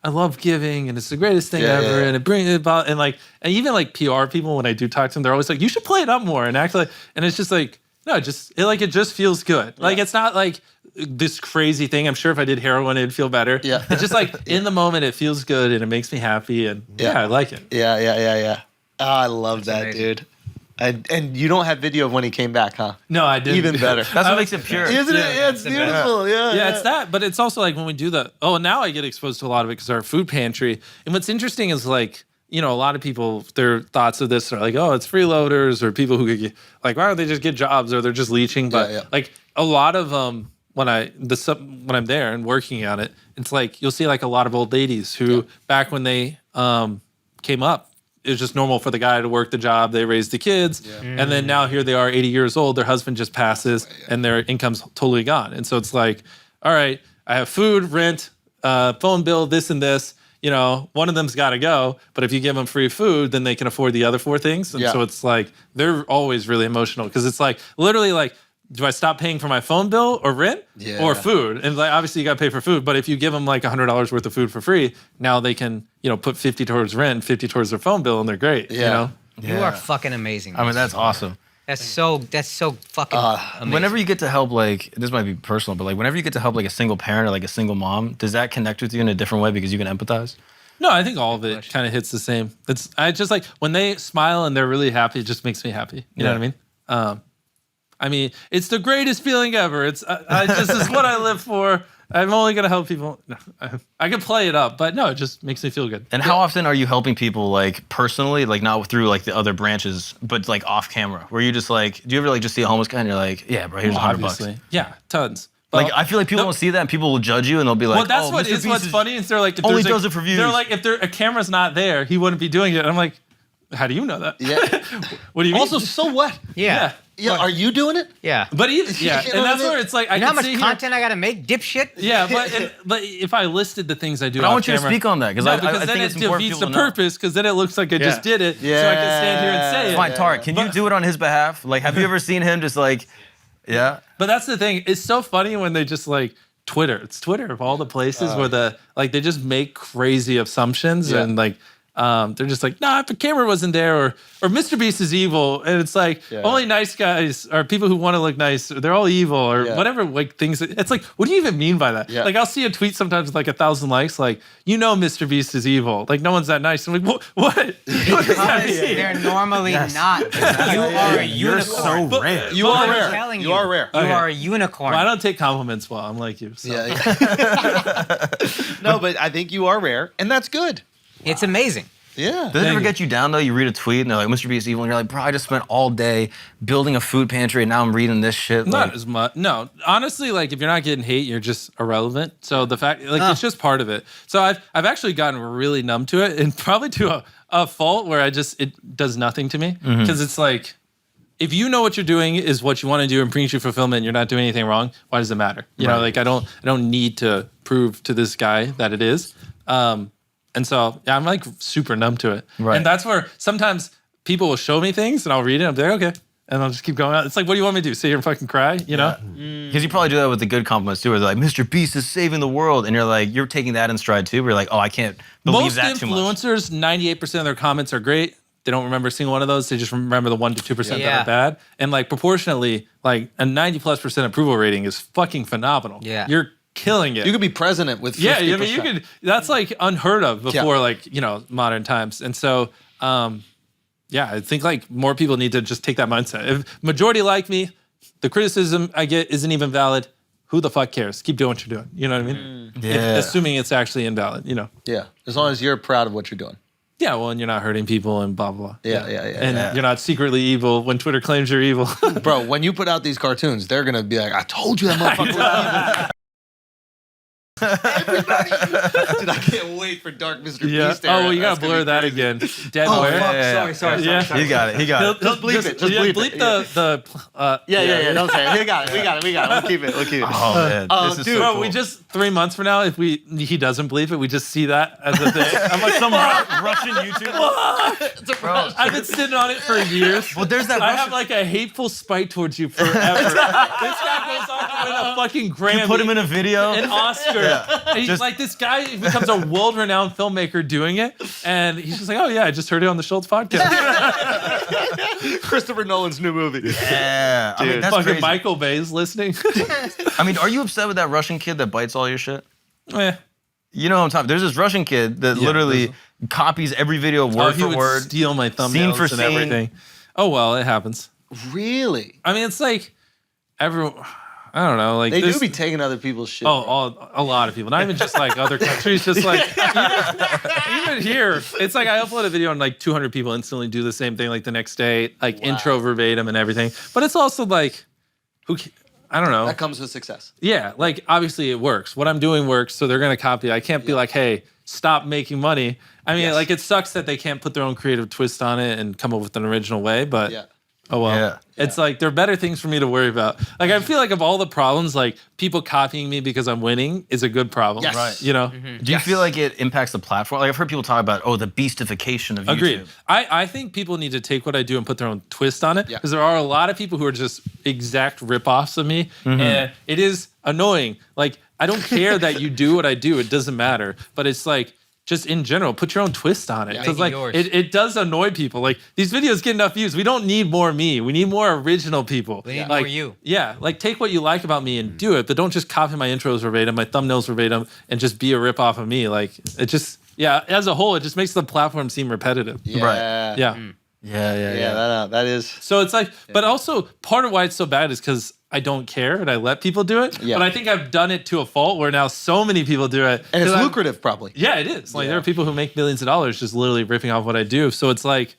I love giving, and it's the greatest thing Yeah, ever, yeah. and it brings it about." And like, and even like PR people, when I do talk to them, they're always like, "You should play it up more and act like." And it's just like, no, it just feels good. Like it's not like this crazy thing. I'm sure if I did heroin, it'd feel better. Yeah. It's just like in the moment, it feels good and it makes me happy, and yeah, I like it. Yeah. Oh, I love that, amazing. dude. And you don't have video of when he came back, huh? No, I didn't. Even better. That's what makes it pure. Isn't it? Yeah, it's beautiful. Yeah. Yeah, it's that, but it's also like when we do now I get exposed to a lot of it because our food pantry. And what's interesting is like, a lot of people, their thoughts of this are like, oh, it's freeloaders or people who could get, like, why don't they just get jobs or they're just leeching? But Yeah. like a lot of when I'm there and working on it, it's like you'll see like a lot of old ladies who back when they came up, it was just normal for the guy to work the job. They raised the kids. And then now here they are 80 years old. Their husband just passes and their income's totally gone. And so it's like, all right, I have food, rent, phone bill, this and this. One of them's got to go. But if you give them free food, then they can afford the other 4 things. And so it's like, they're always really emotional because it's like literally like, do I stop paying for my phone bill or rent or food? And like, obviously you got to pay for food, but if you give them like $100 worth of food for free, now they can, put 50 towards rent, 50 towards their phone bill, and they're great. Yeah. You are fucking amazing. I mean, that's awesome. That's so fucking amazing. Whenever you get to help, like, this might be personal, but like, whenever you get to help like a single parent or like a single mom, does that connect with you in a different way because you can empathize? No, I think all of it kind of hits the same. I just like when they smile and they're really happy, it just makes me happy. You know what I mean? It's the greatest feeling ever. This is what I live for. I'm only gonna help people. No, I can play it up, but no, it just makes me feel good. And how often are you helping people like personally, like not through like the other branches, but like off camera? Where you just like, do you ever like just see a homeless guy and you're like, yeah, bro, here's $100? Obviously, yeah, tons. Like I feel like people don't see that and people will judge you and they'll be like, well, that's oh, what Mr. is Beast what's funny. Is they're like, if only there's does it for views. They're like, if a camera's not there, he wouldn't be doing it. And I'm like, how do you know that? Yeah. What do you mean? Also, so what? Yeah. Yeah. Are you doing it? Yeah. But even You know and that's what I mean? where it's like I You know how can much see content I gotta make, dipshit? Yeah, but if I listed the things I do, But I off want you to camera- speak on that because No, I because think then it's it important for defeats the people to know. purpose. Because then it looks like I just did it, so I Yeah. can stand here and say it. Fine, Tarek, can you do it on his behalf? Like, have you ever seen him just like, yeah? But that's the thing. It's so funny when they just like Twitter. It's Twitter of all the places where they just make crazy assumptions and like they're just like, nah, if the camera wasn't there or Mr.Beast is evil. And it's like only nice guys or people who want to look nice, they're all evil or whatever like things. It's like, what do you even mean by that? Yeah. Like I'll see a tweet sometimes with like 1,000 likes, like, Mr.Beast is evil. Like no one's that nice. I'm like, what? What does that Because mean? they're normally not. You are a You're unicorn. so rare. You are I'm rare. telling You are rare. You Okay. are a unicorn. Well, I don't take compliments well. I'm like you. So. Yeah. No, but I think you are rare, and that's good. It's amazing. Yeah. Does it ever you. get you down though? You read a tweet and they're like, Mr. Beast is evil, and you're like, bro, I just spent all day building a food pantry and now I'm reading this shit. Not Like, as much. No, honestly, like if you're not getting hate, you're just irrelevant. So the fact, like, it's just part of it. So I've actually gotten really numb to it, and probably to a fault where it does nothing to me because it's like, if you know what you're doing is what you want to do and brings you fulfillment, and you're not doing anything wrong. Why does it matter? You know, like I don't need to prove to this guy that it is. And so yeah, I'm like super numb to it. Right. And that's where sometimes people will show me things and I'll read it. And I'm like, okay. And I'll just keep going out. It's like, what do you want me to do? Sit here and fucking cry? You know? because you probably do that with the good compliments too, where they're like, Mr. Beast is saving the world. And you're like, you're taking that in stride too, where you're like, oh, I can't believe Most that too much. influencers, 98% of their comments are great. They don't remember a single one of those. They just remember the 1% to 2% that Yeah. are bad. And like proportionately, like a 90+% approval rating is fucking phenomenal. Yeah. You're killing it. You could be president with 50%. Yeah, I mean, you could. That's like unheard of before, Yeah. like modern times. And so, yeah, I think like more people need to just take that mindset. If majority like me, the criticism I get isn't even valid. Who the fuck cares? Keep doing what you're doing. You know what I mean? Yeah. Assuming it's actually invalid. Yeah. As long as you're proud of what you're doing. Yeah, well, and you're not hurting people and blah, blah, blah. Yeah. And you're not secretly evil when Twitter claims you're evil. Bro, when you put out these cartoons, they're gonna be like, I told you that motherfucker was evil. Everybody, dude, I can't wait for Dark Mr. Beast. Oh, well, you gotta blur that again. Dead where? Sorry. Yeah. He got it. He got it. Just bleep it. Just bleep it. Yeah. Don't say it. We got it. We'll keep it. Oh man, this is dude, so Bro, cool. we just 3 months from now, if he doesn't bleep it, we just see that as a thing. I'm like, some Russian YouTuber. I've been sitting on it for years. Well, there's that. I have like a hateful spite towards you forever. This guy goes on to win a fucking Grammy. You put him in a video. An Oscar. And he's like, this guy becomes a world-renowned filmmaker doing it. And he's just like, oh yeah, I just heard it on the Schultz podcast. Christopher Nolan's new movie. Yeah, I mean that's Fucking crazy. Michael Bay's listening. I mean, are you upset with that Russian kid that bites all your shit? Eh. You know what I'm talking. There's this Russian kid that literally copies every video word he for would word, steal my thumbnails scene for and scene. everything. Oh well, it happens. Really? I mean, it's like everyone. I don't know. Like They this, do be taking other people's shit. a lot of people. Not even just like other countries. Just like even here, it's like I upload a video and like 200 people instantly do the same thing like the next day, like intro verbatim and everything. But it's also like, I don't know. That comes with success. Yeah, like obviously it works. What I'm doing works, so they're gonna copy. I can't be like, hey, stop making money. I mean, like it sucks that they can't put their own creative twist on it and come up with an original way, but oh well. Yeah. It's like there are better things for me to worry about. Like I feel like of all the problems, like people copying me because I'm winning is a good problem. Yes. Right. You know? Do you feel like it impacts the platform? Like I've heard people talk about, the beastification of YouTube. Agreed. I think people need to take what I do and put their own twist on it. Because there are a lot of people who are just exact rip-offs of me. And it is annoying. Like, I don't care that you do what I do. It doesn't matter. But it's like, just in general, put your own twist on it. Because like it does annoy people. Like these videos get enough views. We don't need more me. We need more original people. We need like, more you. Yeah, like take what you like about me and do it, but don't just copy my intros verbatim, my thumbnails verbatim, and just be a rip off of me. Like it just, as a whole, it just makes the platform seem repetitive. Yeah. Right. Yeah. Yeah. That is. So it's like, but also part of why it's so bad is because I don't care and I let people do it. Yeah. But I think I've done it to a fault where now so many people do it. And it's lucrative, probably. Yeah, it is. Like there are people who make millions of dollars just literally ripping off what I do. So it's like,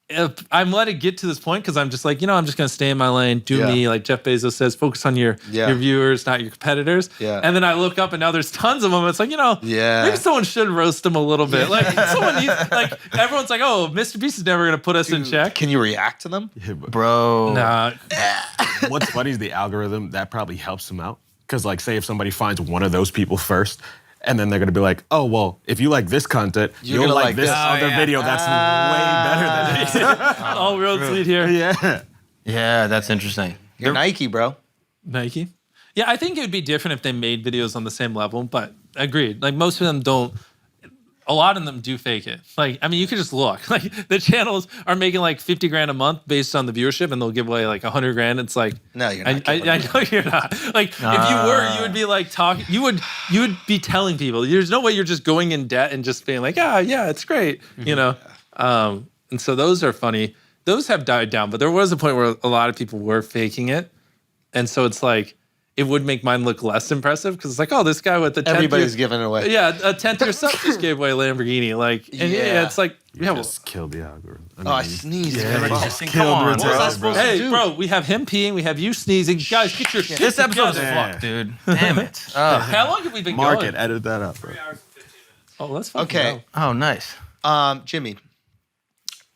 if I'm letting it get to this point because I'm just like, I'm just going to stay in my lane, do me. Like Jeff Bezos says, focus on your viewers, not your competitors. Yeah. And then I look up and now there's tons of them. It's like, maybe someone should roast them a little bit. Like someone needs, like everyone's like, oh, Mr. Beast is never going to put us in check. Can you react to them? Bro. Nah. What's funny is the algorithm that probably helps them out. Because like, say if somebody finds one of those people first, and then they're gonna be like, oh, well, if you like this content, you'll like this other video that's way better than this. All roads lead here. Yeah, that's interesting. You're Nike, bro. Nike? Yeah, I think it would be different if they made videos on the same level, but agreed. Like most of them don't. A lot of them do fake it. Like, I mean, you could just look. Like, the channels are making like 50 grand a month based on the viewership, and they'll give away like 100 grand. It's like, no, you're not. I know you're not. Like, if you were, you would be like talking. You would be telling people. There's no way you're just going in debt and just being like, yeah, it's great. You know. And so those are funny. Those have died down, but there was a point where a lot of people were faking it, and so it's like. It would make mine look less impressive because it's like, oh, this guy with the 10th everybody's giving it away. Yeah, a 10th year sub just gave away a Lamborghini. Like, and it's like, just killed the algorithm. I sneezed. Come on, what was I supposed to do? Bro, we have him peeing, we have you sneezing. Guys, get your shit. This episode's together. fucked, dude. Damn it. How long have we been Mark going? it, edit that up, bro. 3 hours and 15 minutes. Oh, let's fucking Okay. go. Oh, nice. Jimmy,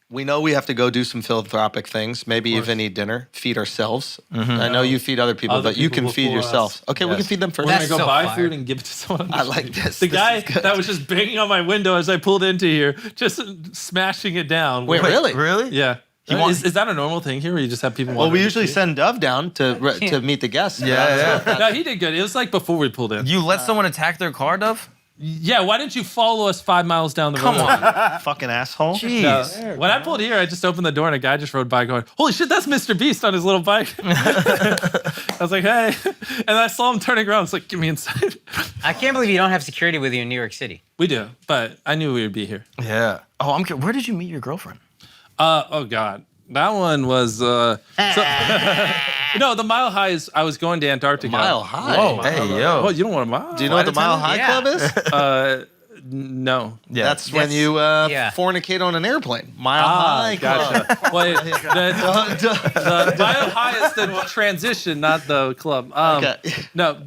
we know we have to go do some philanthropic things. Maybe even eat dinner, feed ourselves. I know you feed other people, Other but you people can feed before yourself. us. Okay, we can feed them first. We're That's gonna go so buy fire. food and give it to someone. I like this. The This guy is good. that was just banging on my window as I pulled into here, just smashing it down. Wait, really? Really? Yeah. Is that a normal thing here where you just have people Well, we wandering usually the street? send Dove down to meet the guests. Yeah. No, he did good. It was like before we pulled in. You let someone attack their car, Dove? Yeah, why didn't you follow us 5 miles down the road? Come on. Fucking asshole. Jeez. When I pulled here, I just opened the door and a guy just rode by going, holy shit, that's Mr. Beast on his little bike. I was like, hey. And I saw him turning around. I was like, get me inside. I can't believe you don't have security with you in New York City. We do, but I knew we would be here. Yeah. Oh, I'm curious. Where did you meet your girlfriend? Oh, God. That one was, no, the Mile High is, I was going to Antarctica. Mile High. Whoa. Hey, yo. Oh, you don't want a mile? Do you know what the Mile High Yeah. Club is? No. Yeah. That's when you fornicate on an airplane. Mile High Club. Gotcha. Wait, the Mile High is the transition, not the club. Okay. No,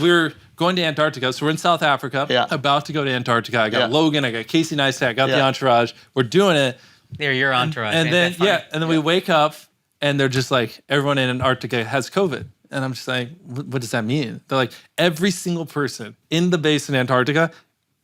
we were going to Antarctica, so we're in South Africa. Yeah. About to go to Antarctica. I got Logan, I got Casey Neistat, I got the entourage. We're doing it. They're your entourage. And then we wake up and they're just like, everyone in Antarctica has COVID. And I'm just like, what does that mean? They're like, every single person in the base in Antarctica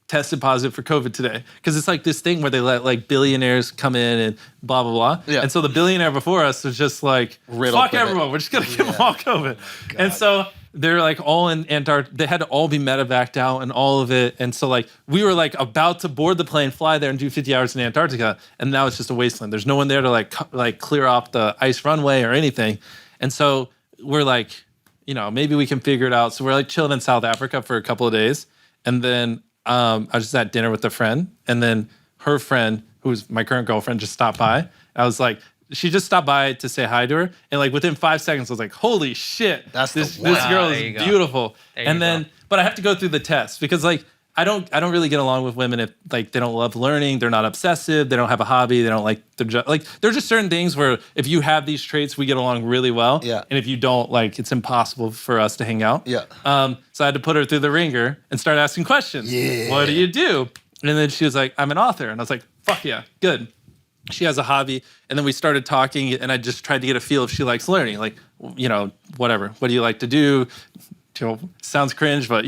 tested positive for COVID today. Because it's like this thing where they let like billionaires come in and blah, blah, blah. Yeah. And so the billionaire before us was just like, fuck everyone. We're just going to give them all COVID. God. And so they're like all in Antarctica. They had to all be medevaced out and all of it. And so like we were like about to board the plane, fly there and do 50 hours in Antarctica. And now it's just a wasteland. There's no one there to like clear off the ice runway or anything. And so we're like, maybe we can figure it out. So we're like chilling in South Africa for a couple of days. And then I was just at dinner with a friend. And then her friend, who's my current girlfriend, just stopped by. I was like, she just stopped by to say hi to her. And like within 5 seconds, I was like, holy shit. This girl is beautiful. But I have to go through the test because like, I don't really get along with women if like they don't love learning, they're not obsessive, they don't have a hobby, they don't like their job. Like there's just certain things where if you have these traits, we get along really well. Yeah. And if you don't, like it's impossible for us to hang out. Yeah. So I had to put her through the ringer and start asking questions. Yeah. What do you do? And then she was like, I'm an author. And I was like, fuck yeah, good. She has a hobby. And then we started talking and I just tried to get a feel if she likes learning. Like, whatever. What do you like to do? Sounds cringe, but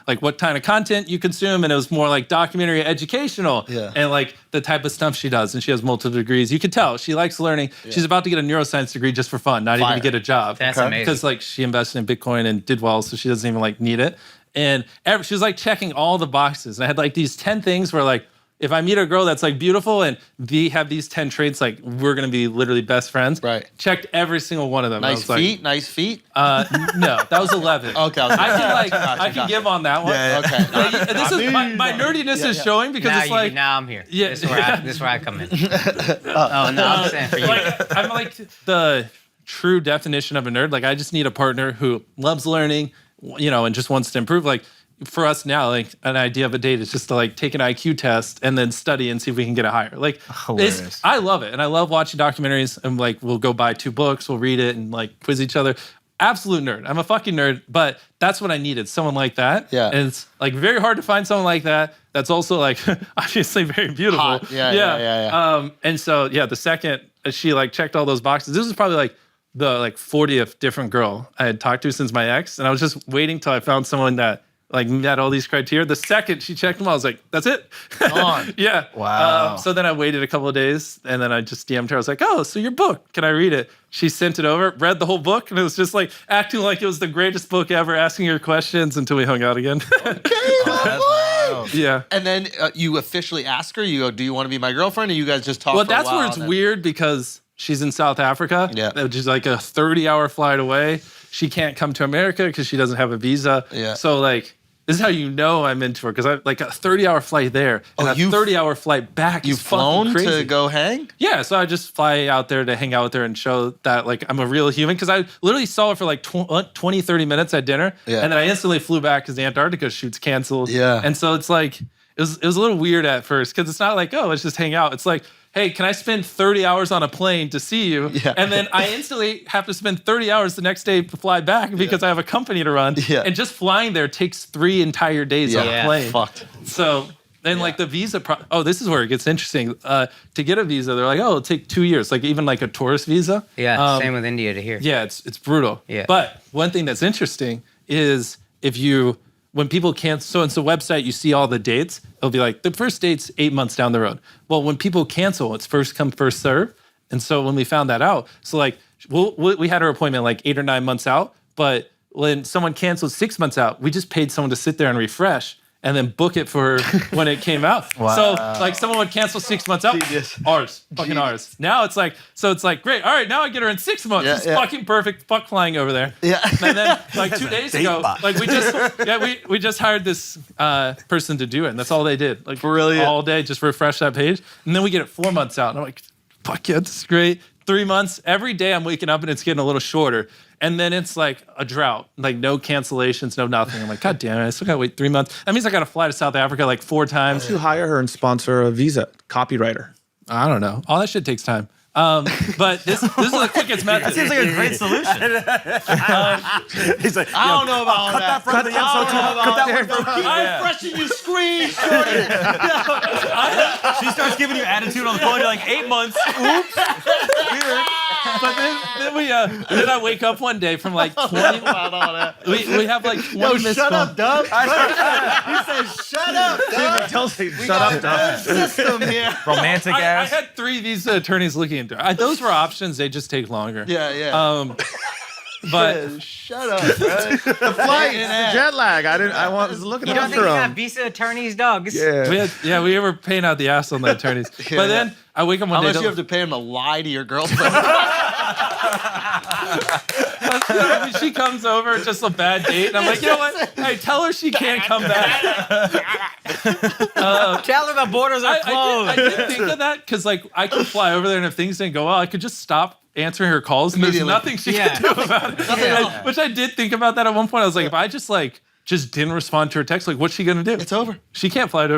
like what kind of content you consume, and it was more like documentary, educational, and like the type of stuff she does. And she has multiple degrees. You could tell she likes learning. Yeah. She's about to get a neuroscience degree just for fun, not even to get a job. That's amazing. Because like she invested in Bitcoin and did well, so she doesn't even like need it. And she was like checking all the boxes. And I had like these 10 things where like, if I meet a girl that's like beautiful and they have these 10 traits, like we're gonna be literally best friends. Right. Checked every single one of them. Nice feet. No, that was 11. Okay. I can give on that one. Yeah. Okay. This is my nerdiness is showing because now it's like now I'm here. Yeah. This is where I come in. Oh no, I'm saying for you. Like, I'm like the true definition of a nerd. Like I just need a partner who loves learning, and just wants to improve. Like. For us now, like an idea of a date is just to like take an IQ test and then study and see if we can get it higher. Like, I love it, and I love watching documentaries. And like, we'll go buy 2 books, we'll read it, and like quiz each other. Absolute nerd. I'm a fucking nerd, but that's what I needed. Someone like that. Yeah. And it's like very hard to find someone like that. That's also like obviously very beautiful. Hot. Yeah. And so the second she like checked all those boxes, this was probably like the like 40th different girl I had talked to since my ex, and I was just waiting till I found someone that. Like met all these criteria. The second she checked them, I was like, "That's it." On. Yeah. Wow. So then I waited a couple of days, and then I just DM'd her. I was like, "Oh, so your book? Can I read it?" She sent it over, read the whole book, and it was just like acting like it was the greatest book ever, asking her questions until we hung out again. Yeah. And then you officially ask her. You go, "Do you want to be my girlfriend?" Or you guys just talk? Well, for a that's while where it's weird because she's in South Africa. Yeah. Which is like a 30-hour flight away. She can't come to America because she doesn't have a visa. Yeah. So like. This is how you know I'm into her because I like a 30-hour flight there and a 30-hour flight back. You've flown crazy. to go hang? Yeah, so I just fly out there to hang out with her and show that like I'm a real human because I literally saw her for like 20, 30 minutes at dinner, and then I instantly flew back because the Antarctica shoot's canceled. Yeah, and so it's like it was a little weird at first because it's not like let's just hang out. It's like. Hey, can I spend 30 hours on a plane to see you? Yeah. And then I instantly have to spend 30 hours the next day to fly back because I have a company to run. Yeah. And just flying there takes 3 entire days on a plane. Fucked. So then like the visa, this is where it gets interesting. To get a visa, they're like, it'll take 2 years. Like even like a tourist visa. Yeah, same with India to here. Yeah, it's brutal. Yeah. But one thing that's interesting is when people cancel, so it's a website, you see all the dates, it'll be like, the first date's 8 months down the road. Well, when people cancel, it's first come, first serve. And so when we found that out, so like, we had our appointment like 8 or 9 months out, but when someone canceled 6 months out, we just paid someone to sit there and refresh and then book it for when it came out. Wow. So like someone would cancel 6 months out, ours. Now it's like, great, all right, now I get her in 6 months. It's fucking perfect, fuck flying over there. Yeah. And then like 2 days ago, like we just hired this person to do it, and that's all they did. Like brilliant. All day, just refresh that page. And then we get it 4 months out. And I'm like, fuck yeah, this is great. 3 months, every day I'm waking up and it's getting a little shorter. And then it's like a drought, like no cancellations, no nothing. I'm like, God damn it, I still gotta wait 3 months. That means I gotta fly to South Africa like 4 times. You hire her and sponsor a visa copywriter. I don't know. All that shit takes time. But this is the quickest method. That seems like a great solution. He's like, I don't know about all cut that from the episode. Cut that one from I'm fresh you screen. She starts giving you attitude on the phone. You're like, 8 months. Oops. Weird. But then I wake up one day from like 20. We have like 20 Yo, missed shut calls. up, Dub. He said, shut up, Dub. Tells me, We shut got up, Dub. a good system here. Romantic I ass. had 3 visa attorneys looking into it. Those were options. They just take longer. Yeah. But Shut up, bro. The flight. Jet lag. I was looking You don't after think you him. got visa attorneys, dogs? Yeah. we were paying out the ass on the attorneys. But then I wake up one Unless day. you have to pay him to lie to your girlfriend. I mean, she comes over, it's just a bad date, and I'm like, you know what? Hey, tell her she can't come back. Tell her the borders are closed. I did think of that because, like, I could fly over there, and if things didn't go well, I could just stop answering her calls, and there's Immediately. nothing she can do about it. Which I did think about that at one point. I was like, if I just didn't respond to her text, like, what's she gonna do? It's over. She can't fly to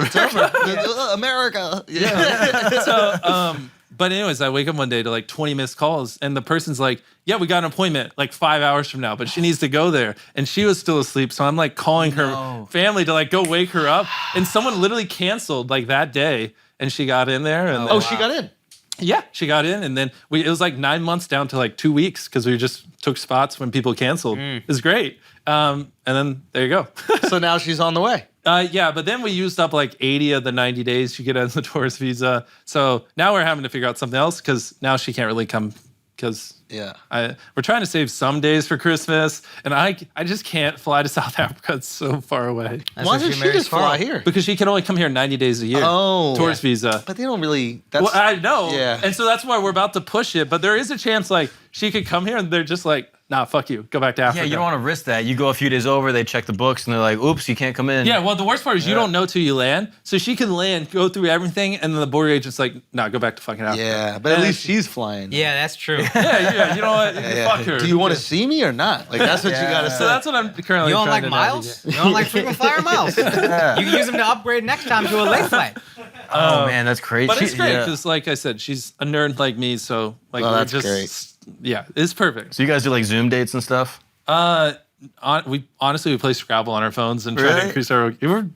America. America. So, but anyways, I wake up one day to like 20 missed calls, and the person's like, yeah, we got an appointment like 5 hours from now, but she needs to go there. And she was still asleep. So I'm like calling her family to like go wake her up. And someone literally canceled like that day, and she got in there. And She got in. Yeah, she got in, and then it was like 9 months down to like 2 weeks because we just took spots when people canceled. It was great. And then there you go. So now she's on the way. Yeah, but then we used up like 80 of the 90 days you get on the tourist visa. So now we're having to figure out something else because now she can't really come because we're trying to save some days for Christmas, and I just can't fly to South Africa. It's so far away. Why doesn't she just fly here? Because she can only come here 90 days a year. Oh. Tourist visa. But they don't really. Well, I know. Yeah. And so that's why we're about to push it. But there is a chance like she could come here and they're just like, nah, fuck you. Go back to Africa. Yeah, you don't want to risk that. You go a few days over, they check the books, and they're like, oops, you can't come in. Yeah, well, the worst part is you don't know till you land. So she can land, go through everything, and then the border agent's like, nah, go back to fucking Africa. Yeah, but at least she's flying. Yeah, that's true. Yeah, you know what? Fuck her. Do you want to see me or not? Like, that's what you got to say. So that's what I'm currently You don't trying like to miles? navigate. You don't like frequent flyer miles? You can use them to upgrade next time to a late flight. Oh, man, that's crazy. But it's great because, like I said, she's a nerd like me, so like Well, we're that's just great. Yeah, it's perfect. So you guys do like Zoom dates and stuff? We play Scrabble on our phones and try to increase our.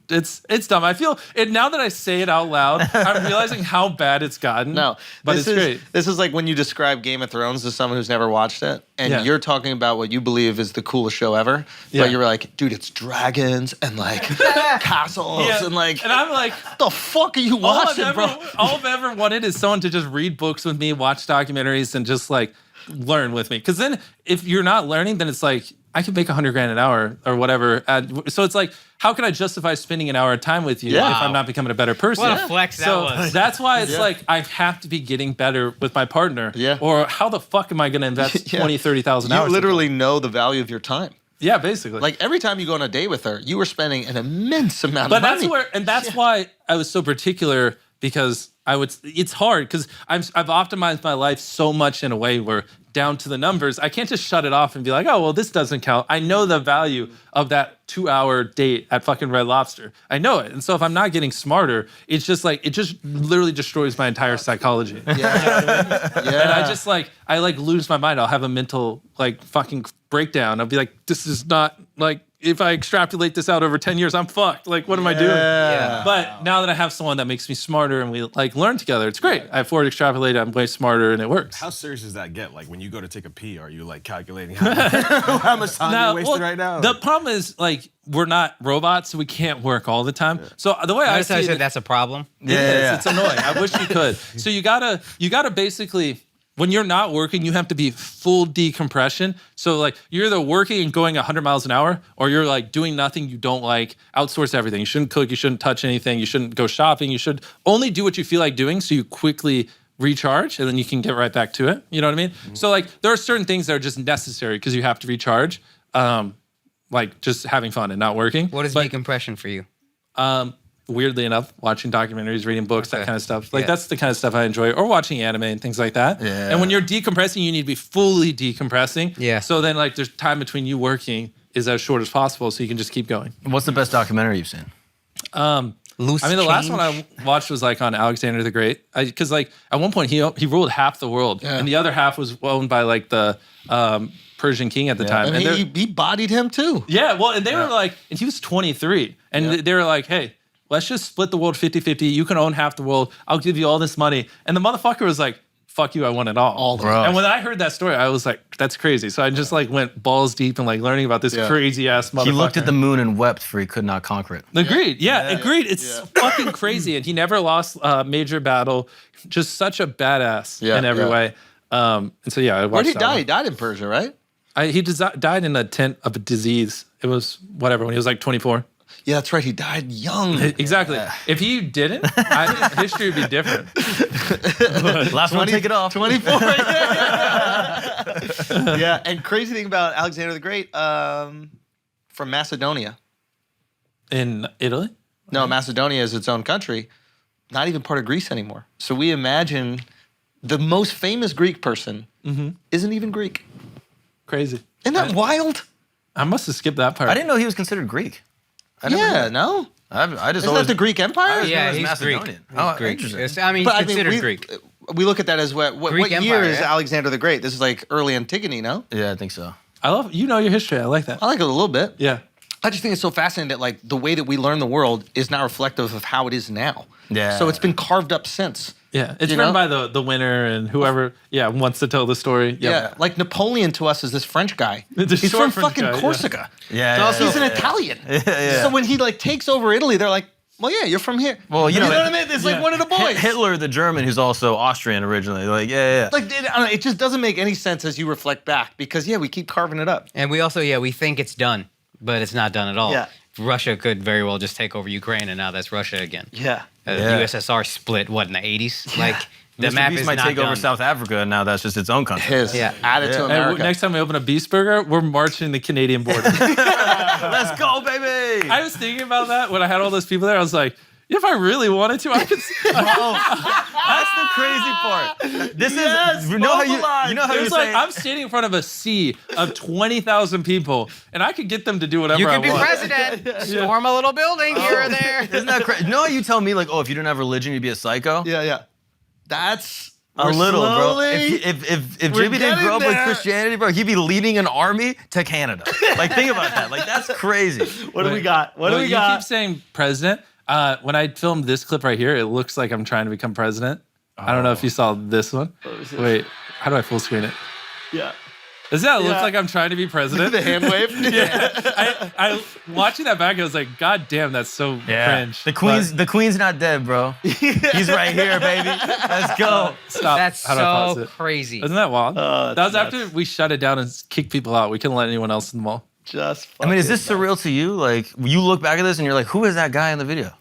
It's dumb. I feel it now that I say it out loud. I'm realizing how bad it's gotten. No, but it's great. This is like when you describe Game of Thrones to someone who's never watched it, and you're talking about what you believe is the coolest show ever. Yeah. But you're like, dude, it's dragons and like castles and like. And I'm like, what the fuck are you watching, bro? All I've ever wanted is someone to just read books with me, watch documentaries, and just like learn with me. Because then, if you're not learning, then it's like I could make $100,000 an hour or whatever. So it's like, how can I justify spending an hour of time with you if I'm not becoming a better person? What a flex that was. That's why it's like I have to be getting better with my partner. Yeah. Or how the fuck am I going to invest 20, 30,000 hours? You literally know the value of your time. Yeah, basically. Like every time you go on a date with her, you were spending an immense amount of money. That's why I was so particular because it's hard because I've optimized my life so much in a way where down to the numbers, I can't just shut it off and be like, oh, well, this doesn't count. I know the value of that 2-hour date at fucking Red Lobster. I know it. And so if I'm not getting smarter, it's just like, it just literally destroys my entire psychology. Yeah. And I lose my mind. I'll have a mental like fucking breakdown. I'll be like, this is not like, if I extrapolate this out over 10 years, I'm fucked. Like, what am I doing? Yeah. But now that I have someone that makes me smarter and we like learn together, it's great. I forward extrapolate, I'm way smarter and it works. How serious does that get? Like when you go to take a pee, are you like calculating how much time you're wasting right now? The problem is like we're not robots, so we can't work all the time. So the way I see it, that's a problem. It's annoying. I wish you could. So you gotta basically, when you're not working, you have to be full decompression. So like you're either working and going 100 miles an hour, or you're like doing nothing you don't like, outsource everything. You shouldn't cook, you shouldn't touch anything, you shouldn't go shopping, you should only do what you feel like doing so you quickly recharge and then you can get right back to it. You know what I mean? Mm-hmm. So like there are certain things that are just necessary because you have to recharge. Like just having fun and not working. What is decompression for you? weirdly enough, watching documentaries, reading books, that kind of stuff. Like that's the kind of stuff I enjoy, or watching anime and things like that. Yeah. And when you're decompressing, you need to be fully decompressing. Yeah. So then like there's time between you working is as short as possible, so you can just keep going. What's the best documentary you've seen? Loose I mean, the last change. one I watched was like on Alexander the Great, because like at one point he ruled half the world, and the other half was owned by like the Persian king at the time. And he bodied him too. Yeah, well, and they were like, and he was 23, and they were like, hey, let's just split the world 50-50. You can own half the world. I'll give you all this money. And the motherfucker was like, fuck you, I want it all. And when I heard that story, I was like, that's crazy. So I just like went balls deep and like learning about this crazy ass motherfucker. He looked at the moon and wept for he could not conquer it. Agreed. Yeah, agreed. It's fucking crazy. And he never lost a major battle. Just such a badass in every way. And so, yeah, I watched Where did he that die? one. He died in Persia, right? He died in a tent of a disease. It was whatever, when he was like 24. Yeah, that's right. He died young. Exactly. If he didn't, history would be different. Last one, take it off. 24. Yeah, and crazy thing about Alexander the Great, from Macedonia. In Italy? No, Macedonia is its own country, not even part of Greece anymore. So we imagine the most famous Greek person isn't even Greek. Crazy. Isn't that wild? I must have skipped that part. I didn't know he was considered Greek. No. I just Isn't that the Greek Empire? Yeah, he's Macedonian. Greek. Oh, He's Greek. interesting. It's- I mean, he's considered Greek. We look at that as what Greek year Empire, is yeah. Alexander the Great? This is like early Antigone, no? Yeah, I think so. I love, you know your history. I like that. I like it a little bit. Yeah. I just think it's so fascinating that like the way that we learn the world is not reflective of how it is now. Yeah. So it's been carved up since. Yeah. It's You written know? by the winner and whoever, wants to tell the story. Yeah. Like Napoleon to us is this French guy. The He's short from French fucking guy, yeah. Corsica. Yeah. He's an Italian. So when he like takes over Italy, they're like, well, yeah, you're from here. Well, you know what I mean? It's like one of the boys. Hitler, the German, who's also Austrian originally. Like, yeah. Like, I don't know, it just doesn't make any sense as you reflect back because, we keep carving it up. And we also, we think it's done, but it's not done at all. Yeah. Russia could very well just take over Ukraine, and now that's Russia again. Yeah. Yeah. USSR split, in the 80s? Like, the Mr. map Beast is might not take done. over South Africa, and now that's just its own country. Add it to And America. next time we open a Beast Burger, we're marching the Canadian border. Let's go, baby! I was thinking about that when I had all those people there. I was like, if I really wanted to, I could. That's the crazy part. This is you know how you There's say I'm standing in front of a sea of 20,000 people, and I could get them to do whatever You I could be want. president. Storm a little building here or there. Isn't that crazy? You know how you tell me like, oh, if you didn't have religion, you'd be a psycho? Yeah. That's A little, slowly, bro. If we're Jimmy didn't getting grow up with there. Christianity, bro, he'd be leading an army to Canada. Like, think about that. Like, that's crazy. What do we got? What do we You got? keep saying president. When I filmed this clip right here, it looks like I'm trying to become president. I don't know if you saw this one. Wait, how do I full screen it? Yeah. Does that look like I'm trying to be president? The hand wave? I watching that back, I was like, God damn, that's so cringe. The queen's not dead, bro. He's right here, baby. Let's go. Stop. That's How do I pause so it? crazy. Isn't that wild? That was after we shut it down and kicked people out. We couldn't let anyone else in the mall. Just I mean, is this surreal to you? Like, you look back at this and you're like, who is that guy in the video?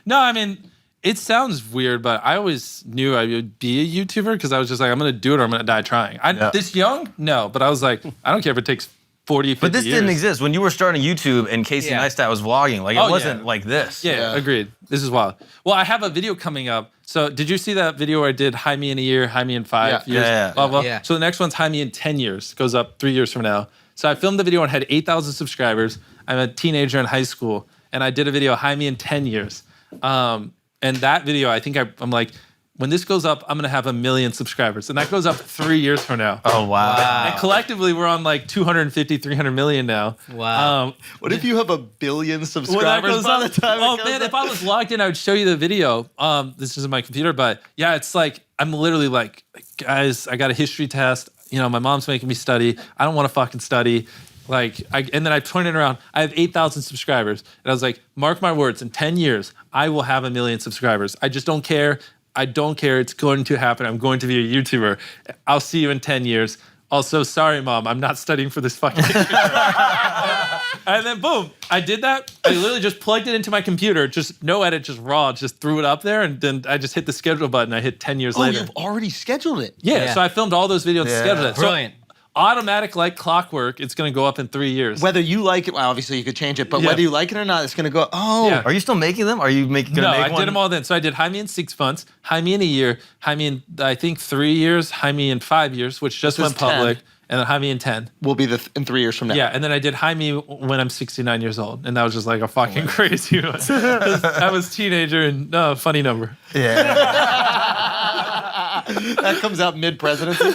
No, I mean, it sounds weird, but I always knew I would be a YouTuber because I was just like, I'm going to do it or I'm going to die trying. This young? No, but I was like, I don't care if it takes 40, 50 But this years. didn't exist. When you were starting YouTube and Casey Neistat was vlogging, like, it wasn't like this. Yeah, agreed. This is wild. Well, I have a video coming up. So did you see that video where I did high me in a year, high me in 5 years? Yeah. Blah, blah. Yeah. So the next one's high me in 10 years. Goes up 3 years from now. So I filmed the video and had 8,000 subscribers. I'm a teenager in high school. And I did a video, high me in 10 years. And that video, I think I'm like, when this goes up, I'm going to have 1 million subscribers. And that goes up 3 years from now. Oh, wow. And collectively, we're on like 250, 300 million now. Wow. What if you have 1 billion When that subscribers goes by up, the time it goes man, up? if I was logged in, I would show you the video. This isn't my computer, but yeah, it's like, I'm literally like, guys, I got a history test. You know, my mom's making me study. I don't want to fucking study. And then I turned it around. I have 8,000 subscribers. And I was like, mark my words, in 10 years, I will have 1 million subscribers. I just don't care. I don't care. It's going to happen. I'm going to be a YouTuber. I'll see you in 10 years. Also, sorry, Mom, I'm not studying for this fucking And then boom, I did that. I literally just plugged it into my computer, just no edit, just raw, just threw it up there, and then I just hit the schedule button. I hit 10 years later. You've already scheduled it. Yeah, so I filmed all those videos and scheduled it. Brilliant. So automatic like clockwork, it's going to go up in 3 years. Whether you like it, well, obviously you could change it, but Yeah. whether you like it or not, it's going to go, oh. Yeah. Are you still making them? Are you gonna make I one? did them all then. So I did Jaime in 6 months, Jaime in a year, Jaime in, I think, 3 years, Jaime in 5 years, which just This went is 10. public, and then Jaime in 10. Will be in 3 years from now. Yeah, and then I did Jaime when I'm 69 years old, and that was just like a fucking crazy one. I was teenager and funny number. That comes out mid-presidency.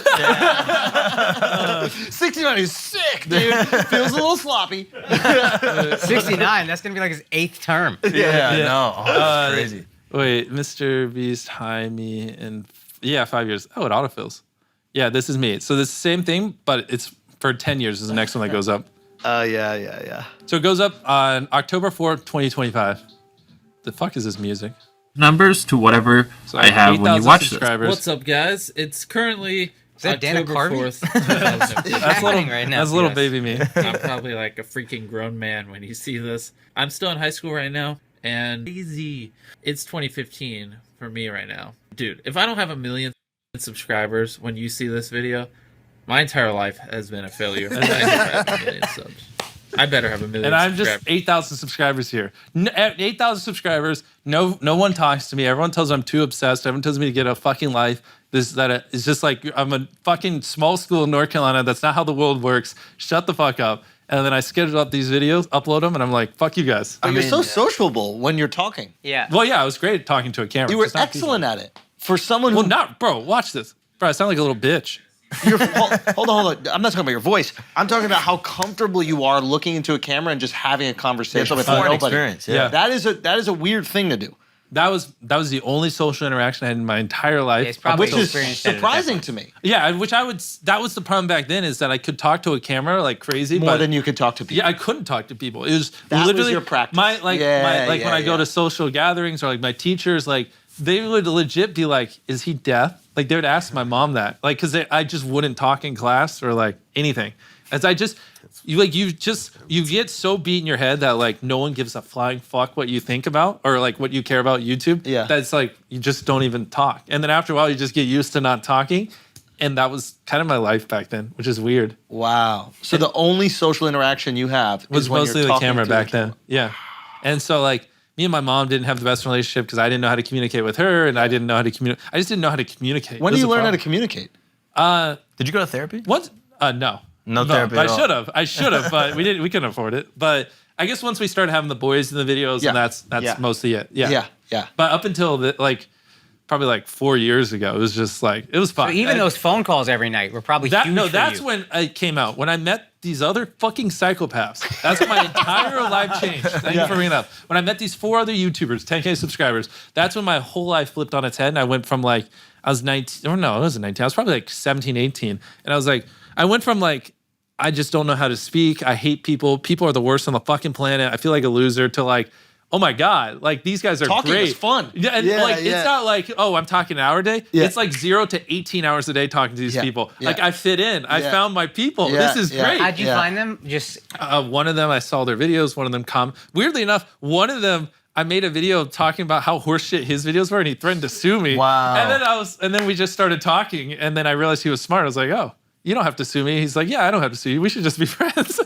69 is sick, dude. Feels a little sloppy. 69. That's gonna be like his 8th term. No, that's crazy. Wait, Mr.Beast, Jaime, and 5 years. Oh, it autofills. Yeah, this is me. So this is the same thing, but it's for 10 years is the next one that goes up. Yeah. So it goes up on October 4th, 2025. The fuck is this music? Numbers to whatever So I have when you watch this. What's up, guys? It's currently that Dana October Carvey? 4th. That's little, right now. that's little baby me. I'm probably like a freaking grown man when you see this. I'm still in high school right now, and easy. It's 2015 for me right now. Dude, if I don't have 1 million subscribers when you see this video, my entire life has been a failure. I never had 1 million subs. I better have 1 million And I'm just subscribers. 8,000 subscribers here. 8,000 subscribers. No one talks to me. Everyone tells me I'm too obsessed. Everyone tells me to get a fucking life. It's just like I'm a fucking small school in North Carolina. That's not how the world works. Shut the fuck up. And then I schedule up these videos, upload them, and I'm like, fuck you guys. But you're so sociable when you're talking. Yeah. Well, yeah, I was great at talking to a camera. You were Just not excellent at it. For someone people. who... Well, not, bro, watch this. Bro, I sound like a little bitch. Hold on. I'm not talking about your voice. I'm talking about how comfortable you are looking into a camera and just having a conversation with foreign nobody. experience. Yeah. That is a weird thing to do, That was the only social interaction I had in my entire life. It's probably which is experienced it at surprising that to me. Yeah, that was the problem back then is that I could talk to a camera like crazy. More but than you could talk to people. Yeah, I couldn't talk to people. It was That was literally your practice. When I go to social gatherings or like my teachers, like they would legit be like, "Is he deaf?" Like they would ask my mom that, like, because I just wouldn't talk in class or like anything. As you get so beat in your head that like no one gives a flying fuck what you think about or like what you care about YouTube. Yeah. That's like you just don't even talk, and then after a while you just get used to not talking. And that was kind of my life back then, which is weird. Wow. So the only social interaction you have Was is when mostly you're the talking camera to back the camera. then. Yeah. And so like me and my mom didn't have the best relationship because I didn't know how to communicate with her and I didn't know how to communicate. I just didn't know how to communicate. When It do was you a learn how to problem. communicate? Did you go to therapy? What? No. No therapy at all. I should have, but we couldn't afford it. But I guess once we started having the boys in the videos, Yeah. and that's Yeah. mostly it. Yeah. Yeah. But up until probably like 4 years ago, it was just like it was fun. So even those phone calls every night were probably huge for that's you. when it came out. When I met these other fucking psychopaths. That's when my entire life changed. Thank you for bringing it up. When I met these 4 other YouTubers, 10K subscribers, that's when my whole life flipped on its head. And I went from like, I was 19, or no, it wasn't 19. I was probably like 17, 18. And I was like, I went from like, I just don't know how to speak. I hate people. People are the worst on the fucking planet. I feel like a loser to like, oh my God, like these guys are Talking great. is fun. Yeah, and it's not like, oh, I'm talking an hour a day. Yeah. It's like 0 to 18 hours a day talking to these people. Yeah. Like I fit in. I Yeah. found my people. Yeah. This is Yeah. great. How'd you find them? Just One of them, I saw their videos. One of them weirdly enough, one of them, I made a video talking about how horseshit his videos were, and he threatened to sue me. Wow. And then we just started talking, and then I realized he was smart. I was like, oh, you don't have to sue me. He's like, yeah, I don't have to sue you. We should just be friends.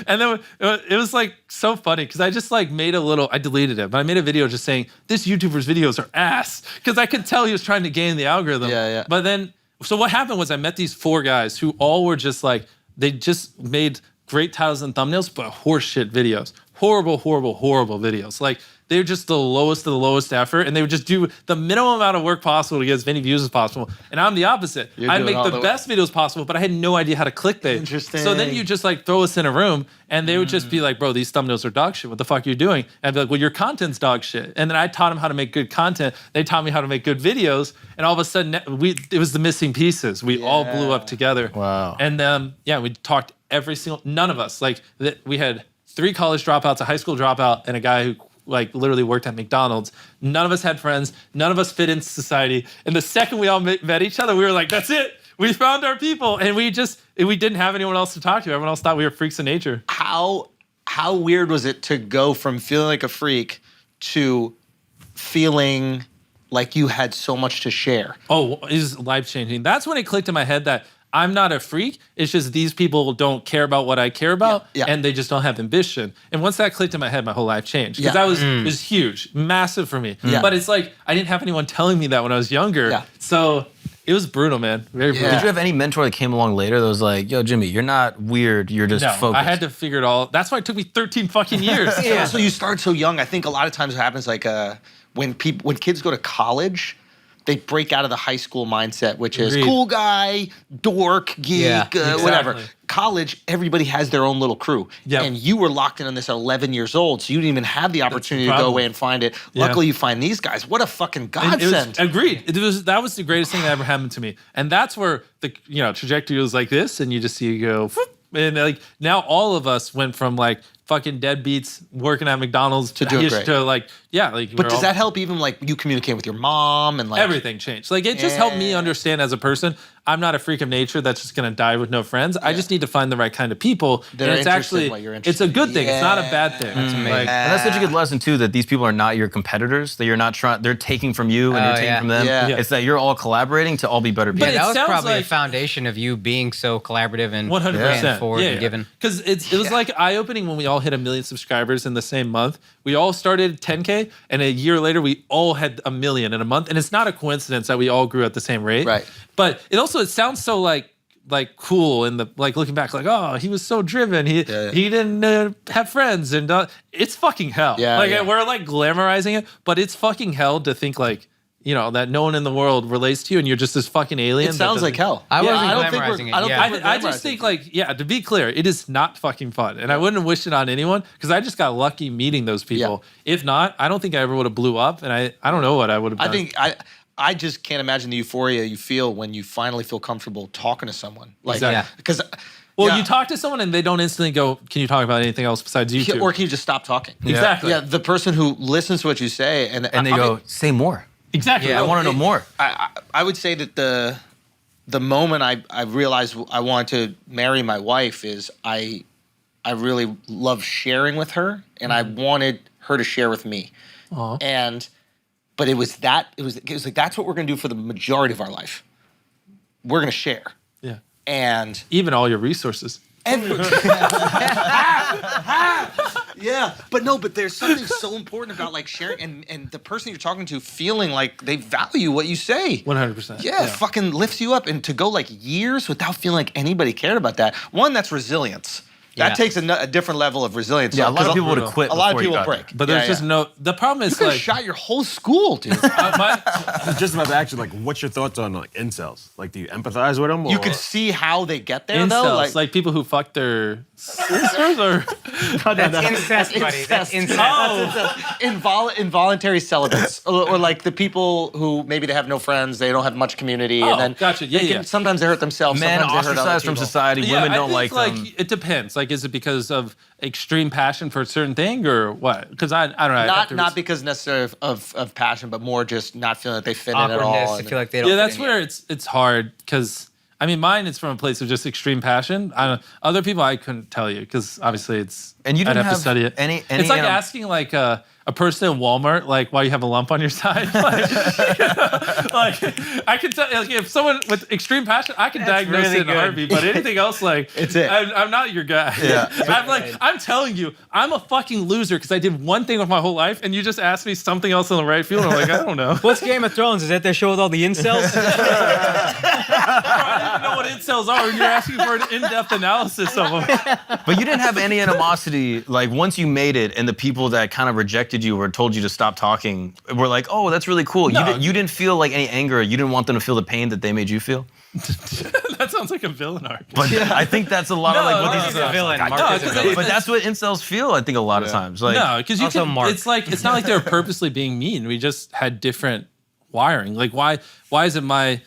And then it was like so funny because I just like I deleted it, but I made a video just saying this YouTuber's videos are ass because I could tell he was trying to game the algorithm. Yeah. But then, so what happened was I met these 4 guys who all were just like, they just made great titles and thumbnails, but horseshit videos. Horrible videos. Like they're just the lowest of the lowest effort, and they would just do the minimum amount of work possible to get as many views as possible. And I'm the opposite. You're I'd doing make all the the- best videos possible, but I had no idea how to clickbait. Interesting. So then you just like throw us in a room, and they would just be like, "Bro, these thumbnails are dog shit. What the fuck are you doing?" And I'd be like, "Well, your content's dog shit." And then I taught them how to make good content. They taught me how to make good videos, and all of a sudden, it was the missing pieces. We all blew up together. Wow. And we talked none of us we had 3 college dropouts, a high school dropout, and a guy who like literally worked at McDonald's. None of us had friends. None of us fit into society. And the second we all met each other, we were like, that's it. We found our people. And we didn't have anyone else to talk to. Everyone else thought we were freaks of nature. How weird was it to go from feeling like a freak to feeling like you had so much to share? Oh, it was life-changing. That's when it clicked in my head that I'm not a freak. It's just these people don't care about what I care about, and they just don't have ambition. And once that clicked in my head, my whole life changed. Because that was it was huge, massive for me. But it's like I didn't have anyone telling me that when I was younger. So it was brutal, man. Very brutal. Did you have any mentor that came along later that was like, yo, Jimmy, you're not weird, you're just focused? I had to figure it all. That's why it took me 13 fucking years. So you start so young. I think a lot of times what happens, like when kids go to college, they break out of the high school mindset, which is cool guy, dork, geek, whatever. College, everybody has their own little crew. And you were locked in on this at 11 years old, so you didn't even have the opportunity to go away and find it. Luckily, you find these guys. What a fucking godsend. Agreed. That was the greatest thing that ever happened to me. And that's where the trajectory was like this, and you just see you go, whoop, and like now all of us went from like fucking deadbeats working at McDonald's to doing great. To like, but does that help even like you communicate with your mom and like everything changed? Like it just helped me understand as a person, I'm not a freak of nature that's just gonna die with no friends. I just need to find the right kind of people. That and it's actually it's a good thing. It's not a bad thing. That's amazing. And that's such a good lesson too, that these people are not your competitors, that you're not trying, they're taking from you and you're taking from them. It's that you're all collaborating to all be better people. But that was probably the foundation of you being so collaborative and 100% forward and given. Because it was like eye-opening when we all hit 1 million subscribers in the same month. We all started 10K, and a year later, we all had 1 million in a month. And it's not a coincidence that we all grew at the same rate. Right. But it sounds so like cool in the like looking back, like, oh, he was so driven. He didn't have friends, and it's fucking hell. We're like glamorizing it, but it's fucking hell to think like, that no one in the world relates to you, and you're just this fucking alien. It sounds like hell. I wasn't glamorizing it. I just think like, to be clear, it is not fucking fun, and I wouldn't wish it on anyone because I just got lucky meeting those people. If not, I don't think I ever would have blew up, and I don't know what I would have done. I think I just can't imagine the euphoria you feel when you finally feel comfortable talking to someone. Like, because. Well, you talk to someone and they don't instantly go, can you talk about anything else besides YouTube? Or can you just stop talking? Exactly. Yeah, the person who listens to what you say and they go, say more. Exactly. I want to know more. I would say that the moment I realized I wanted to marry my wife is I really love sharing with her, and I wanted her to share with me. But it was like that's what we're gonna do for the majority of our life. We're gonna share. Yeah. And even all your resources. Yeah, but there's something so important about like sharing and the person you're talking to feeling like they value what you say. 100%. Yeah, it fucking lifts you up, and to go like years without feeling like anybody cared about that. One, that's resilience. That takes a different level of resilience. Yeah, a lot of people would have quit. A lot of people break. But there's just no. The problem is you like shot your whole school, dude. Just about to ask you, like, what's your thoughts on like incels? Like, do you empathize with them? You could see how they get there, incels, though. Like people who fuck their sisters, or that's incest, buddy. That's incest. Involuntary celibates, or like the people who maybe they have no friends, they don't have much community, and then gotcha. Yeah, sometimes they hurt themselves. Men sometimes they hurt other ostracized from people. society. Women don't like them. It depends. Like, is it because of extreme passion for a certain thing, or what? Because I don't know. Not because necessarily of passion, but more just not feeling that they fit in at all. I feel like they don't. Yeah, that's where it's hard because. I mean, mine is from a place of just extreme passion. I don't know. Other people, I couldn't tell you because obviously it's. And you didn't I'd have to study it. Any it's like asking like a person in Walmart like why you have a lump on your side. like I can tell like, if someone with extreme passion, I can diagnose really it in a heartbeat. But anything else, like it's it. I'm not your guy. Yeah. I'm telling you, I'm a fucking loser because I did one thing with my whole life, and you just asked me something else in the right field. And I'm like, I don't know. What's Game of Thrones? Is that their show with all the incels? I don't even know what incels are, and you're asking for an in-depth analysis of them. But you didn't have any animosity, like once you made it, and the people that kind of rejected you or told you to stop talking were like, "Oh, that's really cool." No. You didn't feel like any anger. You didn't want them to feel the pain that they made you feel. That sounds like a villain arc. But I think that's a lot of like what He's a villain. Mark is a But villain. that's what incels feel. I think a lot of times. Like, no, because you Also can. Mark. It's like it's not like they were purposely being mean. We just had different wiring. Like why is it my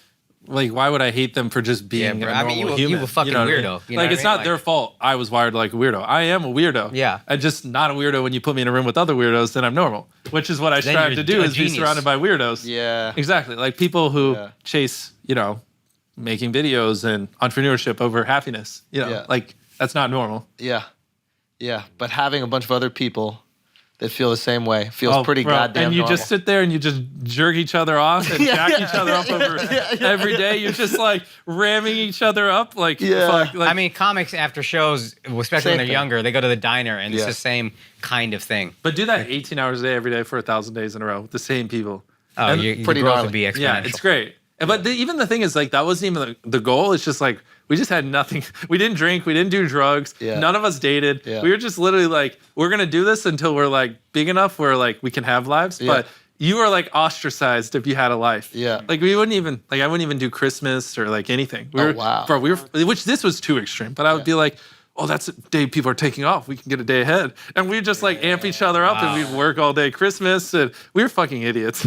like why would I hate them for just being a normal human? you a fucking know what I mean? weirdo. You know Like what it's I mean? not Like- their fault. I was wired like a weirdo. I am a weirdo. Yeah. I'm just not a weirdo when you put me in a room with other weirdos. Then I'm normal, which is what I Then strive you're to do a is be genius. surrounded by weirdos. Yeah. Exactly. Like people who chase making videos and entrepreneurship over happiness. Yeah. Like that's not normal. Yeah. But having a bunch of other people that feel the same way. Feels pretty bro. goddamn And you normal. just sit there and you just jerk each other off and jack each other up over every day. You're just like ramming each other up. Like, fuck, like, I mean, comics after shows, especially Same when they're thing. younger, they go to the diner and it's the same kind of thing. but do that 18 hours a day every day for 1,000 days in a row with the same people. Oh, And the pretty growth gnarly. would be exponential. Yeah, it's great. But even the thing is, like, that wasn't even the goal. It's just like, we just had nothing. We didn't drink. We didn't do drugs. Yeah. None of us dated. Yeah. We were just literally like, we're going to do this until we're like big enough where like we can have lives. Yeah. But you were like ostracized if you had a life. Yeah. Like we wouldn't even, like I wouldn't even do Christmas or like anything. We Oh, were, wow. Bro, which this was too extreme. But I would be like, oh, that's a day people are taking off. We can get a day ahead. And we'd just like amp each other up and we'd work all day Christmas. And we were fucking idiots.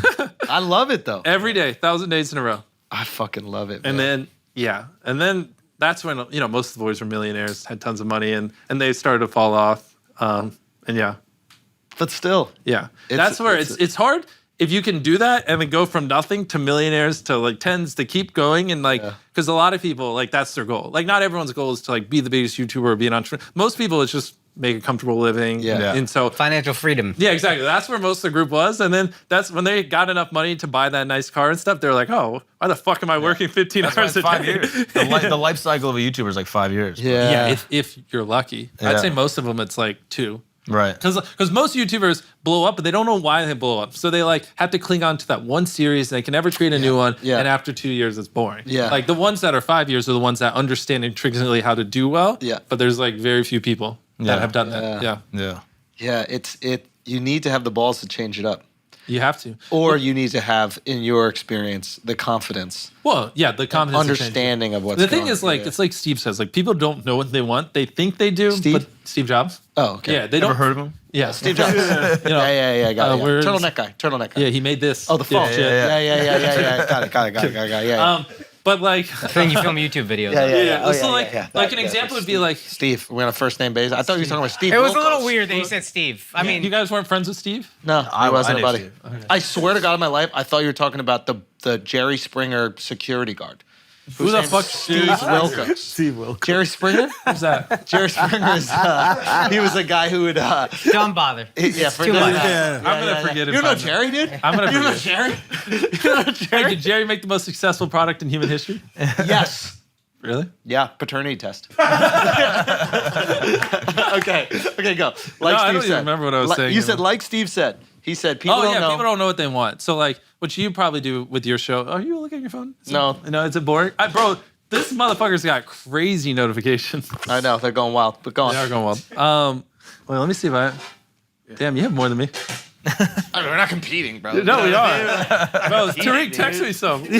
I love it though. Every day, 1,000 days in a row. I fucking love it. And man. then that's when most of the boys were millionaires, had tons of money, and they started to fall off. But still, That's where it's hard if you can do that and then go from nothing to millionaires to like tens to keep going and like because a lot of people like that's their goal. Like not everyone's goal is to like be the biggest YouTuber or be an entrepreneur. Most people it's just make a comfortable living. Yeah. And so Financial freedom. yeah, exactly. That's where most of the group was. And then that's when they got enough money to buy that nice car and stuff. They're like, oh, why the fuck am I working 15 hours a day? 5 years. The life cycle of a YouTuber is like 5 years. Yeah, if you're lucky. I'd say most of them it's like 2. Right. Because most YouTubers blow up, but they don't know why they blow up. So they like have to cling on to that one series, and they can never create a new one. Yeah. And after 2 years, it's boring. Yeah. Like the ones that are 5 years are the ones that understand intricately how to do well. Yeah. But there's like very few people that have done that. Yeah. Yeah. Yeah, you need to have the balls to change it up. You have to. Or you need to have, in your experience, the confidence. Well, yeah, the confidence. to change it. Understanding of what's The thing going is, like, on. it's like Steve says, like, people don't know what they want. They think they do. Steve? But Steve Jobs. Oh, okay. Yeah, they Ever don't. heard of him? Yeah, Steve Jobs. You know, yeah, got it. where's- Turtleneck guy. Yeah, he made this. Oh, the phone. shit. Yeah. Got it. Yeah. But like, Thing you film YouTube videos. yeah. Oh, So yeah. like an example would be like, Steve. We're on a first name basis. I thought you were talking about Steve. It was a Wilkos. little weird that you said Steve. I mean, you guys weren't friends with Steve? No, I wasn't, knew buddy. Steve. I swear to God, in my life, I thought you were talking about the Jerry Springer security guard. Who the name's fuck? Steve Wilkos. Steve Wilkos. Jerry Springer? Who's that? Jerry Springer is he was a guy who would don't bother. yeah, too much. I'm gonna forget it. You know Jerry, dude? I'm gonna You know forget. Jerry? You know Hey, Jerry? did Jerry make the most successful product in human history? Yes. Really? Yeah, paternity test. okay, go. Like No, I Steve don't said. even remember what I was saying You said anymore. like Steve said. He said people Oh don't yeah, know. people don't know what they want. So like, what you probably do with your show? Oh, you look at your phone? No. Is it boring? Bro, this motherfucker's got crazy notifications. I know they're going wild, but go on. They are going wild. Well, let me see if I. Damn, you have more than me. I mean, we're not competing, bro. No, we are. Bro, Tariq, text me some. You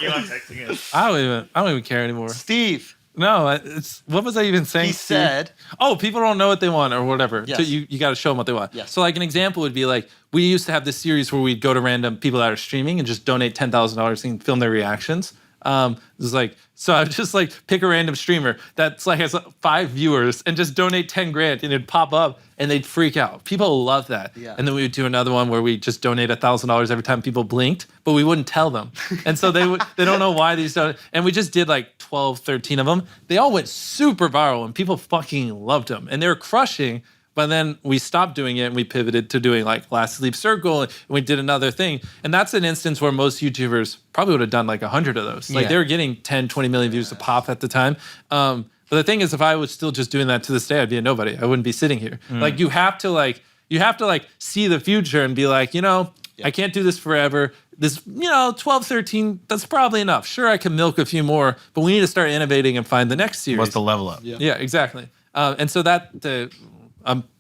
are texting it. I don't even care anymore. Steve. No, it's what was I even saying? He Steve? said. Oh, people don't know what they want or whatever. Yes. So you got to show them what they want. Yes. So like an example would be like we used to have this series where we'd go to random people that are streaming and just donate $10,000 and film their reactions. It was like so I would just like pick a random streamer that's like has 5 viewers and just donate 10 grand and it'd pop up and they'd freak out. People love that. Yeah. And then we would do another one where we just donate $1,000 every time people blinked, but we wouldn't tell them. And so they don't know why these don't. And we just did like 12, 13 of them. They all went super viral and people fucking loved them and they were crushing. But then we stopped doing it and we pivoted to doing like Last Sleep Circle and we did another thing. And that's an instance where most YouTubers probably would have done like 100 of those. Like Yeah. they were getting 10, 20 million views a pop at the time. But the thing is, if I was still just doing that to this day, I'd be a nobody. I wouldn't be sitting here. Like you have to see the future and be like, I can't do this forever. This, 12, 13, that's probably enough. Sure, I can milk a few more, but we need to start innovating and find the next series. What's the level up? Yeah, exactly. And so that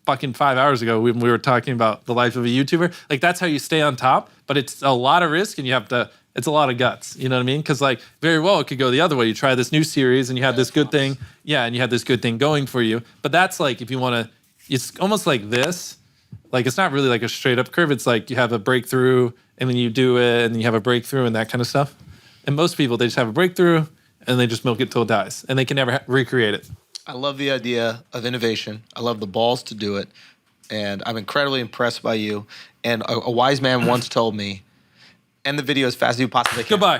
fucking 5 hours ago when we were talking about the life of a YouTuber, like that's how you stay on top, but it's a lot of risk and it's a lot of guts. You know what I mean? Because like very well it could go the other way. You try this new series and you have this good thing. Yeah, and you have this good thing going for you. But that's like if you want to, it's almost like this. Like it's not really like a straight up curve. It's like you have a breakthrough and then you do it and then you have a breakthrough and that kind of stuff. And most people, they just have a breakthrough and they just milk it till it dies and they can never recreate it. I love the idea of innovation. I love the balls to do it. And I'm incredibly impressed by you. And a wise man once told me, end the video as fast as you possibly can. Goodbye.